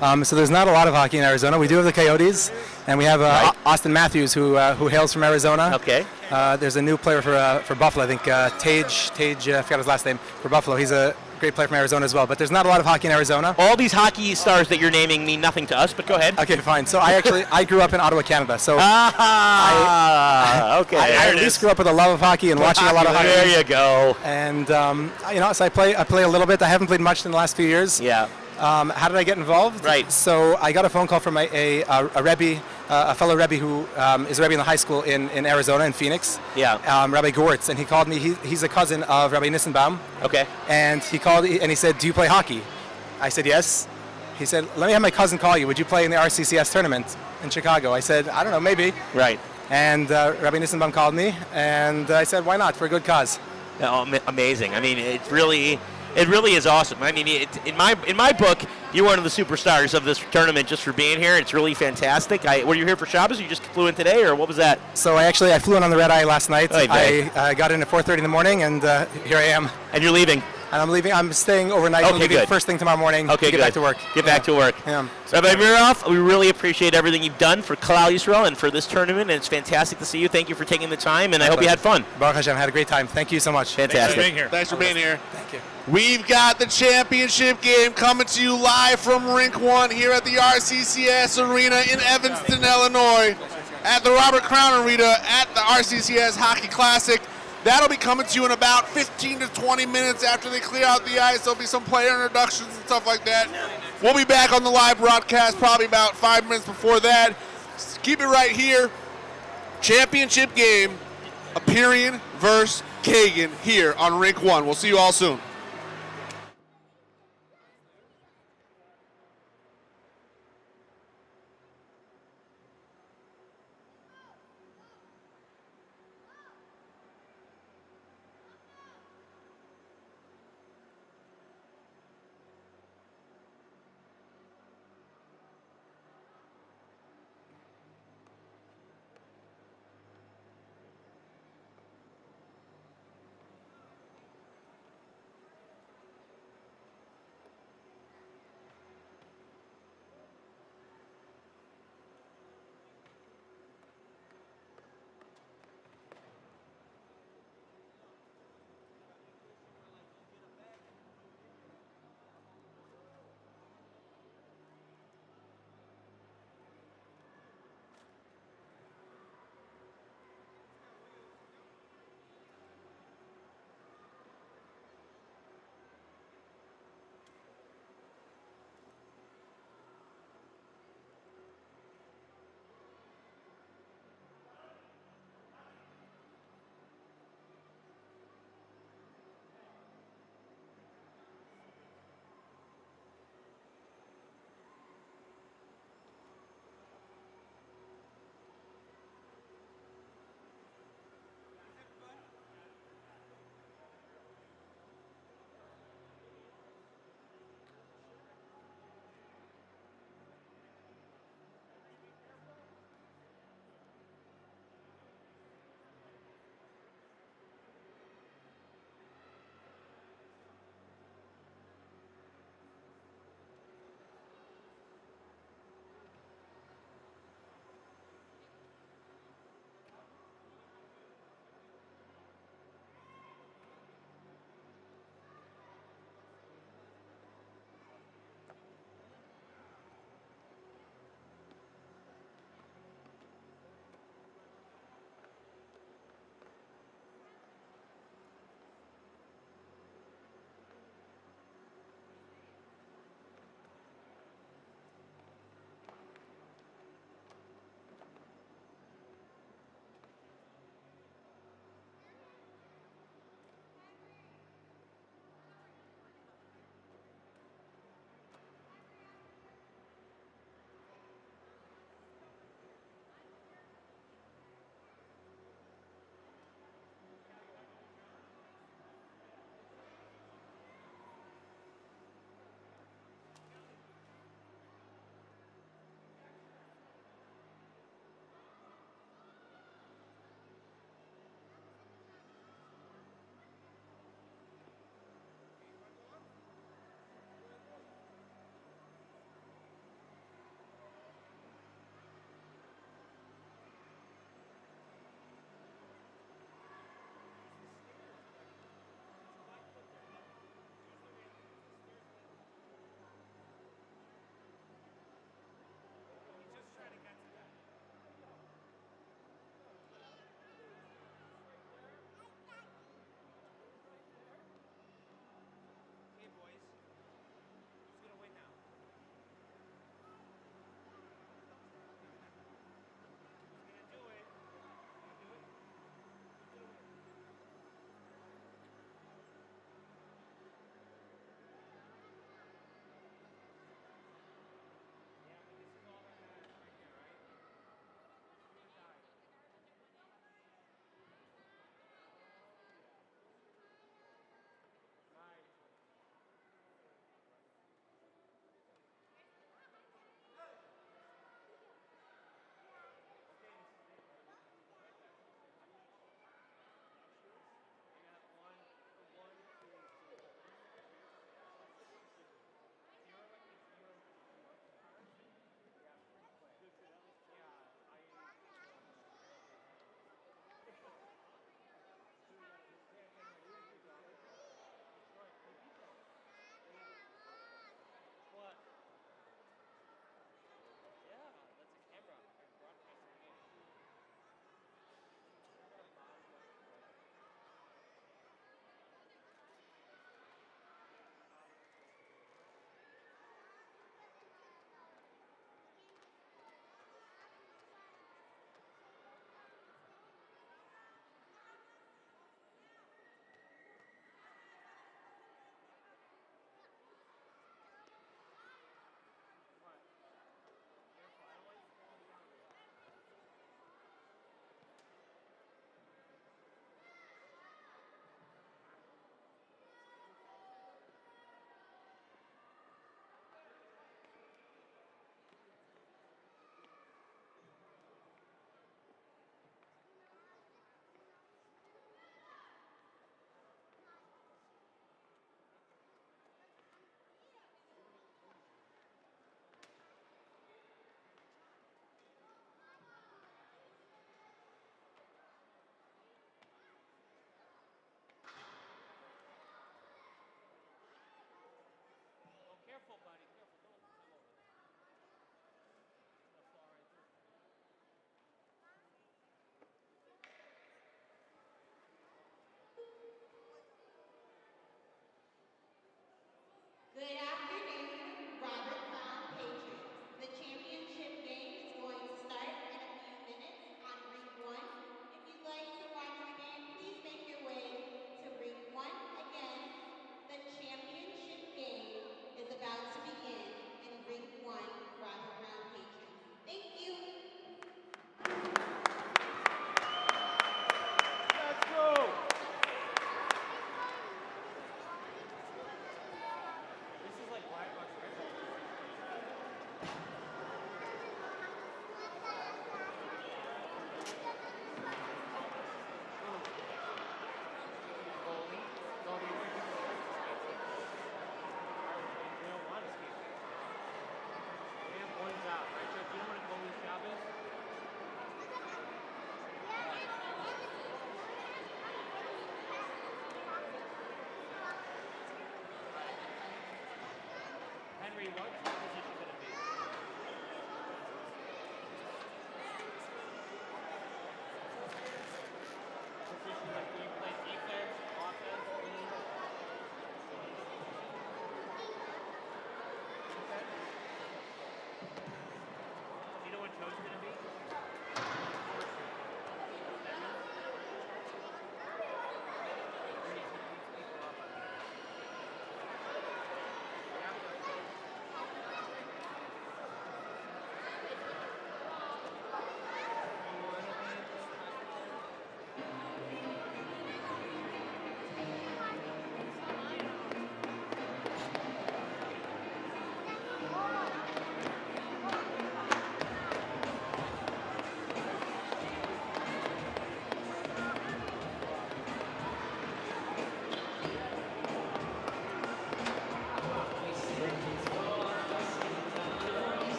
So there's not a lot of hockey in Arizona. We do have the Coyotes, and we have Austin Matthews, who hails from Arizona. Okay. There's a new player for Buffalo. I think Tage. I forgot his last name for Buffalo. He's a great player from Arizona as well. But there's not a lot of hockey in Arizona. All these hockey stars that you're naming mean nothing to us. But go ahead. Okay, fine. So I grew up in Ottawa, Canada. So okay. I at least grew up with a love of hockey and watching a lot of hockey. There you go. And so I play a little bit. I haven't played much in the last few years. Yeah. How did I get involved? Right. So I got a phone call from a Rebbe, a fellow Rebbe who is a Rebbe in the high school in Arizona, in Phoenix. Yeah. Rabbi Gewurtz, and he called me. He's a cousin of Rabbi Nissenbaum. Okay. And he called and he said, "Do you play hockey?" I said, "Yes." He said, "Let me have my cousin call you. Would you play in the RCCS tournament in Chicago?" I said, "I don't know, maybe." Right. And Rabbi Nissenbaum called me, and I said, "Why not? For a good cause." Oh, amazing. I mean, it really is awesome. I mean, in my book, you're one of the superstars of this tournament just for being here. It's really fantastic. Were you here for Shabbos? Or you just flew in today, or what was that? So I flew in on the red eye last night. Hey, I got in at 4:30 in the morning, and here I am. And you're leaving? And I'm leaving. I'm staying overnight. Okay, I'm leaving good. First thing tomorrow morning. Okay, get good. back to work. Get back to work. Yeah. Rabbi Miroff, we really appreciate everything you've done for Klal Yisrael and for this tournament, and it's fantastic to see you. Thank you for taking the time, and I hope you had fun. Baruch Hashem, had a great time. Thank you so much. Fantastic. Thanks for being here. Thanks for being here. Thank you. We've got the championship game coming to you live from Rink 1 here at the RCCS Arena in Evanston, Illinois, at the Robert Crown Arena at the RCCS Hockey Classic. That'll be coming to you in about 15 to 20 minutes after they clear out the ice. There'll be some player introductions and stuff like that. We'll be back on the live broadcast probably about 5 minutes before that. Keep it right here. Championship game, Aperian versus Kagan here on Rink 1. We'll see you all soon.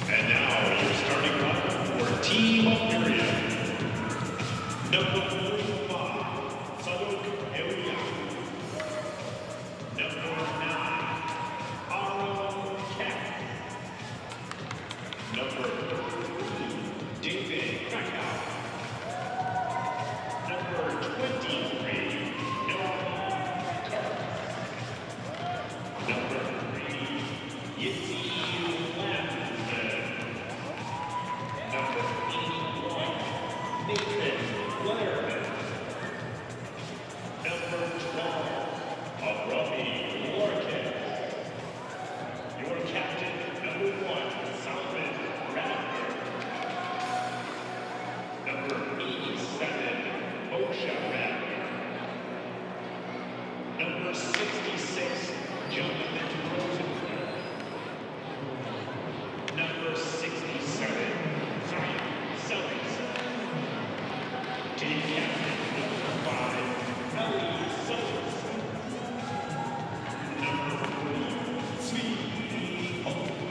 And now your starting lineup for Team Bulgaria. Number 45, Sadok Elia. Number 9, Aaron Cat. Number 3, David Krakow. Number 23, Noah Tarp. Number 3, Yitzi Number 81, Nathan Letterman. Number 12, Abrami Lorcan. Your captain, number 1, Salman Radford. Number 87, Moshe Radford. Number 66, Jonathan Rosenberg. Number 67, Zion Sellers. Team captain, number 5, Ellie Sellers. Number 3, Zvi Holmberg.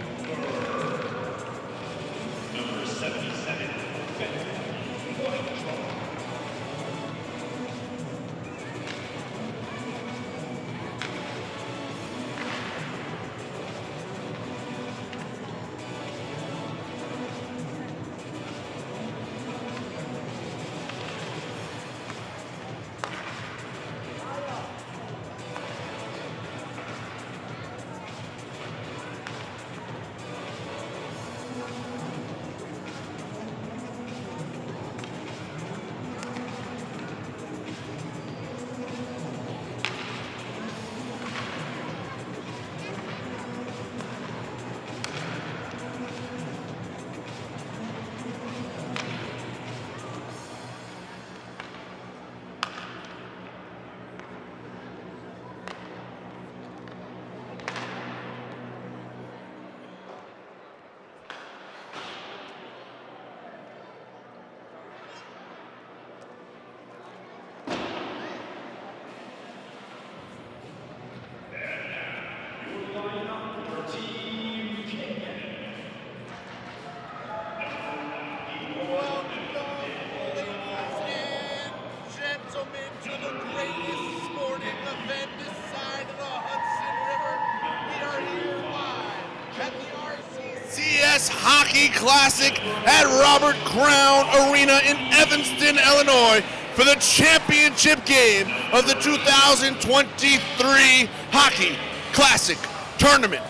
RCCS Hockey Classic at Robert Crown Arena in Evanston, Illinois for the championship game of the 2023 Hockey Classic Tournament.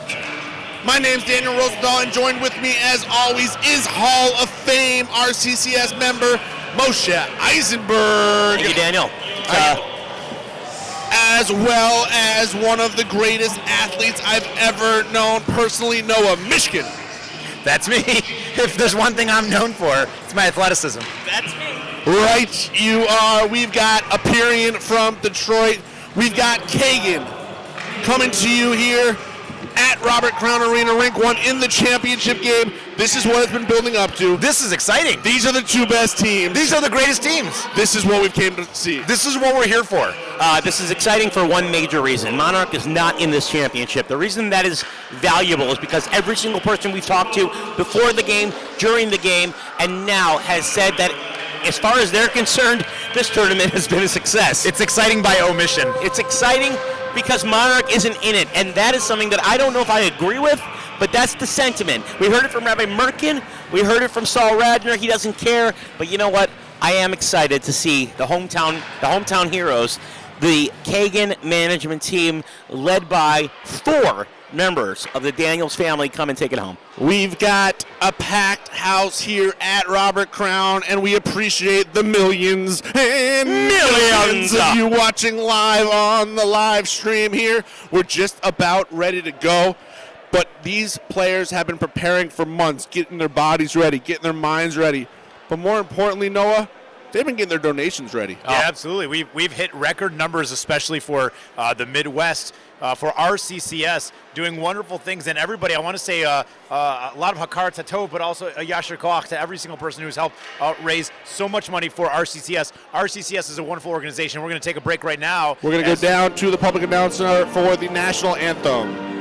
My name's Daniel Rosenthal, and joined with me, as always, is Hall of Fame RCCS member Moshe Eisenberg. Thank you, Daniel. As well as one of the greatest athletes I've ever known personally, Noah Mishkin. That's me. If there's one thing I'm known for, it's my athleticism. That's me. Right, you are. We've got Aperian from Detroit. We've got Kagan coming to you here at Robert Crown Arena, Rink 1 in the championship game. This is what it's been building up to. This is exciting. These are the two best teams. These are the greatest teams. This is what we came to see. This is what we're here for. This is exciting for one major reason. Monarch is not in this championship. The reason that is valuable is because every single person we've talked to before the game, during the game, and now has said that as far as they're concerned, this tournament has been a success. It's exciting by omission. It's exciting because Monarch isn't in it, and that is something that I don't know if I agree with, but that's the sentiment. We heard it from Rabbi Merkin. We heard it from Saul Radner. He doesn't care, but you know what? I am excited to see the hometown heroes, the Kagan management team, led by 4 members of the Daniels family, come and take it home. We've got a packed house here at Robert Crown, and we appreciate the millions and millions of you watching live on the live stream here. We're just about ready to go, but these players have been preparing for months, getting their bodies ready, getting their minds ready. But more importantly, Noah, they've been getting their donations ready. Yeah, absolutely. We've hit record numbers, especially for the Midwest, for RCCS, doing wonderful things. And everybody, I want to say a lot of Hakar Tatov, but also a Yasher Koach to every single person who's helped raise so much money for RCCS. RCCS is a wonderful organization. We're going to take a break right now. We're going to go down to the public announcer for the national anthem.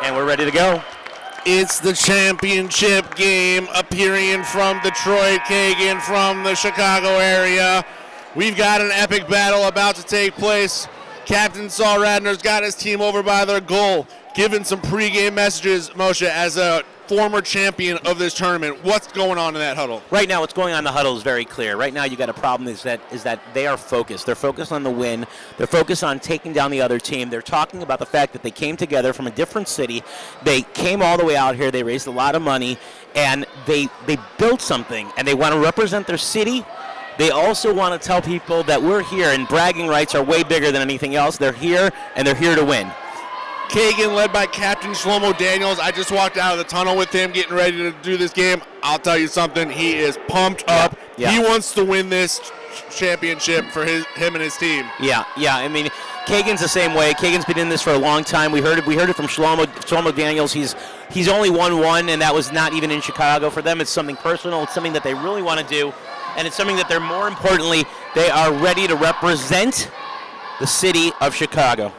And we're ready to go. It's the championship game. Aperian from Detroit, Kagan from the Chicago area. We've got an epic battle about to take place. Captain Saul Radner's got his team over by their goal, giving some pregame messages. Moshe, as a former champion of this tournament, what's going on in that huddle? Right now, what's going on in the huddle is very clear. Right now, you got a problem is that they are focused. They're focused on the win. They're focused on taking down the other team. They're talking about the fact that they came together from a different city. They came all the way out here. They raised a lot of money, and they built something, and they want to represent their city. They also want to tell people that we're here, and bragging rights are way bigger than anything else. They're here, and they're here to win. Kagan, led by Captain Shlomo Daniels. I just walked out of the tunnel with him, getting ready to do this game. I'll tell you something, he is pumped up. Yeah. He wants to win this championship for him and his team. Yeah. I mean, Kagan's the same way. Kagan's been in this for a long time. We heard it from Shlomo Daniels. He's only won one, and that was not even in Chicago. For them, it's something personal. It's something that they really want to do, and it's something that they're, more importantly, they are ready to represent the city of Chicago.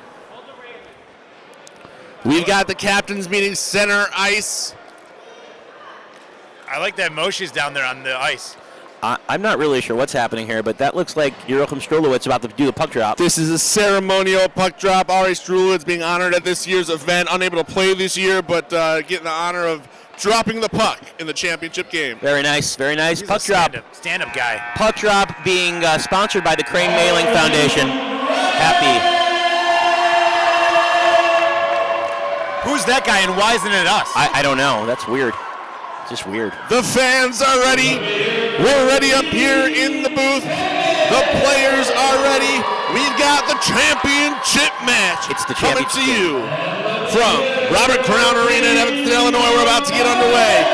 We've got the captains meeting center ice. I like that Moshe's down there on the ice. I'm not really sure what's happening here, but that looks like Yerochim Strulowitz about to do the puck drop. This is a ceremonial puck drop. Ari Strulowitz being honored at this year's event. Unable to play this year, but getting the honor of dropping the puck in the championship game. Very nice, very nice. He's Puck a drop. Stand-up guy. Puck drop being sponsored by the Crane Mailing Foundation. Happy. Who's that guy and why isn't it us? I don't know. That's weird. Just weird. The fans are ready. We're ready up here in the booth. The players are ready. We've got the championship match. It's the coming championship to you from Robert Crown Arena in Evanston, Illinois. We're about to get underway.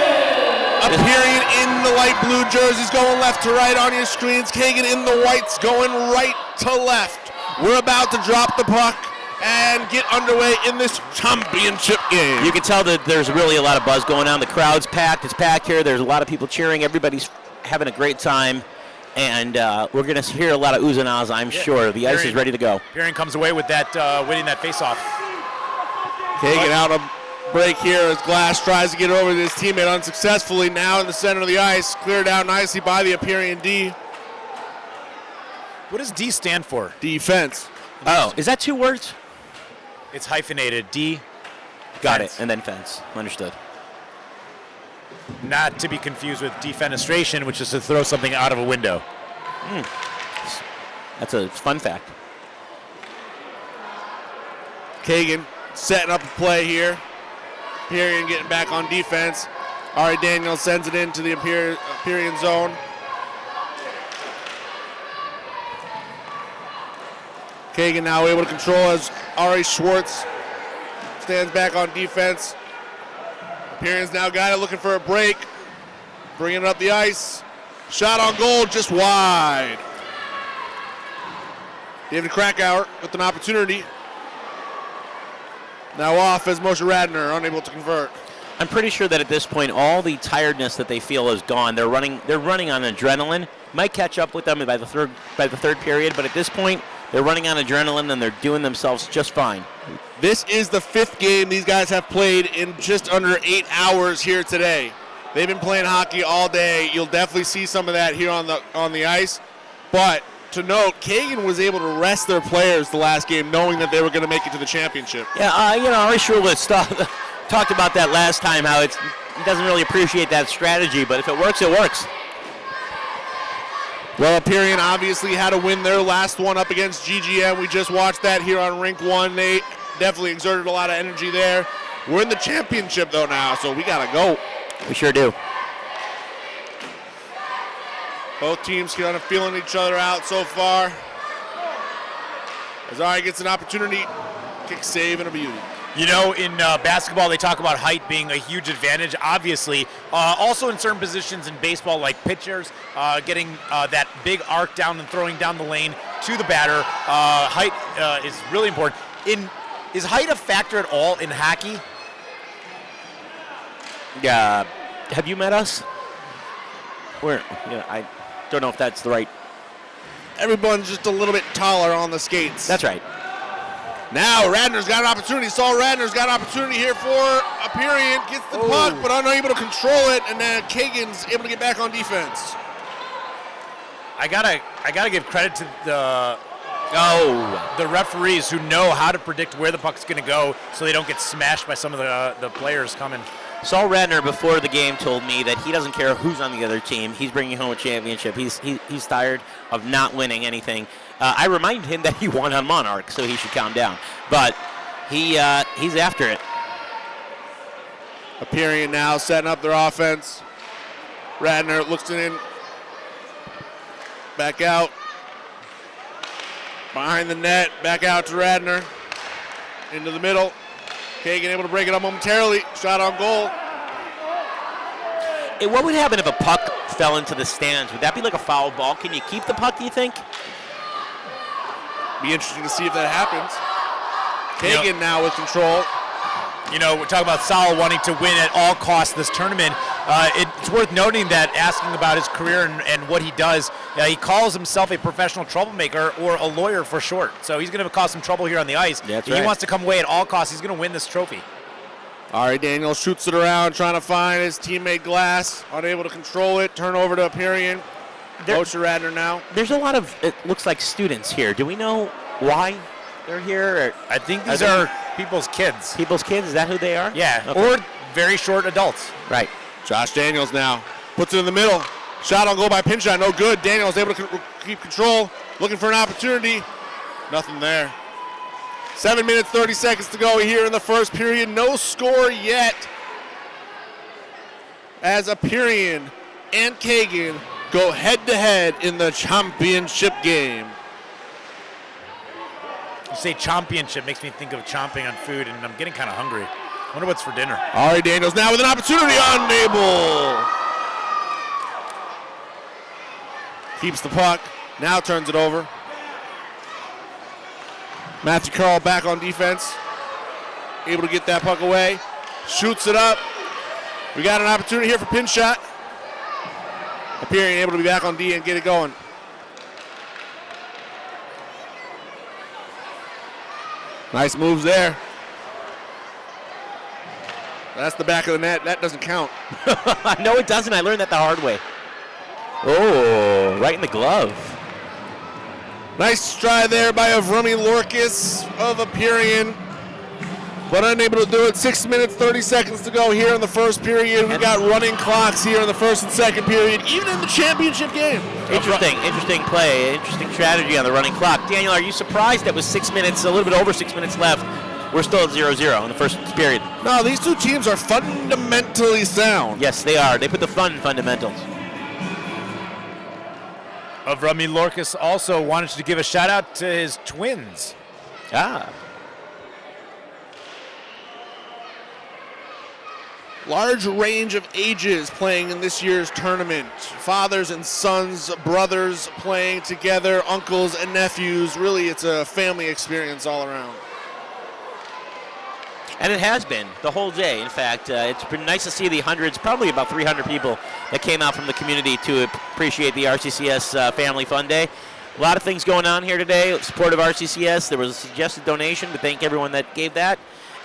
Appearing in the light blue jerseys, going left to right on your screens. Kagan in the whites, going right to left. We're about to drop the puck and get underway in this championship game. You can tell that there's really a lot of buzz going on. The crowd's packed. It's packed here. There's a lot of people cheering. Everybody's having a great time. And we're going to hear a lot of oohs and ahs, I'm sure. The ice is ready to go. Perrin comes away with that, winning that faceoff. Kagan out of break here as Glass tries to get over to his teammate unsuccessfully. Now in the center of the ice, cleared out nicely by the Aperian D. What does D stand for? Defense. Oh, is that 2 words? It's hyphenated. D. Got fence. it. And then fence. Understood. Not to be confused with defenestration, which is to throw something out of a window. That's a fun fact. Kagan setting up a play here. Aperian getting back on defense. Ari Daniels sends it into the Aperian zone. Kagan now able to control as Ari Schwartz stands back on defense. Aperian's now got it, looking for a break. Bringing it up the ice. Shot on goal, just wide. David Krakauer with an opportunity. Now off as Moshe Radner, unable to convert. I'm pretty sure that at this point, all the tiredness that they feel is gone. They're running on adrenaline. Might catch up with them by the third period, but at this point, they're running on adrenaline and they're doing themselves just fine. This is the 5th game these guys have played in just under 8 hours here today. They've been playing hockey all day. You'll definitely see some of that here on the ice. But to note, Kagan was able to rest their players the last game, knowing that they were going to make it to the championship. Yeah, Ari Schwartz talked about that last time, how he doesn't really appreciate that strategy, but if it works, it works. Well, Aperian obviously had to win their last one up against GGM. We just watched that here on Rink 1. They definitely exerted a lot of energy there. We're in the championship, though, now, so we got to go. We sure do. Both teams kind of feeling each other out so far. As Ari gets an opportunity, kick save and a beauty. You know, in basketball, they talk about height being a huge advantage, obviously. Also in certain positions in baseball, like pitchers, getting that big arc down and throwing down the lane to the batter. Height is really important. Is height a factor at all in hockey? Yeah. Have you met us? I don't know if that's the right. Everyone's just a little bit taller on the skates. That's right. Now Radner's got an opportunity. Saul Radner's got an opportunity here for Aperian. Gets the puck, but unable to control it, and then Kagan's able to get back on defense. I gotta give credit to the referees who know how to predict where the puck's going to go, so they don't get smashed by some of the players coming. Saul Radner before the game told me that he doesn't care who's on the other team. He's bringing home a championship. He's tired of not winning anything. I reminded him that he won on Monarch, so he should calm down. But he's after it. Aperian now setting up their offense. Radner looks it in. Back out. Behind the net. Back out to Radner. Into the middle. Kagan able to break it up momentarily. Shot on goal. Hey, what would happen if a puck fell into the stands? Would that be like a foul ball? Can you keep the puck, do you think? Be interesting to see if that happens. Kagan now with control. You know, we're talking about Saul wanting to win at all costs this tournament. It's worth noting that asking about his career and what he does, he calls himself a professional troublemaker, or a lawyer for short. So he's going to cause some trouble here on the ice. That's he right. wants to come away at all costs. He's going to win this trophy. Ari Daniels shoots it around, trying to find his teammate Glass. Unable to control it. Turn over to Aperian. Moshe Radner now. There's a lot of, it looks like, students here. Do we know why they're here? I think these are people's kids. People's kids? Is that who they are? Yeah. Okay. Or very short adults. Right. Josh Daniels now puts it in the middle. Shot on goal by Pinchot, no good. Daniels able to keep control, looking for an opportunity. Nothing there. 7 minutes, 30 seconds to go here in the first period. No score yet. As Aperion and Kagan go head-to-head in the championship game. You say championship, makes me think of chomping on food, and I'm getting kind of hungry. I wonder what's for dinner. Ari Daniels now with an opportunity on Nabel. Keeps the puck, now turns it over. Matthew Carl back on defense. Able to get that puck away. Shoots it up. We got an opportunity here for Pinchot. Aperion able to be back on D and get it going. Nice moves there. That's the back of the net. That doesn't count. No, it doesn't. I learned that the hard way. Oh, right in the glove. Nice stride there by Avrami Lorkis of Aperion, but unable to do it. 6 minutes, 30 seconds to go here in the first period. We've got running clocks here in the first and second period, even in the championship game. Interesting play, interesting strategy on the running clock. Daniel, are you surprised that with 6 minutes, a little bit over 6 minutes left, we're still at 0-0 in the first period? No, these two teams are fundamentally sound. Yes, they are. They put the fun in fundamentals. Avrami Lorkis also wanted to give a shout out to his twins. Large range of ages playing in this year's tournament. Fathers and sons, brothers playing together, uncles and nephews. Really, it's a family experience all around. And it has been the whole day. In fact, it's been nice to see the hundreds, probably about 300 people that came out from the community to appreciate the RCCS Family Fun Day. A lot of things going on here today. Support of RCCS. There was a suggested donation to thank everyone that gave that.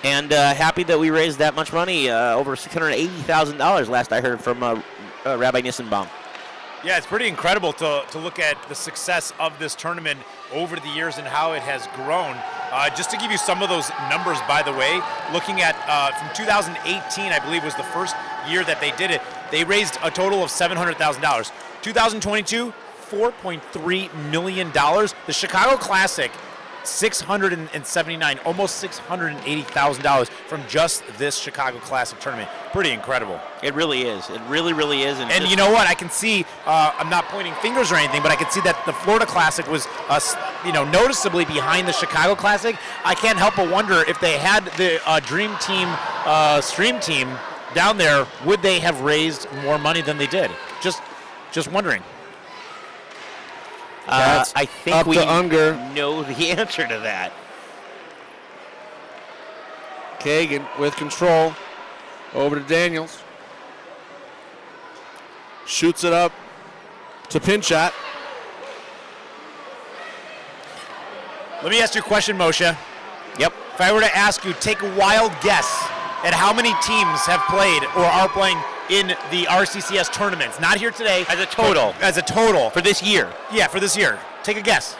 And happy that we raised that much money, over $680,000 last I heard from Rabbi Nissenbaum. Yeah, it's pretty incredible to look at the success of this tournament over the years and how it has grown. Just to give you some of those numbers, by the way, looking at from 2018, I believe was the first year that they did it, they raised a total of $700,000. 2022, $4.3 million. The Chicago Classic, $679,000, almost $680,000 from just this Chicago Classic tournament. Pretty incredible. It really is. It really, really is. And you know what? I can see, I'm not pointing fingers or anything, but I can see that the Florida Classic was, noticeably behind the Chicago Classic. I can't help but wonder if they had the Dream Team, Stream Team down there, would they have raised more money than they did? Just wondering. I think we Unger. know the answer to that. Kagan with control. Over to Daniels. Shoots it up to Pinchot. Let me ask you a question, Moshe. Yep. If I were to ask you, take a wild guess at how many teams have played or are playing in the RCCS tournaments. Not here today. As a total. As a total. For this year. Yeah, for this year. Take a guess.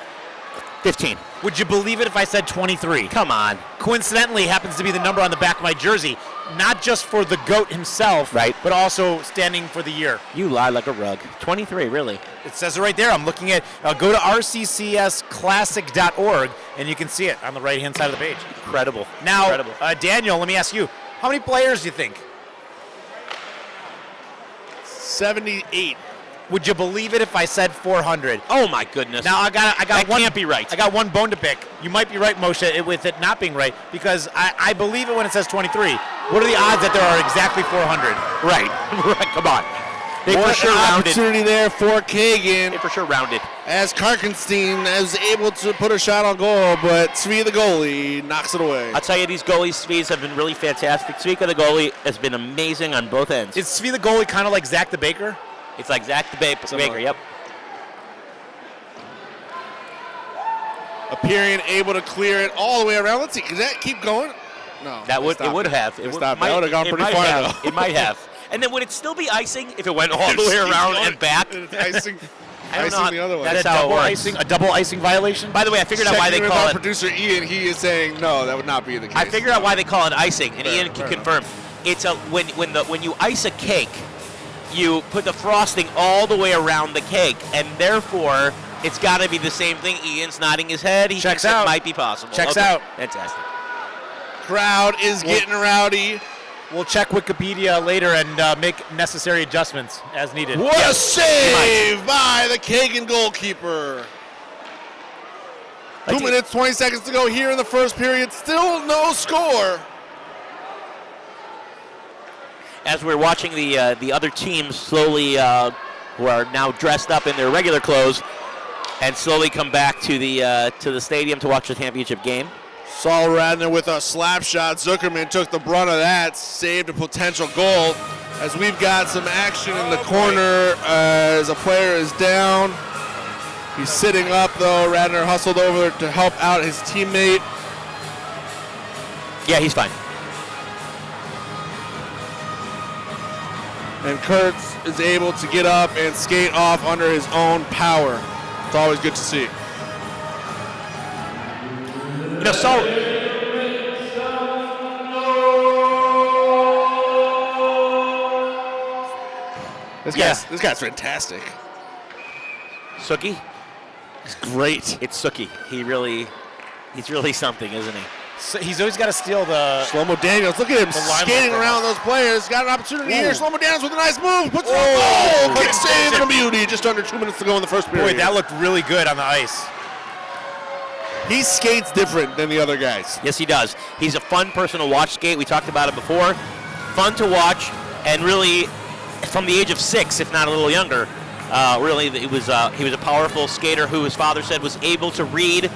15. Would you believe it if I said 23? Come on. Coincidentally, happens to be the number on the back of my jersey. Not just for the GOAT himself, right, but also standing for the year. You lie like a rug. 23, really. It says it right there. I'm looking at, go to rccsclassic.org, and you can see it on the right-hand side of the page. Incredible. Now, Incredible. Daniel, let me ask you, how many players do you think? 78. Would you believe it if I said 400? Oh my goodness! Now I got that one. Can't be right. I got one bone to pick. You might be right, Moshe, with it not being right, because I believe it when it says 23. What are the odds that there are exactly 400? Right. Come on. They What for sure an rounded. opportunity there for Kagan. They for sure rounded. As Karkenstein is able to put a shot on goal, but Svi the goalie knocks it away. I'll tell you, these goalies, Svi's, have been really fantastic. Svika the goalie has been amazing on both ends. Is Svi the goalie kind of like Zach the Baker? It's like Zach the Baker, yep. Aperion able to clear it all the way around. Let's see, can that keep going? No. That would it would have. It would have gone pretty far though. It might have. And then would it still be icing if it went all the way around and back? It's icing. I don't know. The other way. That's how it works. A double icing violation? By the way, I figured out why they Checking with call our it. producer Ian, he is saying no, that would not be the case. I figured out why they call it icing, and Ian can confirm. it's when you ice a cake, you put the frosting all the way around the cake, and therefore it's got to be the same thing. Ian's nodding his head. He Checks thinks out. it might be possible. Checks Okay. out. Fantastic. Crowd is getting rowdy. We'll check Wikipedia later and make necessary adjustments as needed. What a save by the Kagan goalkeeper. 2 minutes, 20 seconds to go here in the first period. Still no score. As we're watching the other teams slowly, who are now dressed up in their regular clothes, and slowly come back to the stadium to watch the championship game. Saul Radner with a slap shot. Zuckerman took the brunt of that, saved a potential goal. As we've got some action in the corner as a player is down. He's sitting up though. Radner hustled over to help out his teammate. Yeah, he's fine. And Kurtz is able to get up and skate off under his own power. It's always good to see. You know, Saul. This guy's fantastic. Suki? He's great. It's Suki. He's really something, isn't he? So he's always got to steal the Shlomo Daniels. Look at him skating around those players. Got an opportunity here. Shlomo Daniels with a nice move. Puts it on goal. Kick save and a beauty. Just under 2 minutes to go in the first period. Boy, that looked really good on the ice. He skates different than the other guys. Yes, he does. He's a fun person to watch skate. We talked about it before. Fun to watch, and really, from the age of 6, if not a little younger, really, he was a powerful skater who his father said was able to read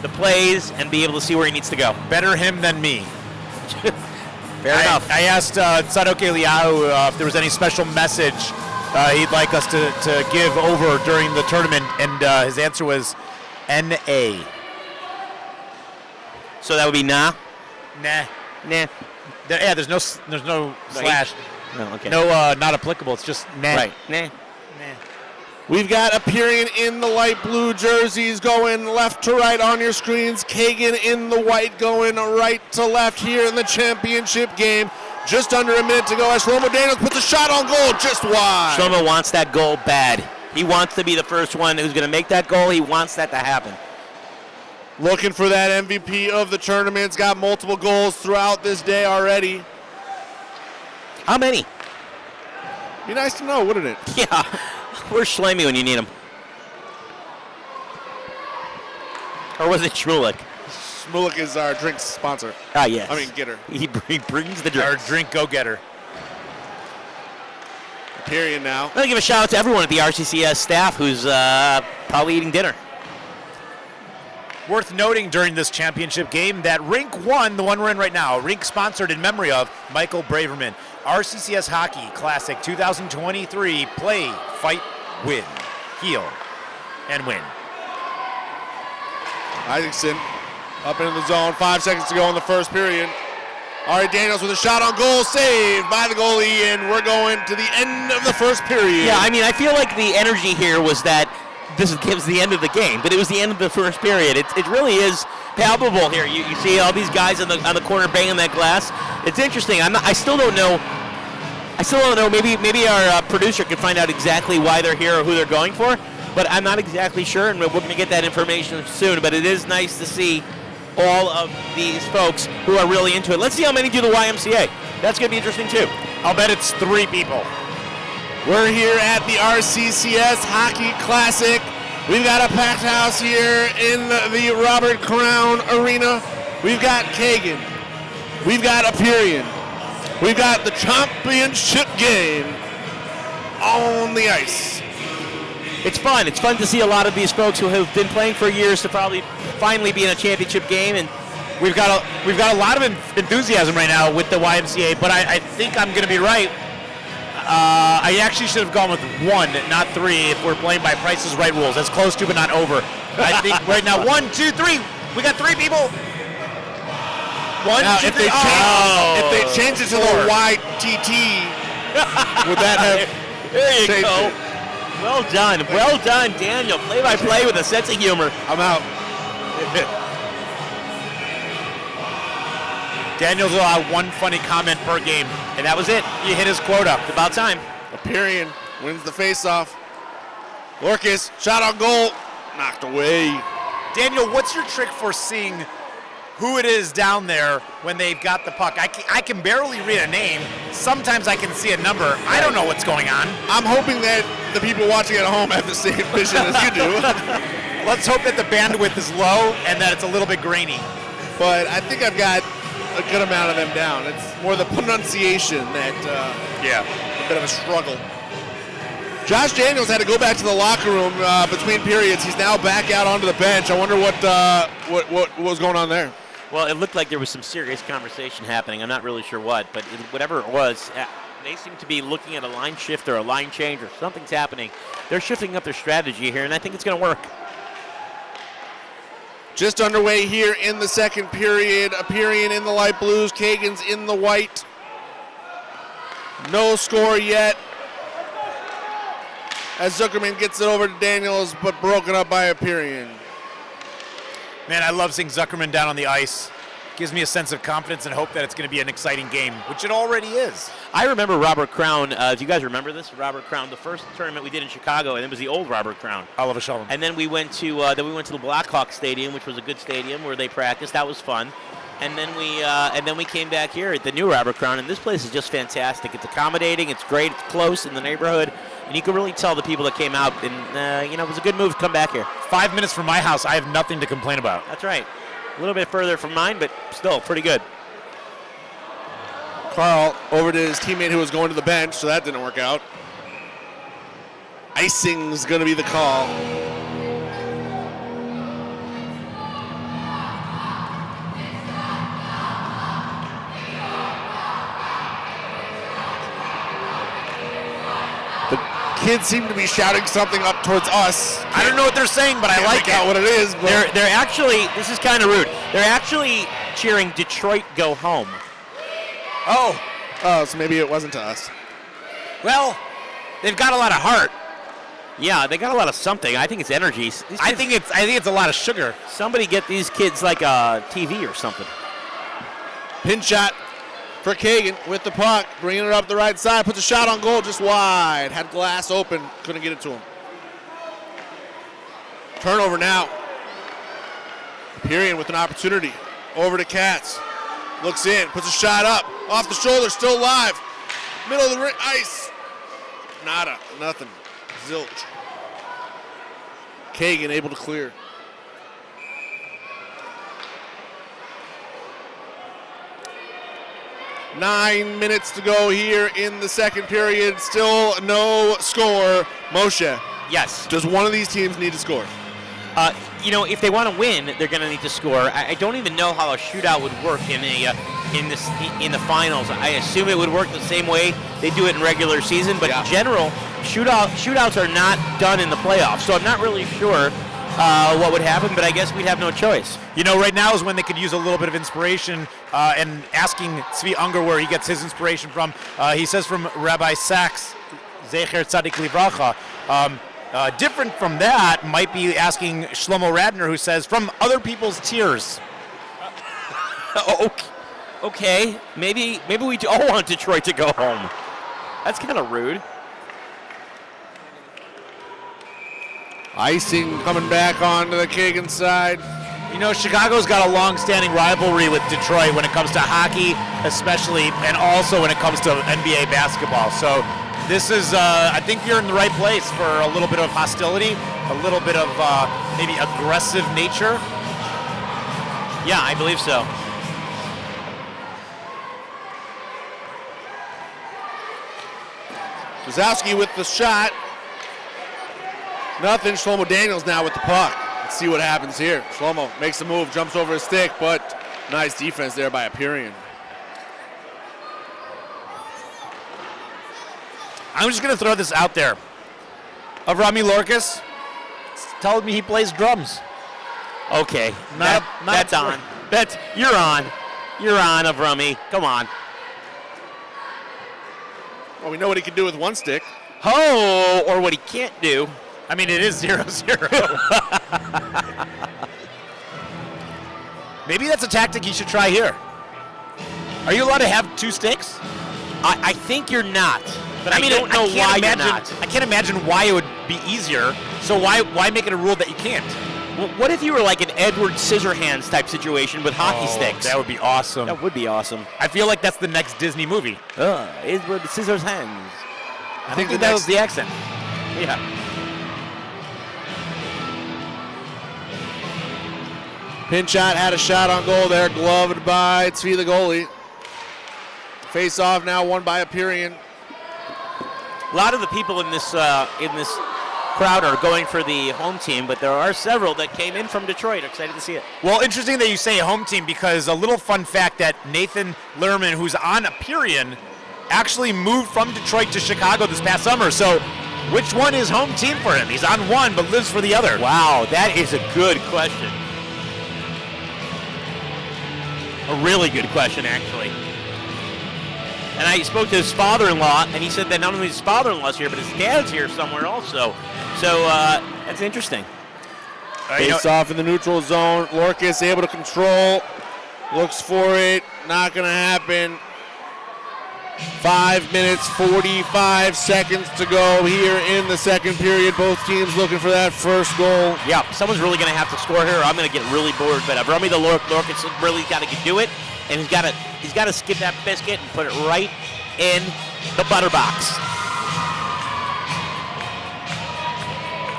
the plays and be able to see where he needs to go. Better him than me. Fair enough. I asked Sadok Eliyahu if there was any special message he'd like us to give over during the tournament, and his answer was N-A. So that would be nah? Nah. Nah. There's no slash. No, okay. No, not applicable. It's just nah. Right. Nah. We've got Aperian in the light blue jerseys going left to right on your screens. Kagan in the white going right to left here in the championship game. Just under a minute to go as Shlomo Daniels puts a shot on goal just wide. Shlomo wants that goal bad. He wants to be the first one who's going to make that goal. He wants that to happen. Looking for that MVP of the tournament. He's got multiple goals throughout this day already. How many? Be nice to know, wouldn't it? Yeah. Where's Shlamy when you need him? Or was it Shmulik? Shmulik is our drink sponsor. Ah, yes. I mean, getter. He brings the drink. Our drink go-getter. Aperian now. I'll give a shout out to everyone at the RCCS staff who's probably eating dinner. Worth noting during this championship game that Rink won, the one we're in right now. Rink sponsored in memory of Michael Braverman. RCCS Hockey Classic 2023. Play, fight, win. Heal, and win. Isaacson up into the zone. 5 seconds to go in the first period. Ari Daniels with a shot on goal, saved by the goalie, and we're going to the end of the first period. Yeah, I mean, I feel like the energy here was that this gives the end of the game, but it was the end of the first period. It really is palpable here. You see all these guys on the corner banging that glass. It's interesting. I still don't know. Maybe our producer can find out exactly why they're here or who they're going for, but I'm not exactly sure, and we're going to get that information soon. But it is nice to see all of these folks who are really into it. Let's see how many do the YMCA. That's going to be interesting too. I'll bet it's 3 people. We're here at the RCCS Hockey Classic. We've got a packed house here in the Robert Crown Arena. We've got Kagan. We've got Aperian. We've got the championship game on the ice. It's fun. It's fun to see a lot of these folks who have been playing for years to probably finally be in a championship game. And we've got a lot of enthusiasm right now with the YMCA, but I think I'm going to be right. I actually should have gone with 1, not 3, if we're playing by Price is Right rules. That's close to, but not over. I think right now, 1, 2, 3. We got 3 people. 1, now, 2, if 3. If they change it to the YTT, would that have there you changed go. it? Well done, Daniel. Play-by-play with a sense of humor. I'm out. Daniels will have one funny comment per game. And that was it. He hit his quota. It's about time. Aperian wins the faceoff. Lorcas, shot on goal, knocked away. Daniel, what's your trick for seeing who it is down there when they've got the puck? I can barely read a name. Sometimes I can see a number. I don't know what's going on. I'm hoping that the people watching at home have the same vision as you do. Let's hope that the bandwidth is low and that it's a little bit grainy. But I think I've got a good amount of them down. It's more the pronunciation that, a bit of a struggle. Josh Daniels had to go back to the locker room between periods. He's now back out onto the bench. I wonder what was going on there. Well, it looked like there was some serious conversation happening. I'm not really sure what, but whatever it was, they seem to be looking at a line shift or a line change or something's happening. They're shifting up their strategy here, and I think it's going to work. Just underway here in the second period. Aperian in the light blues, Kagan's in the white. No score yet. As Zuckerman gets it over to Daniels, but broken up by Aperian. Man, I love seeing Zuckerman down on the ice. Gives me a sense of confidence and hope that it's going to be an exciting game, which it already is. I remember Robert Crown. Do you guys remember this? Robert Crown, the first tournament we did in Chicago, and it was the old Robert Crown. I love a shovel. And then we went to the Blackhawk Stadium, which was a good stadium where they practiced. That was fun. And then we came back here at the new Robert Crown, and this place is just fantastic. It's accommodating. It's great. It's close in the neighborhood. And you can really tell the people that came out, and it was a good move to come back here. 5 minutes from my house, I have nothing to complain about. That's right. A little bit further from mine, but still pretty good. Carl over to his teammate who was going to the bench, so that didn't work out. Icing's going to be the call. Kids seem to be shouting something up towards us. I don't know what they're saying, but I like out what it is. But they're actually, this is kind of rude, they're actually cheering Detroit go home. Oh, so maybe it wasn't to us. Well, they've got a lot of heart. Yeah, they got a lot of something. I think it's energy. I think it's a lot of sugar. Somebody get these kids like a TV or something. Pin shot for Kagan with the puck, bringing it up the right side, puts a shot on goal just wide. Had glass open, couldn't get it to him. Turnover now. Aperian with an opportunity. Over to Katz. Looks in, puts a shot up, off the shoulder, still live. Middle of the ice. Nada, nothing. Zilch. Kagan able to clear. Nine minutes to go here in the second period. Still no score. Moshe. Yes. Does one of these teams need to score? If they want to win, they're going to need to score. I don't even know how a shootout would work in the finals. I assume it would work the same way they do it in regular season, but in general, shootouts are not done in the playoffs. So I'm not really sure what would happen, but I guess we'd have no choice. Right now is when they could use a little bit of inspiration, and asking Tzvi Unger where he gets his inspiration from. He says from Rabbi Sachs, Zecher Tzadik Livracha. Different from that might be asking Shlomo Radner, who says, from other people's tears. Okay, maybe we all want Detroit to go home. That's kind of rude. Icing coming back onto the Kagan side. Chicago's got a long-standing rivalry with Detroit when it comes to hockey, especially, and also when it comes to NBA basketball. So this is, I think you're in the right place for a little bit of hostility, a little bit of maybe aggressive nature. Yeah, I believe so. Kozowski with the shot. Nothing. Shlomo Daniels now with the puck. Let's see what happens here. Shlomo makes a move, jumps over his stick, but nice defense there by Aperian. I'm just going to throw this out there. Avrami Lorcas told me he plays drums. Okay, that's on. You're on. You're on, Avrami. Come on. Well, we know what he can do with one stick. Oh, or what he can't do. I mean, it is 0-0. Maybe that's a tactic he should try here. Are you allowed to have 2 sticks? I think you're not. But I don't know can't why imagine, you're not. I can't imagine why it would be easier. So why make it a rule that you can't? Well, what if you were like an Edward Scissorhands type situation with hockey sticks? That would be awesome. That would be awesome. I feel like that's the next Disney movie. Edward Scissorhands. I think the that next- was the accent. Yeah. Pinchot had a shot on goal there, gloved by Tzvi the goalie. Face off now won by Aperian. A lot of the people in this crowd are going for the home team, but there are several that came in from Detroit. Excited to see it. Well, interesting that you say home team, because a little fun fact that Nathan Lerman, who's on Aperian, actually moved from Detroit to Chicago this past summer. So which one is home team for him? He's on one but lives for the other. Wow, that is a good question. A really good question, actually. And I spoke to his father-in-law, and he said that not only his father-in-law's here, but his dad's here somewhere also. So that's interesting. Face off in the neutral zone. Lorcas able to control. Looks for it. Not going to happen. 5 minutes, 45 seconds to go here in the second period. Both teams looking for that first goal. Yeah, someone's really going to have to score here. I'm going to get really bored. But Rummy the Lorcas really got to do it, and he's got to skip that biscuit and put it right in the butter box.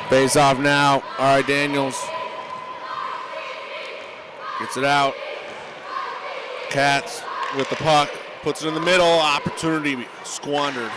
Face off now. All right, Daniels gets it out. Katz with the puck. Puts it in the middle. Opportunity squandered.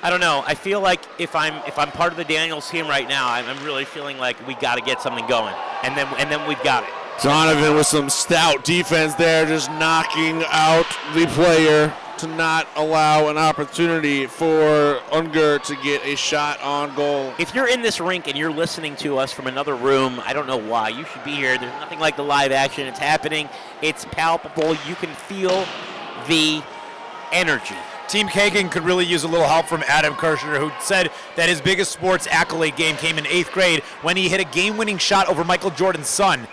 I don't know. I feel like if I'm part of the Daniels team right now, I'm really feeling like we got to get something going, and then we've got it. Donovan with some stout defense there, just knocking out the player to not allow an opportunity for Unger to get a shot on goal. If you're in this rink and you're listening to us from another room, I don't know why. You should be here. There's nothing like the live action. It's happening. It's palpable. You can feel the energy. Team Kagan could really use a little help from Adam Kirshner, who said that his biggest sports accolade game came in 8th grade when he hit a game-winning shot over Michael Jordan's son.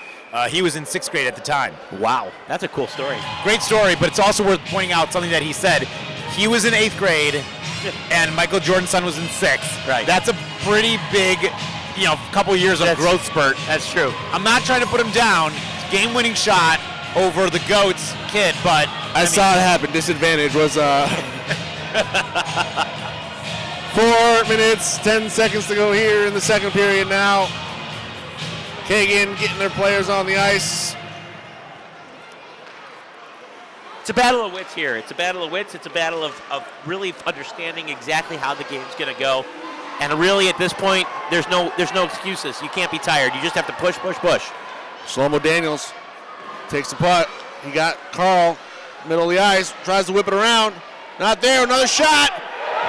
He was in 6th grade at the time. Wow, that's a cool story. Great story, but it's also worth pointing out something that he said. He was in 8th grade, and Michael Jordan's son was in 6th. Right. That's a pretty big, couple years of growth spurt. That's true. I'm not trying to put him down. Game-winning shot over the GOAT's kid, but I saw it happen. Disadvantage was 4 minutes, 10 seconds to go here in the second period now. Kagan getting their players on the ice. It's a battle of wits here. It's a battle of wits. It's a battle of really understanding exactly how the game's going to go. And really, at this point, there's no excuses. You can't be tired. You just have to push, push, push. Shlomo Daniels takes the putt. He got Carl, middle of the ice, tries to whip it around. Not there, another shot.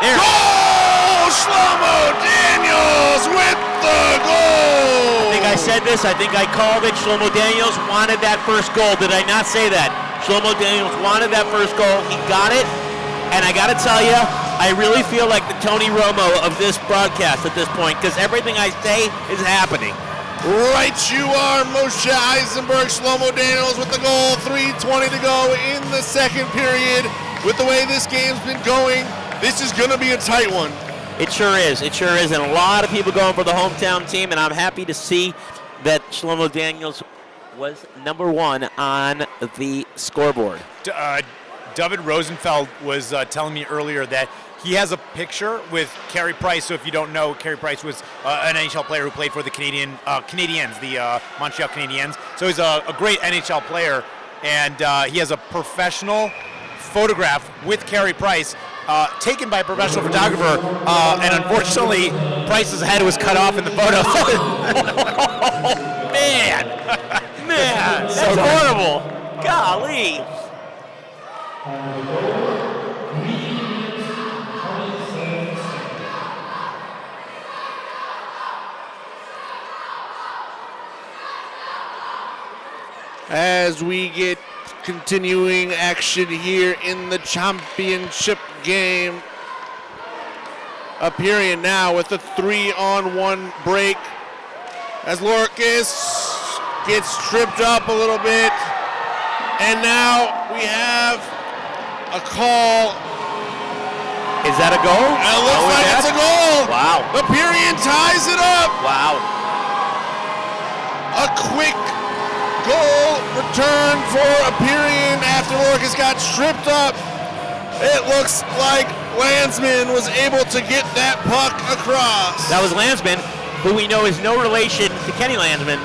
There. Goal! Shlomo Daniels with the goal! I think I said this. I think I called it. Shlomo Daniels wanted that first goal. Did I not say that? Shlomo Daniels wanted that first goal. He got it. And I got to tell you, I really feel like the Tony Romo of this broadcast at this point, because everything I say is happening. Right you are, Moshe Eisenberg. Shlomo Daniels with the goal. 3:20 to go in the second period. With the way this game's been going, this is going to be a tight one. It sure is. It sure is. And a lot of people going for the hometown team, and I'm happy to see that Shlomo Daniels was number 1 on the scoreboard. David Rosenfeld was telling me earlier that he has a picture with Carey Price. So if you don't know, Carey Price was an NHL player who played for the Canadiens, the Montreal Canadiens. So he's a great NHL player, and he has a professional photograph with Carey Price taken by a professional photographer, and unfortunately, Price's head was cut off in the photo. Man, that's horrible. Golly. As we get continuing action here in the championship game. Aperian now with a 3-on-1 break as Lorcas gets tripped up a little bit. And now we have a call. Is that a goal? It looks like it's a goal. Wow. Aperian ties it up. Wow. A quick goal return for Aperian after Lorcas got stripped up. It looks like Landsman was able to get that puck across. That was Landsman, who we know is no relation to Kenny Landsman.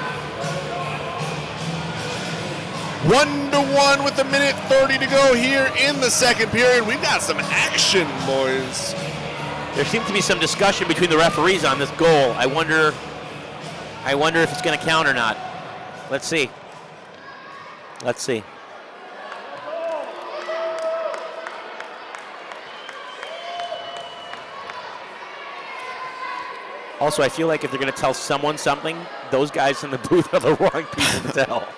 1-1 with 1:30 to go here in the second period. We've got some action, boys. There seems to be some discussion between the referees on this goal. I wonder if it's going to count or not. Let's see. Let's see. Also, I feel like if they're going to tell someone something, those guys in the booth are the wrong people to tell.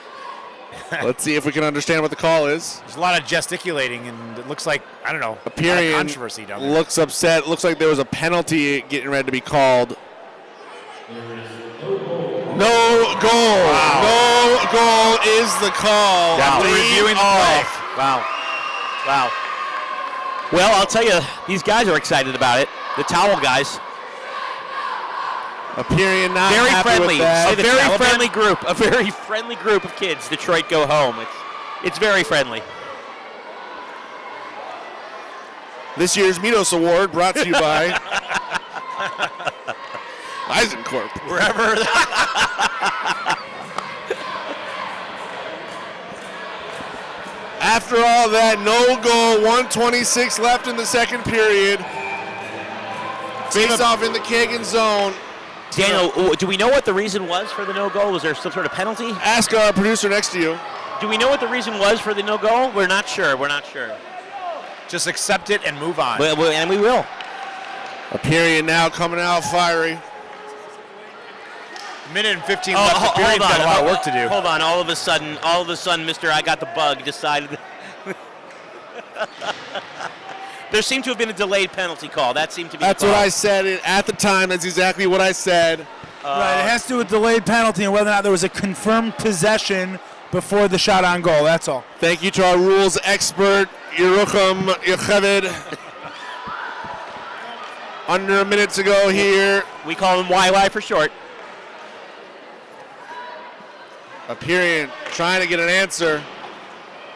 Let's see if we can understand what the call is. There's a lot of gesticulating, and it looks like, I don't know, a lot of Aperian controversy down there. looks upset. Looks like there was a penalty getting ready to be called. No goal. Wow. No goal is the call. After reviewing the play. Wow. Wow. Well, I'll tell you, these guys are excited about it. The towel guys. Aperian not very happy friendly. with that. A very friendly group. A very friendly group of kids. Detroit go home. It's very friendly. This year's Mitos Award brought to you by Eisencorp. Wherever. After all that, no goal, 1:26 left in the second period. Face off in the Kagan zone. Daniel, do we know what the reason was for the no goal? Was there some sort of penalty? Ask our producer next to you. Do we know what the reason was for the no goal? We're not sure. We're not sure. Just accept it and move on. And we will. Aperian now coming out fiery. Minute and 15 left. Aperian's got a lot of work to do. Hold on. All of a sudden, Mr. I got the bug decided. There seemed to have been a delayed penalty call. That seemed to be. That's what I said at the time. That's exactly what I said. Right, it has to do with delayed penalty and whether or not there was a confirmed possession before the shot on goal. That's all. Thank you to our rules expert, Yerucham Yocheved. Under a minute to go here. We call him YY for short. Aperian trying to get an answer.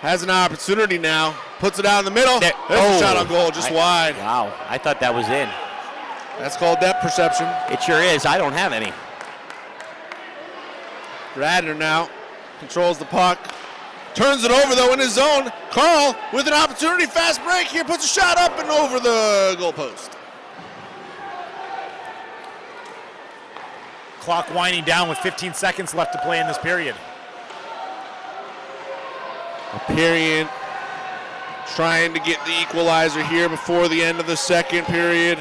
Has an opportunity now. Puts it out in the middle. There's a shot on goal, just wide. Wow, I thought that was in. That's called depth perception. It sure is. I don't have any. Radner now controls the puck. Turns it over, though, in his zone. Carl with an opportunity. Fast break here. Puts a shot up and over the goalpost. Clock winding down with 15 seconds left to play in this period. Aperian trying to get the equalizer here before the end of the second period.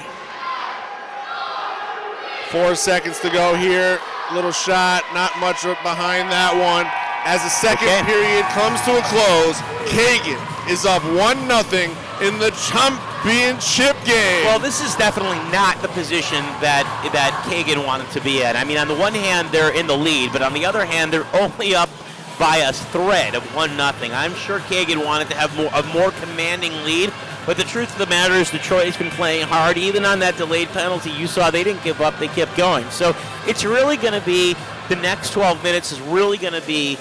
4 seconds to go here. Little shot, not much behind that one. As the second period comes to a close, Kagan is up 1-0 in the championship game. Well, this is definitely not the position that Kagan wanted to be at. I mean, on the one hand, they're in the lead, but on the other hand, they're only up by a thread of 1-0. I'm sure Kagan wanted to have a more commanding lead, but the truth of the matter is Detroit's been playing hard. Even on that delayed penalty, you saw they didn't give up, they kept going. So it's really going to be, the next 12 minutes is really going to be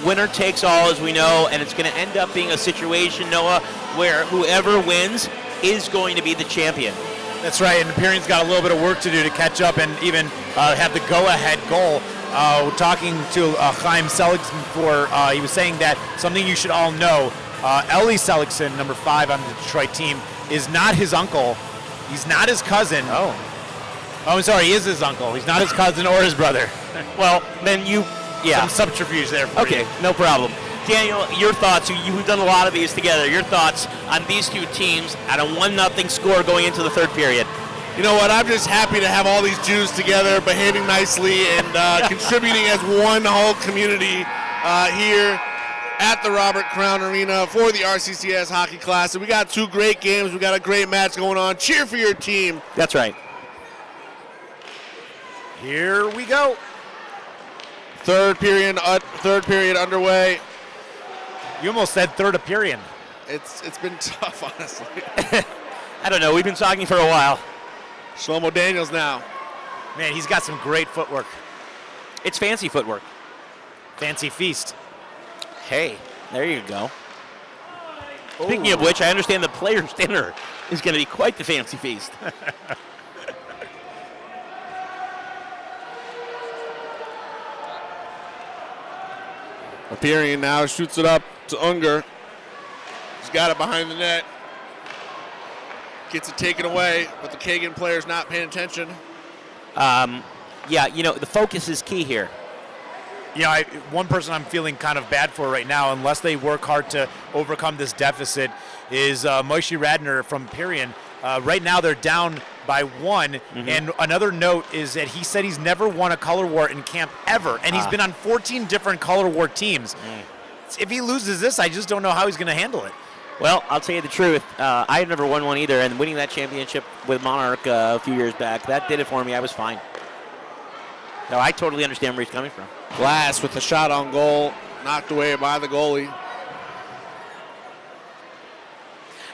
winner takes all, as we know, and it's going to end up being a situation, Noah, where whoever wins is going to be the champion. That's right, and Aperian's got a little bit of work to do to catch up and even have the go-ahead goal. Talking to Chaim Seligson before, he was saying that something you should all know, Ellie Seligson, number 5 on the Detroit team, is not his uncle. He's not his cousin. Oh, I'm sorry, he is his uncle. He's not his cousin or his brother. Well, then Some subterfuge there for Okay, no problem. Daniel, your thoughts, you've done a lot of these together, your thoughts on these two teams at a 1-0 score going into the third period. You know what? I'm just happy to have all these Jews together, behaving nicely and contributing as one whole community here at the Robert Crown Arena for the RCCS Hockey Classic. We got 2 great games. We got a great match going on. Cheer for your team. That's right. Here we go. Third period underway. You almost said third Aperian. It's been tough, honestly. I don't know. We've been talking for a while. Shlomo Daniels now. Man, he's got some great footwork. It's fancy footwork. Fancy feast. Hey, there you go. Speaking of which, I understand the players' dinner is going to be quite the fancy feast. Aperian now shoots it up to Unger. He's got it behind the net. Gets it taken away, but the Kagan player's not paying attention. Yeah, the focus is key here. Yeah, one person I'm feeling kind of bad for right now, unless they work hard to overcome this deficit, is Moshe Radner from Aperian. Right now they're down by 1, and another note is that he said he's never won a color war in camp ever, and he's been on 14 different color war teams. If he loses this, I just don't know how he's going to handle it. Well, I'll tell you the truth. I had never won one either, and winning that championship with Monarch a few years back, that did it for me. I was fine. No, I totally understand where he's coming from. Glass with the shot on goal, knocked away by the goalie.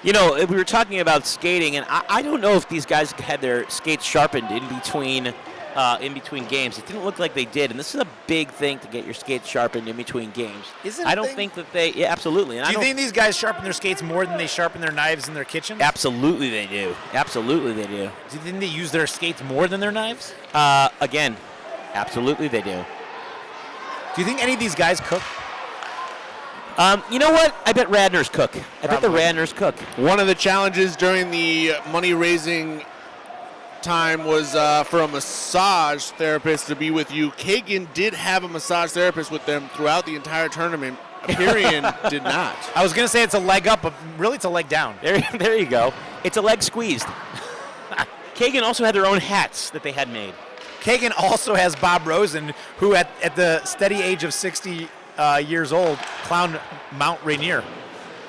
We were talking about skating, and I don't know if these guys had their skates sharpened in between games. It didn't look like they did, and this is a big thing to get your skates sharpened in between games. I don't think that they. Yeah, absolutely. And Do you think these guys sharpen their skates more than they sharpen their knives in their kitchen? Absolutely, they do. Absolutely, they do. Do you think they use their skates more than their knives? Again, absolutely, they do. Do you think any of these guys cook? You know what? I bet Radner's cook. I bet the Radner's cook. One of the challenges during the money-raising time was for a massage therapist to be with you. Kagan did have a massage therapist with them throughout the entire tournament. Aperian did not. I was going to say it's a leg up, but really it's a leg down. There you go. It's a leg squeezed. Kagan also had their own hats that they had made. Kagan also has Bob Rosen, who at the steady age of 60 years old, clowned Mount Rainier.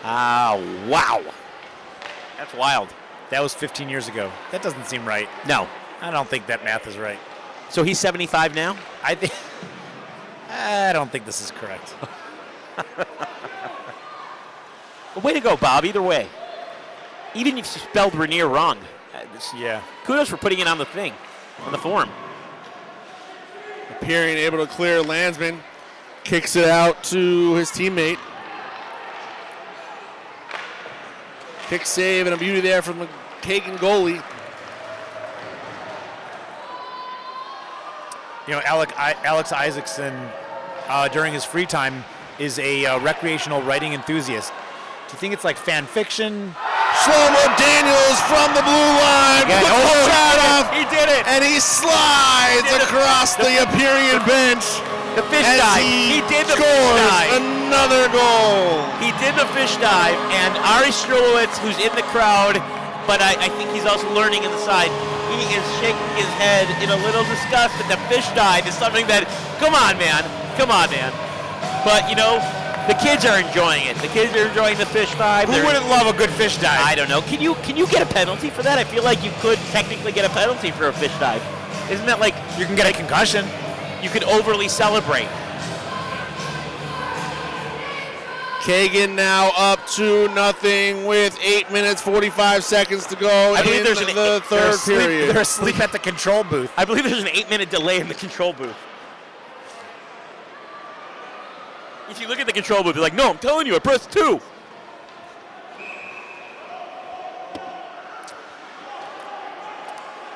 Wow. That's wild. That was 15 years ago. That doesn't seem right. No. I don't think that math is right. So he's 75 now? I don't think this is correct. Well, way to go, Bob, either way. Even if you spelled Rainier wrong. Yeah. Kudos for putting it on the thing, on the form. Aperian able to clear. Landsman kicks it out to his teammate. Kick save and a beauty there from the Kagan goalie. Alex Isaacson, during his free time, is a recreational writing enthusiast. Do you think it's like fan fiction? Shlomo Daniels from the blue line. Yeah, puts the shot off. He did it. And he slides across the Aperian bench. The fish dive. He did the fish dive. Another goal. He did the fish dive, and Ari Strulowitz, who's in the crowd, but I think he's also learning in the side, he is shaking his head in a little disgust that the fish dive is something that, come on, man. But, the kids are enjoying it. The kids are enjoying the fish dive. Who wouldn't love a good fish dive? I don't know. Can you get a penalty for that? I feel like you could technically get a penalty for a fish dive. Isn't that like... You can get a concussion. You could overly celebrate. Kagan now up 2-0 with 8 minutes 45 seconds to go in the third period. They're asleep at the control booth. I believe there's an 8-minute delay in the control booth. If you look at the control booth, you're like, no, I'm telling you, I pressed 2.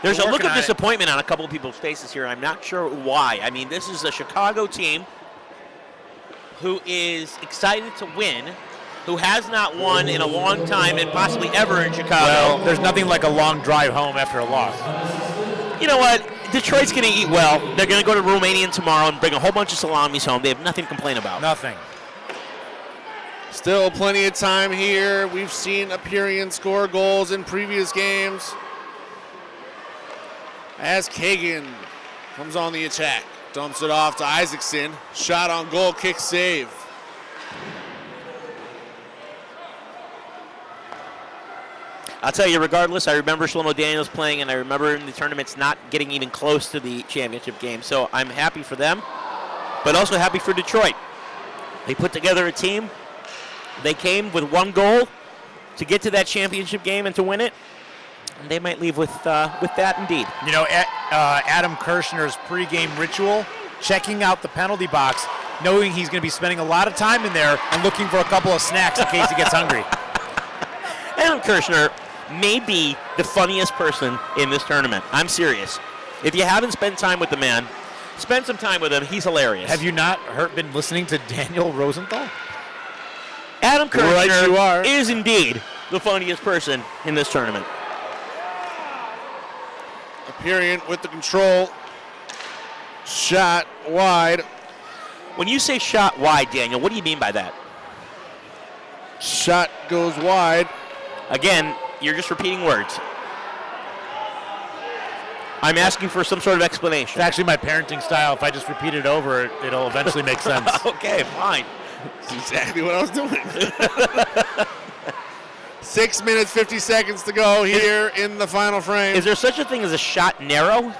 There's a look of disappointment on a couple of people's faces here. I'm not sure why. I mean, this is a Chicago team who is excited to win, who has not won in a long time and possibly ever in Chicago. Well, there's nothing like a long drive home after a loss. You know what? Detroit's going to eat well. They're going to go to Romanian tomorrow and bring a whole bunch of salamis home. They have nothing to complain about. Nothing. Still plenty of time here. We've seen Aperian score goals in previous games. As Kagan comes on the attack. Dumps it off to Isaacson. Shot on goal, kick save. I'll tell you, regardless, I remember Shlomo Daniels playing, and I remember in the tournaments not getting even close to the championship game. So I'm happy for them, but also happy for Detroit. They put together a team They came with one goal to get to that championship game and to win it. And they might leave with that indeed. You know, Adam Kirshner's pregame ritual, checking out the penalty box, knowing he's going to be spending a lot of time in there and looking for a couple of snacks in case he gets hungry. Adam Kirshner may be the funniest person in this tournament. I'm serious. If you haven't spent time with the man, spend some time with him. He's hilarious. Have you not been listening to Daniel Rosenthal? Adam Kirshner Right you are. is indeed the funniest person in this tournament. Aperian with the control. Shot wide. When you say shot wide, Daniel, what do you mean by that? Shot goes wide. Again, you're just repeating words. I'm asking for some sort of explanation. It's actually my parenting style. If I just repeat it over, it'll eventually make sense. Okay, fine. That's exactly what I was doing. 6 minutes, 50 seconds to go here in the final frame. Is there such a thing as a shot narrow?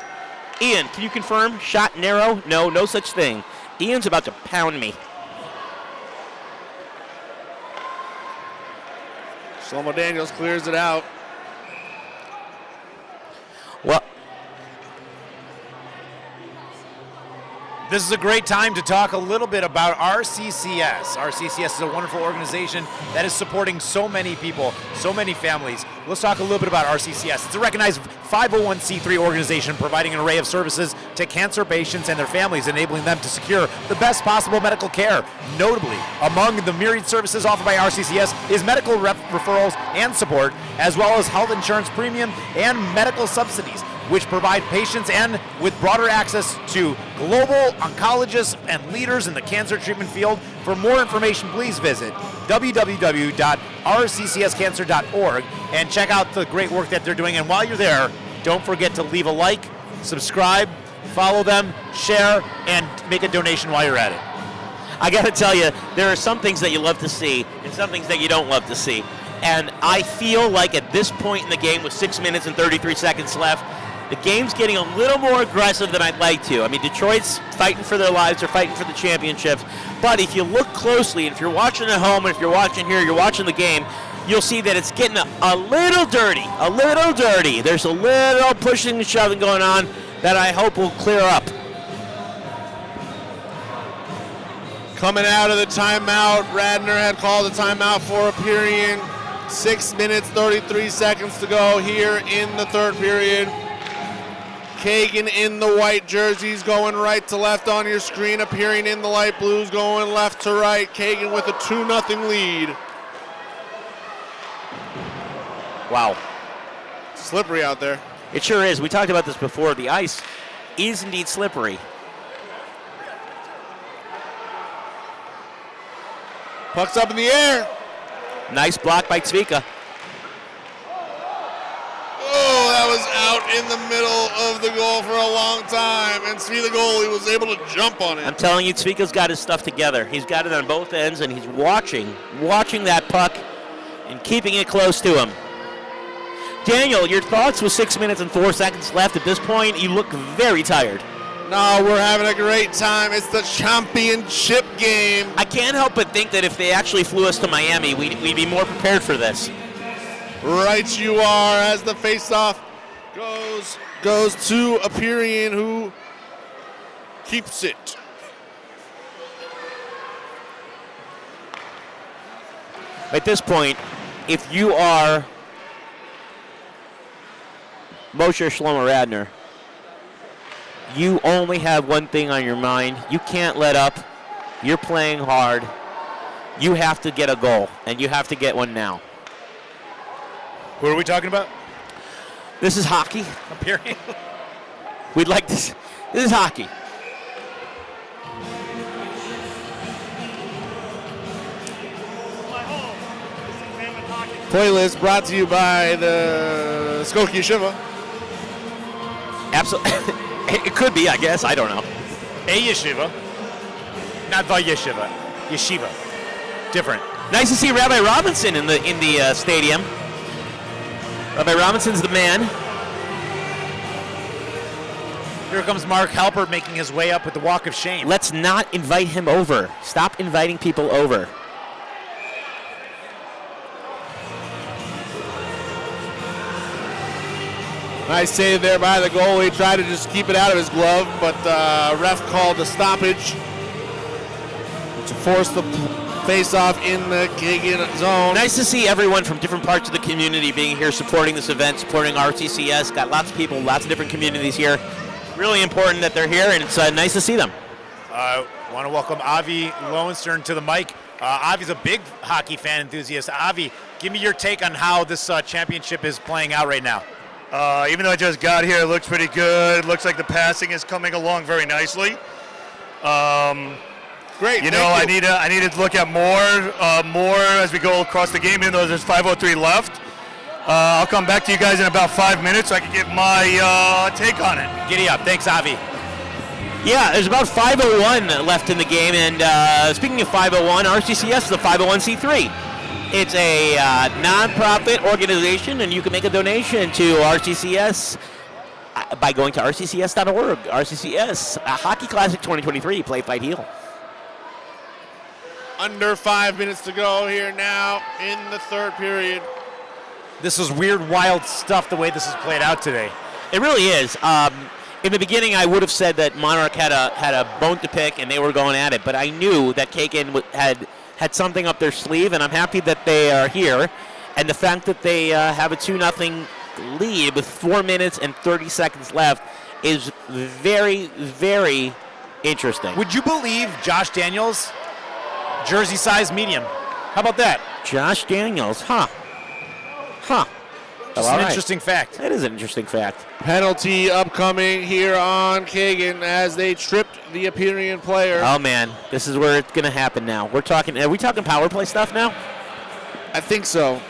Ian, can you confirm? Shot narrow? No such thing. Ian's about to pound me. Shlomo Daniels clears it out. Well, this is a great time to talk a little bit about RCCS. RCCS is a wonderful organization that is supporting so many people, so many families. Let's talk a little bit about RCCS. It's a recognized 501c3 organization providing an array of services to cancer patients and their families, enabling them to secure the best possible medical care. Notably, among the myriad services offered by RCCS is medical referrals and support, as well as health insurance premium and medical subsidies, which provide patients and with broader access to global oncologists and leaders in the cancer treatment field. For more information, please visit www.rccscancer.org and check out the great work that they're doing. And while you're there, don't forget to leave a like, subscribe, follow them, share, and make a donation while you're at it. I got to tell you, there are some things that you love to see and some things that you don't love to see. And I feel like at this point in the game with 6 minutes and 33 seconds left, the game's getting a little more aggressive than I'd like to. I mean, Detroit's fighting for their lives. They're fighting for the championships. But if you look closely, and if you're watching at home, and if you're watching here, you're watching the game, you'll see that it's getting a little dirty, a little dirty. There's a little pushing and shoving going on that I hope will clear up. Coming out of the timeout, Radnor had called a timeout for Aperian. 6 minutes, 33 seconds to go here in the third period. Kagan in the white jerseys going right to left on your screen. Aperian in the light blues going left to right. Kagan with a 2-0 lead. Wow. Slippery out there. It sure is. We talked about this before. The ice is indeed slippery. Puck's up in the air. Nice block by Zvika. Oh, that was out in the middle of the goal for a long time. And Svi, the goalie, was able to jump on it. I'm telling you, Zvika's got his stuff together. He's got it on both ends, and he's watching that puck and keeping it close to him. Daniel, your thoughts with 6 minutes and 4 seconds left at this point? You look very tired. No, we're having a great time. It's the championship game. I can't help but think that if they actually flew us to Miami, we'd be more prepared for this. Right you are, as the face-off goes to Aperian, who keeps it. At this point, if you are Moshe Shlomo Radnor, you only have one thing on your mind. You can't let up. You're playing hard. You have to get a goal, and you have to get one now. Who are we talking about? This is hockey. Aperian. We'd like this. This is hockey. Playlist brought to you by the Skokie Yeshiva. Absolutely. It could be, I guess. I don't know. A yeshiva. Not the yeshiva. Yeshiva. Different. Nice to see Rabbi Robinson in the stadium. Rabbi Robinson's the man. Here comes Mark Halpert making his way up with the walk of shame. Let's not invite him over. Stop inviting people over. Nice save there by the goalie. Tried to just keep it out of his glove, but ref called a stoppage to force the face-off in the Kagan zone. Nice to see everyone from different parts of the community being here supporting this event, supporting RCCS. Got lots of people, lots of different communities here. Really important that they're here, and it's nice to see them. I want to welcome Avi Lowenstern to the mic. Avi's a big hockey fan enthusiast. Avi, give me your take on how this championship is playing out right now. Even though I just got here, it looks pretty good. Looks like the passing is coming along very nicely. Great. You know, I need to look at more as we go across the game. Even though there's 5:03 left, I'll come back to you guys in about 5 minutes so I can get my take on it. Giddy up. Thanks, Avi. Yeah, there's about 5:01 left in the game, and speaking of 5:01, RCCS is a 501c3. It's a non-profit organization, and you can make a donation to RCCS by going to rccs.org. RCCS Hockey Classic 2023, Play, Fight, Heal. Under 5 minutes to go here now in the third period. This is weird, wild stuff, the way this is played out today. It really is. In the beginning, I would have said that Monarch had a bone to pick, and they were going at it, but I knew that Kagan had something up their sleeve, and I'm happy that they are here. And the fact that they have a 2-0 lead with 4 minutes and 30 seconds left is very, very interesting. Would you believe Josh Daniels, jersey size medium? How about that? Josh Daniels, huh. Just an interesting fact. It is an interesting fact. Penalty upcoming here on Kagan as they tripped the Aperian player. Oh man, this is where it's gonna happen now. Are we talking power play stuff now? I think so.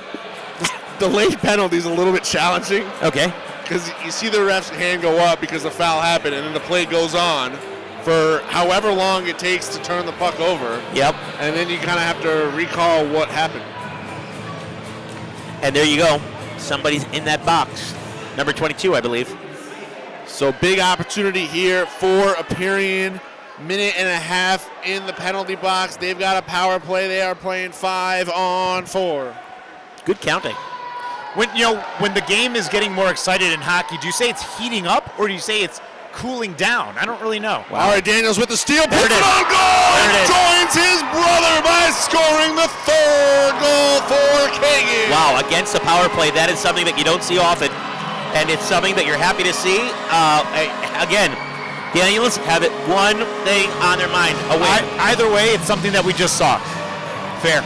The late penalty is a little bit challenging. Okay. Because you see the ref's hand go up because the foul happened, and then the play goes on for however long it takes to turn the puck over. Yep. And then you kind of have to recall what happened. And there you go. Somebody's in that box. Number 22, I believe. So big opportunity here for Aperian. Minute and a half in the penalty box. They've got a power play. They are playing 5-on-4. Good counting. When the game is getting more excited in hockey, do you say it's heating up or do you say it's cooling down? I don't really know. Wow. All right, Daniels with the steal. There Puts it it is. on goal. There it is. Joins his brother by scoring the third goal for Kagan. Wow, against the power play, that is something that you don't see often, and it's something that you're happy to see. Again, Daniels have it one thing on their mind, a win. Either way, it's something that we just saw. Fair.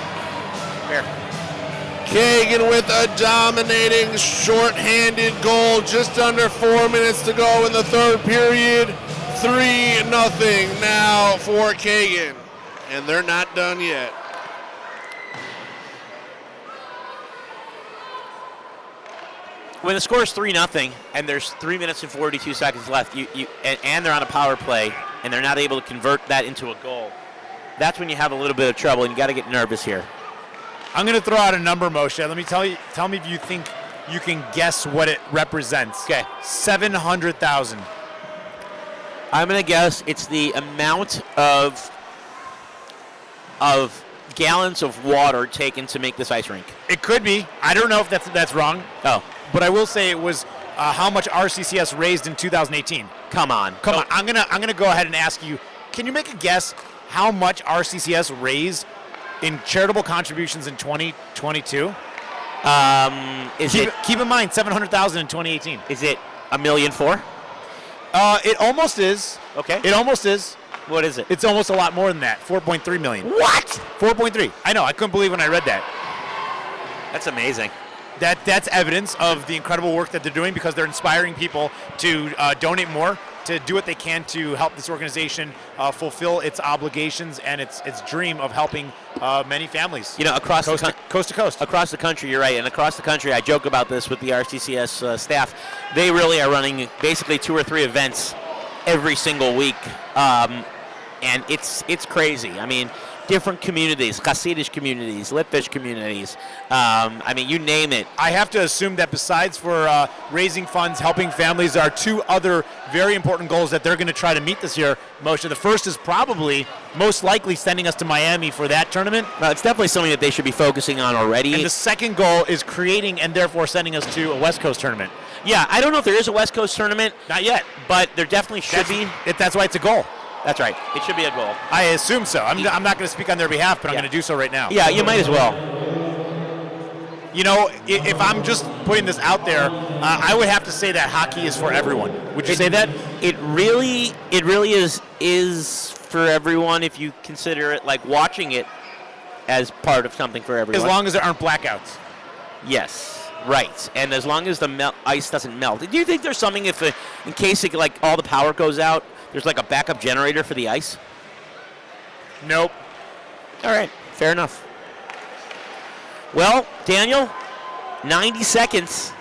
Kagan with a dominating short-handed goal. Just under 4 minutes to go in the third period. 3-0 now for Kagan. And they're not done yet. When the score is 3-0 and there's 3 minutes and 42 seconds left, and they're on a power play and they're not able to convert that into a goal, that's when you have a little bit of trouble and you got to get nervous here. I'm going to throw out a number, Moshe. Let me tell me if you think you can guess what it represents. Okay. 700,000. I'm going to guess it's the amount of gallons of water taken to make this ice rink. It could be. I don't know if that's wrong. Oh. But I will say it was how much RCCS raised in 2018. Come on. I'm gonna go ahead and ask you. Can you make a guess how much RCCS raised in charitable contributions in 2022? Keep in mind 700,000 in 2018. Is it $1.4 million? It almost is. Okay. It almost is. What is it? It's almost a lot more than that. 4.3 million. What? 4.3. I know. I couldn't believe when I read that. That's amazing. That's evidence of the incredible work that they're doing because they're inspiring people to donate more, to do what they can to help this organization fulfill its obligations and its dream of helping many families. Across coast to coast. Across the country, you're right. And across the country, I joke about this with the RCCS staff. They really are running basically 2 or 3 events every single week. And it's crazy. I mean, different communities, Hasidic communities, Litvish communities. You name it. I have to assume that besides for raising funds, helping families, there are 2 other very important goals that they're going to try to meet this year, Moshe. The first is probably, most likely, sending us to Miami for that tournament. It's definitely something that they should be focusing on already. And the second goal is creating and therefore sending us to a West Coast tournament. Yeah, I don't know if there is a West Coast tournament. Not yet. But there definitely should be. That's why it's a goal. That's right. It should be a goal. I assume so. I'm not going to speak on their behalf, but I'm going to do so right now. Yeah, you might as well. You know, if I'm just putting this out there, I would have to say that hockey is for everyone. Would you say that? It really is for everyone if you consider it like watching it as part of something for everyone. As long as there aren't blackouts. Yes, right. And as long as the ice doesn't melt. Do you think there's something in case like all the power goes out, there's like a backup generator for the ice? Nope. All right, fair enough. Well, Daniel, 90 seconds.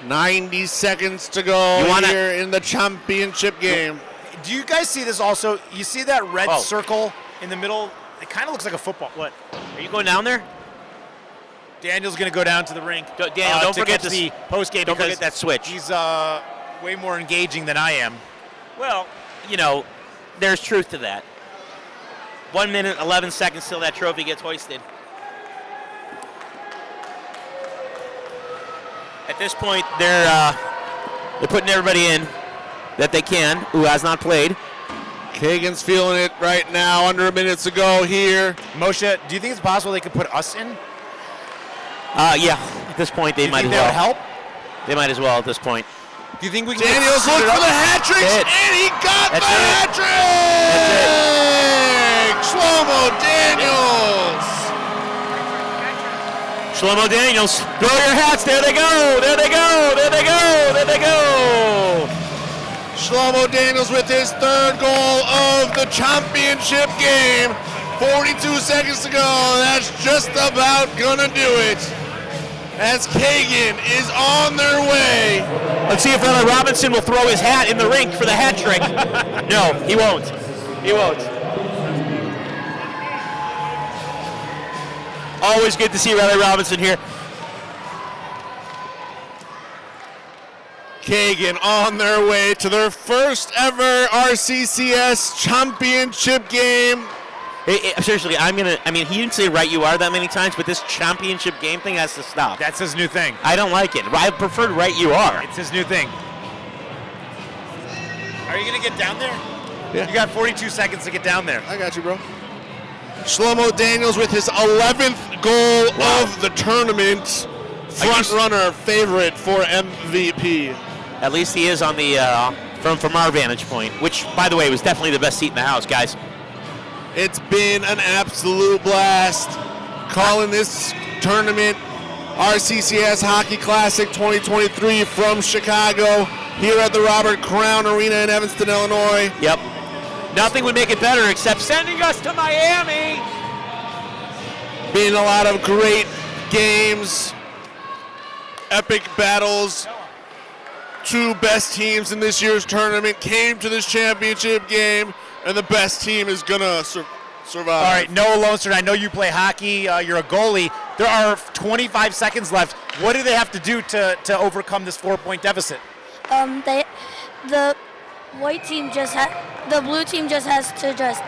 90 seconds to go here in the championship game. Do you guys see this also? You see that red circle in the middle? It kind of looks like a football. What? Are you going down there? Daniel's going to go down to the rink. Daniel, don't forget the post game. Don't forget that switch. He's way more engaging than I am. Well, you know, there's truth to that. 1 minute, 11 seconds till that trophy gets hoisted. At this point, they're putting everybody in that they can who has not played. Kagan's feeling it right now, under a minute to go here. Moshe, do you think it's possible they could put us in? Yeah, at this point they might as well. Would help? They might as well at this point. Do you think we can Daniels look for the hat trick, and he got the hat trick! Shlomo Daniels! Shlomo Daniels, throw your hats, there they go, there they go, there they go, there they go! Shlomo Daniels with his third goal of the championship game. 42 seconds to go, that's just about gonna do it. As Kagan is on their way. Let's see if Riley Robinson will throw his hat in the rink for the hat trick. No, he won't. He won't. Always good to see Riley Robinson here. Kagan on their way to their first ever RCCS championship game. Seriously, he didn't say right you are that many times, but this championship game thing has to stop. That's his new thing. I don't like it. I preferred right you are. It's his new thing. Are you going to get down there? Yeah. You got 42 seconds to get down there. I got you, bro. Shlomo Daniels with his 11th goal of the tournament. Front runner favorite for MVP. At least he is on the from our vantage point, which, by the way, was definitely the best seat in the house, guys. It's been an absolute blast calling this tournament RCCS Hockey Classic 2023 from Chicago here at the Robert Crown Arena in Evanston, Illinois. Yep. Nothing would make it better except sending us to Miami. Been a lot of great games, epic battles. Two best teams in this year's tournament came to this championship game, and the best team is gonna survive. All right, Noah Lowenstern, I know you play hockey. You're a goalie. There are 25 seconds left. What do they have to do to overcome this 4-point deficit? The white team the blue team just has to just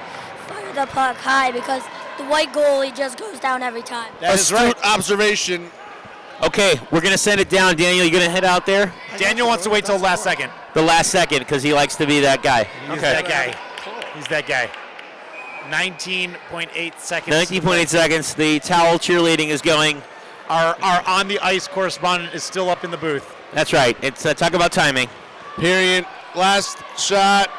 fire the puck high because the white goalie just goes down every time. That is right. Observation. Okay, we're going to send it down. Daniel, you going to head out there? Daniel wants to wait till the last second. The last second, because he likes to be that guy. He's that guy. He's that guy. 19.8 seconds. 19.8 seconds. The towel cheerleading is going. Our on-the-ice correspondent is still up in the booth. That's right. It's talk about timing. Period. Last shot.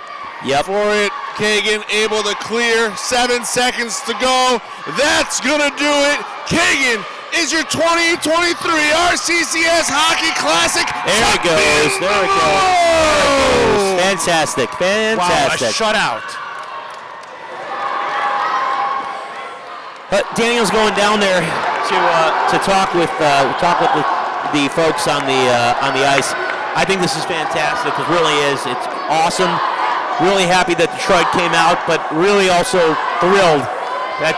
Yep. For it. Kagan able to clear. 7 seconds to go. That's going to do it. Kagan is your 2023 RCCS Hockey Classic. There it goes. There it goes. Fantastic. Fantastic. Wow, a shutout. But Daniel's going down there to talk with the folks on the ice. I think this is fantastic. It really is. It's awesome. Really happy that Detroit came out, but really also thrilled that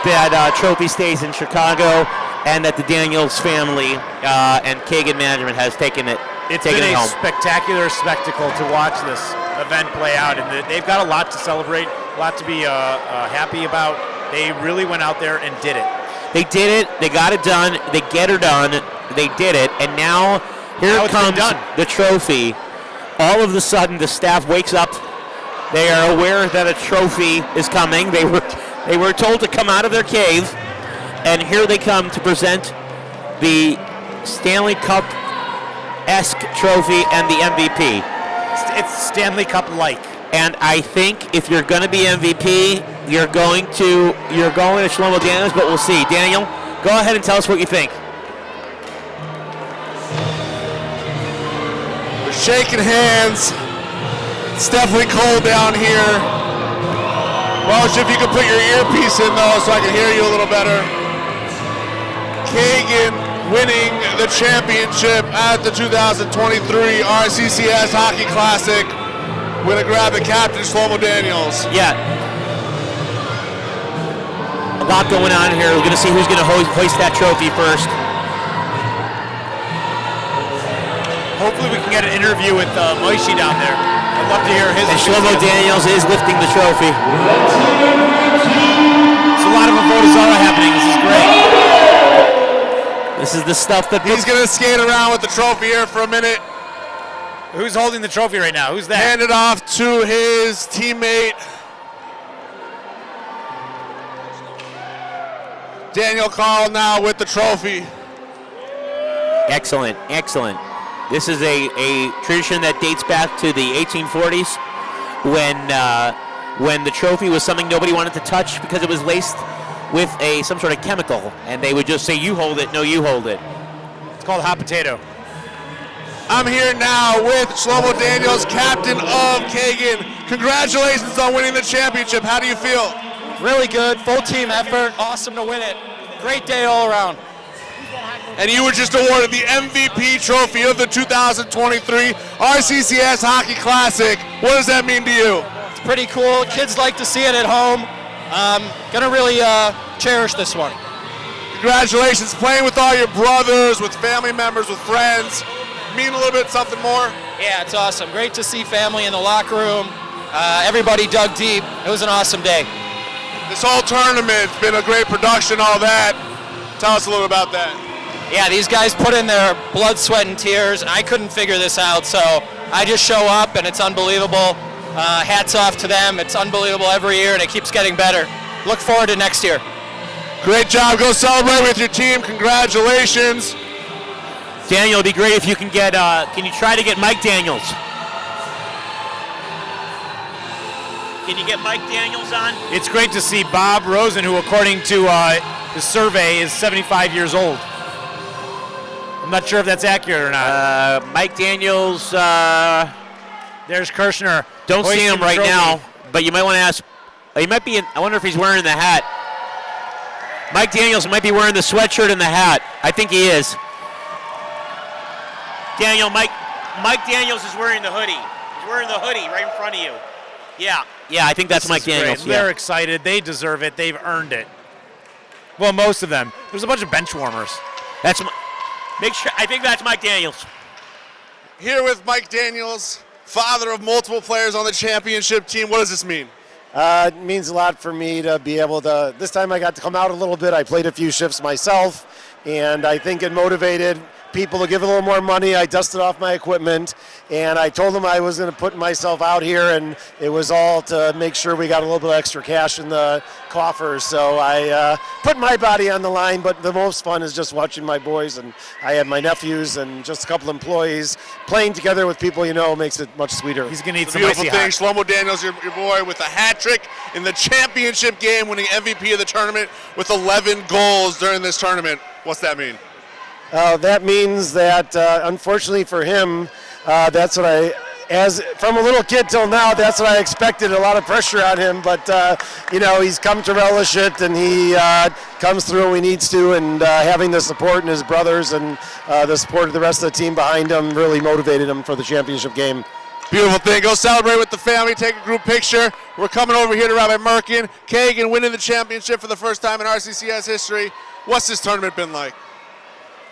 trophy stays in Chicago and that the Daniels family and Kagan management has taken it. It's been a spectacular spectacle to watch this event play out, and they've got a lot to celebrate, a lot to be happy about. They really went out there and did it. They did it. They got it done. They get her done. They did it. And now Here comes the trophy. All of a sudden, the staff wakes up. They are aware that a trophy is coming. They were told to come out of their cave, and here they come to present the Stanley Cup-esque trophy and the MVP. It's Stanley Cup-like. And I think if you're going to be MVP, you're going to Shlomo Daniels, but we'll see. Daniel, go ahead and tell us what you think. We're shaking hands. It's definitely cold down here. Welsh, if you could put your earpiece in though so I can hear you a little better. Kagan winning the championship at the 2023 RCCS Hockey Classic. We're going to grab the captain, Shlomo Daniels. Yeah. A lot going on here. We're going to see who's going to hoist that trophy first. Hopefully we can get an interview with Moishi down there. I'd love to hear his. And Shlomo Daniels is lifting the trophy. There's a lot of Avodazara happening. This is great. This is the stuff that... He's going to skate around with the trophy here for a minute. Who's holding the trophy right now? Who's that? Hand it off to his teammate. Daniel Carl now with the trophy. Excellent, excellent. This is a tradition that dates back to the 1840s when the trophy was something nobody wanted to touch because it was laced with some sort of chemical, and they would just say, you hold it, no, you hold it. It's called hot potato. I'm here now with Shlomo Daniels, captain of Kagan. Congratulations on winning the championship. How do you feel? Really good, full team effort, awesome to win it. Great day all around. And you were just awarded the MVP trophy of the 2023 RCCS Hockey Classic. What does that mean to you? It's pretty cool. Kids like to see it at home. Gonna really cherish this one. Congratulations, playing with all your brothers, with family members, with friends. Mean a little bit something more? Yeah, it's awesome. Great to see family in the locker room. Everybody dug deep. It was an awesome day. This whole tournament's been a great production, all that. Tell us a little about that. Yeah, these guys put in their blood, sweat, and tears, and I couldn't figure this out, so I just show up, and it's unbelievable. Hats off to them. It's unbelievable every year, and it keeps getting better. Look forward to next year. Great job. Go celebrate with your team. Congratulations. Daniel, it'd be great if you can you try to get Mike Daniels? Can you get Mike Daniels on? It's great to see Bob Rosen, who according to the survey is 75 years old. I'm not sure if that's accurate or not. Mike Daniels. There's Kirshner. Don't see him right now, but you might want to ask. He might be. I wonder if he's wearing the hat. Mike Daniels might be wearing the sweatshirt and the hat. I think he is. Daniel, Mike Daniels is wearing the hoodie. He's wearing the hoodie right in front of you. Yeah, I think that's Mike Daniels. Yeah. They're excited. They deserve it. They've earned it. Well, most of them. There's a bunch of bench warmers. I think that's Mike Daniels. Here with Mike Daniels, father of multiple players on the championship team. What does this mean? It means a lot for me to be able to, this time I got to come out a little bit. I played a few shifts myself, and I think it motivated people to give a little more money. I dusted off my equipment, and I told them I was going to put myself out here, and it was all to make sure we got a little bit extra cash in the coffers. So I put my body on the line, but the most fun is just watching my boys, and I had my nephews and just a couple employees playing together with people you know makes it much sweeter. He's going to eat some beautiful icy thing. hot. Shlomo Daniels, your boy, with a hat trick in the championship game, winning MVP of the tournament with 11 goals during this tournament. What's that mean? That means that, unfortunately for him, that's what from a little kid till now, that's what I expected, a lot of pressure on him. But, he's come to relish it, and he comes through when he needs to, and having the support in his brothers and the support of the rest of the team behind him really motivated him for the championship game. Beautiful thing. Go celebrate with the family, take a group picture. We're coming over here to Rabbi Merkin. Kagan winning the championship for the first time in RCCS history. What's this tournament been like?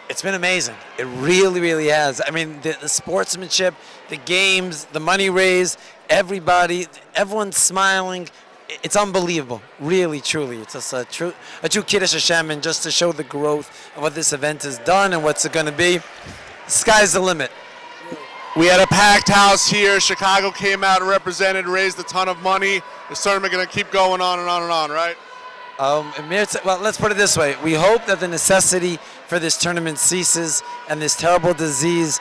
It's been amazing. It really, really has. I mean, the sportsmanship, the games, the money raised, everyone's smiling. It's unbelievable. Really, truly. It's just a true Kiddush Hashem, and just to show the growth of what this event has done and what's it going to be. sky's the limit. We had a packed house here. Chicago came out and represented, raised a ton of money. This tournament going to keep going on and on and on, right? Well, let's put it this way. We hope that the necessity for this tournament ceases and this terrible disease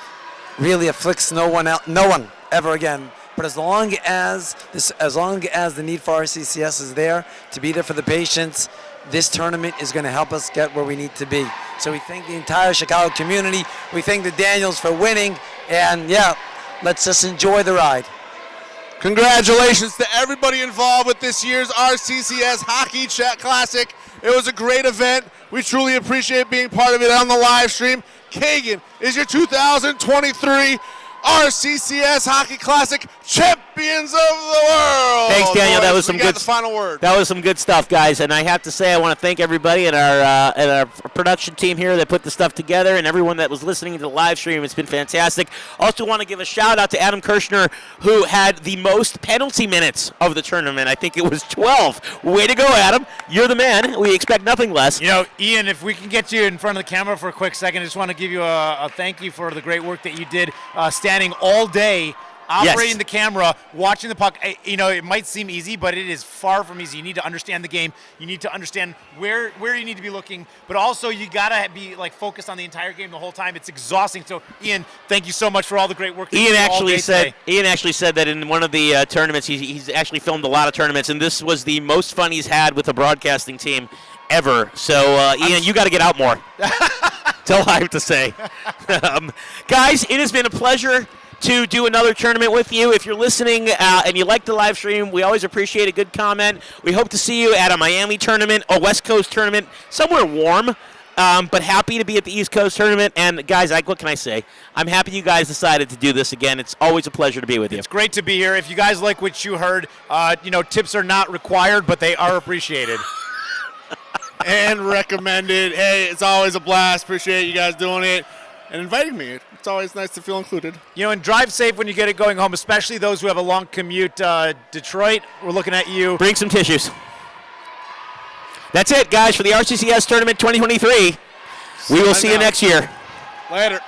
really afflicts no one ever again. But as long as the need for RCCS is there to be there for the patients, this tournament is going to help us get where we need to be. So we thank the entire Chicago community. We thank the Daniels for winning. And yeah, let's just enjoy the ride. Congratulations to everybody involved with this year's RCCS Hockey Chat Classic. It was a great event. We truly appreciate being part of it on the live stream. Kagan is your 2023 RCCS Hockey Classic Champions of the World. Thanks, Daniel. That was some good. The final word. That was some good stuff, guys. And I have to say, I want to thank everybody and our production team here that put the stuff together, and everyone that was listening to the live stream. It's been fantastic. Also, want to give a shout out to Adam Kirshner, who had the most penalty minutes of the tournament. I think it was 12. Way to go, Adam. You're the man. We expect nothing less. You know, Ian, if we can get you in front of the camera for a quick second, I just want to give you a thank you for the great work that you did standing all day, operating the camera, watching the puck. You know, it might seem easy, but it is far from easy. You need to understand the game. You need to understand where you need to be looking, but also you gotta be like focused on the entire game the whole time. It's exhausting. So, Ian, thank you so much for all the great work that you did all day today. Ian actually said that in one of the tournaments, he's actually filmed a lot of tournaments, and this was the most fun he's had with a broadcasting team ever. So, Ian, you got to get out more. That's all I have to say. Guys, it has been a pleasure to do another tournament with you. If you're listening and you like the live stream, we always appreciate a good comment. We hope to see you at a Miami tournament, a West Coast tournament, somewhere warm, but happy to be at the East Coast tournament. And guys, what can I say? I'm happy you guys decided to do this again. It's always a pleasure to be with you. It's great to be here. If you guys like what you heard, tips are not required, but they are appreciated. And recommended. Hey, it's always a blast. Appreciate you guys doing it and inviting me. It's always nice to feel included. You know, and drive safe when you get it going home, especially those who have a long commute. Detroit, we're looking at you. Bring some tissues. That's it, guys, for the RCCS Tournament 2023. We will see you next year. Later.